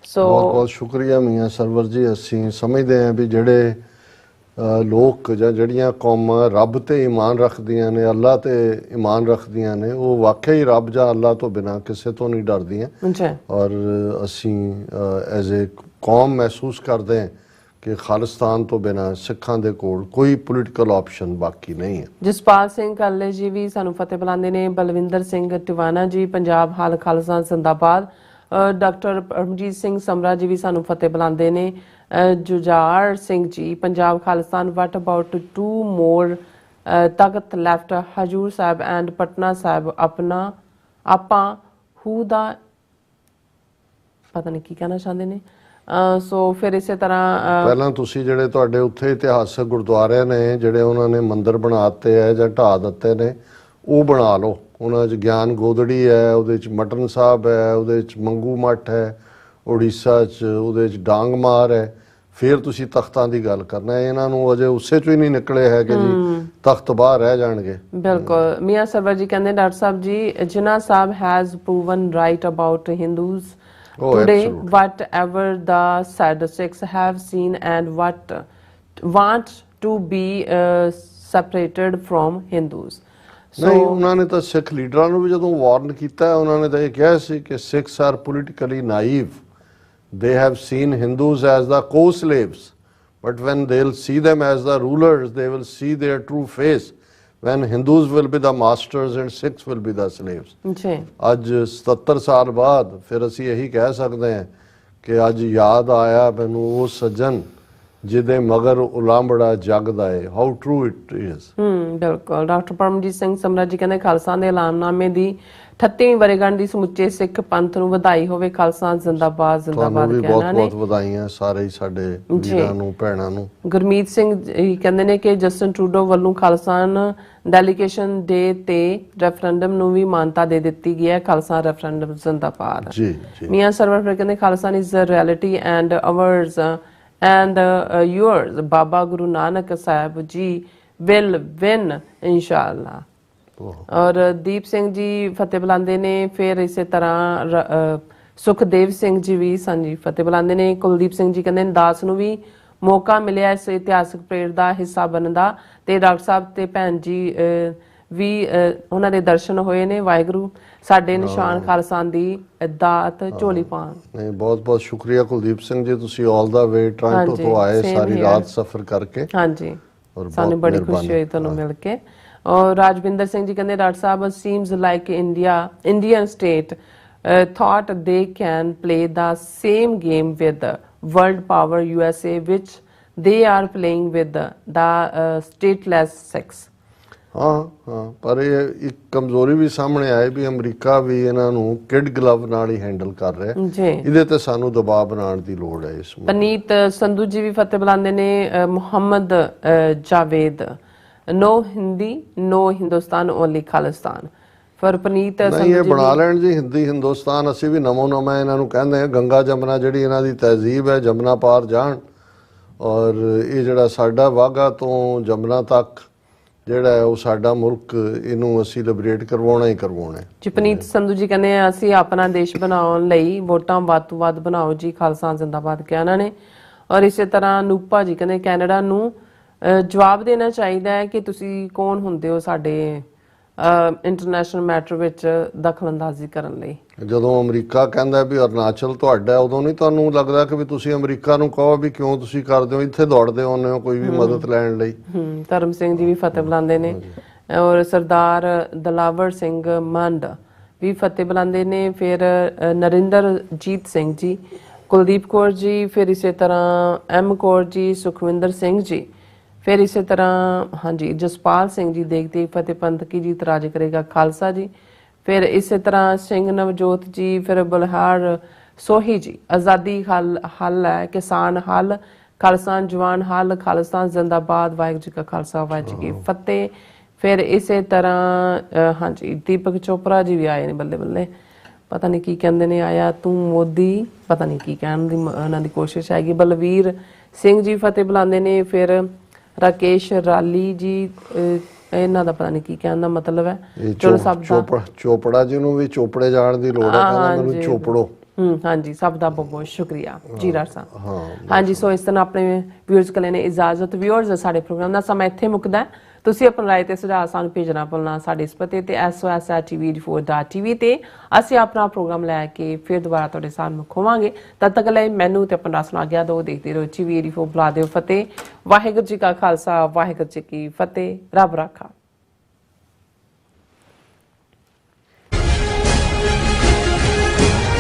So बहुत बहुत शुक्रिया मियाँ server जी। ਅਸੀਂ ਸਮਝਦੇ ਹਾਂ ਵੀ ਜਿਹੜੇ ਲੋਕ ਜਾਂ ਜਿਹੜੀਆਂ ਕੌਮਾਂ ਰੱਬ ਤੇ ਈਮਾਨ ਰੱਖਦੀਆਂ ਨੇ, ਅੱਲਾ ਤੇ ਈਮਾਨ ਰੱਖਦੀਆਂ ਨੇ, ਉਹ ਵਾਕਿਆ ਹੀ ਰੱਬ ਜਾਂ ਅੱਲਾ ਤੋਂ ਬਿਨਾਂ ਕਿਸੇ ਤੋਂ ਨਹੀਂ ਡਰਦੀਆਂ। ਔਰ ਅਸੀਂ ਐਜ਼ ਏ ਕੌਮ ਮਹਿਸੂਸ ਕਰਦੇ ਹਾਂ कि खालिस्तान तो बिना सिखां दे कोल कोई पोलिटिकल ऑप्शन बाकी नहीं है। जसपाल सिंह काले जी भी सानू फतेह बुलाते ने। बलविंदर सिंह टिवाना जी, पंजाब हाल खालसा जिंदाबाद। डॉक्टर परमजीत सिंह समरा जी भी सानू फतेह बुलाते ने। Jujhar Singh ji, Punjab Khalistan, what about 2 more takht left Hazur Sahib and Patna साहब अपना आपा हू दा पता नहीं की कहना चाहते ने। ਸੋ ਫਿਰ ਇਸੇ ਤਰ੍ਹਾਂ ਪਹਿਲਾਂ ਤੁਸੀਂ ਜਿਹੜੇ ਤੁਹਾਡੇ ਉੱਥੇ ਇਤਿਹਾਸਕ ਗੁਰਦੁਆਰੇ ਨੇ ਜਿਹੜੇ ਉਹਨਾਂ ਨੇ ਮੰਦਿਰ ਬਣਾਤੇ ਹੈ ਜਾਂ ਢਾਹ ਦਿੱਤੇ ਨੇ, ਉਹ ਬਣਾ ਲਓ। ਉਹਨਾਂ 'ਚ ਗਿਆਨ ਗੋਦੜੀ ਹੈ, ਉਹਦੇ 'ਚ ਮਟਨ ਸਾਹਿਬ ਹੈ, ਉਹਦੇ 'ਚ ਮੰਗੂ ਮੱਠ ਹੈ, ਉੜੀਸਾ 'ਚ ਉਹਦੇ 'ਚ ਡਾਂਗਮਾਰ ਹੈ। ਫਿਰ ਤੁਸੀਂ ਤਖਤਾਂ ਦੀ ਗੱਲ ਕਰਨਾ ਹੈ। ਇਹਨਾਂ ਨੂੰ ਅਜੇ ਉਸੇ 'ਚੋਂ ਹੀ ਨਹੀਂ ਨਿਕਲੇ ਹੈਗੇ ਜੀ ਤਖਤ ਬਾਹਰ ਰਹਿ ਜਾਣਗੇ। ਬਿਲਕੁਲ। ਮੀਆਂ ਸਰਵਰ ਜੀ ਕਹਿੰਦੇ ਡਾਕਟਰ ਸਾਹਿਬ ਜੀ, ਜਿਨ੍ਹਾਂ ਸਾਹਿਬ has proven right about Hindus today, whatever the Sikhs have seen and want to be separated from Hindus. ਨਹੀਂ, ਉਹਨਾਂ ਨੇ ਤਾਂ ਸਿੱਖ ਲੀਡਰਾਂ ਨੂੰ ਵੀ ਜਦੋਂ ਵਾਰਨ ਕੀਤਾ, ਉਹਨਾਂ ਨੇ ਤਾਂ ਇਹ ਕਿਹਾ ਸੀ ਕਿ Sikhs are politically naive. they have seen Hindus as the co-slaves, but when they'll see them as the rulers, they will see their true face, when Hindus will be the masters and Sikhs will be the slaves. ਜੀ ਅੱਜ 77 ਸਾਲ ਬਾਅਦ ਫਿਰ ਅਸੀਂ ਇਹੀ ਕਹਿ ਸਕਦੇ ਹਾਂ ਕਿ ਅੱਜ ਯਾਦ ਆਇਆ ਮੈਨੂੰ ਉਹ ਸੱਜਣ ਜਿਹਦੇ ਮਗਰ ਉਲਾਂਬੜਾ ਜਗਦਾ ਏ। How true it is. ਬਿਲਕੁਲ। ਡਾਕਟਰ ਪਰਮਜੀਤ ਸਿੰਘ ਸਮਰਾ ਜੀ ਕਹਿੰਦੇ ਖਾਲਸਾ ਦੇ ਐਲਾਨਨਾਮੇ ਦੀ 38ਵੀਂ ਵਰ੍ਹੇਗੰਢ ਦੀ ਸਮੁੱਚੇ ਸਿੱਖ ਪੰਥ ਨੂੰ ਵਧਾਈ ਹੋਵੇ। ਖਾਲਸਾ ਜ਼ਿੰਦਾਬਾਦ ਤੁਹਾਨੂੰ ਜ਼ਿੰਦਾਬਾਦ ਵੀ ਕਹਿਣਾ ਬਹੁਤ ਨੇ। ਬਹੁਤ ਵਧਾਈਆਂ ਸਾਰੇ ਹੀ ਸਾਡੇ ਵੀਰਾਂ ਨੂੰ ਭੈਣਾਂ ਨੂੰ। ਗੁਰਮੀਤ ਸਿੰਘ ਜੀ ਕਹਿੰਦੇ ਨੇ ਕਿ ਜਸਟਨ ਟਰੂਡੋ ਵੱਲੋਂ ਖਾਲਸਾਨ ਡੈਲੀਗੇਸ਼ਨ ਡੇ ਤੇ ਰੈਫਰੈਂਡਮ ਨੂੰ ਵੀ ਮਾਨਤਾ ਦੇ ਦਿੱਤੀ ਗਈ ਹੈ। ਖਾਲਸਾ ਰੈਫਰੈਂਡਮ ਜ਼ਿੰਦਾਬਾਦ। ਜੀ ਜੀ। ਮੀਆਂ ਸਰਵਰ ਫਿਰ ਕਹਿੰਦੇ Khalsa is a reality and ours and yours Baba Guru Nanak Sahib ji will win ਇਨਸ਼ਾਅੱਲਾ। ਔਰ ਦੀਪ ਸਿੰਘ ਜੀ ਫਤਿਹ ਬੁਲਾਉਂਦੇ ਨੇ। ਫਿਰ ਇਸੇ ਤਰ੍ਹਾਂ ਸੁਖਦੇਵ ਸਿੰਘ ਜੀ ਵੀ ਸਾਂਝੀ ਫਤਿਹ ਬੁਲਾਉਂਦੇ ਨੇ। ਕੁਲਦੀਪ ਸਿੰਘ ਜੀ ਕਹਿੰਦੇ ਦਾਸ ਨੂੰ ਵੀ ਮੌਕਾ ਮਿਲਿਆ ਇਸ ਇਤਿਹਾਸਕ ਪਰੇਡ ਦਾ ਹਿੱਸਾ ਬਣਨ ਦਾ ਤੇ ਡਾਕਟਰ ਸਾਹਿਬ ਤੇ ਭੈਣ ਜੀ ਵੀ ਉਹਨਾਂ ਦੇ ਦਰਸ਼ਨ ਹੋਏ ਨੇ। ਵਾਹਿਗੁਰੂ ਸਾਡੇ ਨਿਸ਼ਾਨ ਖਾਲਸਾ ਦੀ ਦਾਤ ਝੋਲੀ ਪਾਣ। ਨਹੀਂ, ਬਹੁਤ ਬਹੁਤ ਸ਼ੁਕਰੀਆ ਕੁਲਦੀਪ ਸਿੰਘ ਜੀ, ਤੁਸੀਂ ਆਲ ਦਾ ਵੇ ਟੋਰਾਂਟੋ ਤੋਂ ਆਏ ਸਾਰੀ ਰਾਤ ਸਫ਼ਰ ਕਰਕੇ। ਹਾਂਜੀ, ਸਾਨੂੰ ਬੜੀ ਖੁਸ਼ੀ ਹੋਈ ਤੁਹਾਨੂੰ ਮਿਲ ਕੇ। ਔਰ ਰਾਜਵਿੰਦਰ ਸਿੰਘ ਜੀ ਕਹਿੰਦੇ doctor Sahib seems like Indian state thought they can play the same game with the world power USA which they are playing with the stateless six। ਹਾਂ ਪਰ ਇਹ ਇੱਕ ਕਮਜ਼ੋਰੀ ਵੀ ਸਾਹਮਣੇ ਆਏ ਵੀ ਅਮਰੀਕਾ ਵੀ ਇਹਨਾਂ ਨੂੰ ਕਿਡ ਗਲਵ ਨਾਲ ਹੀ ਹੈਂਡਲ ਕਰ ਰਿਹਾ ਜੀ। ਇਹਦੇ ਤੇ ਸਾਨੂੰ ਦਬਾਅ ਬਣਾਉਣ ਦੀ ਲੋੜ ਹੈ ਇਸ ਨੂੰ। ਪਨੀਤ ਸੰਧੂ ਜੀ ਵੀ ਫਤਿਹ ਬੁਲਾਉਂਦੇ ਨੇ। ਮੁਹੰਮਦ ਜਾਵੇਦ ਨੋ ਹਿੰਦੀ ਨੋ ਹਿੰਦੁਸਤਾਨ ਓਨਲੀ ਖਾਲਿਸਤਾਨ। ਪਰ ਪਨੀਤ ਨਹੀਂ, ਇਹ ਬਣਾ ਲੈਣ ਜੀ ਹਿੰਦੀ ਹਿੰਦੁਸਤਾਨ। ਅਸੀਂ ਵੀ ਨਮੋ ਨਮਾ ਇਹਨਾਂ ਨੂੰ ਕਹਿੰਦੇ ਹਾਂ। ਗੰਗਾ ਜਮਨਾ ਜਿਹੜੀ ਇਹਨਾਂ ਦੀ ਤਹਿਜ਼ੀਬ ਹੈ, ਜਮਨਾ ਪਾਰ ਜਾਣ। ਔਰ ਇਹ ਜਿਹੜਾ ਸਾਡਾ ਵਾਘਾ ਤੋਂ ਜਮਨਾ ਤੱਕ ਜਿਹੜਾ ਹੈ ਉਹ ਸਾਡਾ ਮੁਲਕ, ਇਹਨੂੰ ਅਸੀਂ ਲਿਬਰੇਟ ਕਰਵਾਉਣਾ ਹੀ ਕਰਵਾਉਣਾ। ਜੀ ਪਨੀਤ ਸੰਧੂ ਜੀ ਕਹਿੰਦੇ ਅਸੀਂ ਆਪਣਾ ਦੇਸ਼ ਬਣਾਉਣ ਲਈ ਵੋਟਾਂ ਵੱਧ ਤੋਂ ਵੱਧ ਬਣਾਓ ਜੀ। ਖਾਲਸਾ ਜ਼ਿੰਦਾਬਾਦ ਕਿਹਾ ਇਹਨਾਂ ਨੇ। ਔਰ ਇਸੇ ਤਰ੍ਹਾਂ ਨੂਪਾ ਜੀ ਕਹਿੰਦੇ ਕੈਨੇਡਾ ਨੂੰ ਜਵਾਬ ਦੇਣਾ ਚਾਹੀਦਾ ਹੈ ਕਿ ਤੁਸੀਂ ਕੌਣ ਹੁੰਦੇ ਹੋ ਸਾਡੇ ਇੰਟਰਨੈਸ਼ਨਲ ਮੈਟਰ ਵਿੱਚ ਦਖਲਅੰਦਾਜ਼ੀ ਕਰਨ ਲਈ। ਜਦੋਂ ਅਮਰੀਕਾ ਕਹਿੰਦਾ ਵੀ ਅਰੁਣਾਚਲ ਤੁਹਾਡਾ, ਉਦੋਂ ਨਹੀਂ ਤੁਹਾਨੂੰ ਲੱਗਦਾ ਕਿ ਵੀ ਤੁਸੀਂ ਅਮਰੀਕਾ ਨੂੰ ਕਹੋ ਵੀ ਕਿਉਂ ਤੁਸੀਂ ਕਰਦੇ ਹੋ, ਇੱਥੇ ਦੌੜਦੇ ਹੁੰਦੇ ਹੋ ਕੋਈ ਵੀ ਮਦਦ ਲੈਣ ਲਈ। ਧਰਮ ਸਿੰਘ ਜੀ ਵੀ ਫਤਿਹ ਬੁਲਾਉਂਦੇ ਨੇ। ਔਰ ਸਰਦਾਰ ਦਲਾਵਰ ਸਿੰਘ ਮੰਡ ਵੀ ਫਤਿਹ ਬੁਲਾਉਂਦੇ ਨੇ। ਫਿਰ ਨਰਿੰਦਰਜੀਤ ਸਿੰਘ ਜੀ, ਕੁਲਦੀਪ ਕੌਰ ਜੀ, ਫਿਰ ਇਸੇ ਤਰ੍ਹਾਂ ਐਮ ਕੌਰ ਜੀ, ਸੁਖਵਿੰਦਰ ਸਿੰਘ ਜੀ, ਫਿਰ ਇਸੇ ਤਰ੍ਹਾਂ ਹਾਂਜੀ ਜਸਪਾਲ ਸਿੰਘ ਜੀ ਦੇਖਦੇ ਫਤਿਹ ਪੰਥ ਕੀ ਜੀਤ ਰਾਜ ਕਰੇਗਾ ਖਾਲਸਾ ਜੀ। ਫਿਰ ਇਸੇ ਤਰ੍ਹਾਂ ਸਿੰਘ ਨਵਜੋਤ ਜੀ, ਫਿਰ ਬਲਹਾਰ ਸੋਹੀ ਜੀ ਆਜ਼ਾਦੀ ਹੱਲ ਹੈ, ਕਿਸਾਨ ਹੱਲ, ਖਾਲਸਾ ਜਵਾਨ ਹੱਲ, ਖਾਲਿਸਤਾਨ ਜ਼ਿੰਦਾਬਾਦ, ਵਾਹਿਗੁਰੂ ਜੀ ਕਾ ਖਾਲਸਾ ਵਾਹਿਗੁਰੂ ਜੀ ਕੀ ਫਤਿਹ। ਫਿਰ ਇਸੇ ਤਰ੍ਹਾਂ ਹਾਂਜੀ ਦੀਪਕ ਚੋਪੜਾ ਜੀ ਵੀ ਆਏ ਨੇ। ਬੱਲੇ ਬੱਲੇ, ਪਤਾ ਨਹੀਂ ਕੀ ਕਹਿੰਦੇ ਨੇ, ਆਇਆ ਤੂੰ ਮੋਦੀ, ਪਤਾ ਨਹੀਂ ਕੀ ਕਹਿਣ ਦੀ ਉਹਨਾਂ ਦੀ ਕੋਸ਼ਿਸ਼ ਹੈਗੀ। ਬਲਵੀਰ ਸਿੰਘ ਜੀ ਫਤਿਹ ਬੁਲਾਉਂਦੇ ਨੇ। ਫਿਰ ਰਾਕੇਸ਼ ਰਾਲੀ ਜੀ, ਇਹਨਾਂ ਦਾ ਪਤਾ ਨਹੀਂ ਕੀ ਕਹਿਣ ਦਾ ਮਤਲਬ ਹੈ। ਚਲੋ ਸਭ ਦਾ ਚੋਪੜਾ ਜੀ ਨੂੰ ਵੀ ਚੋਪੜੇ ਜਾਣ ਦੀ ਲੋੜ ਹੈ, ਕਹਿੰਦਾ ਮੈਨੂੰ ਚੋਪੜੋ। ਹਾਂਜੀ, ਸਭ ਦਾ ਬਹੁਤ ਬਹੁਤ ਸ਼ੁਕਰੀਆ ਜੀ ਰਾਜ ਸਾਹਿਬ। ਹਾਂਜੀ, ਸੋ ਇਸ ਤਰ੍ਹਾਂ ਆਪਣੇ ਵਿਊਅਰਸ ਕੋਲ ਨੇ ਇਜਾਜ਼ਤ। ਵਿਊਅਰਸ, ਸਾਡੇ ਪ੍ਰੋਗਰਾਮ ਦਾ ਸਮਾਂ ਇੱਥੇ ਮੁੱਕਦਾ। ਤੁਸੀਂ ਆਪਣੀ ਰਾਏ ਤੇ ਸੁਝਾਅ ਸਾਨੂੰ ਭੇਜਣਾ ਭੁੱਲਣਾ ਸਾਡੇ ਇਸ ਪਤੇ ਤੇ sos@tv84.tv ਤੇ। ਅਸੀਂ ਆਪਣਾ ਪ੍ਰੋਗਰਾਮ ਲੈ ਕੇ ਫਿਰ ਦੁਬਾਰਾ ਤੁਹਾਡੇ ਸਾਹਮਣੇ ਹੋਵਾਂਗੇ। ਤਦ ਤੱਕ ਲਈ ਮੈਨੂੰ ਤੇ ਆਪਣਾ ਸੁਣਾ ਗਿਆ ਦੋ ਦੇਖਦੇ ਰਹੋ TV84। ਬੁਲਾ ਦਿਓ ਫਤਿਹ। ਵਾਹਿਗੁਰੂ ਜੀ ਕਾ ਖਾਲਸਾ, ਵਾਹਿਗੁਰੂ ਜੀ ਕੀ ਫਤਿਹ। ਰੱਬ ਰਾਖਾ।